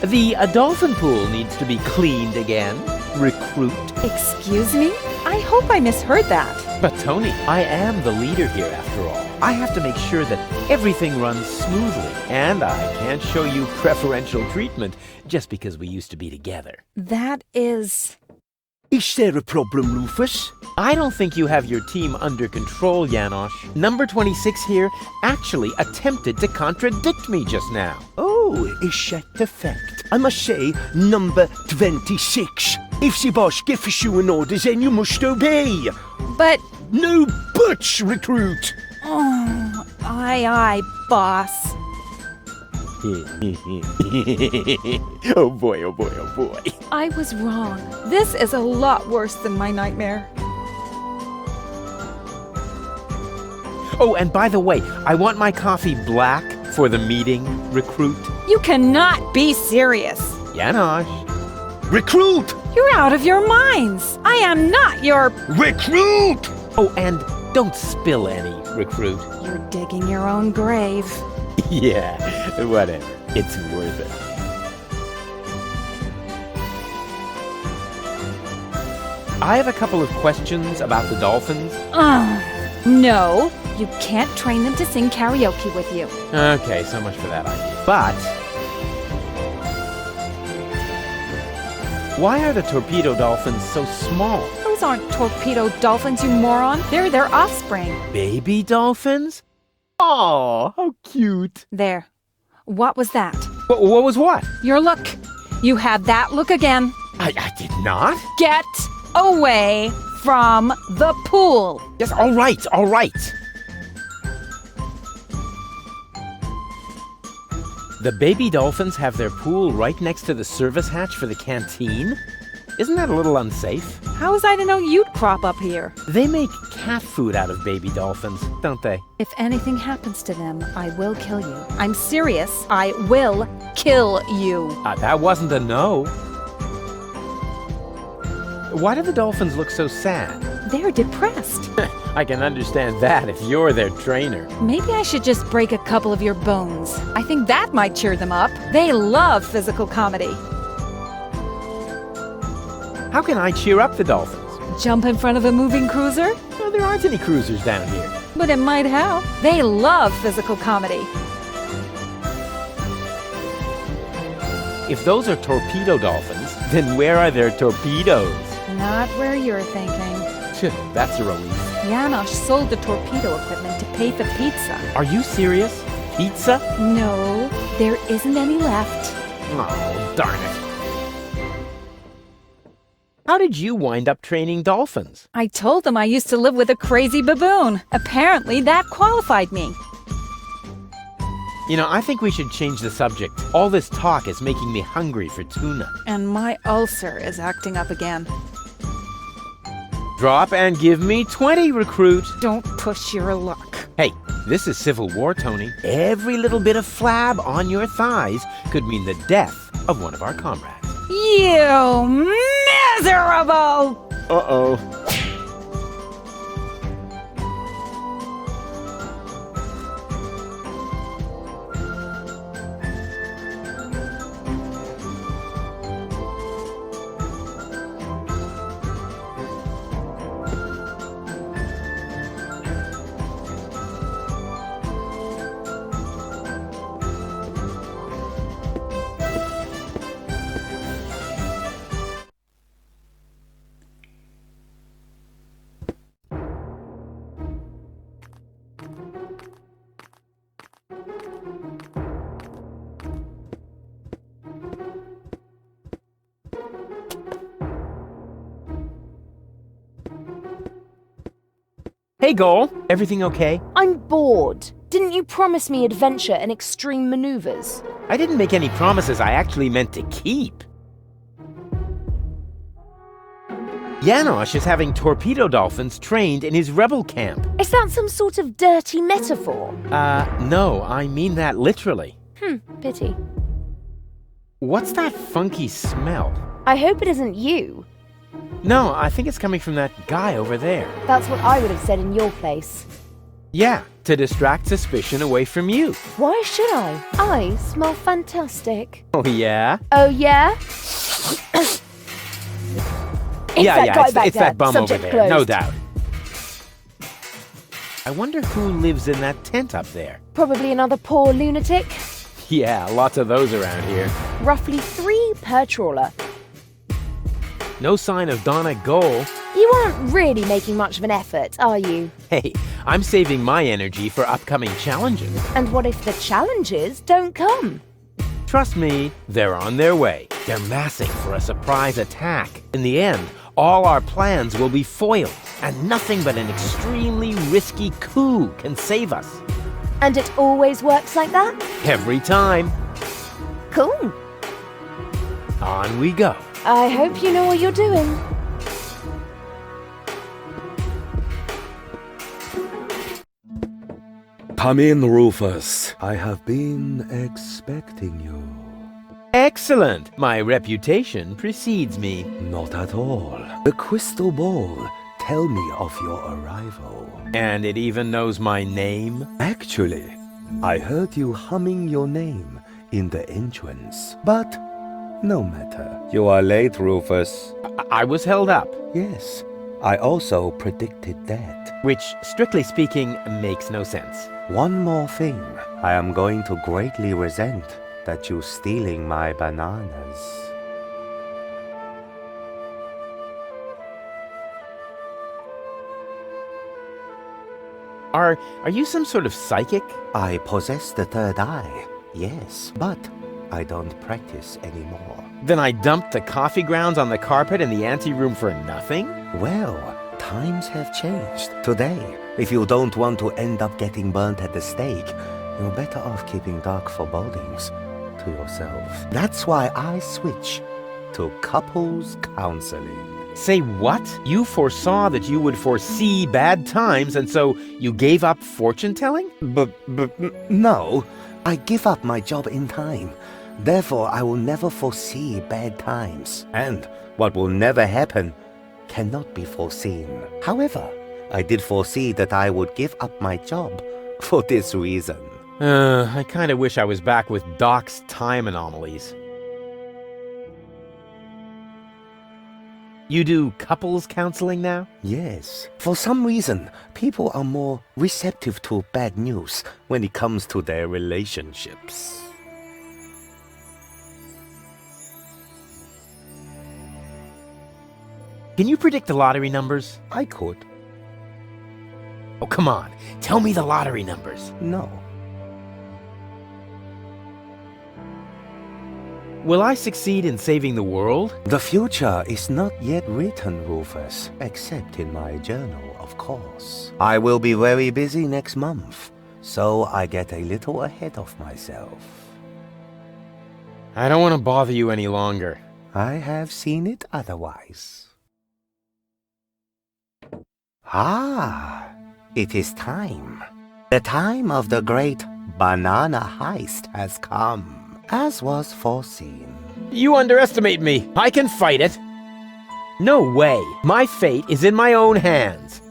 The dolphin pool needs to be cleaned again. Recruit. Excuse me? I hope I misheard that. But Tony, I am the leader here after all. I have to make sure that everything runs smoothly. And I can't show you preferential treatment just because we used to be together. That is... Is there a problem, Rufus? I don't think you have your team under control, Janosch. Number 26 here actually attempted to contradict me just now. Oh, is that the fact? I must say, number 26. If the boss gives you an order, then you must obey. But... No buts, recruit. Oh, aye, boss. Oh boy, oh boy, oh boy. I was wrong. This is a lot worse than my nightmare. Oh, and by the way, I want my coffee black for the meeting, recruit. You cannot be serious. Janosch. Recruit! You're out of your minds. I am not your... Recruit! Oh, and don't spill any, recruit. You're digging your own grave. Yeah, whatever. It's worth it. I have a couple of questions about the dolphins. No. You can't train them to sing karaoke with you. Okay, so much for that idea. But... why are the torpedo dolphins so small? Those aren't torpedo dolphins, you moron. They're their offspring. Baby dolphins? Oh, how cute. There. What was that? What was what? Your look. You had that look again. I did not. Get away from the pool. Yes, all right, all right. The baby dolphins have their pool right next to the service hatch for the canteen? Isn't that a little unsafe? How was I to know you'd crop up here? They make cat food out of baby dolphins, don't they? If anything happens to them, I will kill you. I'm serious. I will kill you. That wasn't a no. Why do the dolphins look so sad? They're depressed. I can understand that if you're their trainer. Maybe I should just break a couple of your bones. I think that might cheer them up. They love physical comedy. How can I cheer up the dolphins? Jump in front of a moving cruiser? Well, there aren't any cruisers down here. But it might help. They love physical comedy. If those are torpedo dolphins, then where are their torpedoes? Not where you're thinking. That's a relief. Janosch sold the torpedo equipment to pay for pizza. Are you serious? Pizza? No, there isn't any left. Oh, darn it. How did you wind up training dolphins? I told them I used to live with a crazy baboon. Apparently, that qualified me. You know, I think we should change the subject. All this talk is making me hungry for tuna. And my ulcer is acting up again. Drop and give me 20, recruit. Don't push your luck. Hey, this is Civil War, Tony. Every little bit of flab on your thighs could mean the death of one of our comrades. You miserable! Uh-oh. Hey, Goal. Everything okay? I'm bored. Didn't you promise me adventure and extreme maneuvers? I didn't make any promises I actually meant to keep. Janosch is having torpedo dolphins trained in his rebel camp. Is that some sort of dirty metaphor? No, I mean that literally. Pity. What's that funky smell? I hope it isn't you. No, I think it's coming from that guy over there. That's what I would have said in your place. Yeah, to distract suspicion away from you. Why should I? I smell fantastic. Oh, yeah? Oh, yeah? It's that bum Subject over there, no closed. doubt. I wonder who lives in that tent up there. Probably another poor lunatic. Yeah, lots of those around here. Roughly 3 per trawler. No sign of Donna Goal. You aren't really making much of an effort, are you? Hey, I'm saving my energy for upcoming challenges. And what if the challenges don't come? Trust me, they're on their way. They're massing for a surprise attack. In the end, all our plans will be foiled, and nothing but an extremely risky coup can save us. And it always works like that? Every time. Cool. On we go. I hope you know what you're doing. Come in, Rufus. I have been expecting you. Excellent. My reputation precedes me. Not at all. The crystal ball tell me of your arrival. And it even knows my name? Actually, I heard you humming your name in the entrance. But no matter. You are late, Rufus. I was held up. Yes, I also predicted that. Which, strictly speaking, makes no sense. One more thing. I am going to greatly resent that you stealing my bananas. Are you some sort of psychic? I possess the third eye, yes, but I don't practice anymore. Then I dumped the coffee grounds on the carpet in the anteroom for nothing? Well, times have changed. Today, if you don't want to end up getting burnt at the stake, you're better off keeping dark forebodings to yourself. That's why I switch to couples counseling. Say what? You foresaw that you would foresee bad times, and so you gave up fortune-telling? No, I give up my job in time. Therefore, I will never foresee bad times. And what will never happen cannot be foreseen. However, I did foresee that I would give up my job for this reason. I kinda wish I was back with Doc's time anomalies. You do couples counseling now? Yes. For some reason, people are more receptive to bad news when it comes to their relationships. Can you predict the lottery numbers? I could. Oh, come on. Tell me the lottery numbers. No. Will I succeed in saving the world? The future is not yet written, Rufus, except in my journal, of course. I will be very busy next month, so I get a little ahead of myself. I don't want to bother you any longer. I have seen it otherwise. Ah, it is time. The time of the great banana heist has come. As was foreseen. You underestimate me. I can fight it. No way. My fate is in my own hands.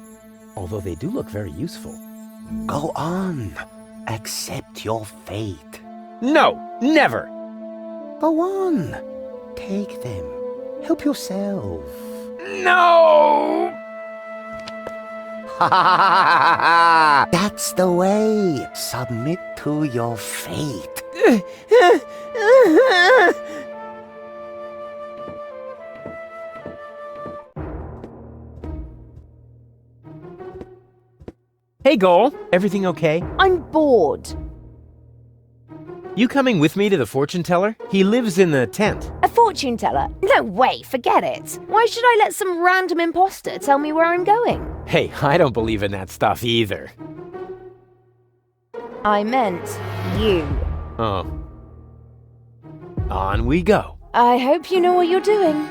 Although they do look very useful. Go on. Accept your fate. No, never. Go on. Take them. Help yourself. No! That's the way. Submit to your fate. Hey, Goal. Everything okay? I'm bored. You coming with me to the fortune teller? He lives in the tent. A fortune teller? No way, forget it. Why should I let some random imposter tell me where I'm going? Hey, I don't believe in that stuff either. I meant you. Oh. On we go. I hope you know what you're doing.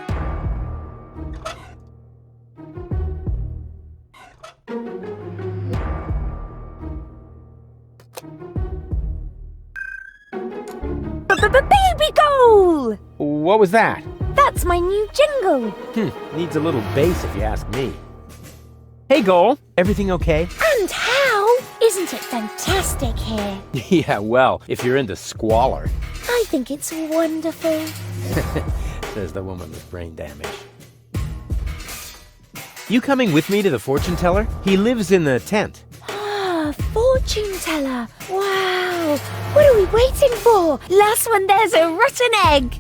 Baby goal! What was that? That's my new jingle. Needs a little bass if you ask me. Hey, Goal. Everything okay? And how? Isn't it fantastic here? Yeah, well, if you're into squalor. I think it's wonderful. Says the woman with brain damage. You coming with me to the fortune teller? He lives in the tent. Ah, fortune teller. Wow. What are we waiting for? Last one, there's a rotten egg.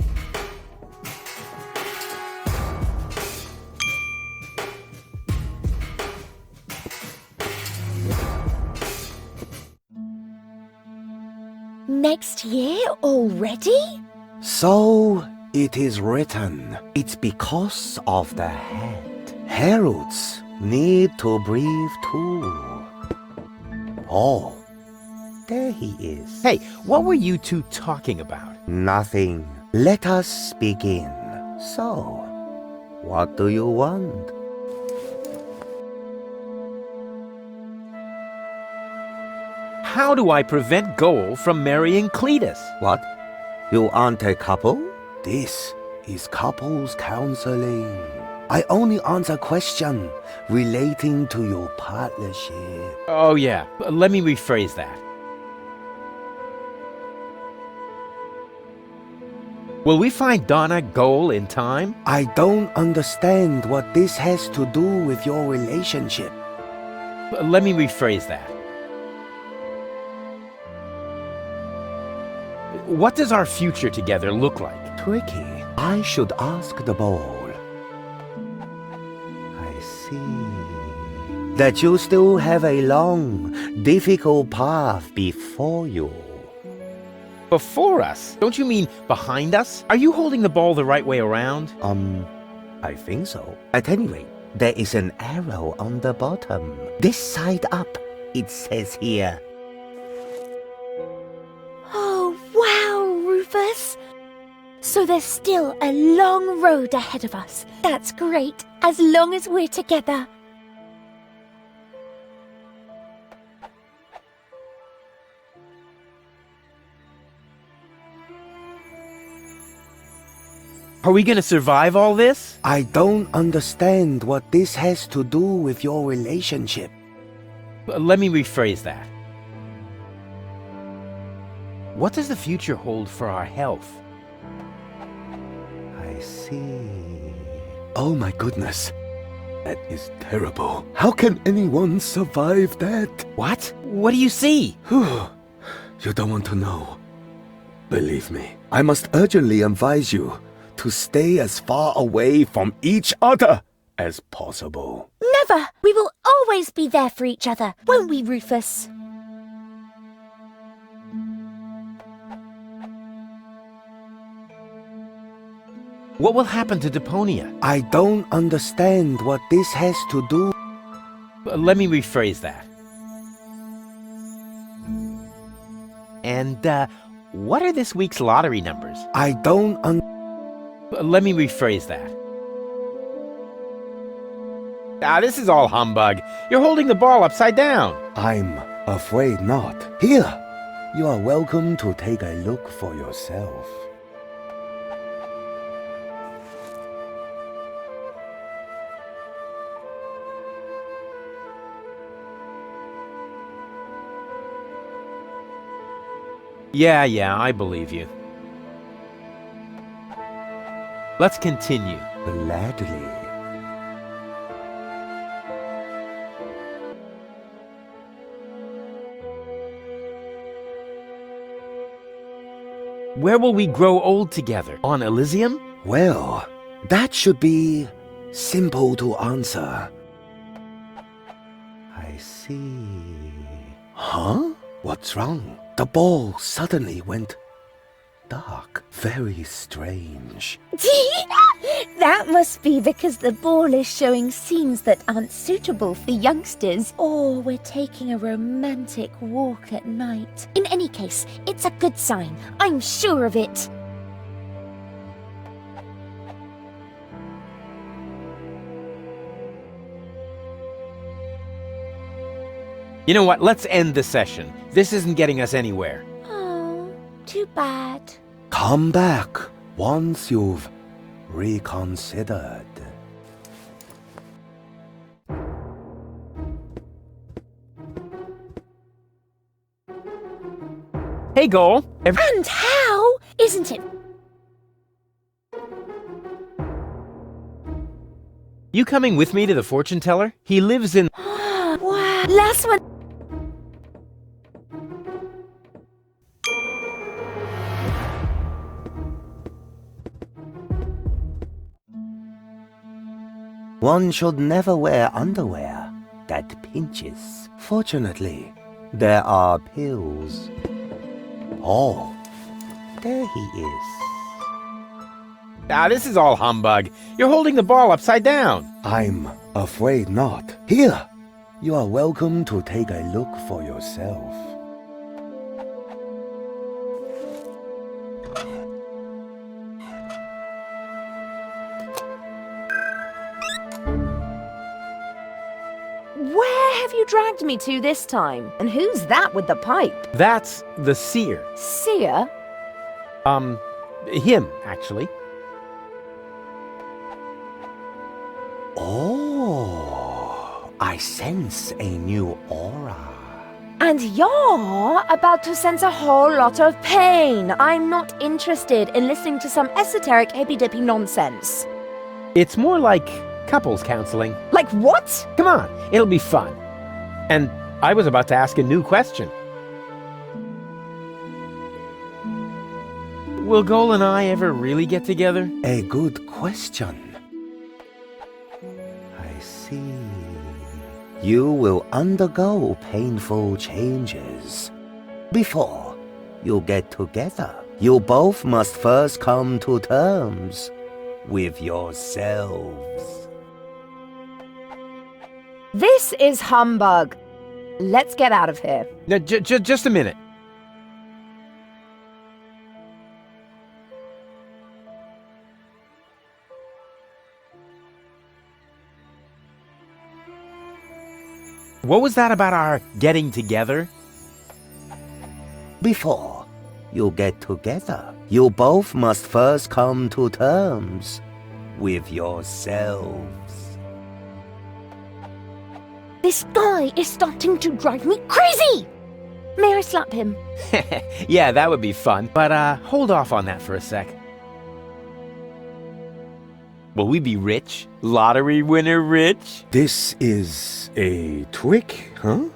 Next year already? So it is written. It's because of the head. Heralds need to breathe too. Oh, there he is. Hey, what were you two talking about? Nothing. Let us begin. So, what do you want? How do I prevent Goal from marrying Cletus? What? You aren't a couple? This is couples counseling. I only answer questions relating to your partnership. Oh, yeah. Let me rephrase that. Will we find Donna Goal in time? I don't understand what this has to do with your relationship. Let me rephrase that. What does our future together look like? Tricky. I should ask the bowl. I see. That you still have a long, difficult path before you. Before us? Don't you mean behind us? Are you holding the ball the right way around? I think so. At any rate, there is an arrow on the bottom. This side up, it says here. Oh, wow, Rufus. So there's still a long road ahead of us. That's great, as long as we're together. Are we gonna survive all this? I don't understand what this has to do with your relationship. Let me rephrase that. What does the future hold for our health? I see. Oh my goodness. That is terrible. How can anyone survive that? What? What do you see? You don't want to know. Believe me, I must urgently advise you to stay as far away from each other as possible. Never! We will always be there for each other, won't we, Rufus? What will happen to Deponia? I don't understand what this has to do. Let me rephrase that. And, what are this week's lottery numbers? I don't Let me rephrase that. This is all humbug. You're holding the ball upside down. I'm afraid not. Here, you are welcome to take a look for yourself. Yeah, I believe you. Let's continue. Gladly. Where will we grow old together? On Elysium? Well, that should be simple to answer. I see. Huh? What's wrong? The ball suddenly went dark. Very strange. That must be because the ball is showing scenes that aren't suitable for youngsters. Or we're taking a romantic walk at night. In any case, it's a good sign. I'm sure of it. You know what? Let's end the session. This isn't getting us anywhere. Oh, too bad. Come back once you've reconsidered. Hey, Goal. And how? Isn't it? You coming with me to the fortune teller? He lives in... Wow. Last one. One should never wear underwear that pinches. Fortunately, there are pills. Oh, there he is. This is all humbug. You're holding the ball upside down. I'm afraid not. Here, you are welcome to take a look for yourself. Where have you dragged me to this time? And who's that with the pipe? That's the seer. Seer? Him, actually. Oh, I sense a new aura. And you're about to sense a whole lot of pain. I'm not interested in listening to some esoteric hippy-dippy nonsense. It's more like couples counseling. Like what? Come on, it'll be fun. And I was about to ask a new question. Will Goal and I ever really get together? A good question. I see. You will undergo painful changes before you get together, you both must first come to terms with yourselves. This is humbug. Let's get out of here. Now, just a minute. What was that about our getting together? Before you get together, you both must first come to terms with yourselves. This guy is starting to drive me crazy! May I slap him? Yeah, that would be fun, but hold off on that for a sec. Will we be rich? Lottery winner rich? This is a trick, huh?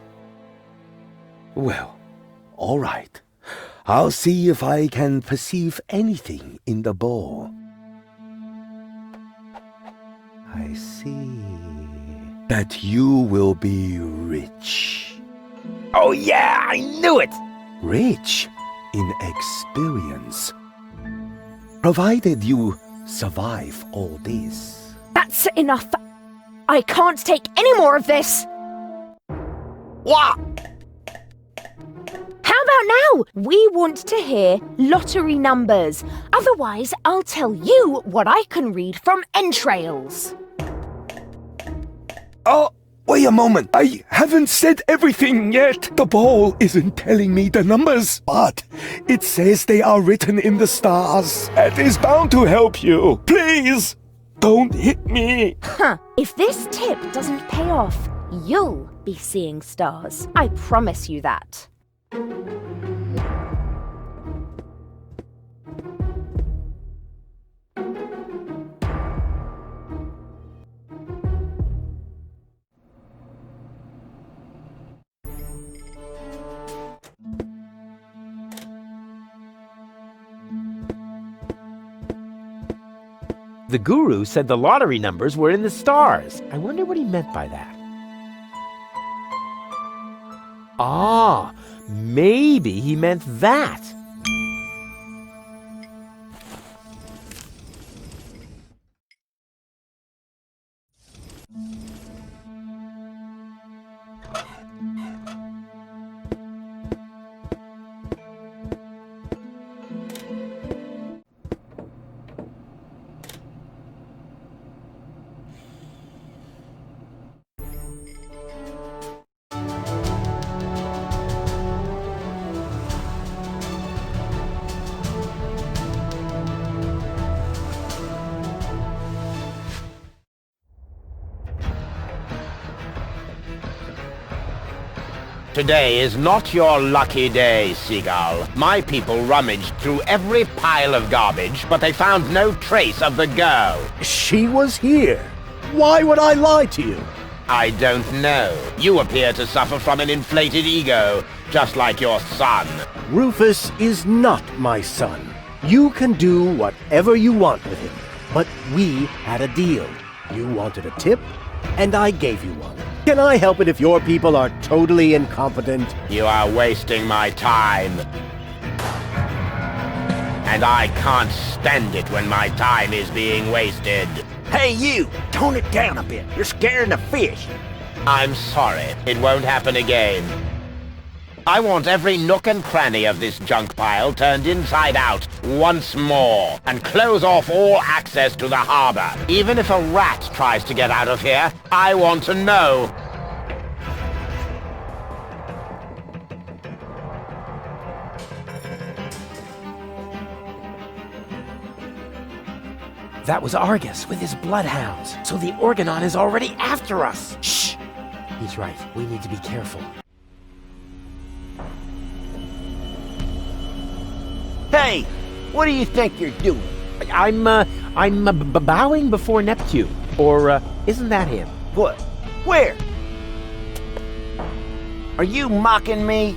Well, all right. I'll see if I can perceive anything in the ball. I see that you will be rich. Oh yeah, I knew it! Rich in experience. Provided you survive all this. That's enough. I can't take any more of this. What? How about now? We want to hear lottery numbers. Otherwise, I'll tell you what I can read from entrails. Oh, wait a moment. I haven't said everything yet. The ball isn't telling me the numbers, but it says they are written in the stars. That is bound to help you. Please, don't hit me. Huh. If this tip doesn't pay off, you'll be seeing stars. I promise you that. The guru said the lottery numbers were in the stars. I wonder what he meant by that. Ah, maybe he meant that. Today is not your lucky day, Seagull. My people rummaged through every pile of garbage, but they found no trace of the girl. She was here. Why would I lie to you? I don't know. You appear to suffer from an inflated ego, just like your son. Rufus is not my son. You can do whatever you want with him. But we had a deal. You wanted a tip, and I gave you one. Can I help it if your people are totally incompetent? You are wasting my time. And I can't stand it when my time is being wasted. Hey, you! Tone it down a bit. You're scaring the fish. I'm sorry. It won't happen again. I want every nook and cranny of this junk pile turned inside out once more, and close off all access to the harbor. Even if a rat tries to get out of here, I want to know. That was Argus with his bloodhounds, so the Organon is already after us. Shh! He's right. We need to be careful. Hey! What do you think you're doing? I'm bowing before Neptune. Or, isn't that him? What? Where? Are you mocking me?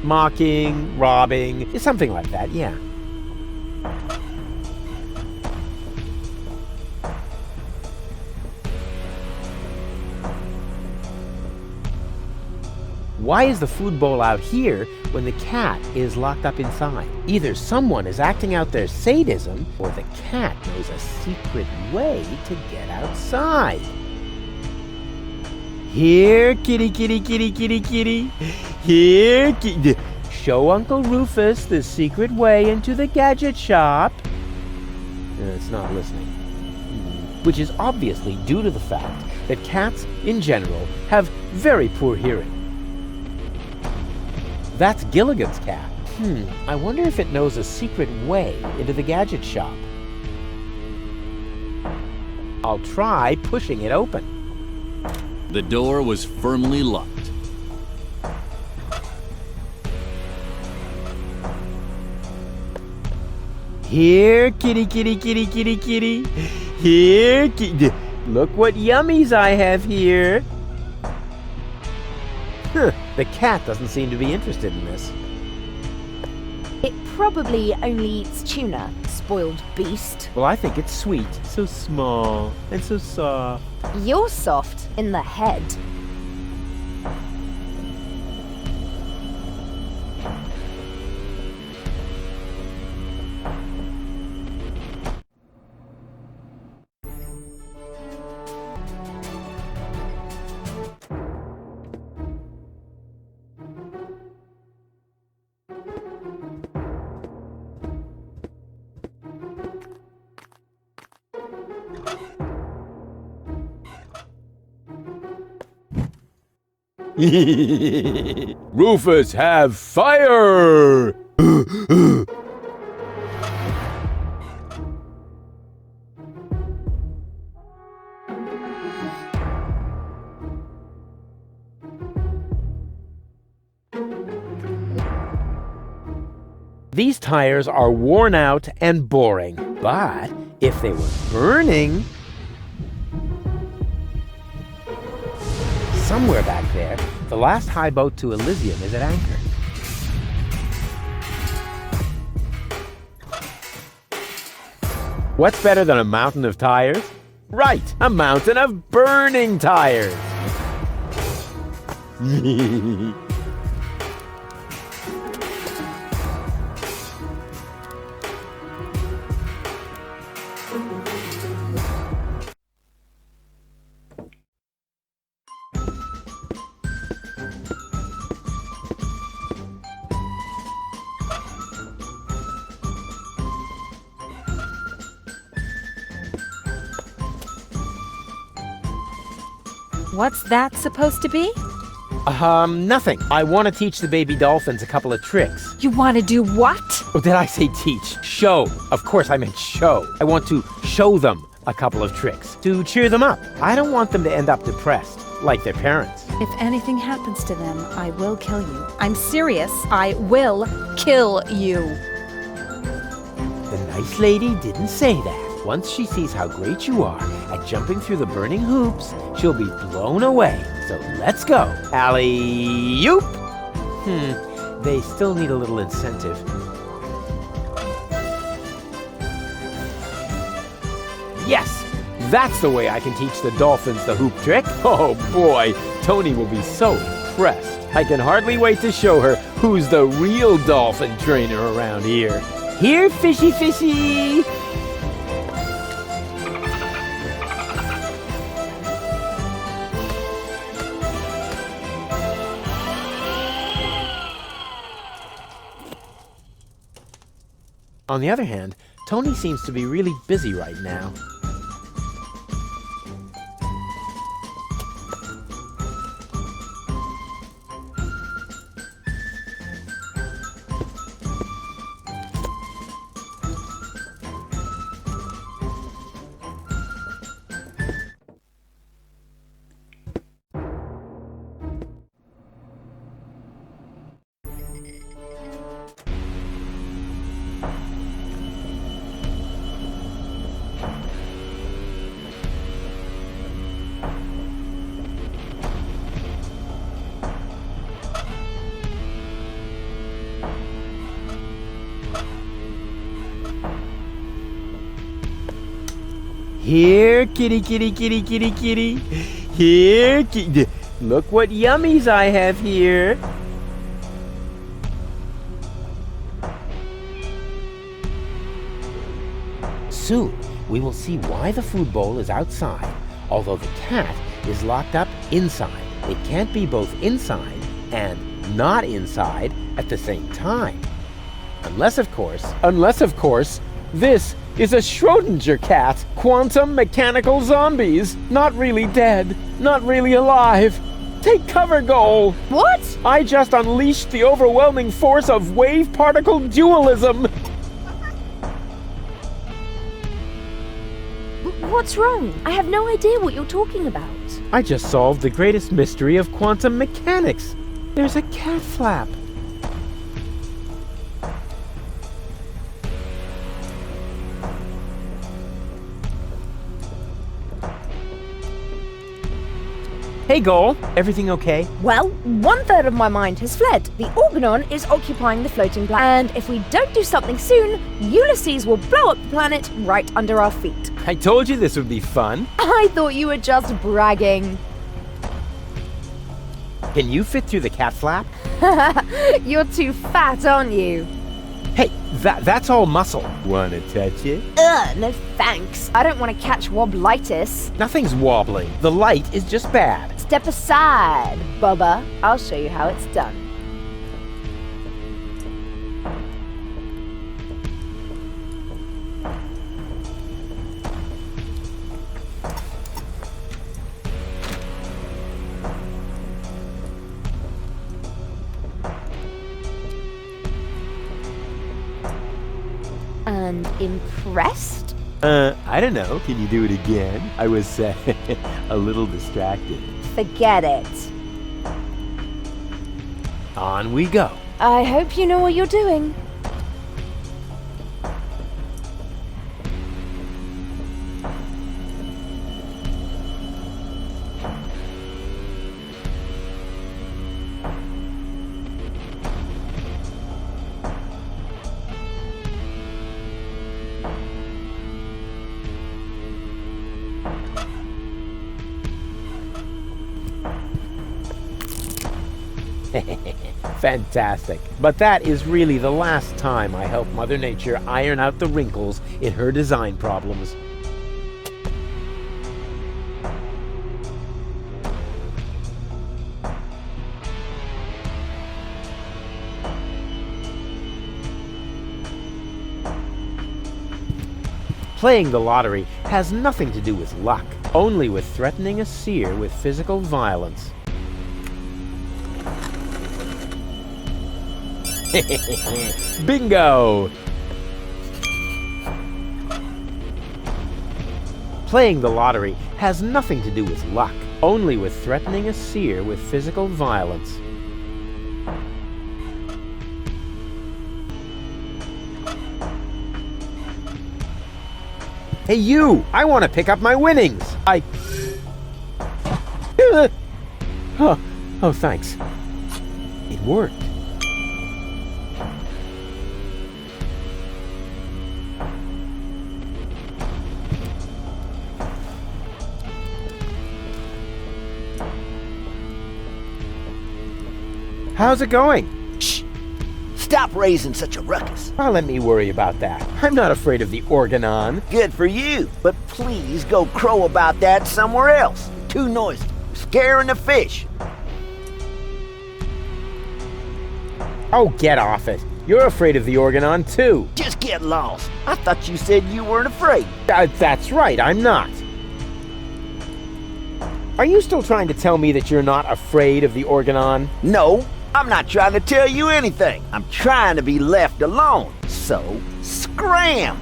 Mocking, robbing, something like that, yeah. Why is the food bowl out here when the cat is locked up inside? Either someone is acting out their sadism, or the cat knows a secret way to get outside. Here, kitty, kitty, kitty, kitty, kitty. Here, kitty. Show Uncle Rufus the secret way into the gadget shop. It's not listening. Which is obviously due to the fact that cats, in general, have very poor hearing. That's Gilligan's cat. I wonder if it knows a secret way into the gadget shop. I'll try pushing it open. The door was firmly locked. Here, kitty, kitty, kitty, kitty, kitty. Here, kitty. Look what yummies I have here. The cat doesn't seem to be interested in this. It probably only eats tuna, spoiled beast. Well, I think it's sweet. So small and so soft. You're soft in the head. Rufus, have fire! These tires are worn out and boring, but if they were burning... Somewhere back there, the last high boat to Elysium is at anchor. What's better than a mountain of tires? Right, a mountain of burning tires! What's that supposed to be? Nothing. I want to teach the baby dolphins a couple of tricks. You want to do what? Oh, did I say teach? Show. Of course I meant show. I want to show them a couple of tricks to cheer them up. I don't want them to end up depressed, like their parents. If anything happens to them, I will kill you. I'm serious. I will kill you. The nice lady didn't say that. Once she sees how great you are at jumping through the burning hoops, she'll be blown away. So let's go. Alley-oop! They still need a little incentive. Yes! That's the way I can teach the dolphins the hoop trick. Oh boy, Tony will be so impressed. I can hardly wait to show her who's the real dolphin trainer around here. Here, fishy fishy! On the other hand, Tony seems to be really busy right now. Here, kitty, kitty, kitty, kitty, kitty. Here, kitty. Look what yummies I have here. Soon, we will see why the food bowl is outside, although the cat is locked up inside. It can't be both inside and not inside at the same time. Unless, of course, this is a Schrodinger cat. Quantum mechanical zombies. Not really dead. Not really alive. Take cover, Goal. What? I just unleashed the overwhelming force of wave-particle dualism. What's wrong? I have no idea what you're talking about. I just solved the greatest mystery of quantum mechanics. There's a cat flap. Hey, Goal. Everything okay? Well, 1/3 of my mind has fled. The Organon is occupying the floating black. And if we don't do something soon, Ulysses will blow up the planet right under our feet. I told you this would be fun. I thought you were just bragging. Can you fit through the cat flap? You're too fat, aren't you? Hey, that's all muscle. Wanna touch it? No thanks. I don't want to catch wobblitis. Nothing's wobbling. The light is just bad. Step aside, Bubba. I'll show you how it's done. And impressed? I don't know. Can you do it again? I was a little distracted. Forget it. On we go. I hope you know what you're doing. Fantastic. But that is really the last time I help Mother Nature iron out the wrinkles in her design problems. Playing the lottery has nothing to do with luck, only with threatening a seer with physical violence. Bingo! Playing the lottery has nothing to do with luck, only with threatening a seer with physical violence. Hey you! I want to pick up my winnings! Oh, thanks. It worked. How's it going? Shh! Stop raising such a ruckus. Well, let me worry about that. I'm not afraid of the Organon. Good for you, but please go crow about that somewhere else. Too noisy. Scaring the fish. Oh, get off it. You're afraid of the Organon, too. Just get lost. I thought you said you weren't afraid. That's right, I'm not. Are you still trying to tell me that you're not afraid of the Organon? No, I'm not trying to tell you anything. I'm trying to be left alone. So, scram!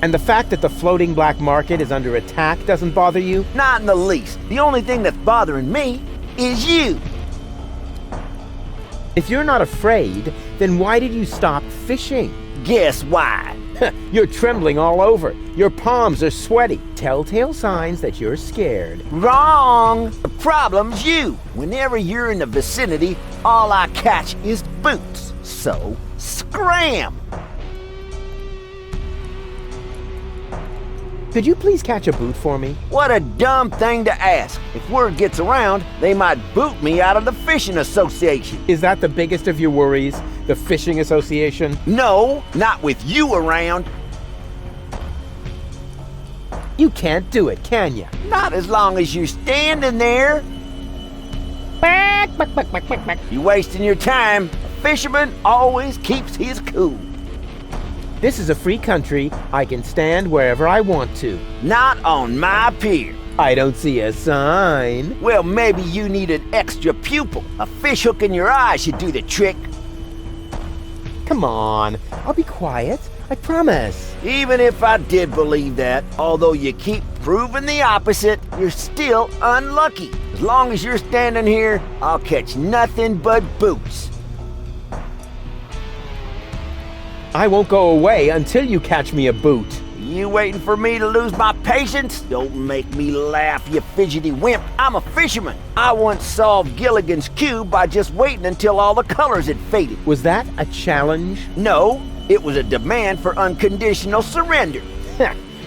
And the fact that the floating black market is under attack doesn't bother you? Not in the least. The only thing that's bothering me is you. If you're not afraid, then why did you stop fishing? Guess why? You're trembling all over. Your palms are sweaty. Telltale signs that you're scared. Wrong! The problem's you. Whenever you're in the vicinity, all I catch is boots. So, scram! Could you please catch a boot for me? What a dumb thing to ask. If word gets around, they might boot me out of the fishing association. Is that the biggest of your worries? The fishing association? No, not with you around. You can't do it, can you? Not as long as you're standing there. You wasting your time. A fisherman always keeps his cool. This is a free country. I can stand wherever I want to. Not on my pier. I don't see a sign. Well, maybe you need an extra pupil. A fish hook in your eye should do the trick. Come on, I'll be quiet. I promise. Even if I did believe that, although you keep proving the opposite, you're still unlucky. As long as you're standing here, I'll catch nothing but boots. I won't go away until you catch me a boot. You waiting for me to lose my patience? Don't make me laugh, you fidgety wimp. I'm a fisherman. I once solved Gilligan's Cube by just waiting until all the colors had faded. Was that a challenge? No, it was a demand for unconditional surrender.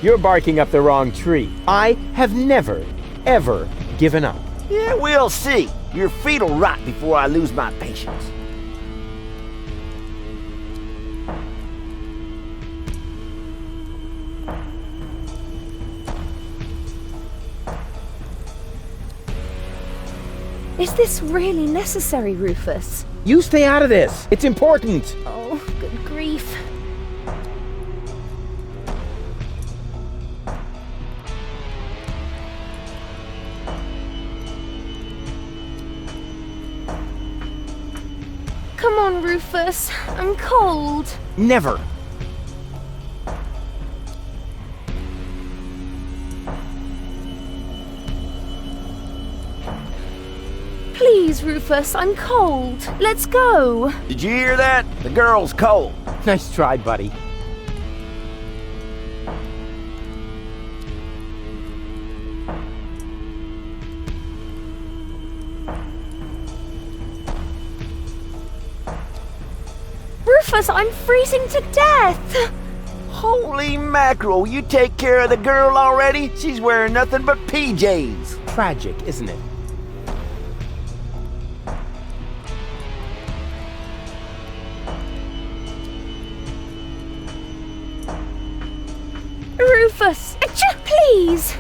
You're barking up the wrong tree. I have never, ever given up. Yeah, we'll see. Your feet'll rot before I lose my patience. Is this really necessary, Rufus? You stay out of this. It's important. Oh, good grief. Come on, Rufus. I'm cold. Never. Please, Rufus, I'm cold. Let's go. Did you hear that? The girl's cold. Nice try, buddy. Rufus, I'm freezing to death. Holy mackerel, you take care of the girl already? She's wearing nothing but PJs. Tragic, isn't it? Rufus, please.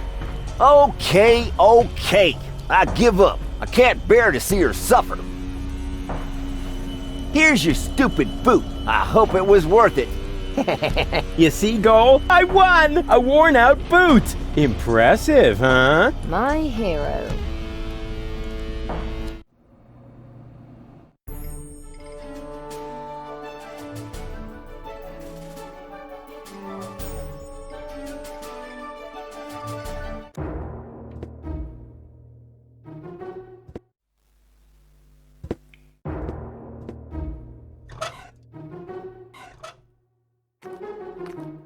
Okay. I give up. I can't bear to see her suffer. Here's your stupid boot. I hope it was worth it. You see, Goal? I won! A worn-out boot! Impressive, huh? My hero.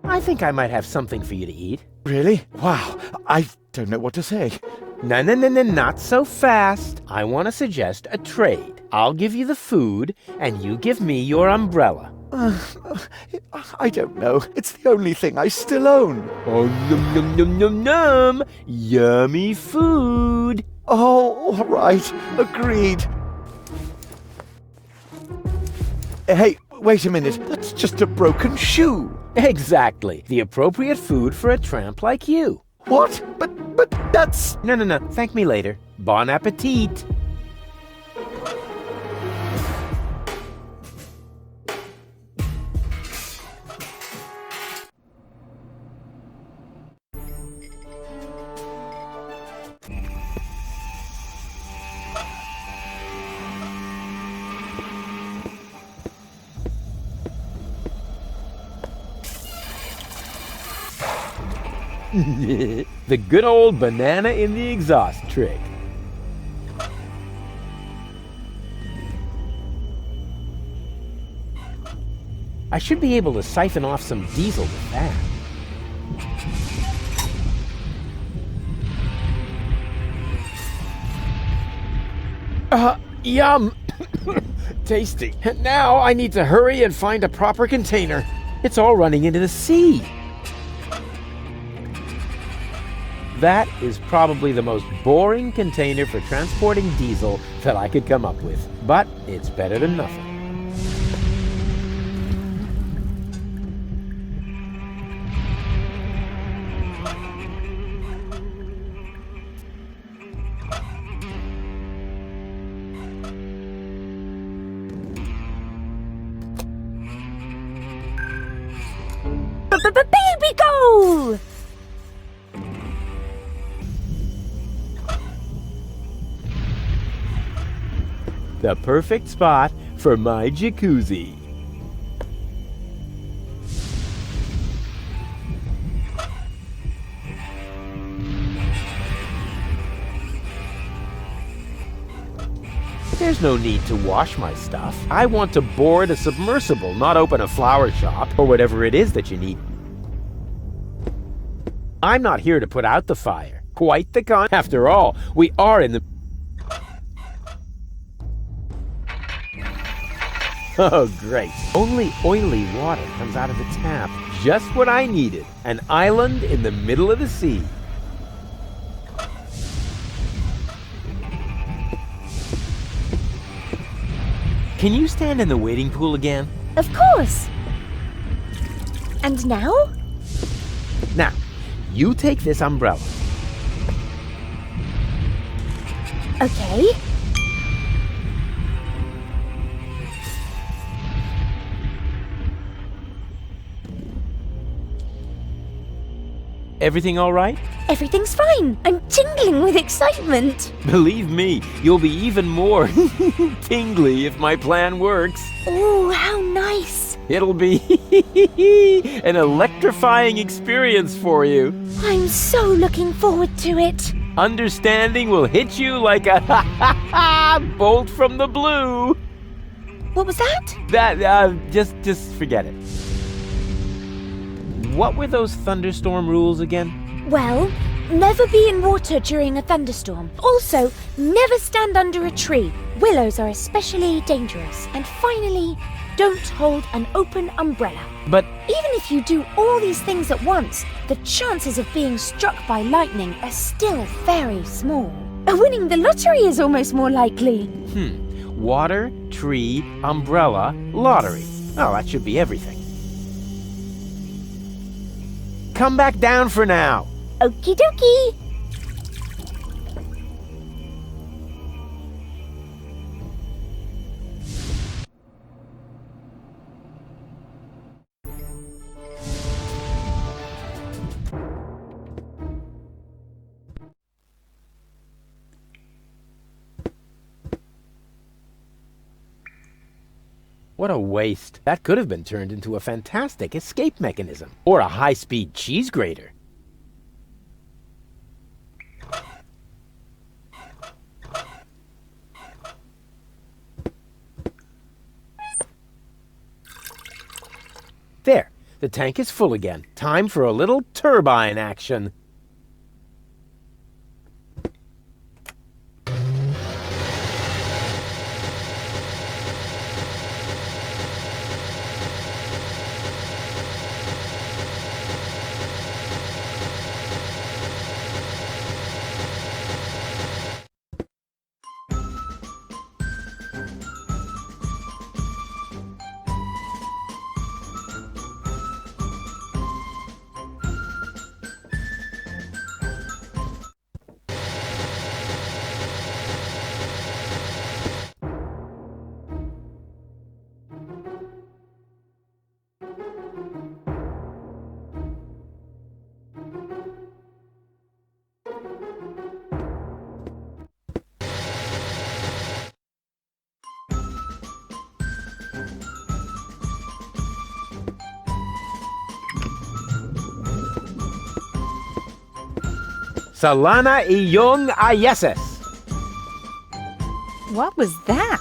I think I might have something for you to eat. Really? Wow, I don't know what to say. No, not so fast. I want to suggest a trade. I'll give you the food, and you give me your umbrella. I don't know. It's the only thing I still own. Oh, num. Yummy food. Oh, all right. Agreed. Hey, wait a minute. That's just a broken shoe. Exactly. The appropriate food for a tramp like you. What? But that's... No. Thank me later. Bon appetit. The good old banana in the exhaust trick. I should be able to siphon off some diesel with that. Yum! Tasty. Now I need to hurry and find a proper container. It's all running into the sea. That is probably the most boring container for transporting diesel that I could come up with. But it's better than nothing. Baby goal! The perfect spot for my jacuzzi. There's no need to wash my stuff. I want to board a submersible, not open a flower shop or whatever it is that you need. I'm not here to put out the fire. Quite the con. After all, we are in the... Oh, great. Only oily water comes out of the tap. Just what I needed. An island in the middle of the sea. Can you stand in the wading pool again? Of course. And now? Now, you take this umbrella. Okay. Everything all right? Everything's fine. I'm tingling with excitement. Believe me, you'll be even more tingly if my plan works. Oh, how nice. It'll be an electrifying experience for you. I'm so looking forward to it. Understanding will hit you like a bolt from the blue. What was that? Just forget it. What were those thunderstorm rules again? Well, never be in water during a thunderstorm. Also, never stand under a tree. Willows are especially dangerous. And finally, don't hold an open umbrella. But even if you do all these things at once, the chances of being struck by lightning are still very small. Winning the lottery is almost more likely. Water, tree, umbrella, lottery. Oh, that should be everything. Come back down for now. Okie dokie. What a waste. That could have been turned into a fantastic escape mechanism. Or a high-speed cheese grater. There. The tank is full again. Time for a little turbine action. Salana iyong ayeses. What was that?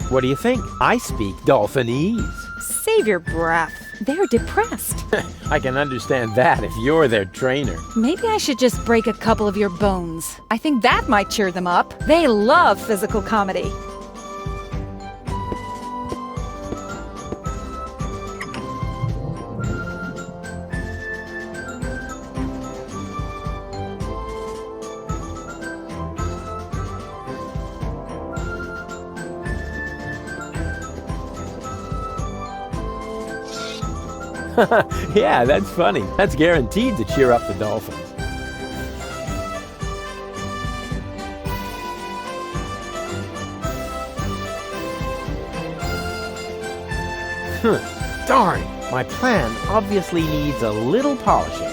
What do you think? I speak Dolphinese. Save your breath. They're depressed. I can understand that if you're their trainer. Maybe I should just break a couple of your bones. I think that might cheer them up. They love physical comedy. Yeah, that's funny. That's guaranteed to cheer up the dolphins. Darn! My plan obviously needs a little polishing.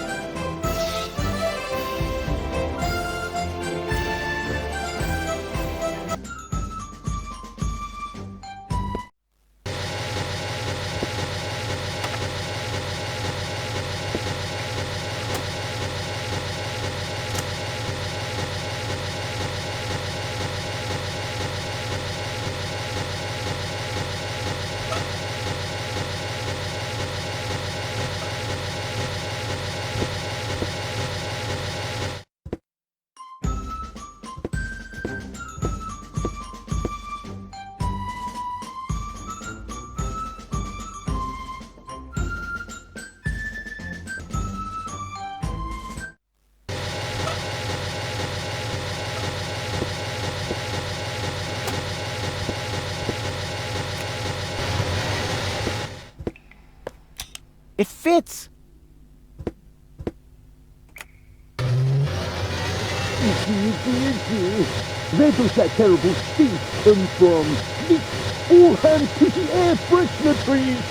It fits! Where does that terrible stink come from? All hands to the air freshener, please!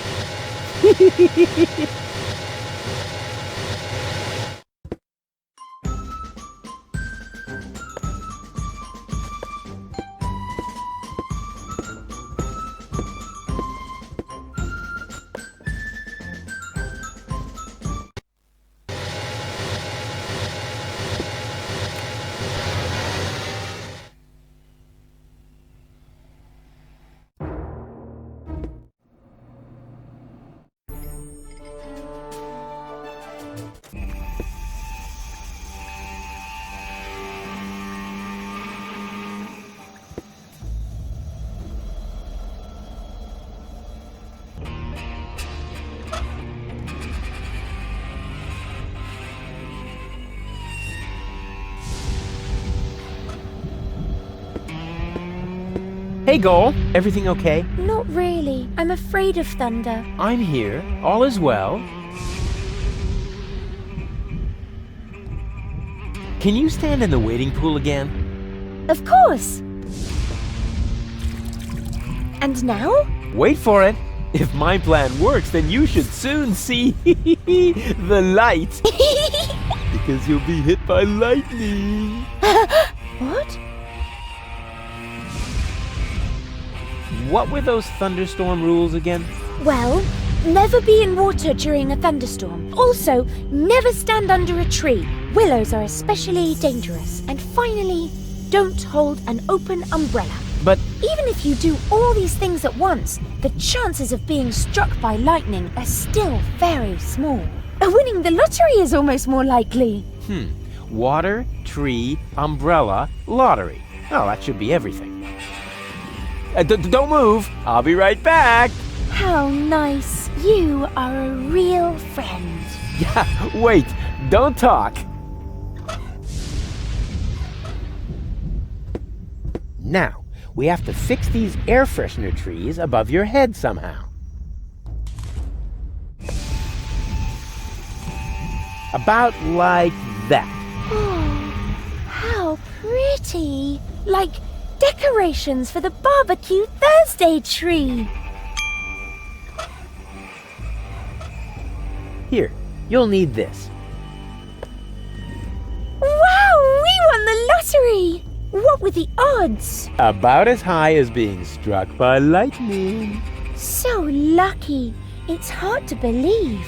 Hey, Goal. Everything okay? Not really. I'm afraid of thunder. I'm here. All is well. Can you stand in the wading pool again? Of course. And now? Wait for it. If my plan works, then you should soon see the light. Because you'll be hit by lightning. What? What were those thunderstorm rules again? Well, never be in water during a thunderstorm. Also, never stand under a tree. Willows are especially dangerous. And finally, don't hold an open umbrella. But even if you do all these things at once, the chances of being struck by lightning are still very small. Winning the lottery is almost more likely. Water, tree, umbrella, lottery. Oh, that should be everything. Don't move. I'll be right back. How nice. You are a real friend. Yeah, wait. Don't talk. Now, we have to fix these air freshener trees above your head somehow. About like that. Oh, how pretty. Like decorations for the barbecue Thursday tree. Here, you'll need this. Wow, we won the lottery! What were the odds? About as high as being struck by lightning. So lucky. It's hard to believe.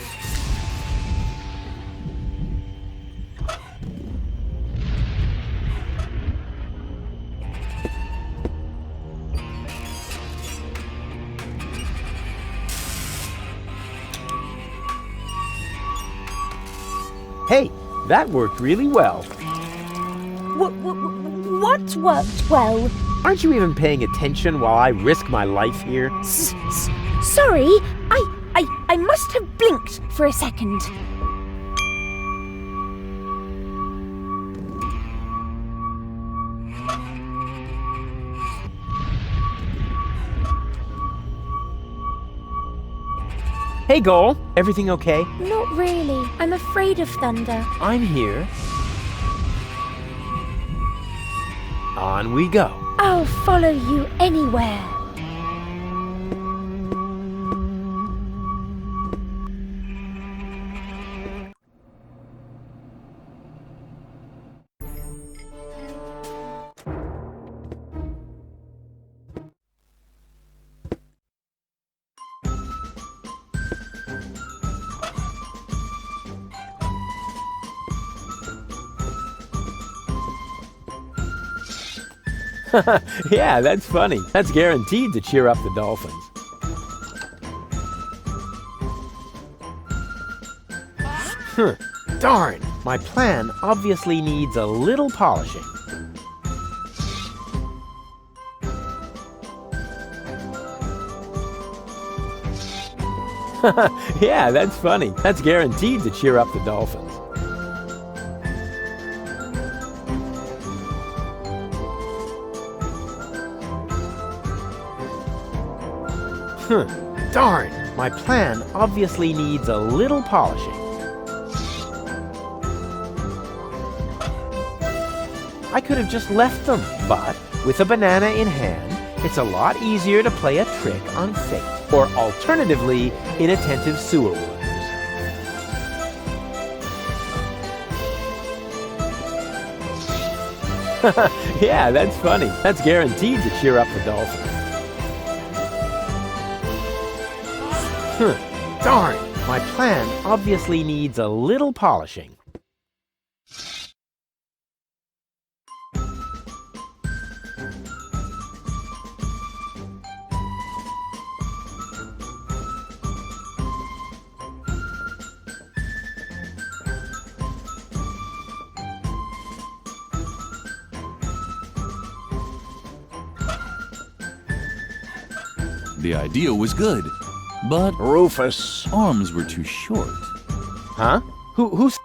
Hey, that worked really well. What worked well? Aren't you even paying attention while I risk my life here? Sorry, I must have blinked for a second. Hey, Goal. Everything okay? Not really. I'm afraid of thunder. I'm here. On we go. I'll follow you anywhere. Yeah, that's funny. That's guaranteed to cheer up the dolphins. Darn! My plan obviously needs a little polishing. Yeah, that's funny. That's guaranteed to cheer up the dolphins. Darn! My plan obviously needs a little polishing. I could have just left them, but with a banana in hand, it's a lot easier to play a trick on fate, or alternatively, inattentive sewer workers. Yeah, that's funny. That's guaranteed to cheer up the dolphins. Darn! My plan obviously needs a little polishing. The idea was good, but Rufus, arms were too short. Huh? Who's...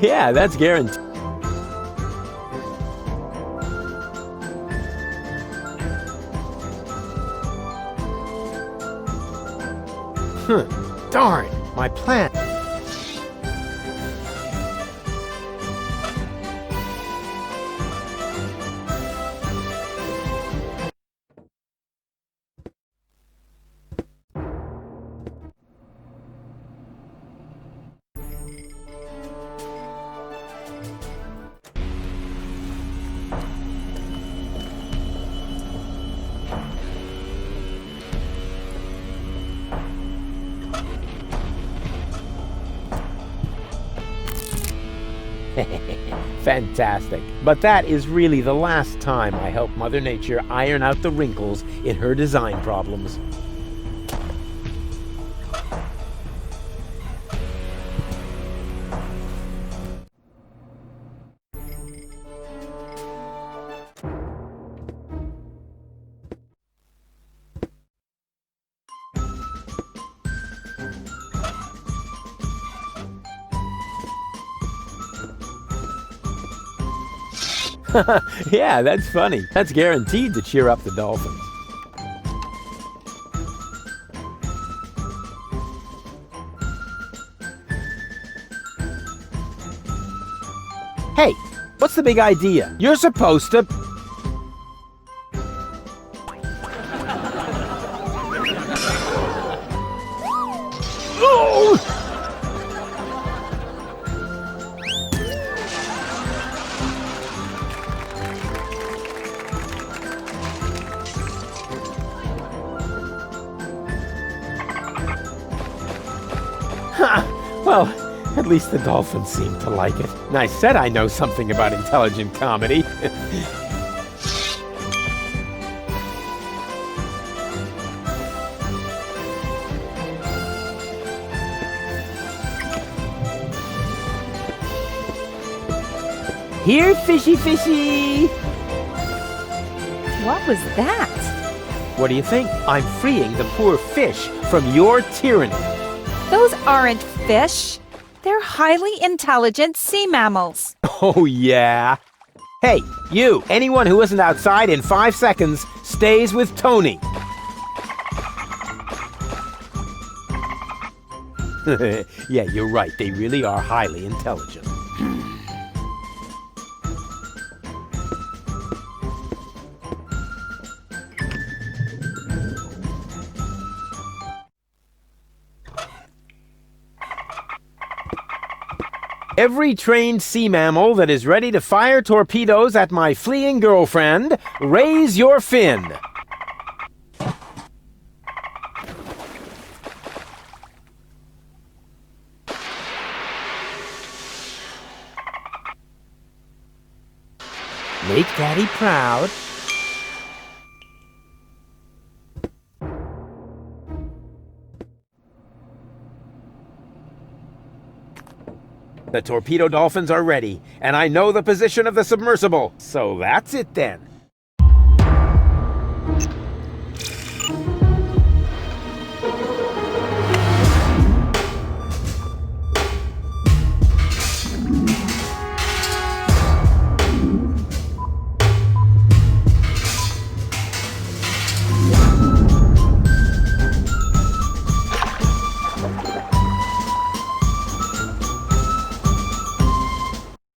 Yeah, that's guaranteed. Darn! My plan... Fantastic. But that is really the last time I help Mother Nature iron out the wrinkles in her design problems. Yeah, that's funny. That's guaranteed to cheer up the dolphins. Hey, what's the big idea? You're supposed to... Oh! Well, at least the dolphins seem to like it. And I said I know something about intelligent comedy. Here, fishy fishy! What was that? What do you think? I'm freeing the poor fish from your tyranny. Those aren't fish. They're highly intelligent sea mammals. Oh, yeah. Hey, you! Anyone who isn't outside in 5 seconds stays with Tony. Yeah, you're right. They really are highly intelligent. Every trained sea mammal that is ready to fire torpedoes at my fleeing girlfriend, raise your fin. Make Daddy proud. The torpedo dolphins are ready, and I know the position of the submersible. So that's it then.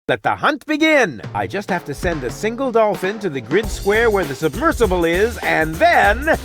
Let the hunt begin! I just have to send a single dolphin to the grid square where the submersible is, and then...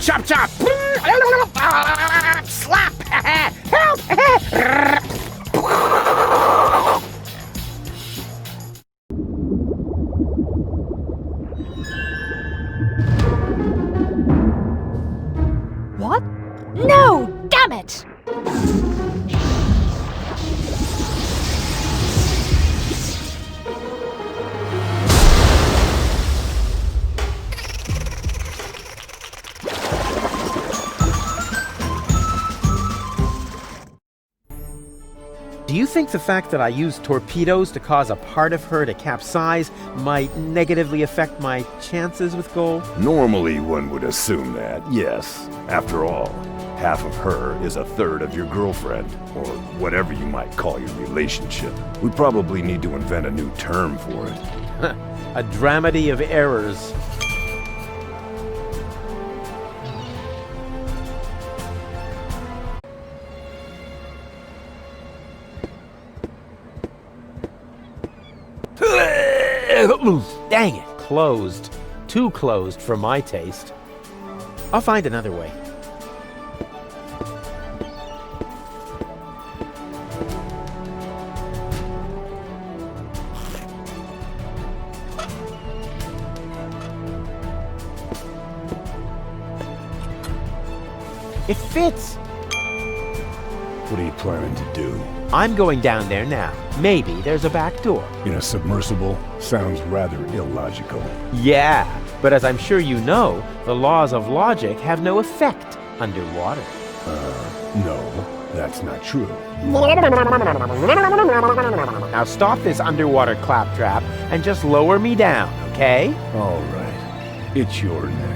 Chop, chop! Slap! Help! What? No! Damn it! Do you think the fact that I used torpedoes to cause a part of her to capsize might negatively affect my chances with gold? Normally one would assume that, yes. After all, half of her is a third of your girlfriend, or whatever you might call your relationship. We probably need to invent a new term for it. A dramedy of errors. Dang it! Closed. Too closed for my taste. I'll find another way. It fits! What are you planning to do? I'm going down there now. Maybe there's a back door. In a submersible? Sounds rather illogical. Yeah, but as I'm sure you know, the laws of logic have no effect underwater. No, that's not true. Now stop this underwater claptrap and just lower me down, okay? All right. It's your neck.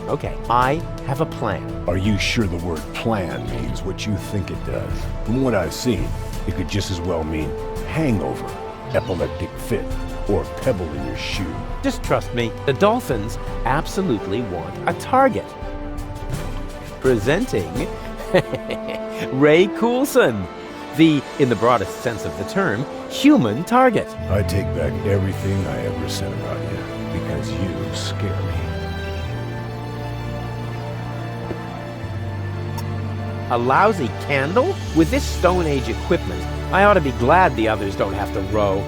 Okay, I have a plan. Are you sure the word plan means what you think it does? From what I've seen, it could just as well mean hangover, epileptic fit, or pebble in your shoe. Just trust me, the dolphins absolutely want a target. Presenting Ray Coulson, the, in the broadest sense of the term, human target. I take back everything I ever said about you, because you scare me. A lousy candle? With this Stone Age equipment, I ought to be glad the others don't have to row.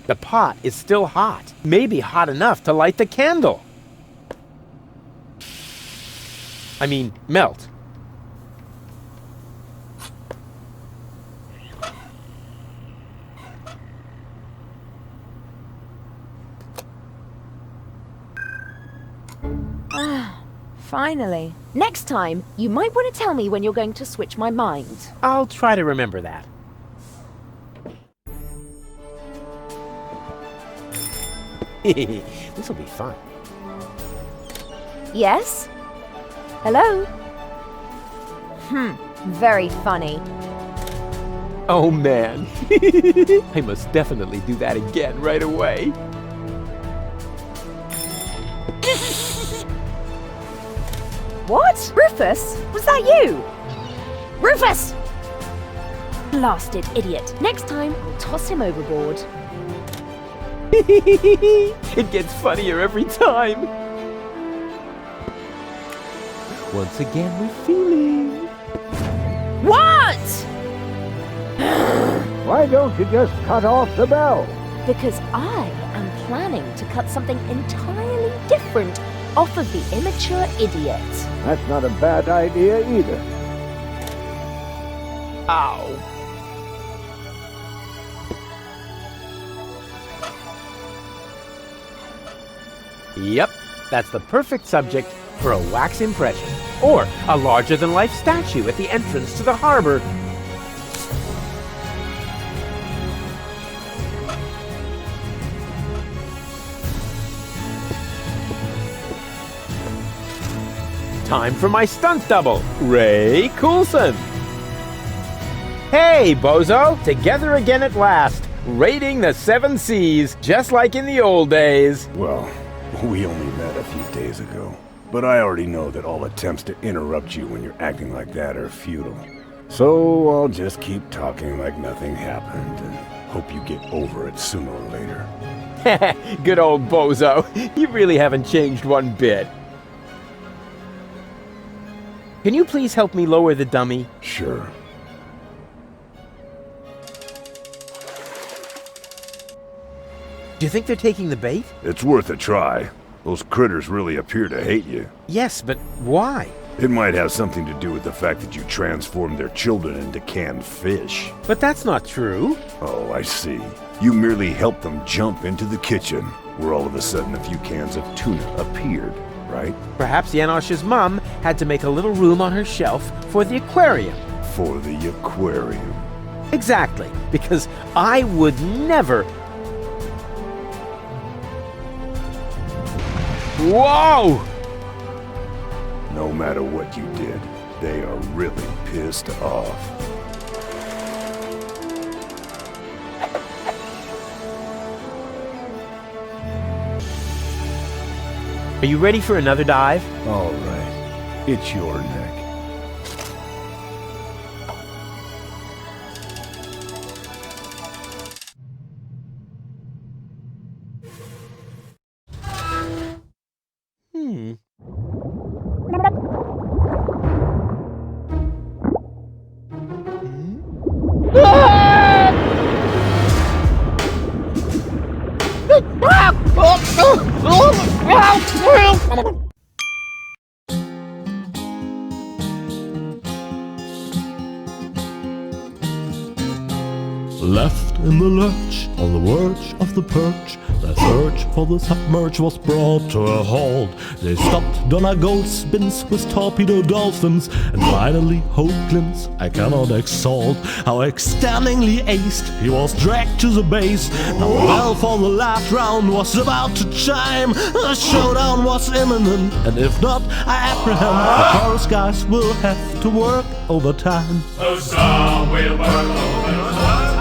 The pot is still hot. Maybe hot enough to light the candle. I mean, melt. Finally. Next time, you might want to tell me when you're going to switch my mind. I'll try to remember that. This'll be fun. Yes? Hello? Very funny. Oh man, I must definitely do that again right away. What? Rufus? Was that you? Rufus! Blasted idiot. Next time, I'll toss him overboard. It gets funnier every time. Once again, we're feeling. What? Why don't you just cut off the bell? Because I am planning to cut something entirely different off of the immature idiot. That's not a bad idea either. Ow. Yep, that's the perfect subject for a wax impression. Or a larger-than-life statue at the entrance to the harbor. Time for my stunt double, Ray Coulson. Hey, bozo! Together again at last, raiding the 7 seas, just like in the old days. Well, we only met a few days ago, but I already know that all attempts to interrupt you when you're acting like that are futile. So I'll just keep talking like nothing happened and hope you get over it sooner or later. Good old bozo. You really haven't changed one bit. Can you please help me lower the dummy? Sure. Do you think they're taking the bait? It's worth a try. Those critters really appear to hate you. Yes, but why? It might have something to do with the fact that you transformed their children into canned fish. But that's not true. Oh, I see. You merely helped them jump into the kitchen, where all of a sudden a few cans of tuna appeared, right? Perhaps Janosch's mom had to make a little room on her shelf for the aquarium. For the aquarium. Exactly, because I would never... Whoa! No matter what you did, they are really pissed off. Are you ready for another dive? All right. It's your neck. Left in the lurch, on the verge of the perch, their search for the submerge was brought to a halt. They stopped Donna Goldspins with torpedo dolphins, and finally Hoaglands I cannot exalt. How extendingly aced he was dragged to the base. Now the bell for the last round was about to chime. The showdown was imminent, and if not, I apprehend the chorus guys will have to work overtime. The song will work overtime.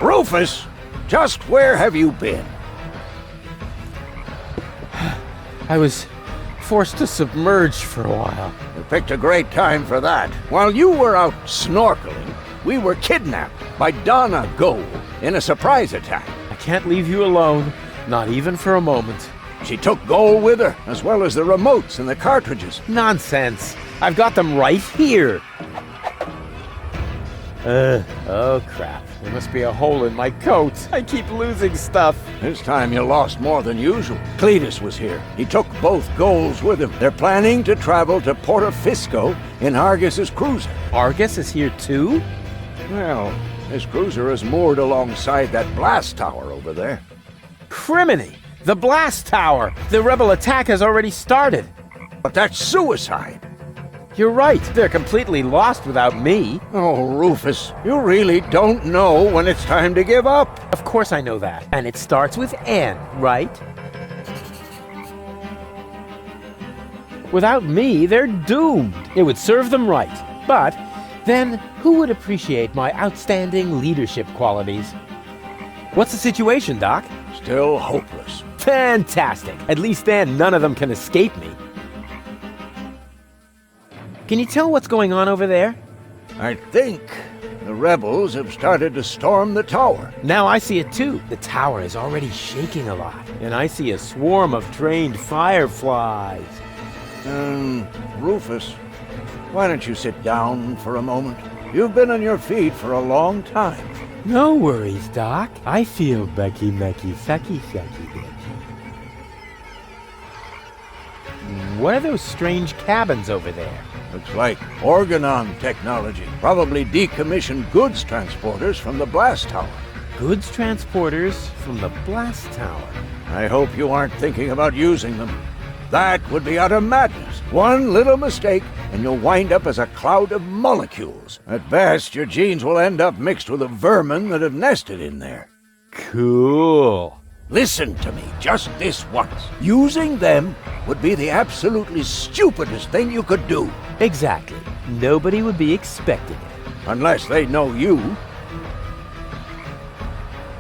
Rufus, just where have you been? I was forced to submerge for a while. You picked a great time for that. While you were out snorkeling, we were kidnapped by Donna Gold in a surprise attack. I can't leave you alone, not even for a moment. She took Gold with her, as well as the remotes and the cartridges. Nonsense. I've got them right here. Oh crap. There must be a hole in my coat. I keep losing stuff. This time you lost more than usual. Cletus was here. He took both Golds with him. They're planning to travel to Portofisco in Argus's cruiser. Argus is here too? Well, his cruiser is moored alongside that blast tower over there. Criminy! The blast tower! The rebel attack has already started. But that's suicide. You're right. They're completely lost without me. Oh, Rufus, you really don't know when it's time to give up. Of course I know that. And it starts with N, right? Without me, they're doomed. It would serve them right. But then, who would appreciate my outstanding leadership qualities? What's the situation, Doc? Still hopeless. Fantastic. At least then, none of them can escape me. Can you tell what's going on over there? I think the rebels have started to storm the tower. Now I see it too. The tower is already shaking a lot. And I see a swarm of trained fireflies. Rufus, why don't you sit down for a moment? You've been on your feet for a long time. No worries, Doc. I feel Becky Mecky Sucky Sucky Becky. What are those strange cabins over there? Looks like Organon technology. Probably decommissioned goods transporters from the blast tower. Goods transporters from the blast tower? I hope you aren't thinking about using them. That would be utter madness. One little mistake, and you'll wind up as a cloud of molecules. At best, your genes will end up mixed with the vermin that have nested in there. Cool. Listen to me just this once. Using them would be the absolutely stupidest thing you could do. Exactly. Nobody would be expecting it. Unless they know you.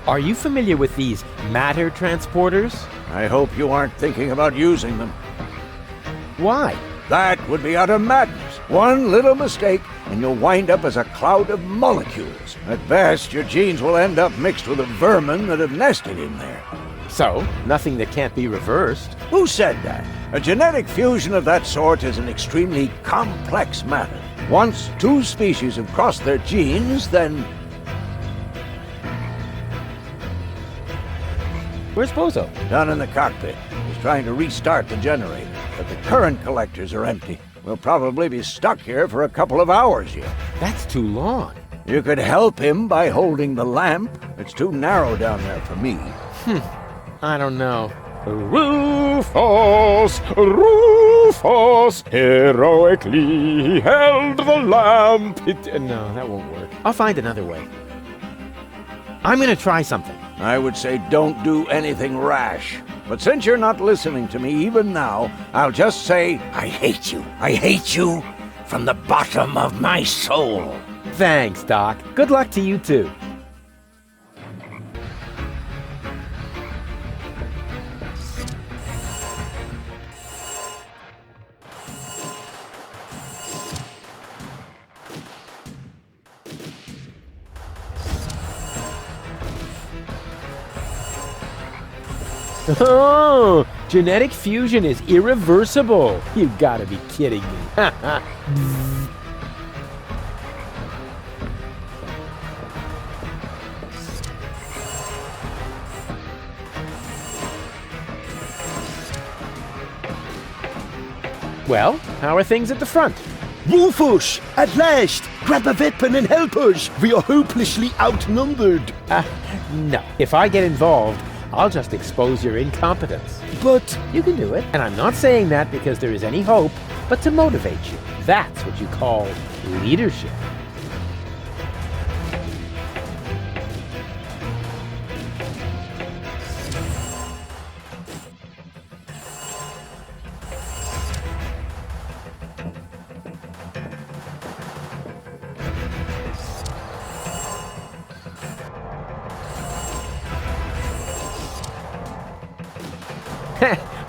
Are you familiar with these matter transporters? I hope you aren't thinking about using them. Why? That would be utter madness. One little mistake, and you'll wind up as a cloud of molecules. At best, your genes will end up mixed with the vermin that have nested in there. So, nothing that can't be reversed. Who said that? A genetic fusion of that sort is an extremely complex matter. Once two species have crossed their genes, then... Where's Bozo? Down in the cockpit. He's trying to restart the generator, but the current collectors are empty. We'll probably be stuck here for a couple of hours yet. That's too long. You could help him by holding the lamp. It's too narrow down there for me. I don't know. Rufus, Rufus, heroically held the lamp. No, that won't work. I'll find another way. I'm gonna try something. I would say don't do anything rash. But since you're not listening to me even now, I'll just say, I hate you. I hate you from the bottom of my soul. Thanks, Doc. Good luck to you too. Oh, genetic fusion is irreversible. You gotta be kidding me. Well, how are things at the front? Rufus, at last! Grab a weapon and help us! We are hopelessly outnumbered. No. If I get involved, I'll just expose your incompetence. But you can do it. And I'm not saying that because there is any hope, but to motivate you. That's what you call leadership.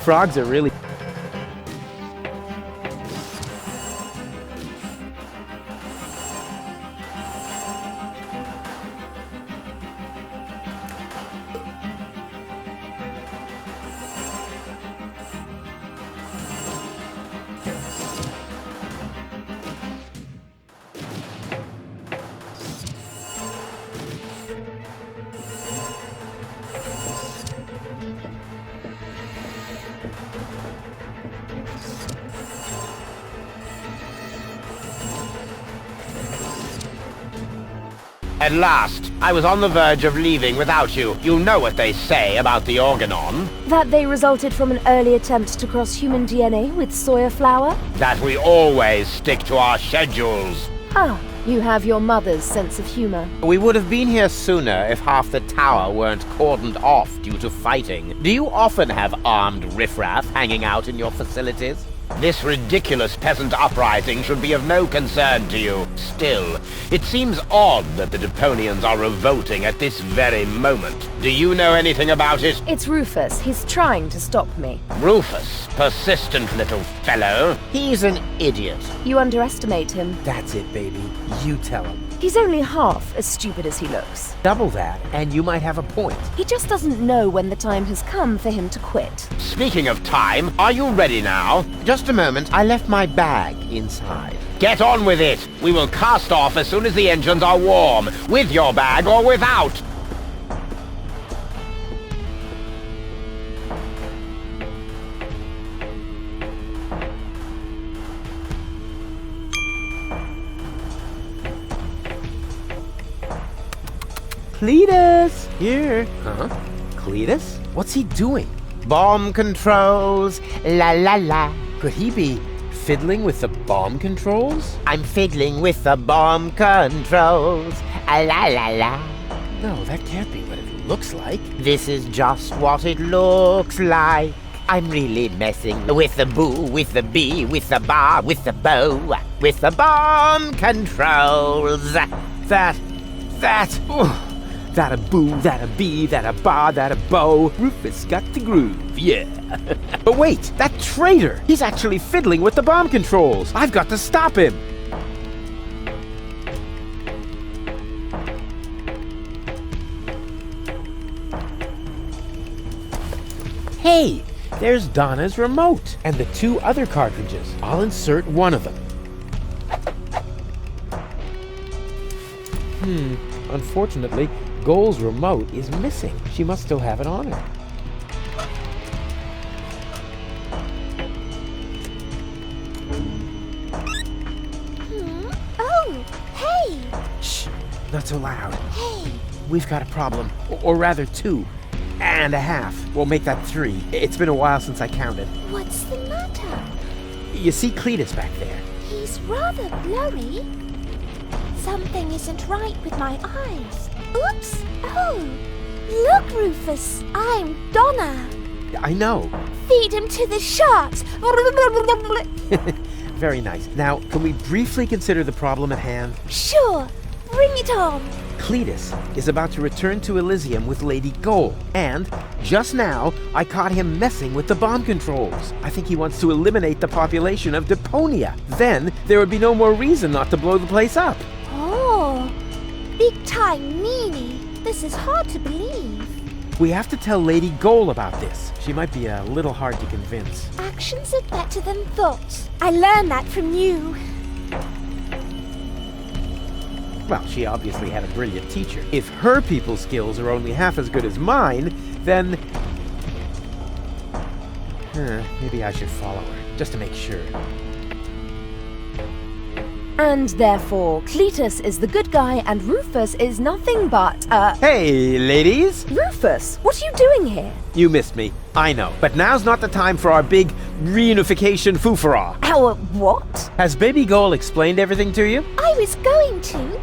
Frogs are really At last, I was on the verge of leaving without you. You know what they say about the Organon. That they resulted from an early attempt to cross human DNA with soya flour? That we always stick to our schedules. Ah, you have your mother's sense of humor. We would have been here sooner if half the tower weren't cordoned off due to fighting. Do you often have armed riffraff hanging out in your facilities? This ridiculous peasant uprising should be of no concern to you. Still, it seems odd that the Deponians are revolting at this very moment. Do you know anything about it? It's Rufus. He's trying to stop me. Rufus, persistent little fellow. He's an idiot. You underestimate him. That's it, baby. You tell him. He's only half as stupid as he looks. Double that, and you might have a point. He just doesn't know when the time has come for him to quit. Speaking of time, are you ready now? Just a moment. I left my bag inside. Get on with it. We will cast off as soon as the engines are warm, with your bag or without. Cletus! Here. Huh? Cletus? What's he doing? Bomb controls. La la la. Could he be fiddling with the bomb controls? I'm fiddling with the bomb controls. La la la. No, that can't be what it looks like. This is just what it looks like. I'm really messing with the boo, with the bee, with the bar, with the bow, with the bomb controls. That a boo, that a bee, that a bar, that a bow. Rufus got the groove, yeah. But wait, that traitor! He's actually fiddling with the bomb controls. I've got to stop him. Hey, there's Donna's remote and the 2 other cartridges. I'll insert one of them. Unfortunately, Goal's remote is missing. She must still have it on her. Oh, hey! Shh, not so loud. Hey! We've got a problem, or rather 2 and a half. We'll make that 3. It's been a while since I counted. What's the matter? You see Cletus back there? He's rather blurry. Something isn't right with my eyes. Oops! Oh! Look, Rufus! I'm Donna! I know. Feed him to the sharks! Very nice. Now, can we briefly consider the problem at hand? Sure! Bring it on! Cletus is about to return to Elysium with Lady Goal, and just now I caught him messing with the bomb controls. I think he wants to eliminate the population of Deponia. Then there would be no more reason not to blow the place up. Oh! Big time meanie! This is hard to believe. We have to tell Lady Goal about this. She might be a little hard to convince. Actions are better than thoughts. I learned that from you. Well, she obviously had a brilliant teacher. If her people skills are only half as good as mine, then... maybe I should follow her, just to make sure. And therefore, Cletus is the good guy and Rufus is nothing but, Hey, ladies! Rufus, what are you doing here? You missed me, I know. But now's not the time for our big reunification foofara. Our what? Has Baby Goal explained everything to you? I was going to,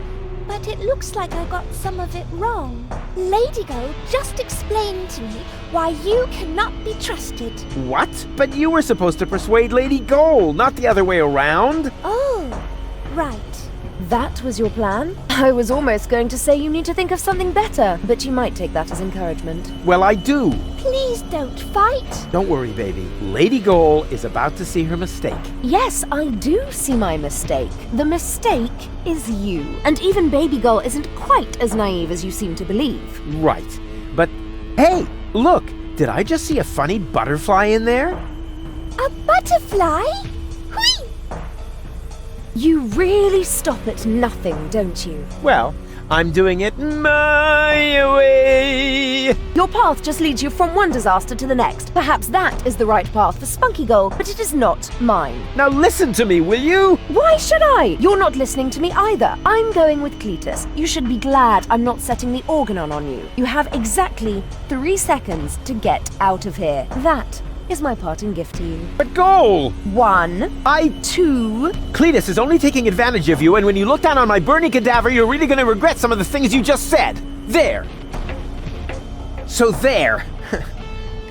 but it looks like I got some of it wrong. Lady Go just explained to me why you cannot be trusted. What? But you were supposed to persuade Lady Goal, not the other way around. Oh, right. That was your plan? I was almost going to say you need to think of something better, but you might take that as encouragement. Well, I do. Please don't fight. Don't worry, baby. Lady Goal is about to see her mistake. Yes, I do see my mistake. The mistake is you. And even Baby Goal isn't quite as naive as you seem to believe. Right. But, hey, look! Did I just see a funny butterfly in there? A butterfly? Whee! You really stop at nothing, don't you? Well, I'm doing it my way. Your path just leads you from one disaster to the next. Perhaps that is the right path for Spunky Goal, but it is not mine. Now listen to me, will you? Why should I? You're not listening to me either. I'm going with Cletus. You should be glad I'm not setting the organon on you. You have exactly 3 seconds to get out of here. That is my parting gift to you. But Goal! 1, 2... Cletus is only taking advantage of you, and when you look down on my burning cadaver, you're really gonna regret some of the things you just said. There. So there.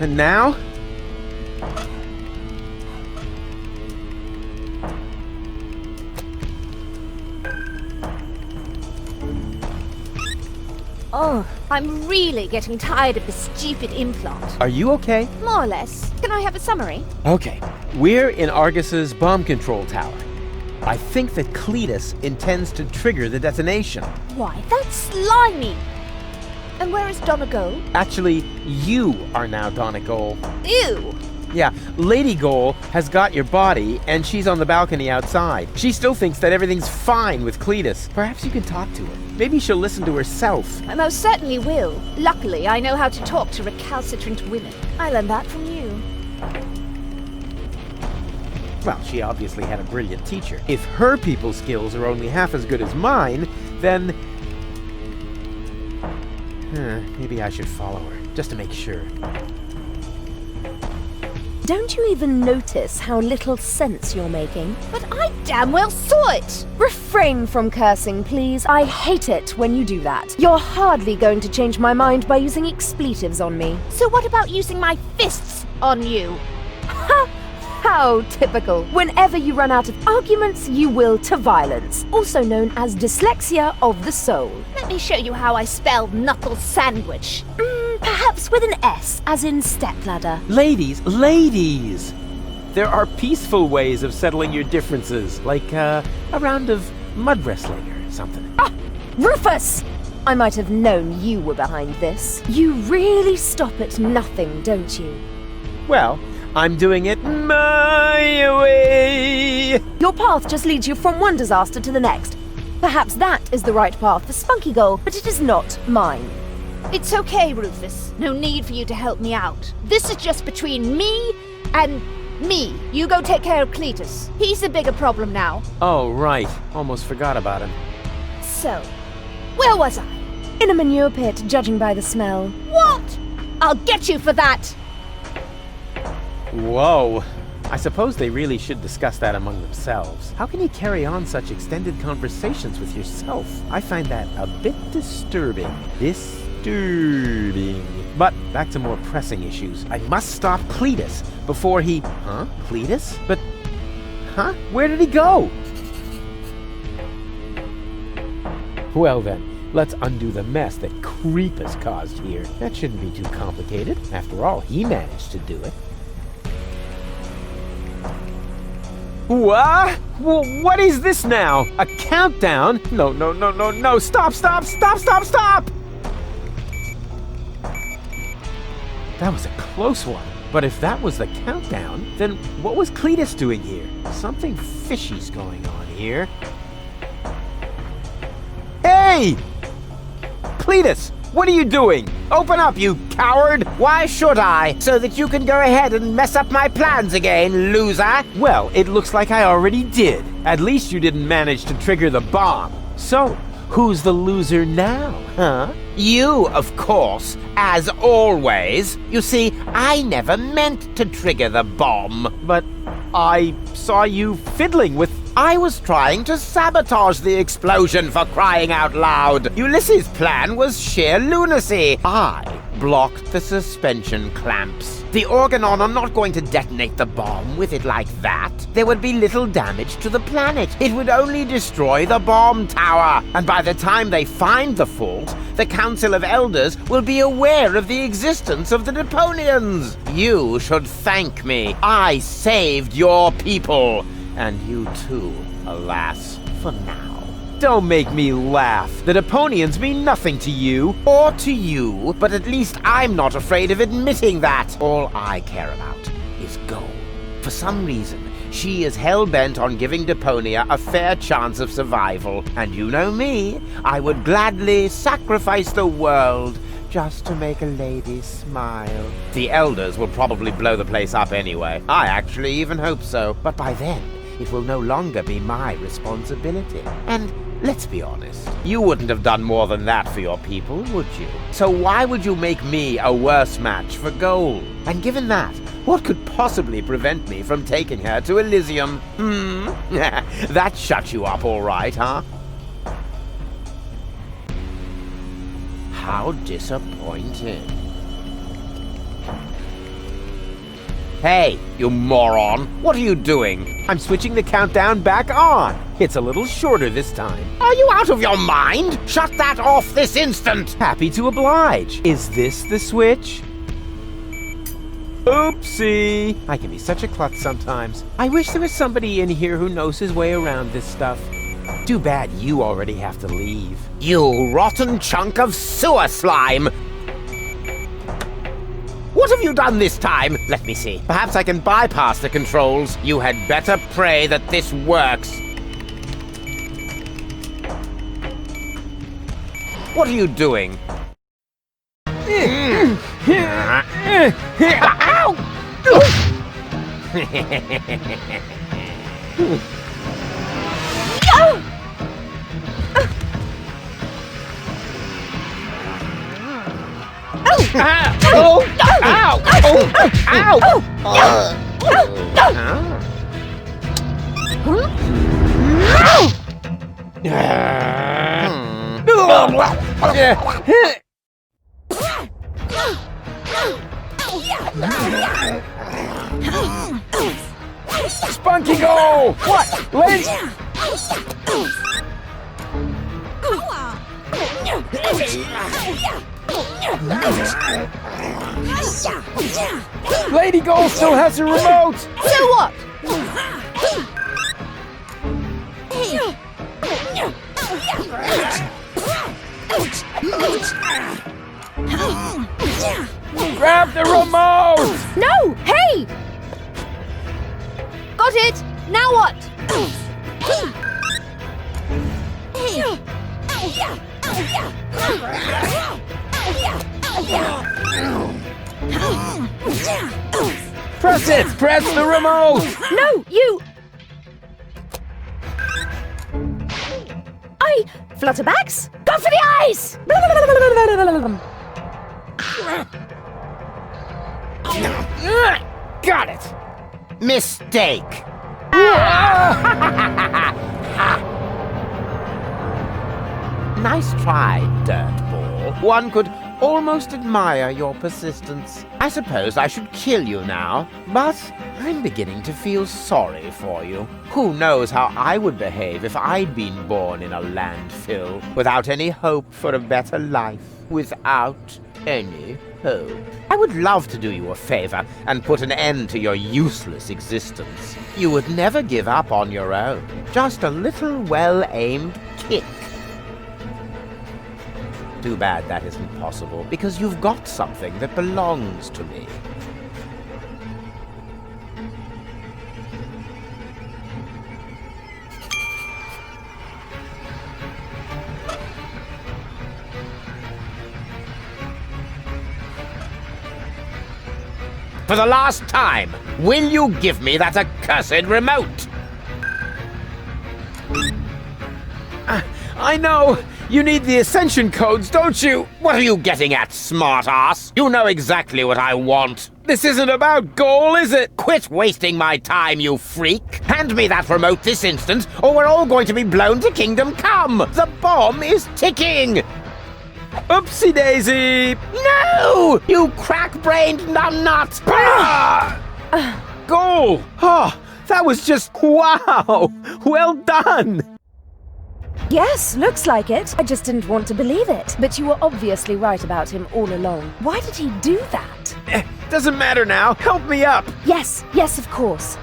And now? Oh, I'm really getting tired of this stupid implant. Are you okay? More or less. Can I have a summary? Okay. We're in Argus's bomb control tower. I think that Cletus intends to trigger the detonation. Why, that's slimy! And where is Donna Goal? Actually, you are now Donna Goal. Ew! Yeah, Lady Goal has got your body, and she's on the balcony outside. She still thinks that everything's fine with Cletus. Perhaps you can talk to her. Maybe she'll listen to herself. I most certainly will. Luckily, I know how to talk to recalcitrant women. I learned that from you. Well, she obviously had a brilliant teacher. If her people skills are only half as good as mine, then... maybe I should follow her, just to make sure. Don't you even notice how little sense you're making? But I damn well saw it! Refrain from cursing, please. I hate it when you do that. You're hardly going to change my mind by using expletives on me. So what about using my fists on you? Ha! How typical. Whenever you run out of arguments, you will to violence, also known as dyslexia of the soul. Let me show you how I spell knuckle sandwich. Perhaps with an S, as in stepladder. Ladies! There are peaceful ways of settling your differences, like a round of mud wrestling or something. Ah! Rufus! I might have known you were behind this. You really stop at nothing, don't you? Well, I'm doing it my way. Your path just leads you from one disaster to the next. Perhaps that is the right path for Spunky Goal, but it is not mine. It's okay, Rufus. No need for you to help me out. This is just between me and me. You go take care of Cletus. He's the bigger problem now. Oh, right. Almost forgot about him. So, where was I? In a manure pit, judging by the smell. What? I'll get you for that! Whoa. I suppose they really should discuss that among themselves. How can you carry on such extended conversations with yourself? I find that a bit disturbing. But back to more pressing issues. I must stop Cletus before he... Huh? Cletus? But... Huh? Where did he go? Well then, let's undo the mess that Creep has caused here. That shouldn't be too complicated. After all, he managed to do it. What? Well, what is this now? A countdown? No. Stop! That was a close one. But if that was the countdown, then what was Cletus doing here? Something fishy's going on here. Hey! Cletus! What are you doing? Open up, you coward! Why should I? So that you can go ahead and mess up my plans again, loser? Well, it looks like I already did. At least you didn't manage to trigger the bomb. So, who's the loser now, huh? You, of course, as always. You see, I never meant to trigger the bomb. But I saw you fiddling with... I was trying to sabotage the explosion, for crying out loud. Ulysses' plan was sheer lunacy. I blocked the suspension clamps. The organon are not going to detonate the bomb with it like that. There would be little damage to the planet. It would only destroy the bomb tower. And by the time they find the fault, the Council of Elders will be aware of the existence of the Deponians. You should thank me. I saved your people. And you too, alas, for now. Don't make me laugh. The Deponians mean nothing to you. Or to you, but at least I'm not afraid of admitting that. All I care about is gold. For some reason, she is hell-bent on giving Deponia a fair chance of survival. And you know me, I would gladly sacrifice the world just to make a lady smile. The elders will probably blow the place up anyway. I actually even hope so. But by then, it will no longer be my responsibility. And let's be honest, you wouldn't have done more than that for your people, would you? So why would you make me a worse match for gold? And given that, what could possibly prevent me from taking her to Elysium? That shut you up all right, huh? How disappointing. Hey, you moron! What are you doing? I'm switching the countdown back on. It's a little shorter this time. Are you out of your mind? Shut that off this instant! Happy to oblige. Is this the switch? Oopsie! I can be such a klutz sometimes. I wish there was somebody in here who knows his way around this stuff. Too bad you already have to leave. You rotten chunk of sewer slime! What have you done this time? Let me see. Perhaps I can bypass the controls. You had better pray that this works. What are you doing? Spunky go! What? Liz? Lady Gold still has a remote! So what? Grab the remote! No! Hey! Got it! Now what? Press it! Press the remote! No, you... Flutterbacks? Go for the eyes! Got it! Mistake! Nice try, dirtball. One could almost admire your persistence. I suppose I should kill you now, but I'm beginning to feel sorry for you. Who knows how I would behave if I'd been born in a landfill, without any hope for a better life, without any hope. I would love to do you a favor and put an end to your useless existence. You would never give up on your own. Just a little well-aimed kick. Too bad that isn't possible, because you've got something that belongs to me. For the last time, will you give me that accursed remote? I know! You need the ascension codes, don't you? What are you getting at, smartass? You know exactly what I want. This isn't about goal, is it? Quit wasting my time, you freak! Hand me that remote this instant, or we're all going to be blown to Kingdom Come! The bomb is ticking! Oopsie daisy! No! You crack-brained numbnut! Goal! Oh, that was just wow! Well done! Yes, looks like it. I just didn't want to believe it. But you were obviously right about him all along. Why did he do that? Doesn't matter now. Help me up. Yes, of course.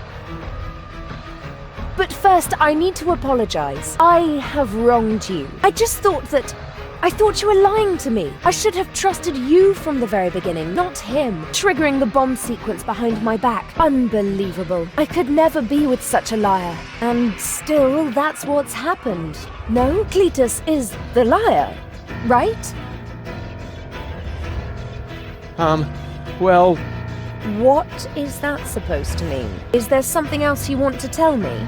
But first, I need to apologize. I have wronged you. I just thought that I thought you were lying to me. I should have trusted you from the very beginning, not him. Triggering the bomb sequence behind my back. Unbelievable. I could never be with such a liar. And still, that's what's happened. No, Cletus is the liar, right? Well... What is that supposed to mean? Is there something else you want to tell me?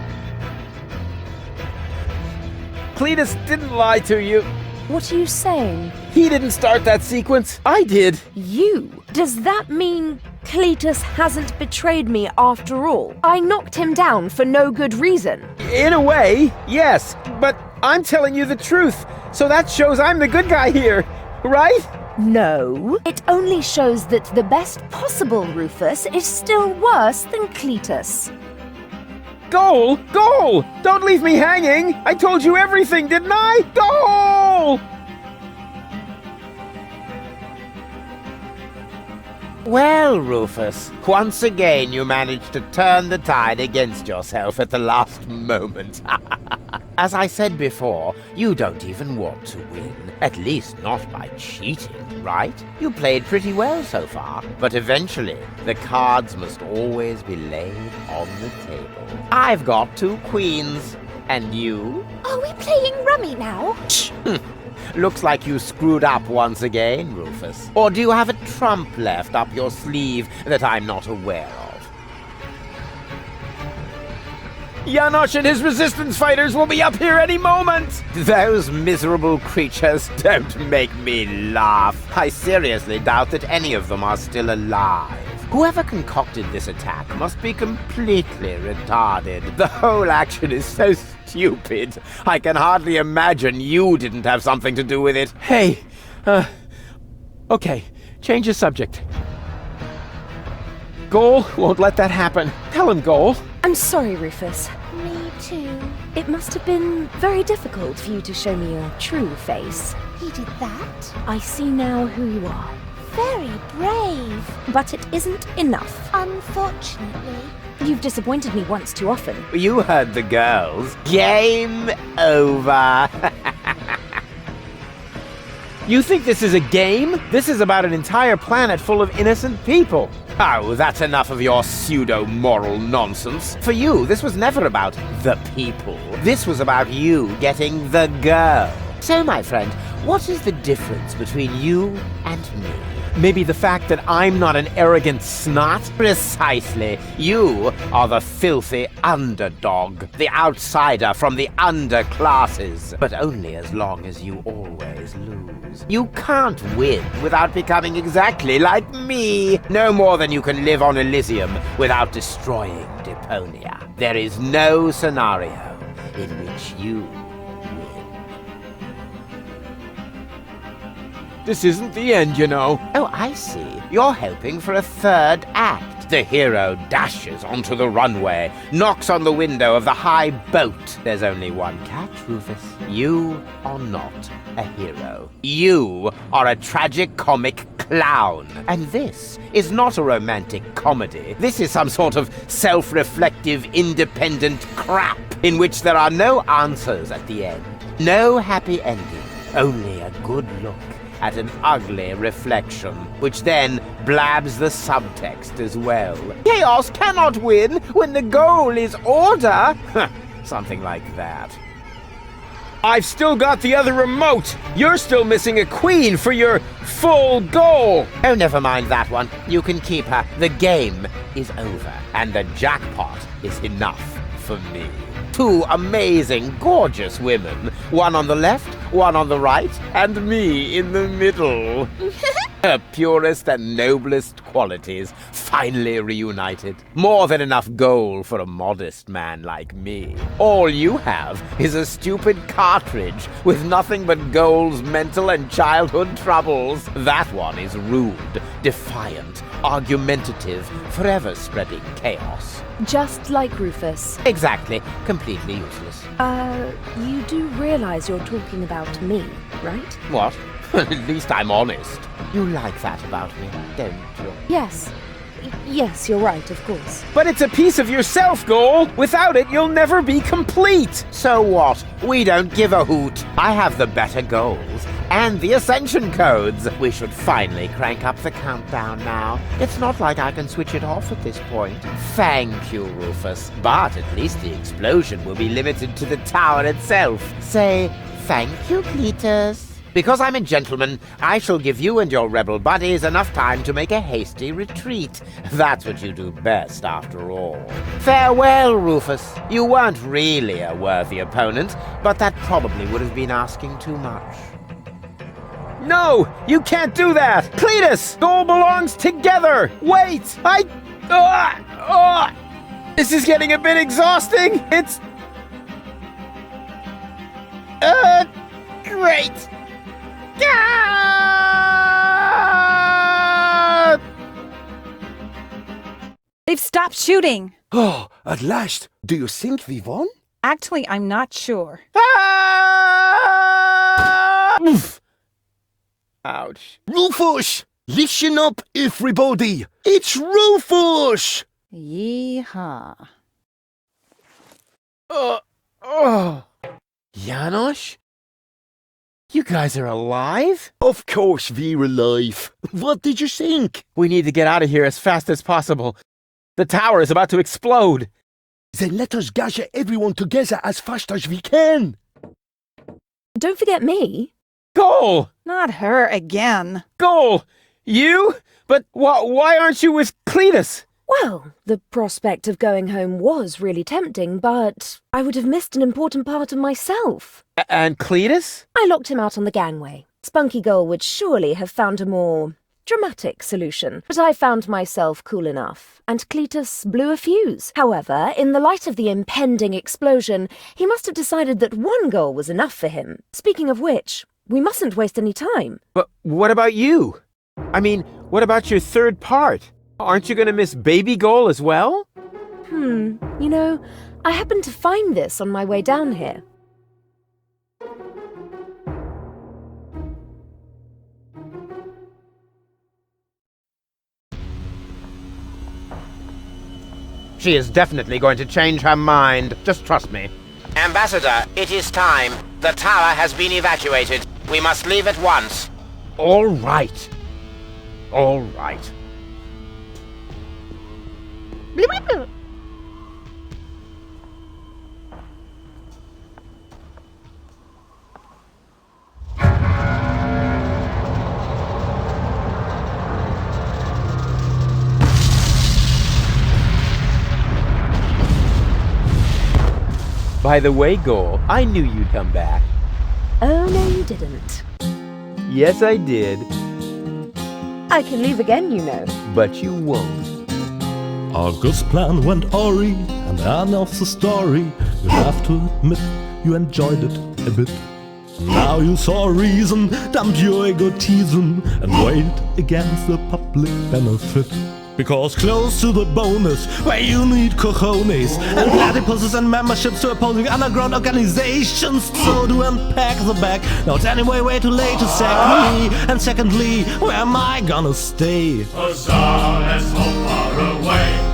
Cletus didn't lie to you. What are you saying? He didn't start that sequence. I did. You? Does that mean Cletus hasn't betrayed me after all? I knocked him down for no good reason. In a way, yes. But I'm telling you the truth. So that shows I'm the good guy here, right? No. It only shows that the best possible Rufus is still worse than Cletus. Goal! Goal! Don't leave me hanging! I told you everything, didn't I? Goal! Well, Rufus, once again you managed to turn the tide against yourself at the last moment. As I said before, you don't even want to win. At least not by cheating, right? You played pretty well so far, but eventually the cards must always be laid on the table. I've got 2 queens, and you? Are we playing rummy now? Looks like you screwed up once again, Rufus. Or do you have a trump left up your sleeve that I'm not aware of? Janosch and his resistance fighters will be up here any moment! Those miserable creatures don't make me laugh. I seriously doubt that any of them are still alive. Whoever concocted this attack must be completely retarded. The whole action is so stupid. I can hardly imagine you didn't have something to do with it. Hey, okay, change the subject. Goal won't let that happen. Tell him, Goal. I'm sorry, Rufus. Me too. It must have been very difficult for you to show me your true face. He did that? I see now who you are. Very brave. But it isn't enough. Unfortunately. You've disappointed me once too often. You heard the girls. Game over. You think this is a game? This is about an entire planet full of innocent people. Oh, that's enough of your pseudo-moral nonsense. For you, this was never about the people. This was about you getting the girl. So, my friend, what is the difference between you and me? Maybe the fact that I'm not an arrogant snot? Precisely. You are the filthy underdog, the outsider from the underclasses. But only as long as you always lose. You can't win without becoming exactly like me. No more than you can live on Elysium without destroying Deponia. There is no scenario in which you This isn't the end, you know. Oh, I see. You're hoping for a third act. The hero dashes onto the runway, knocks on the window of the high boat. There's only one catch, Rufus. You are not a hero. You are a tragic comic clown. And this is not a romantic comedy. This is some sort of self-reflective, independent crap in which there are no answers at the end. No happy ending. Only a good look at an ugly reflection, which then blabs the subtext as well. Chaos cannot win when the goal is order. Something like that. I've still got the other remote. You're still missing a queen for your full goal. Oh, never mind that one. You can keep her. The game is over, and the jackpot is enough for me. 2 amazing, gorgeous women. One on the left, one on the right, and me in the middle. Her purest and noblest qualities finally reunited. More than enough gold for a modest man like me. All you have is a stupid cartridge with nothing but Gold's mental and childhood troubles. That one is rude, defiant, argumentative, forever spreading chaos. Just like Rufus. Exactly. Completely useless. You do realize you're talking about me, right? What? At least I'm honest. You like that about me, don't you? Yes. Yes, you're right, of course. But it's a piece of yourself, Goal. Without it, you'll never be complete. So what? We don't give a hoot. I have the better goals and the ascension codes. We should finally crank up the countdown now. It's not like I can switch it off at this point. Thank you, Rufus. But at least the explosion will be limited to the tower itself. Say thank you, Cletus. Because I'm a gentleman, I shall give you and your rebel buddies enough time to make a hasty retreat. That's what you do best, after all. Farewell, Rufus. You weren't really a worthy opponent, but that probably would have been asking too much. No! You can't do that! Cletus! It all belongs together! Wait! This is getting a bit exhausting! It's... great! They've stopped shooting. Oh, at last. Do you think we won? Actually, I'm not sure. Oof. Ouch. Rufus! Listen up, everybody! It's Rufus! Yeehaw. Janosch? You guys are alive? Of course we're alive. What did you think? We need to get out of here as fast as possible. The tower is about to explode. Then let us gather everyone together as fast as we can. Don't forget me. Goal! Not her again. Goal! You? But why aren't you with Cletus? Well, the prospect of going home was really tempting, but I would have missed an important part of myself. And Cletus? I locked him out on the gangway. Spunky Gull would surely have found a more dramatic solution, but I found myself cool enough, and Cletus blew a fuse. However, in the light of the impending explosion, he must have decided that one goal was enough for him. Speaking of which, we mustn't waste any time. But what about you? I mean, what about your third part? Aren't you going to miss Baby Goal as well? You know, I happened to find this on my way down here. She is definitely going to change her mind. Just trust me. Ambassador, it is time. The tower has been evacuated. We must leave at once. All right. All right. By the way, Goal, I knew you'd come back. Oh, no, you didn't. Yes, I did. I can leave again, you know. But you won't. August's plan went awry, and the end of the story. You have to admit you enjoyed it a bit. Now you saw a reason, dump your egotism, and weighed against the public benefit. Because close to the bonus, where you need cojones and platypuses and memberships to opposing underground organizations. So to unpack the bag, now it's anyway way too late to sack me. And secondly, where am I gonna stay? Huzzah, let's hope far away.